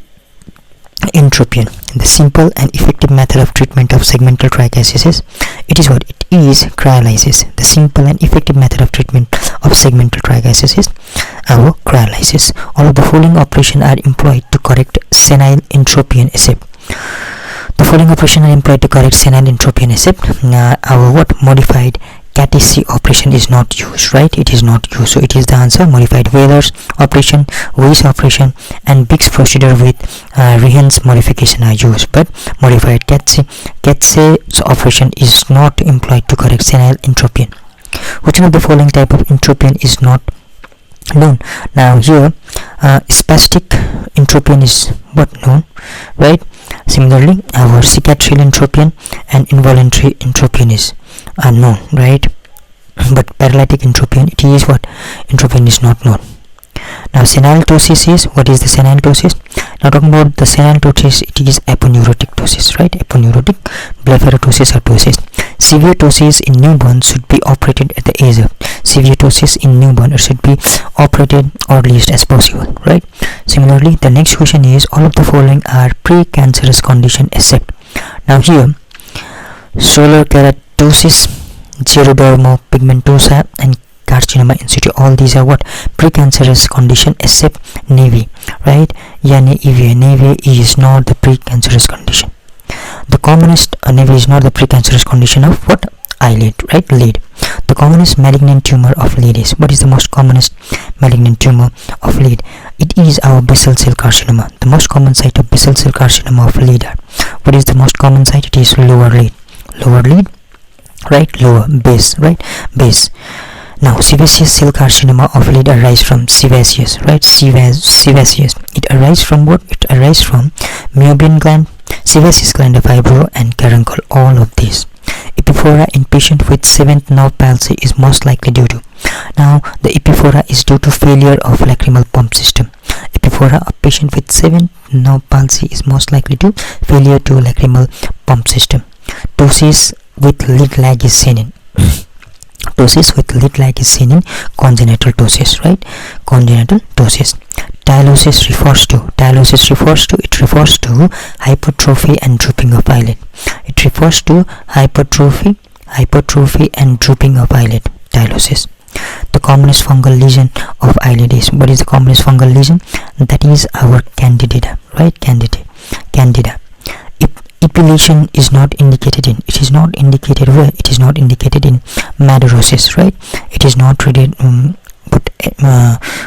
Entropion. The simple and effective method of treatment of segmental trichiasis is, it is what? It is cryolysis. The simple and effective method of treatment of segmental trichiasis is our cryolysis. All of the following operations are employed to correct senile entropion except. The following operations are employed to correct senile entropion except our what? Modified Catesi operation is not used, right? It is not used. So it is the answer. Modified Wheeler's operation, Weiss operation, and Biggs procedure with Rehen's modification are used, but modified Catesi's operation is not employed to correct senile entropion. Which one of the following type of entropion is not known? Now here spastic entropion is what? Known, right? Similarly, our cicatricial entropion and involuntary entropion is unknown, right? But paralytic entropion, it is what? Entropion is not known. Now senile ptosis is, what is the senile ptosis? Now talking about the senile ptosis, it is aponeurotic ptosis, right? Aponeurotic blepharotosis or ptosis. Severe ptosis in newborn should be operated at the age of. Severe ptosis in newborn should be operated earliest as possible, right? Similarly, the next question is, all of the following are precancerous condition except. Now here, solar keratosis, xeroderma pigmentosa, and carcinoma in situ, all these are what? Precancerous condition except NAVI, right? Yeah, NAVI is not the precancerous condition. The commonest maybe is not the precancerous condition of what? Eyelid, right? Lid. The commonest malignant tumor of lid is, what is the most commonest malignant tumor of lid? It is our basal cell carcinoma. The most common site of basal cell carcinoma of lid are, what is the most common site? It is lower lid. Lower lid, right? Lower base, right? Base. Now sebaceous cell carcinoma of lid arise from sebaceous, right? Sebaceous. It arises from what? It arises from Meibomian gland, sebaceous gland of eyebrow, and caruncle. All of these. Epiphora in patient with 7th nerve palsy is most likely due to. Now the epiphora is due to failure of lacrimal pump system. Epiphora of patient with 7th nerve palsy is most likely to failure to lacrimal pump system. Ptosis with lid lag is seen in. Ptosis with lid lag is seen in congenital ptosis, right? Congenital ptosis. Tylosis refers to hypertrophy and drooping of eyelid. It refers to hypertrophy and drooping of eyelid. Tylosis. The commonest fungal lesion of eyelid is, what is the commonest fungal lesion? That is our candida, right? Candida. Epilation is not indicated in. It is not indicated where? It is not indicated in madarosis, right? It is not treated.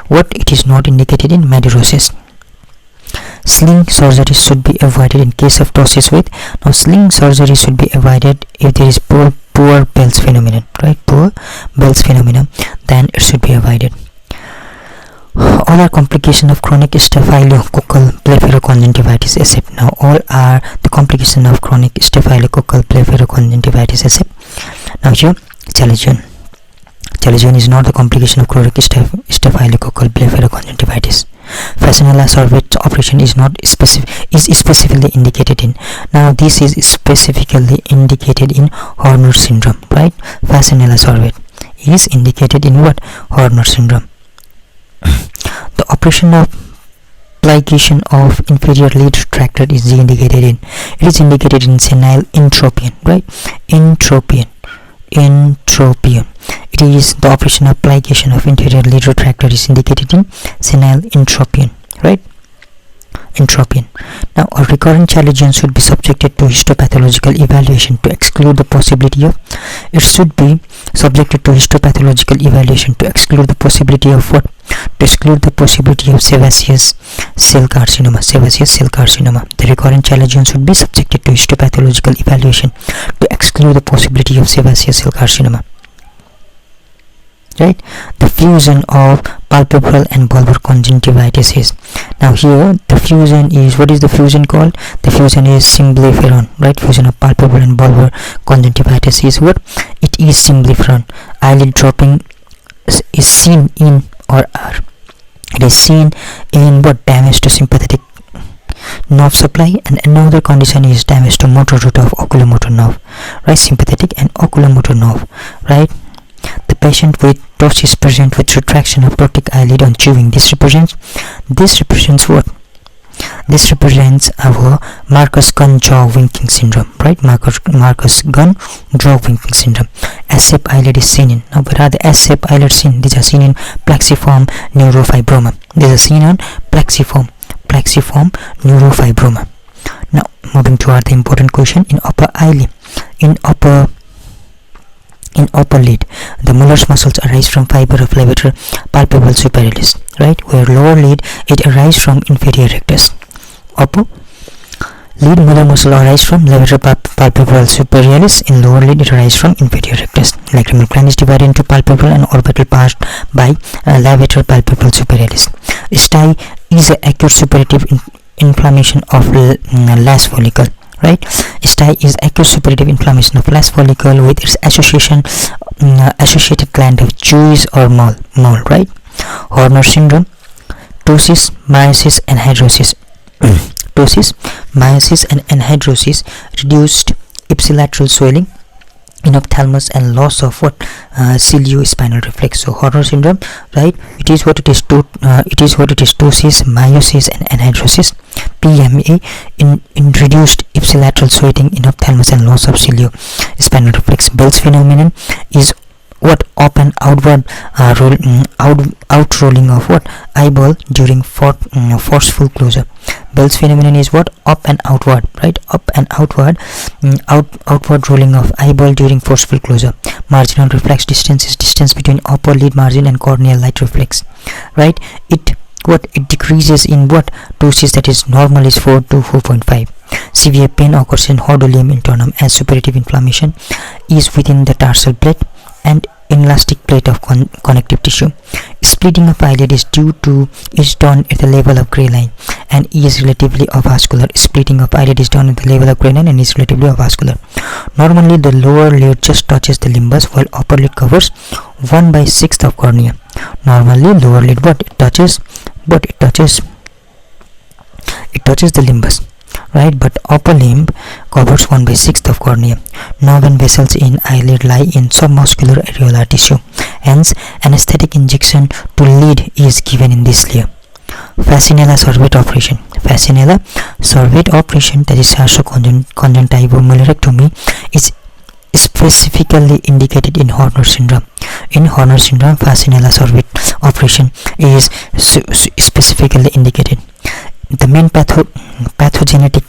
What? It is not indicated in madarosis. Sling surgery should be avoided in case of ptosis with. Now sling surgery should be avoided if there is poor Bell's phenomenon, right? Poor Bell's phenomenon, then it should be avoided. All are complication of chronic staphylococcal blepharoconjunctivitis except. Now all are the complication of chronic staphylococcal blepharoconjunctivitis except. Now here chalazion. Chalazion is not the complication of chronic staphylococcal blepharoconjunctivitis. Fasinella sorvate operation is not specifically indicated in. Now this is specifically indicated in Horner syndrome, right? Fasinella sorvate is indicated in what? Horner syndrome. The operation of ligation of inferior lid retractor is indicated in. It is indicated in senile entropion, right? Entropion. It is the operation of ligation of inferior lid retractor is indicated in senile entropion, right? Entropion. Now a recurrent chalazion should be subjected to histopathological evaluation to exclude the possibility of. It should be subjected to histopathological evaluation to exclude the possibility of what? To exclude the possibility of sebaceous cell carcinoma. Sebaceous cell carcinoma. The recurrent chalazion should be subjected to histopathological evaluation to exclude the possibility of sebaceous cell carcinoma. Right? The fusion of palpebral and bulbar conjunctivitis is. Now here the fusion is, what is the fusion called? The fusion is symblepharon, right? Fusion of palpebral and bulbar conjunctivitis is what? It is symblepharon. Eyelid dropping is seen in or are. It is seen in what? Damage to sympathetic nerve supply, and another condition is damage to motor root of oculomotor nerve, right? Sympathetic and oculomotor nerve, right? The patient with ptosis present with retraction of ptotic eyelid on chewing. This represents what? This represents our Marcus-Gunn jaw winking syndrome, right? Marcus-Gunn jaw winking syndrome. S-shaped eyelid is seen in. Now, where are the S-shaped eyelids seen? These are seen in plexiform neurofibroma. These are seen on plexiform neurofibroma. Now, moving toward the important question in upper eyelid. In upper lid, the molars muscles arise from fiber of levator palpebral superiorlis, right? Where lower lid, it arises from inferior rectus. Upper lid molar muscle arise from levator palpebral superiorlis. In lower lid, it arises from inferior rectus. Lacrimal gland is divided into palpebral and orbital part by levator palpebral superiorlis. Stye is an acute suppurative inflammation of las follicle. Right, stye is acute suppurative inflammation of las follicle with its associated gland of Jewish or mole, right? Horner syndrome, ptosis, meiosis, and hydrosis. Ptosis, meiosis, and anhydrosis, reduced ipsilateral swelling in ophthalmos and loss of what? Ciliospinal reflex. So Horner syndrome, right? It is what it is. Ptosis, meiosis, and anhydrosis. PMA in reduced ipsilateral swelling in ophthalmos and loss of ciliospinal reflex. Bell's phenomenon is what up and outward out rolling of what eyeball during forceful closure. Bell's phenomenon is what up and outward, right? Up and outward, outward rolling of eyeball during forceful closure. Marginal reflex distance is distance between upper lid margin and corneal light reflex, right? It decreases in what doses, that is normal is 4 to 4.5. Severe pain occurs in hordoleum internum as suppurative inflammation is within the tarsal plate and inelastic plate of connective tissue. Splitting of eyelid is done at the level of gray line and is relatively avascular. Splitting of eyelid is done at the level of gray line and is relatively avascular. Normally the lower lid just touches the limbus while upper lid covers 1/6 of cornea. Normally lower lid it touches the limbus, right? But upper limb covers 1/6 of cornea. Nerve and vessels in eyelid lie in submuscular areolar tissue. Hence, anesthetic injection to lid is given in this layer. Fascinella Servate operation. Fascinella Servate operation, that is conjunctivomulectomy, is specifically indicated in Horner syndrome. In Horner syndrome, Fascinella Servate operation is specifically indicated. The main pathogenetic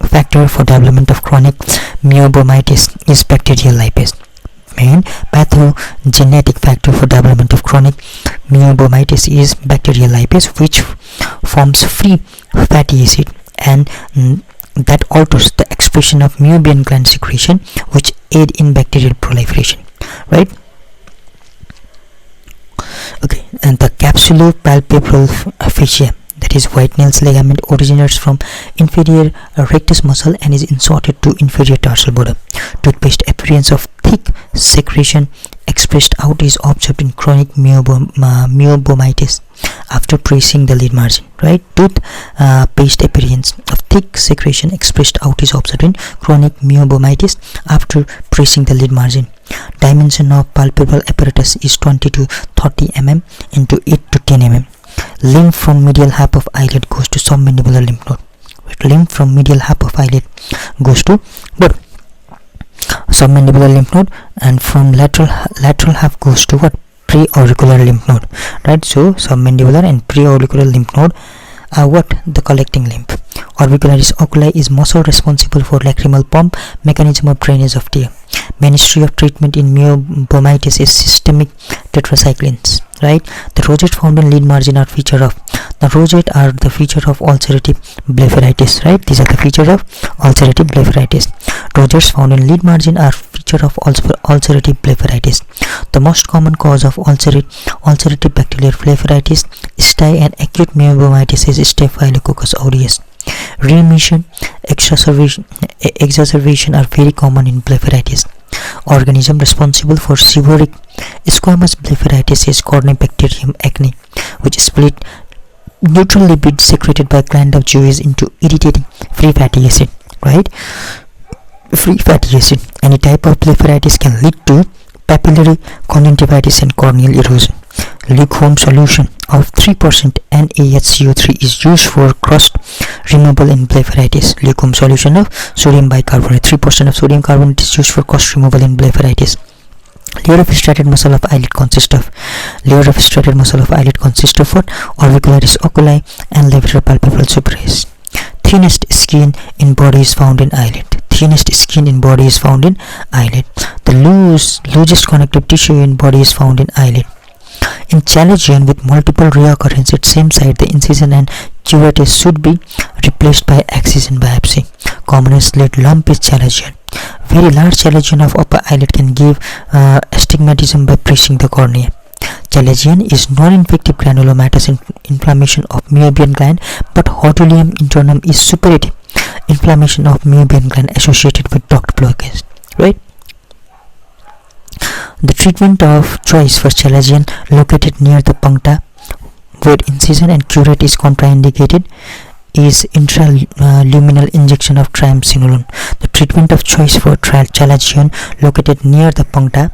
factor for development of chronic myobomitis is bacterial lipase. Main pathogenetic factor for development of chronic myobomitis is bacterial lipase, which forms free fatty acid and that alters the expression of meibomian gland secretion, which aid in bacterial proliferation, right? Okay, and the capsulopalpebral fascia, that is White-Nails ligament, originates from inferior rectus muscle and is inserted to inferior tarsal border. Toothpaste appearance of thick secretion expressed out is observed in chronic myobomitis after pressing the lid margin, right? Toothpaste appearance of thick secretion expressed out is observed in chronic myobomitis after pressing the lid margin. Dimension of palpebral apparatus is 20 to 30 mm into 8 to 10 mm. Lymph from medial half of eyelid goes to submandibular lymph node. Lymph from medial half of eyelid goes to what? Submandibular lymph node, and from lateral half goes to what? Preauricular lymph node, right? So submandibular and preauricular lymph node are what? The collecting lymph. Orbicularis oculi is muscle responsible for lacrimal pump mechanism of drainage of tear. Ministry of treatment in myobomitis is systemic tetracyclines, right? The rosette found in lid margin are the feature of ulcerative blepharitis, right? These are the feature of ulcerative blepharitis. Rosettes found in lid margin are feature of ulcerative blepharitis. The most common cause of ulcerative bacterial blepharitis, STI, and acute myobomitis is Staphylococcus aureus. Remission, exacerbation are very common in blepharitis. Organism responsible for seborrheic squamous blepharitis is Corynebacterium acne, which split neutral lipids secreted by gland of Jews into irritating free fatty acid, right? Free fatty acid. Any type of blepharitis can lead to papillary conjunctivitis and corneal erosion. Lukewarm solution of 3% NaHCO3 is used for crust removal in blepharitis. Lukewarm solution of sodium bicarbonate, 3% of sodium carbonate is used for crust removal in blepharitis. Layer of striated muscle of eyelid consists of what? Orbicularis oculi and levator palpebral supralis. Thinnest skin in body is found in eyelid. The loosest connective tissue in body is found in eyelid. In chalazion with multiple reoccurrence at same site, the incision and curettage should be replaced by excision biopsy. Commonest lid lump is chalazion. Very large chalazion of upper eyelid can give astigmatism by pressing the cornea. Chalazion is non-infective granulomatous inflammation of meibomian gland, but hordoleum internum is suppurative inflammation of meibomian gland associated with duct blockage, right? The treatment of choice for chalazion located near the puncta, where incision and curette is contraindicated, is intraluminal injection of triamcinolone. The treatment of choice for chalazion located near the puncta,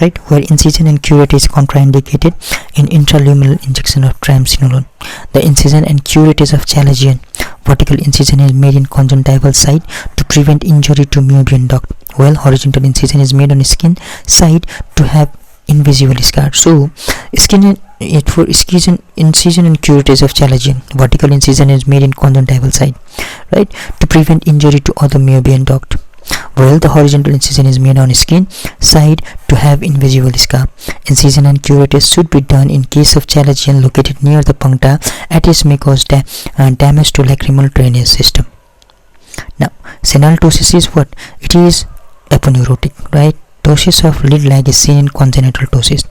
right, where incision and curette is contraindicated, in intraluminal injection of triamcinolone. The incision and curettage of chalazion. Vertical incision is made in conjunctival side to prevent injury to meibomian duct, while horizontal incision is made on skin side to have invisible scar. So skin for incision and curettage of chalazion. Vertical incision is made in conjunctival side, right, to prevent injury to other meibomian duct, while the horizontal incision is made on skin side to have invisible scar. Incision and curettage should be done in case of chalazion located near the puncta, at which may cause damage to lacrimal drainage system. Now, senile ptosis is what? It is aponeurotic, right? Ptosis of lid lag is seen in congenital ptosis.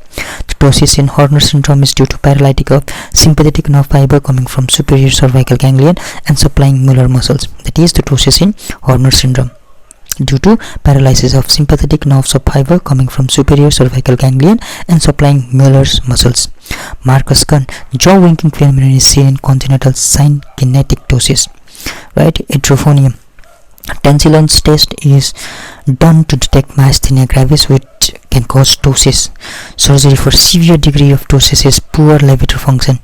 The ptosis in Horner syndrome is due to paralytic of sympathetic nerve fiber coming from superior cervical ganglion and supplying molar muscles. That is the ptosis in Horner syndrome, due to paralysis of sympathetic nerves of fiber coming from superior cervical ganglion and supplying Mueller's muscles. Marcus Kahn jaw winking phenomenon is seen in congenital synkinetic ptosis, right? Atrophonium. Tensilon's test is done to detect myasthenia gravis, which can cause ptosis. Surgery for severe degree of ptosis is poor levator function,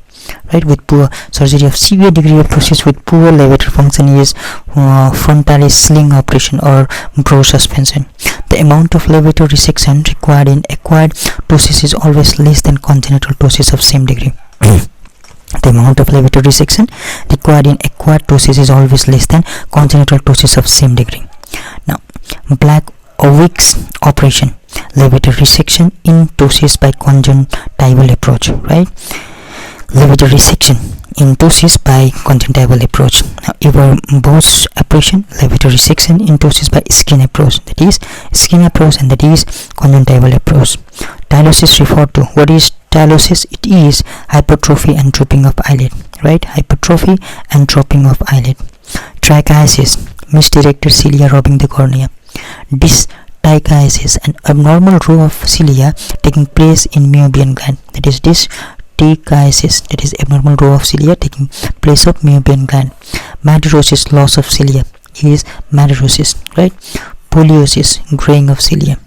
right? With poor surgery of severe degree of ptosis with poor levator function is frontalis sling operation or brow suspension. The amount of levator resection required in acquired ptosis is always less than congenital ptosis of same degree. The amount of levator resection required in acquired ptosis is always less than congenital ptosis of same degree. Now, Black-Owick's operation, levator resection in ptosis by conjunctival approach, right? Levator resection in ptosis by conjunctival approach. Now, Eber-Bose operation, levator resection in ptosis by skin approach. That is skin approach, and that is conjunctival approach. Tylosis referred to. What is tylosis? It is hypertrophy and drooping of eyelid, right? Hypertrophy and drooping of eyelid. Trichiasis, misdirected cilia robbing the cornea. Dyskiasis, an abnormal row of cilia taking place in meibomian gland. That is dyskiasis, that is abnormal row of cilia taking place of meibomian gland. Madarosis, loss of cilia, is madarosis, right? Poliosis, graying of cilia.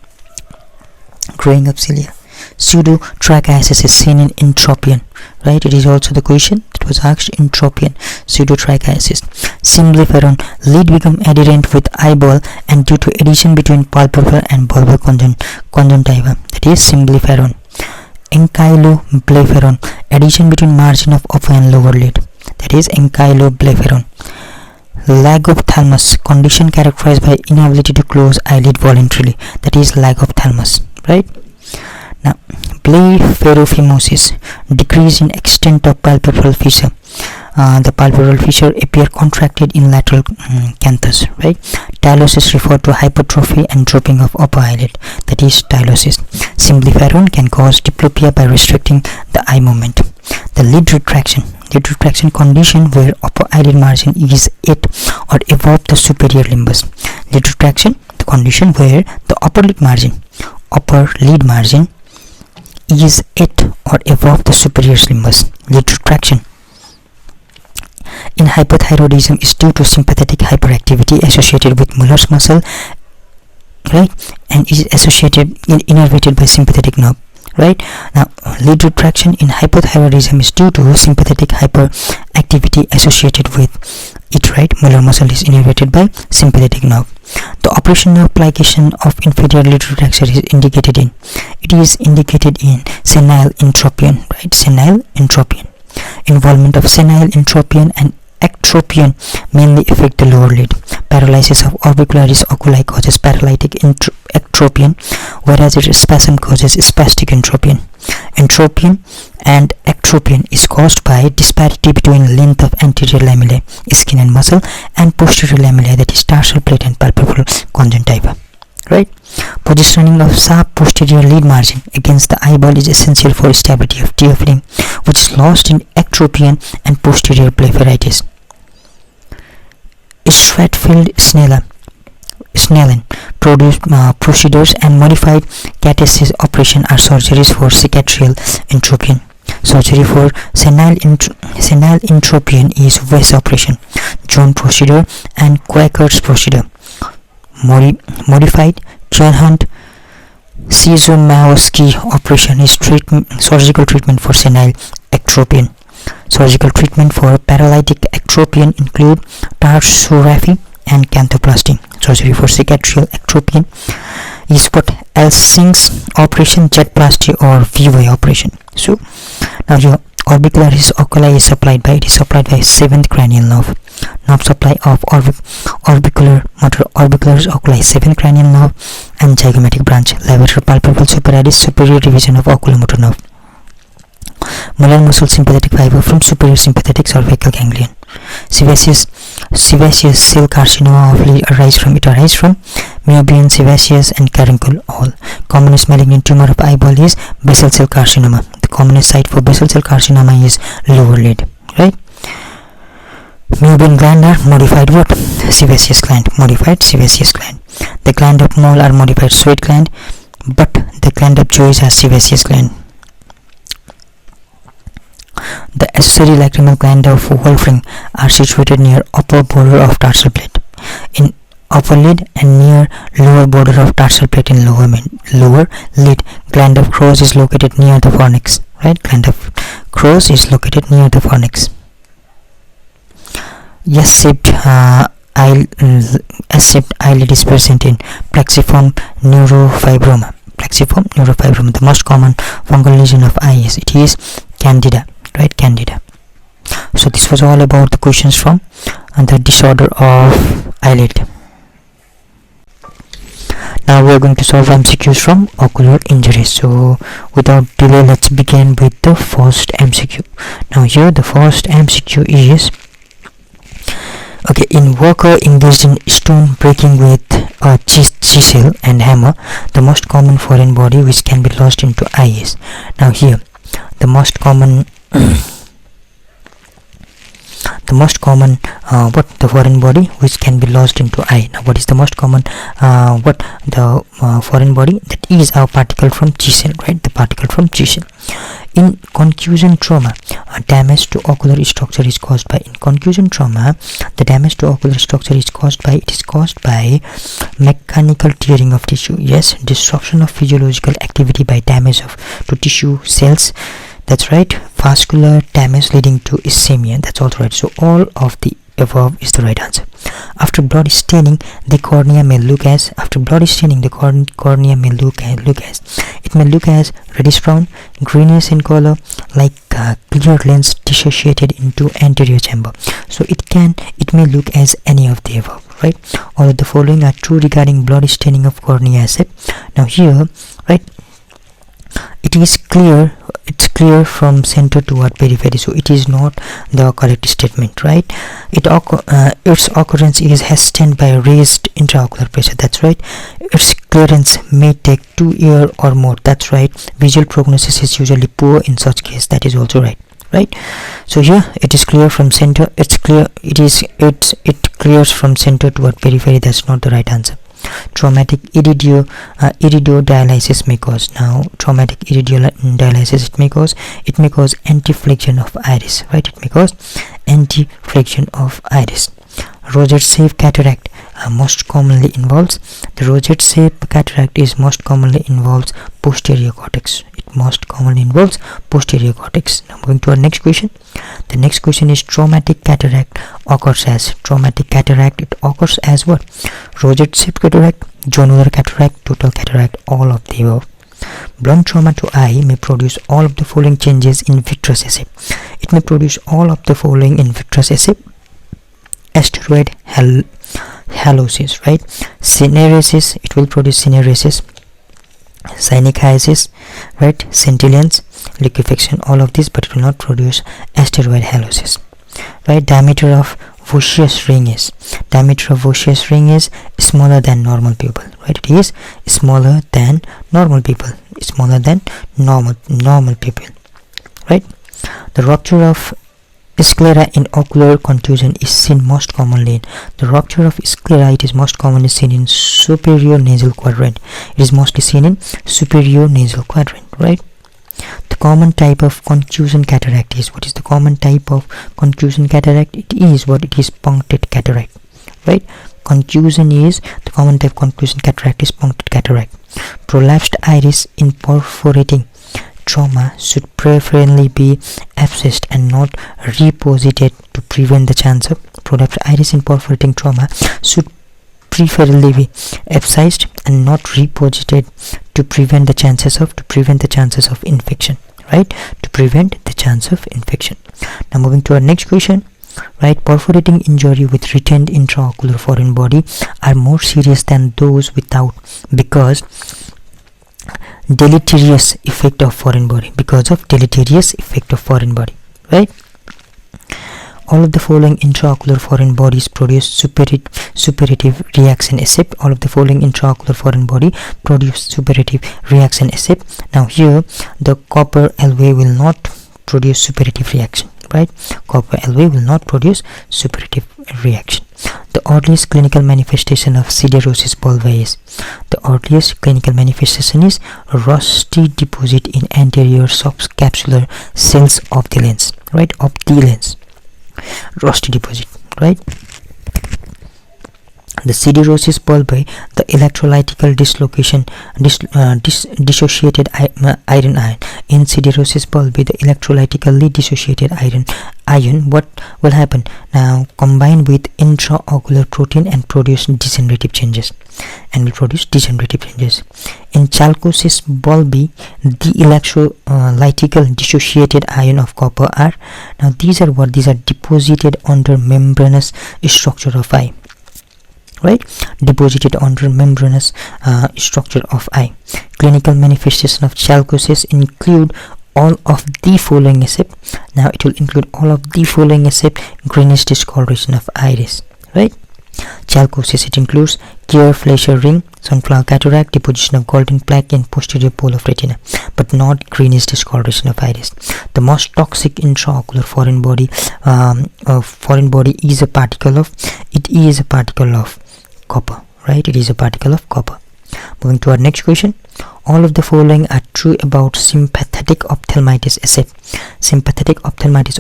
Pseudotrichiasis is seen in entropion, right? It is also the question that was asked, entropion, pseudotrichiasis. Symblepharon, lid become adherent with eyeball and due to adhesion between palpebral and bulbar conjunctiva. That is symblepharon. Ankyloblepharon, adhesion between margin of upper and lower lid. That is ankyloblepharon. Lagophthalmus, condition characterized by inability to close eyelid voluntarily. That is lagophthalmus, right? Now, blepharophimosis, decrease in extent of palpebral fissure. The palpebral fissure appear contracted in lateral canthus, right? Tylosis referred to hypertrophy and drooping of upper eyelid. That is tylosis. Symblepharon can cause diplopia by restricting the eye movement. The lid retraction condition where upper eyelid margin is at or above the superior limbus. Lid retraction, the condition where the upper lid margin is at or above the superior limbus. Lid retraction in hypothyroidism is due to sympathetic hyperactivity associated with Mueller's muscle, right, and is innervated by sympathetic nerve, right? Now, lid retraction in hypothyroidism is due to sympathetic hyperactivity associated with it, right? Mueller muscle is innervated by sympathetic nerve. The operation of plication of inferior lid retraction is indicated in senile entropion, right? Senile entropion. Involvement of senile entropion and ectropion mainly affect the lower lid. Paralysis of orbicularis oculi causes paralytic ectropion, whereas its spasm causes spastic entropion. Entropion and ectropion is caused by disparity between length of anterior lamellae, skin and muscle, and posterior lamellae, that is tarsal plate and palpebral conjunctiva, right? Positioning of sharp posterior lid margin against the eyeball is essential for stability of tear film, which is lost in ectropion and posterior blepharitis. Stratfield Snellen procedures and modified catesis operation are surgeries for cicatricial entropion. Surgery for senile entropion is West operation, Jones procedure, and Quaker's procedure. Modified Kuhn-Hunt-Cizomowski operation is surgical treatment for senile ectropion. Surgical treatment for paralytic ectropion include tarsorrhaphy and canthoplasty. Surgery for cicatricial ectropion is what? Elsing's operation, jetplasty, or VY operation. So now your orbicularis oculi is supplied by 7th cranial nerve. Nerve supply of orbicular motor orbicularis oculi, 7th cranial nerve, and zygomatic branch, levator palpebral superior superior division of oculomotor nerve. Molar muscle sympathetic fiber from superior sympathetic cervical ganglion. Sebaceous cell carcinoma of lid arise from Meibomian, sebaceous, and caruncle. All commonest malignant tumor of eyeball is basal cell carcinoma. The commonest site for basal cell carcinoma is lower lid, right? Meibomian gland are modified what? Sebaceous gland, modified sebaceous gland. The gland of mole are modified sweat gland, but the gland of jaw is a sebaceous gland. The accessory lacrimal gland of Wolfram are situated near upper border of tarsal plate in upper lid and near lower border of tarsal plate in lower lid. Gland of Crow's is located near the fornix, right? Gland of Crow's is located near the fornix. S-shaped eyelid is present in plexiform neurofibroma. The most common fungal lesion of eye is candida, right? Candida. So this was all about the questions from the disorder of eyelid. Now we are going to solve MCQs from ocular injuries. So without delay, let's begin with the first MCQ. Now here the first MCQ is, okay, in worker engaged in stone breaking with a chisel and hammer, the most common foreign body which can be lodged into eye is. Now here the most common the foreign body which can be lodged into eye. Now what is the most common foreign body? That is a particle from chisel, right? The particle from chisel. In concussion trauma, damage to ocular structure is caused by, the damage to ocular structure is caused by mechanical tearing of tissue. Yes, disruption of physiological activity by damage to tissue cells. That's right. Vascular damage leading to ischemia. That's also right. So all of the above is the right answer. After blood staining, the cornea may look as, it may look as reddish brown, greenish in color, like clear lens dissociated into anterior chamber. So it may look as any of the above, right? All of the following are true regarding blood staining of cornea. Now here, right, it's clear from center toward periphery, so it is not the correct statement, right? Its occurrence is hastened by raised intraocular pressure. That's right. Its clearance may take 2 years or more. That's right. Visual prognosis is usually poor in such case. That is also right. So here it is clear from center. It clears from center toward periphery. That's not the right answer. Traumatic iridodialysis may cause. Now traumatic iridodialysis it may cause antiflexion of iris, right? It may cause antiflexion of iris. Rosette-shaped cataract most commonly involves, the rosette-shaped cataract is most commonly involves posterior cortex. Now going to our next question. The next question is traumatic cataract occurs as, it occurs as what? Rosette-shaped cataract, zonular cataract, total cataract, all of the above. Blunt trauma to eye may produce all of the following changes in vitreous acid. It may produce all of the following in vitreous acid: asteroid halosis, right? Cinerasis, it will produce cinerasis. Synechiasis, right? Scintillance, liquefaction, all of this, but it will not produce asteroid halosis, right? Diameter of Vossius ring is smaller than normal people, right? It is smaller than normal people, right? The rupture of sclera in ocular contusion is seen most commonly in, the rupture of sclera, it is most commonly seen in superior nasal quadrant. It is mostly seen in superior nasal quadrant, right? The common type of contusion cataract is, what is the common type of contusion cataract? It is punctate cataract, right? Contusion is, the common type of contusion cataract is punctate cataract. Prolapsed iris in perforating trauma should preferably be abscessed and not reposited to prevent the chance of prolapsed iris in perforating trauma should preferably be abscissed and not reposited to prevent the chances of infection, right? To prevent the chance of infection. Now moving to our next question, right? Perforating injury with retained intraocular foreign body are more serious than those without because deleterious effect of foreign body, right? All of the following intraocular foreign bodies produce suppurative reaction accept. All of the following intraocular foreign body produce suppurative reaction accept. Now here the copper alloy will not produce suppurative reaction, right? Copper alloy will not produce suppurative reaction. The earliest clinical manifestation of siderosis bulbi is rusty deposit in anterior subcapsular cells of the lens, right? Of the lens, rusty deposit, right? The siderosis bulbi, the electrolytical dislocation, dissociated iron. In siderosis bulbi, the electrolytically dissociated iron, what will happen? Now combine with intraocular protein and produce degenerative changes. In chalcosis bulbi, the electrolytical dissociated ion of copper are, now these are deposited under membranous structure of eye, right? Deposited under membranous structure of eye. Clinical manifestation of chalcosis include all of the following except, now it will include all of the following except greenish discoloration of iris, right? Chalcosis, it includes clear Fleischer ring, sunflower cataract, deposition of golden plaque in posterior pole of retina, but not greenish discoloration of iris. The most toxic intraocular foreign body is a particle of copper, right? It is a particle of copper. Moving to our next question. All of the following are true about sympathetic ophthalmitis except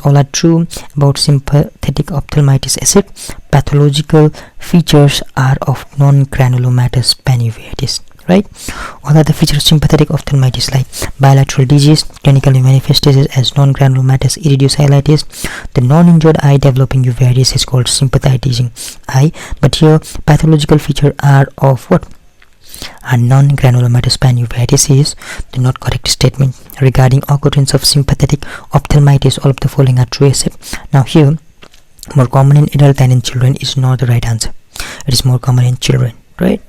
all are true about sympathetic ophthalmitis except pathological features are of non-granulomatous panuveitis, right? All other features of sympathetic ophthalmitis like bilateral disease clinically manifested as non-granulomatous iridocyclitis. The non-injured eye developing uveitis is called sympathizing eye, but here pathological features are of what? A non-granulomatous panuveitis is the not correct statement. Regarding occurrence of sympathetic ophthalmitis, all of the following are true except, now here more common in adult than in children is not the right answer. It is more common in children, right?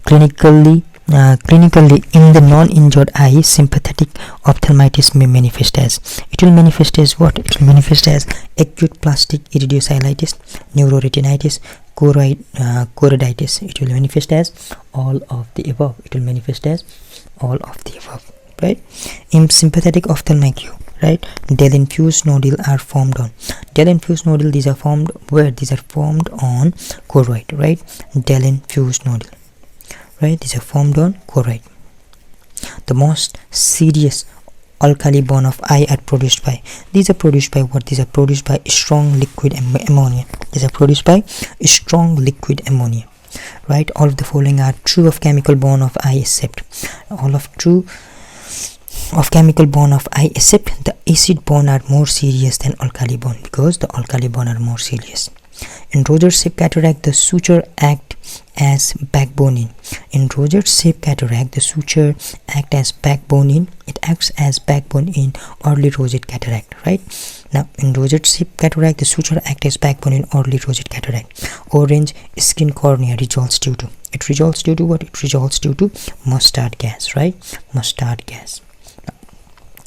Clinically in the non-injured eye, sympathetic ophthalmitis may manifest as, it will manifest as what? It will manifest as acute plastic iridocyclitis, neuroretinitis, choroiditis. It will manifest as all of the above. Right? In sympathetic ophthalmic, right? Dell-infused nodule are formed on. Dell-infused nodule, these are formed where? These are formed on choroid, right? Dell-infused nodule, right? These are formed on choroid. The most serious alkali bone of eye are produced by, these are produced by what? These are produced by strong liquid ammonia. Right? All of the following are true of chemical bone of eye except, all of true of chemical bone of eye except the acid bone are more serious than alkali bone, because the alkali bone are more serious. In Rogers-shaped cataract, the suture act as backbone in. In Rogers-shaped cataract, the suture act as backbone in. It acts as backbone in early rosette cataract, right? Now, in Rogers-shaped cataract, the suture act as backbone in early rosette cataract. Orange skin cornea resolves due to, it resolves due to what? It resolves due to mustard gas, right? Mustard gas.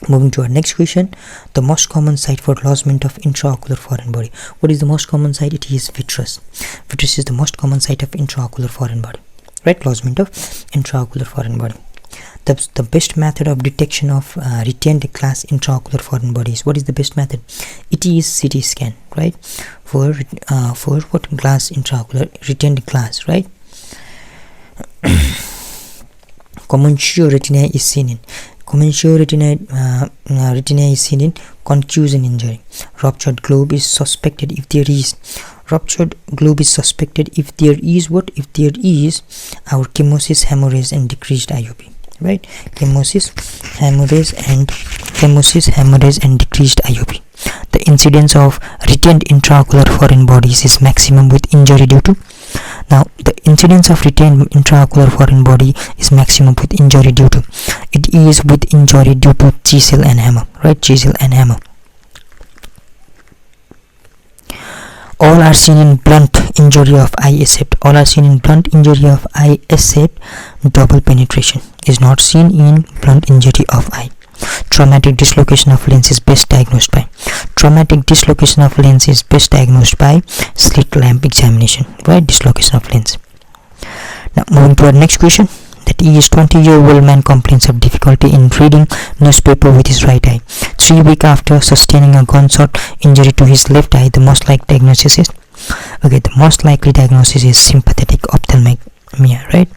Moving to our next question, the most common site for lodgement of intraocular foreign body. What is the most common site? It is vitreous. Vitreous is the most common site of intraocular foreign body, right? Lodgement of intraocular foreign body. The best method of detection of retained glass intraocular foreign bodies. What is the best method? It is CT scan, right? For what? Glass intraocular, retained glass, right? Commensure retina is seen in. Commensure retina is seen in concussion injury. Ruptured globe is suspected if there is. Ruptured globe is suspected if there is what? If there is our chemosis, hemorrhage, and decreased IOP. Right? Chemosis, hemorrhage, and decreased IOP. The incidence of retained intraocular foreign bodies is maximum with injury due to. Now the incidence of retained intraocular foreign body is maximum with injury due to chisel and hammer, right? Chisel and hammer. All are seen in blunt injury of eye except double penetration is not seen in blunt injury of eye. Traumatic dislocation of lens is best diagnosed by slit lamp examination, right? Dislocation of lens. Now moving to our next question, that is 20-year-old man complains of difficulty in reading newspaper with his right eye. 3 weeks after sustaining a gunshot injury to his left eye, the most likely diagnosis is sympathetic ophthalmia, right?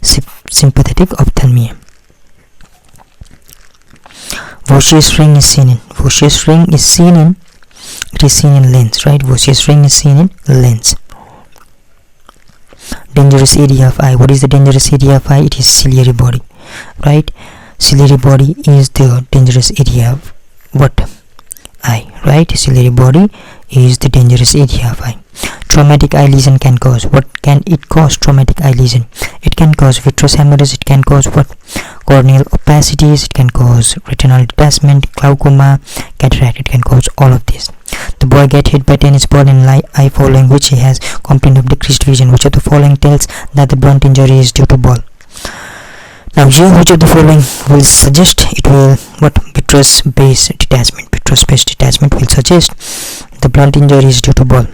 Sympathetic ophthalmia. Voschius ring is seen in lens, right? Voschius ring is seen in lens. Dangerous area of eye. What is the dangerous area of eye? It is ciliary body, right? Ciliary body is the dangerous area of what? Eye, right? Ciliary body is the dangerous area of eye. Traumatic eye lesion can cause. What can it cause? Traumatic eye lesion. It can cause vitreous hemorrhage. It can cause what? Corneal opacities. It can cause retinal detachment, glaucoma, cataract. It can cause all of this. The boy get hit by tennis ball in eye, following which he has complaint of decreased vision. Which of the following tells that the blunt injury is due to ball? Now here, which of the following will suggest it will what? Vitreous base detachment. Vitreous base detachment will suggest the blunt injury is due to ball.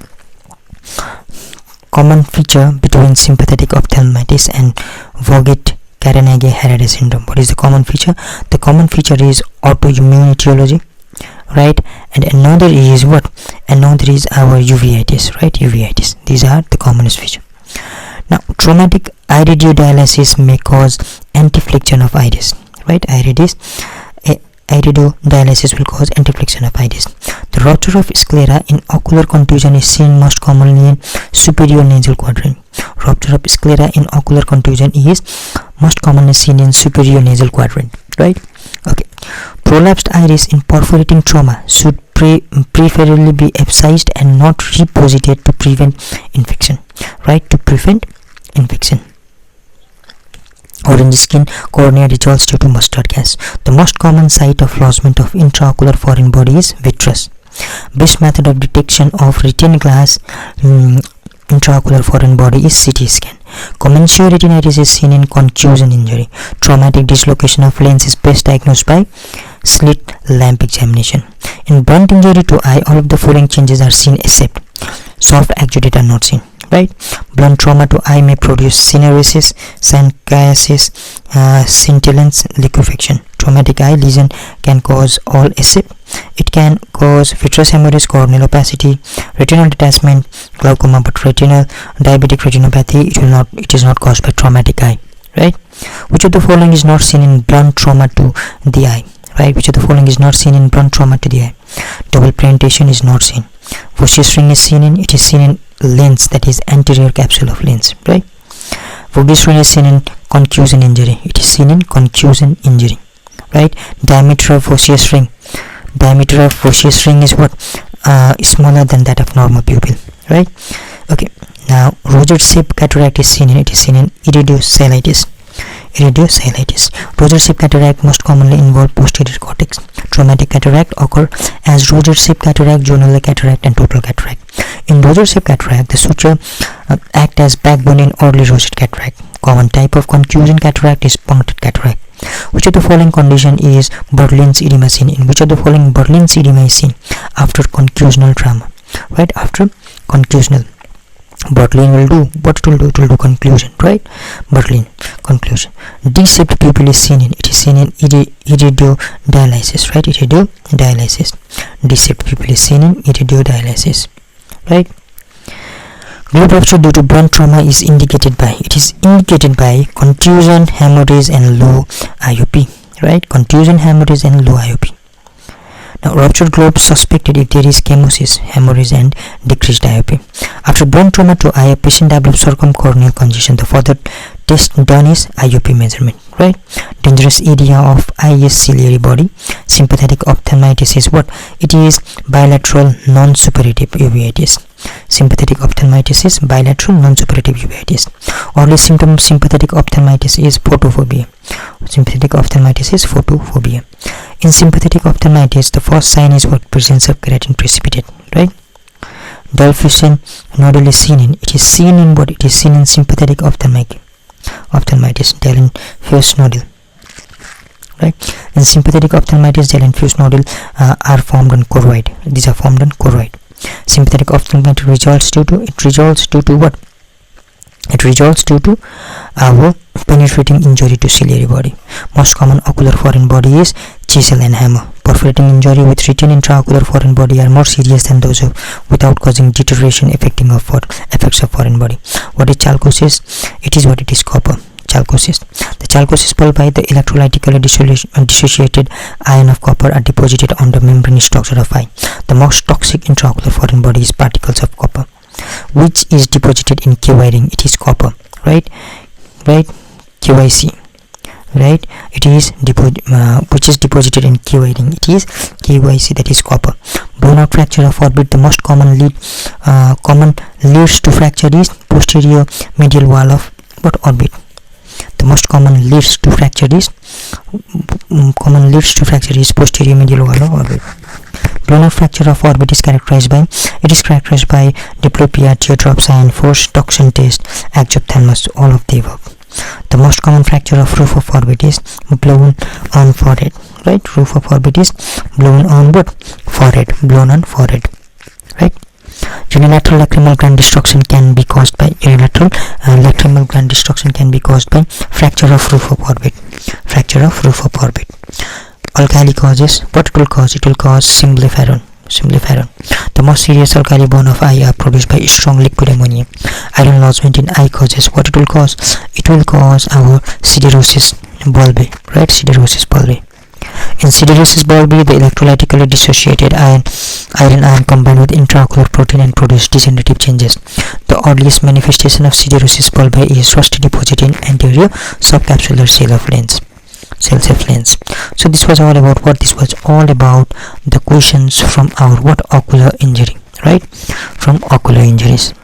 Common feature between sympathetic ophthalmitis and Vogt-Carenage-Harade syndrome. What is the common feature? The common feature is autoimmune etiology, right? And another is what? Another is our uveitis, right? Uveitis. These are the commonest feature. Now, traumatic iridodialysis may cause antiflexion of iris, right? Iridodialysis will cause antiflexion of iris. The rupture of sclera in ocular contusion is seen most commonly in superior nasal quadrant. Rupture of sclera in ocular contusion is most commonly seen in superior nasal quadrant, right? Okay. Prolapsed iris in perforating trauma should preferably be excised and not reposited to prevent infection, right? To prevent infection. Orange skin cornea results due to mustard gas. The most common site of lodgement of intraocular foreign body is vitreous. Best method of detection of retained glass intraocular foreign body is CT scan. Commensal retinitis is seen in contusion injury. Traumatic dislocation of lens is best diagnosed by slit lamp examination. In blunt injury to eye, all of the following changes are seen except soft exudate are not seen, right? Blunt trauma to eye may produce syneresis, synchiasis, scintillance, liquefaction. Traumatic eye lesion can cause all except it can cause vitreous hemorrhage, corneal opacity, retinal detachment, glaucoma, but diabetic retinopathy it is not caused by traumatic eye, right? Which of the following is not seen in blunt trauma to the eye, right? Which of the following is not seen in blunt trauma to the eye? Double pigmentation is not seen. Voschius ring is seen in lens, that is anterior capsule of lens, right? Voschius ring is seen in contusion injury. It is seen in contusion injury, right? Diameter of Voschius ring is what? Smaller than that of normal pupil, right? Okay. Now rosette shaped cataract is seen in iridocyclitis. Rosette shaped cataract most commonly involve posterior cortex. Traumatic cataract occur as rosette shaped cataract, juvenile cataract, and total cataract. In rosette shaped cataract, the suture act as backbone in early rosette cataract. Common type of contusion cataract is punctured cataract. Which of the following condition is Berlin's edema seen in? Which of the following Berlin's edema is seen after contusional trauma, right? After contusional, Berlin will do what it will do. It will do conclusion, right? Berlin conclusion. D-shaped pupil is seen in. It is seen in iridodialysis, right? Iridodialysis. D-shaped pupil is seen in iridodialysis, right? Globe rupture due to blunt trauma is indicated by contusion, hemorrhage, and low IOP, right? Contusion, hemorrhage, and low IOP. Now, ruptured globe suspected if there is chemosis, hemorrhage, and decreased IOP. After blunt trauma to eye, a patient develops circumcorneal congestion. The further test done is IOP measurement, right? Dangerous area of eye is ciliary body. Sympathetic ophthalmitis is what? It is bilateral non-suppurative uveitis. Sympathetic ophthalmitis is bilateral non-suppurative uveitis. Early symptom of sympathetic ophthalmitis is photophobia. Sympathetic ophthalmitis is photophobia. In sympathetic ophthalmitis, the first sign is what? Presence of keratin precipitate, right? Dull fusion nodule is seen in. It is seen in what? It is seen in sympathetic ophthalmitis. Dull infused nodule. Right? In sympathetic ophthalmitis, dull infused nodule are formed on choroid. These are formed on choroid. Sympathetic ophthalmitis results due to what? It results due to our penetrating injury to ciliary body. Most common ocular foreign body is chisel and hammer. Perforating injury with retained intraocular foreign body are more serious than those without causing deterioration affecting effects of foreign body. What is chalcosis? It is what? It is copper. Chalcosis. The chalcosis bulbi, the electrolytically dissociated ion of copper, are deposited on the membrane structure of eye. The most toxic intraocular foreign body is particles of copper, which is deposited in KY ring. It is copper, right? KYC, right? It is which is deposited in KY ring. It is KYC, that is copper. Blown out fracture of orbit. The most common leads to fracture is posterior medial wall of orbit. The most common leads to fracture is posterior medial wall of orbit. Blown out fracture of orbit is characterized by diplopia, teardrops, iron force, toxin test, axophthalmos, all of the above. The most common fracture of roof of orbit is blown on forehead, right? Roof of orbit is blown on what? Forehead, blown on forehead, right? Unilateral lacrimal gland destruction can be caused by fracture of roof of orbit. Alkali causes, what it will cause? It will cause symblepharon. The most serious alkali bone of eye are produced by strong liquid ammonia. Iron lodgement in eye causes, what it will cause? It will cause our siderosis bulbi, right? Siderosis bulbi. In siderosis bulbi, the electrolytically dissociated iron combined with intraocular protein and produce degenerative changes. The earliest manifestation of siderosis bulbi is rusty deposit in anterior subcapsular cells of lens. So this was all about what? This was all about the questions from our ocular injury, right? From ocular injuries.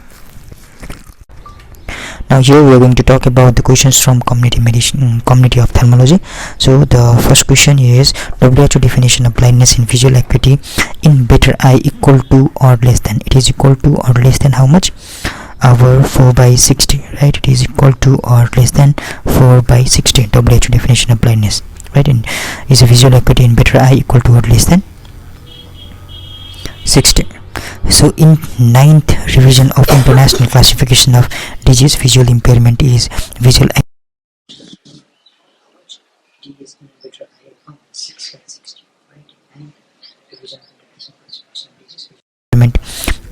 Now here we are going to talk about the questions from community medicine, community ophthalmology. So the first question is WHO definition of blindness in visual acuity in better eye equal to or less than. It is equal to or less than how much? Our 4/60, right? It is equal to or less than 4/60. WHO definition of blindness, right? And is a visual acuity in better eye equal to or less than 60. So in 9th revision of International Classification of Disease, visual impairment is visual impairment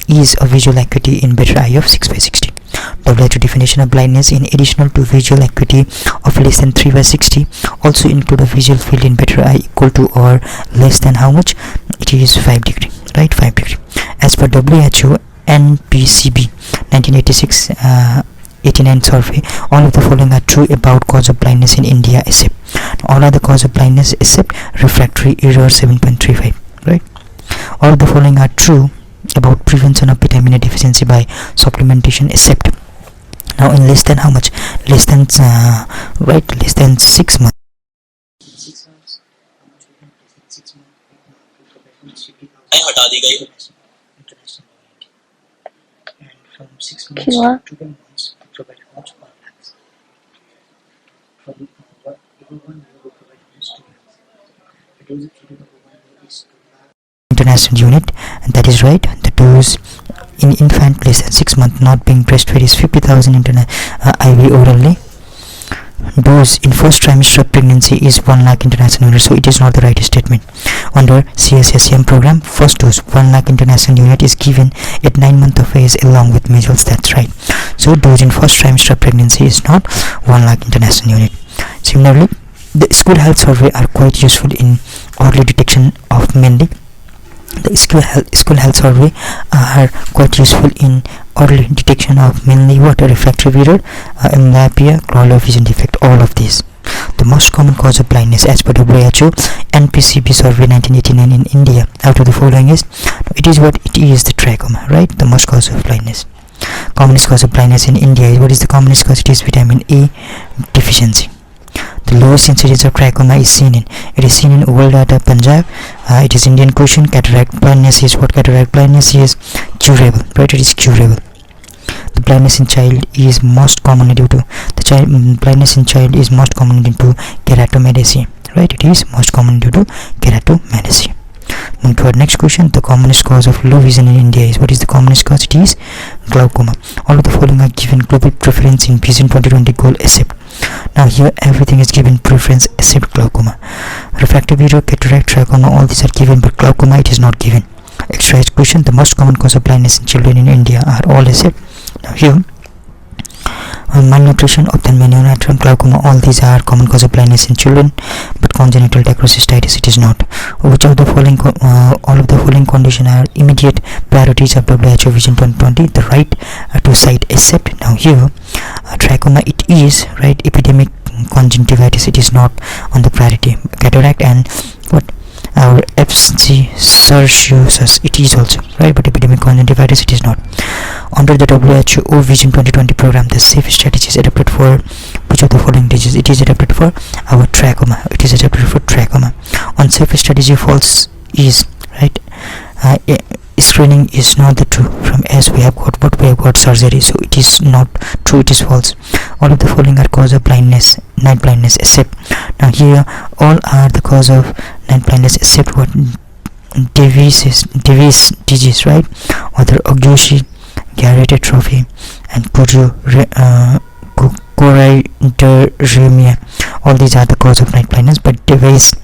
is a visual acuity in better eye of 6/60. WHO definition of blindness in additional to visual acuity of less than 3/60 also include a visual field in better eye equal to or less than how much? It is 5 degree, right? 5 degree. As per WHO NPCB 1986 89 survey, all of the following are true about cause of blindness in India except all other cause of blindness except refractory error 7.35, right? All of the following are true about prevention of vitamin A deficiency by supplementation except. Now in less than how much? Less than less than 6 months. From 6 months to 12 months to provide how much complex? From international unit, and that is right. The dose in infant less than 6 months not being breastfed is 50,000 IV orally. Dose in first trimester of pregnancy is 1 lakh international unit, so it is not the right statement. Under CSSM program, first dose 1 lakh international unit is given at 9 months of age along with measles. That's right. So dose in first trimester of pregnancy is not 1 lakh international unit. Similarly, the school health survey are quite useful in early detection of mainly. The school health survey are quite useful in early detection of mainly what? Refractory error, myopia, global vision defect, all of these. The most common cause of blindness as per WHO NPCB survey 1989 in India out of the following is, it is the trachoma, right? The most cause of blindness. Commonest cause of blindness in India is, what is the commonest cause? It is vitamin A deficiency. The lowest incidence of trachoma is seen in Ovalda, Punjab. It is Indian question. Cataract blindness is what? Cataract blindness is curable, right? It is curable. The blindness in child is most commonly due to keratomedacy, right? It is most commonly due to keratomedacy. Moving to our next question, the commonest cause of low vision in India is, what is the commonest cause? It is glaucoma. All of the following are given global preference in Vision 2020 goal except. Now here everything is given preference except glaucoma. Refractive error, cataract, trachoma, all these are given, but glaucoma it is not given. Extra question, the most common cause of blindness in children in India are all except. Now here malnutrition, ophthalmology, glaucoma, all these are common cause of blindness in children, but congenital dichrocystitis it is not. Which of the following all of the following conditions are immediate priorities of WHO Vision 2020? The right to sight except. Now here trachoma it is, right? Epidemic conjunctivitis it is not on the priority. Cataract and what? Our FG Cerciosus it is also, right? But epidemic conjunctivitis it is not. Under the WHO Vision 2020 program, the safe strategy is adapted for which of the following diseases? It is adapted for our trachoma. It is adapted for trachoma. On safe strategy false is, right? Screening is not the true from as we have got surgery, so it is not true, it is false. All of the following are cause of blindness, night blindness except. Now here all are the cause of night blindness except what? Davis disease, right? Other Ogyoshi, Garrett atrophy and choroideremia, all these are the cause of night blindness, but Davis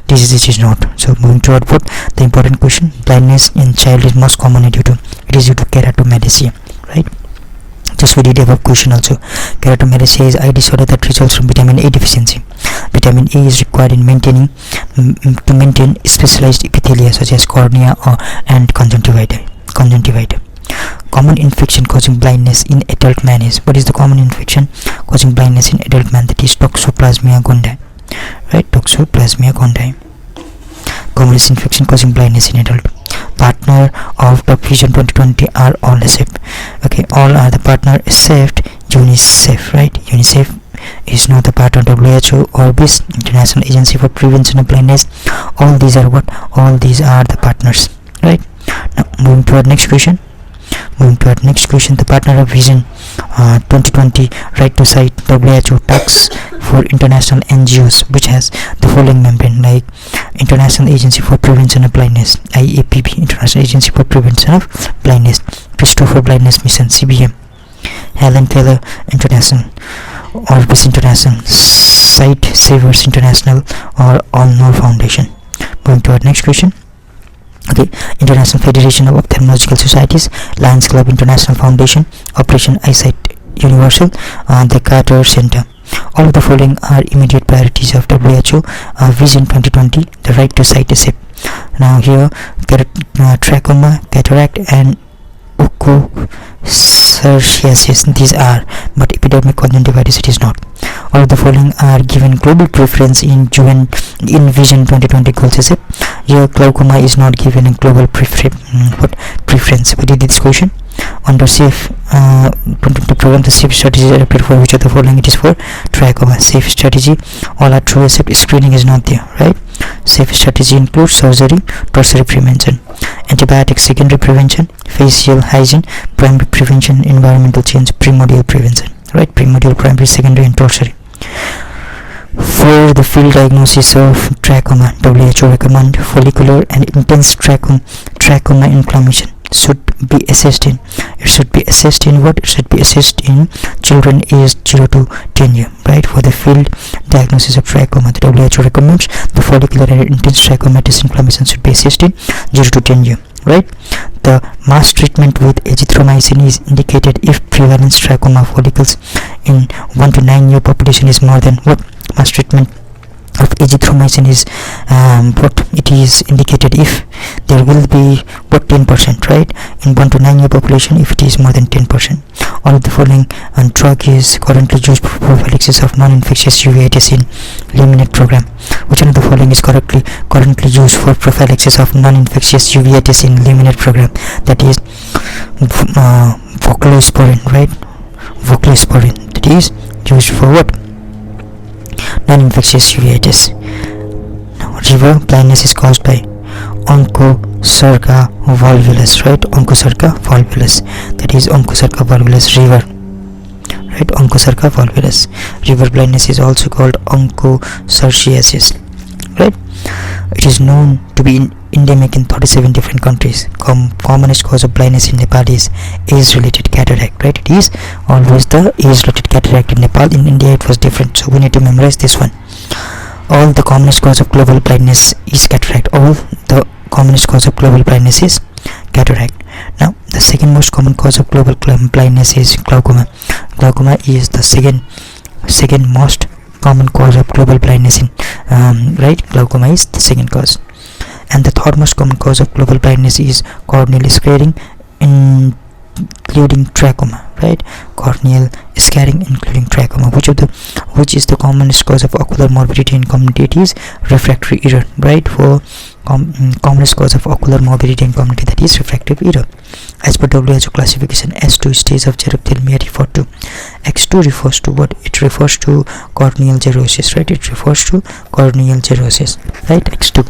disease is not. So moving to output, the important question, blindness in child is most commonly due to keratomedacy, right? Just we did above question also. Keratomedacy is eye disorder that results from vitamin A deficiency. Vitamin A is required in to maintain specialized epithelia such as cornea and conjunctiva. Common infection causing blindness in adult man is, what is the common infection causing blindness in adult man? That is Toxoplasma gondii, right? Toxoplasma gondii. Commonest infection causing blindness in adult. Partner of the Vision 2020 are all except. Okay, all are the partner except UNICEF, right? UNICEF is not the part of WHO or BIS, International Agency for Prevention of Blindness. All these are what? All these are the partners, right? Now moving to our next question. The partner of Vision 2020 right to sight, WHO tax for international NGOs which has the following membrane like International Agency for Prevention of Blindness, IAPB, International Agency for Prevention of Blindness, Christopher Blindness Mission, CBM, Helen Keller International, Orbis International, Sight Savers International, or All Noor Foundation. Going to our next question. Okay, International Federation of Ophthalmological Societies, Lions Club International Foundation, Operation Eyesight Universal, the Carter Center. All of the following are immediate priorities of WHO Vision 2020, the right to sight except. Now here trachoma, cataract and psoriasis these are, but epidemic conjunctivitis it is not. All of the following are given global preference in Vision 2020 goals except. Here glaucoma is not given a global preference. We did this question under safe the program. The safe strategy is adapted for which of the following? It is for trachoma. Safe strategy all are true except screening is not there, right? Safe strategy includes surgery, tertiary prevention, antibiotic secondary prevention, facial hygiene, primary prevention, environmental change, primordial prevention, right? Primordial, primary, secondary and tertiary. For the field diagnosis of trachoma, WHO recommend follicular and intense trachoma inflammation should be assessed in. It should be assessed in what? It should be assessed in children aged 0 to 10 years, right? For the field diagnosis of trachoma, the WHO recommends the follicular and intense trachomatis inflammation should be assessed in 0 to 10 years, right? The mass treatment with azithromycin is indicated if prevalence trachoma follicles in 1 to 9 year population is more than what? Mass treatment of azithromycin is what it is indicated if there will be what 10%, right? In 1 to 9 year population, if it is more than 10%. All of the following drug is currently used for prophylaxis of non-infectious uveitis in LIMINET program. Which one of the following is currently used for prophylaxis of non-infectious uveitis in LIMINET program? That is voclosporin, right? Voclosporin, that is used for what? Non-infectious uveitis. Now, river blindness is caused by Onchocerca volvulus, right? Onchocerca volvulus, that is Onchocerca volvulus river, right? Onchocerca volvulus. River blindness is also called onchocerciasis, right? It is known to be endemic in 37 different countries. Commonest cause of blindness in Nepal is age-related cataract, right? It is always the age-related cataract in Nepal. In India it was different, so we need to memorize this one. All the commonest cause of global blindness is cataract. All the commonest cause of global blindness is cataract. Now, the second most common cause of global blindness is glaucoma. Glaucoma is the second most common cause of global blindness in right? Glaucoma is the second cause. And the third most common cause of global blindness is corneal scarring, including trachoma, right? Corneal scarring including trachoma. Which is the commonest cause of ocular morbidity in community? It is refractory error, right? For commonest cause of ocular morbidity in community, that is refractive error. As per WHO classification, S2 stage of xerophthalmia referred to. X2 refers to what? It refers to corneal xerosis, right? It refers to corneal xerosis, right? X2.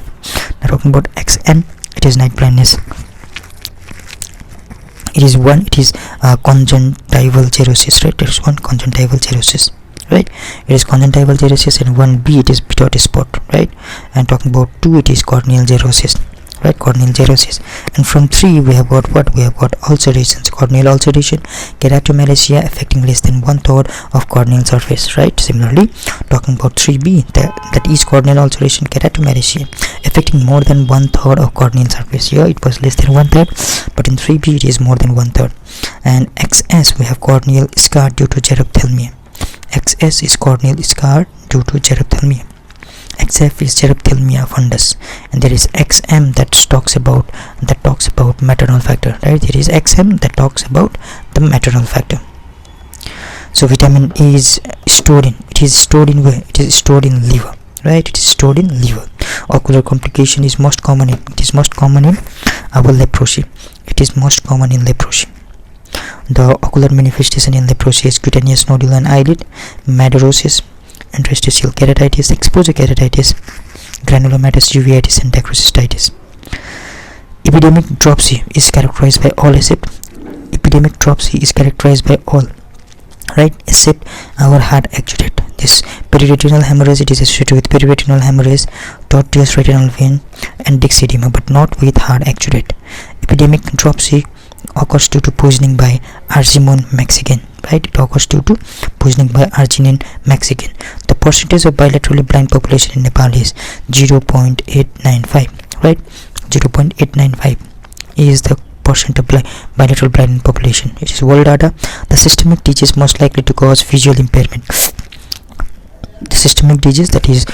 Now talking about XN, it is night blindness. It is conjunctival xerosis, right? There is one conjunctival xerosis, right? It is conjunctival xerosis, and 1B it is pitote spot, right? And talking about 2, it is corneal xerosis, right? Corneal xerosis. And from 3 we have got what? We have got ulcerations, corneal ulceration, keratomalacia affecting less than 1/3 of corneal surface, right? Similarly, talking about 3B, that is corneal ulceration, keratomalacia affecting more than 1/3 of corneal surface. Here it was less than 1/3, but in 3B it is more than 1/3. And XS, we have corneal scar due to xerophthalmia. XS is corneal scar due to xerophthalmia. XF is xerophthalmia fundus, and there is XM that talks about maternal factor, right? There is XM that talks about the maternal factor. So vitamin A is stored in, it is stored in where? It is stored in liver, right? It is stored in liver. Ocular complication is most common in, our leprosy. It is most common in leprosy. The ocular manifestation in leprosy is cutaneous nodule and eyelid, madarosis, interstitial keratitis, exposure keratitis, granulomatous uveitis, and dacryocystitis. Epidemic dropsy is characterized by all except all, right? Except our heart exudate. This periretinal hemorrhage, it is associated with periretinal hemorrhage, tortuous retinal vein, and dixedema, but not with heart exudate. Epidemic dropsy occurs due to poisoning by arginine Mexican, right? It occurs due to poisoning by arginine Mexican. The percentage of bilaterally blind population in Nepal is 0.895, right? 0.895 is the percent of bilateral blind population. It is world data. The systemic disease most likely to cause visual impairment. The systemic disease that is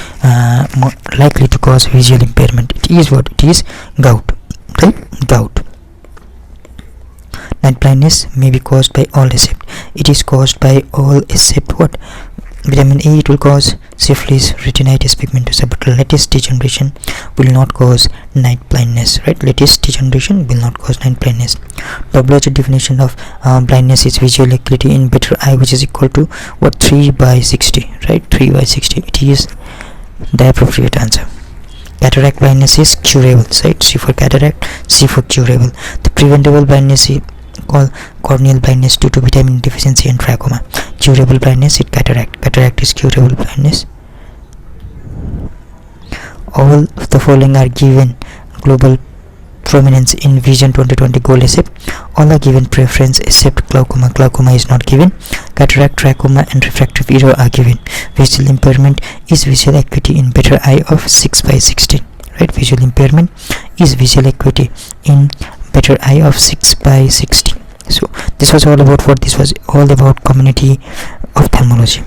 more likely to cause visual impairment, it is what? It is gout, right? Gout. Night blindness may be caused by all except, it is caused by all except what? Vitamin A, it will cause syphilis, retinitis pigmentosa, but lattice degeneration will not cause night blindness, right? Lattice degeneration will not cause night blindness. WHO definition of blindness is visual acuity in better eye, which is equal to what? 3/60, right? 3/60. It is the appropriate answer. Cataract blindness is curable, right? C for cataract, C for curable. The preventable blindness is called corneal blindness due to vitamin deficiency and trachoma. Curable blindness is cataract. Cataract is curable blindness. All of the following are given global prominence in Vision 2020 goal except all are given preference except glaucoma. Glaucoma is not given. Cataract, trachoma, and refractive error are given. Visual impairment is visual acuity in better eye of 6/16, right? Visual impairment is visual acuity in better eye of 6/16. So this was all about what? This was all about community ophthalmology.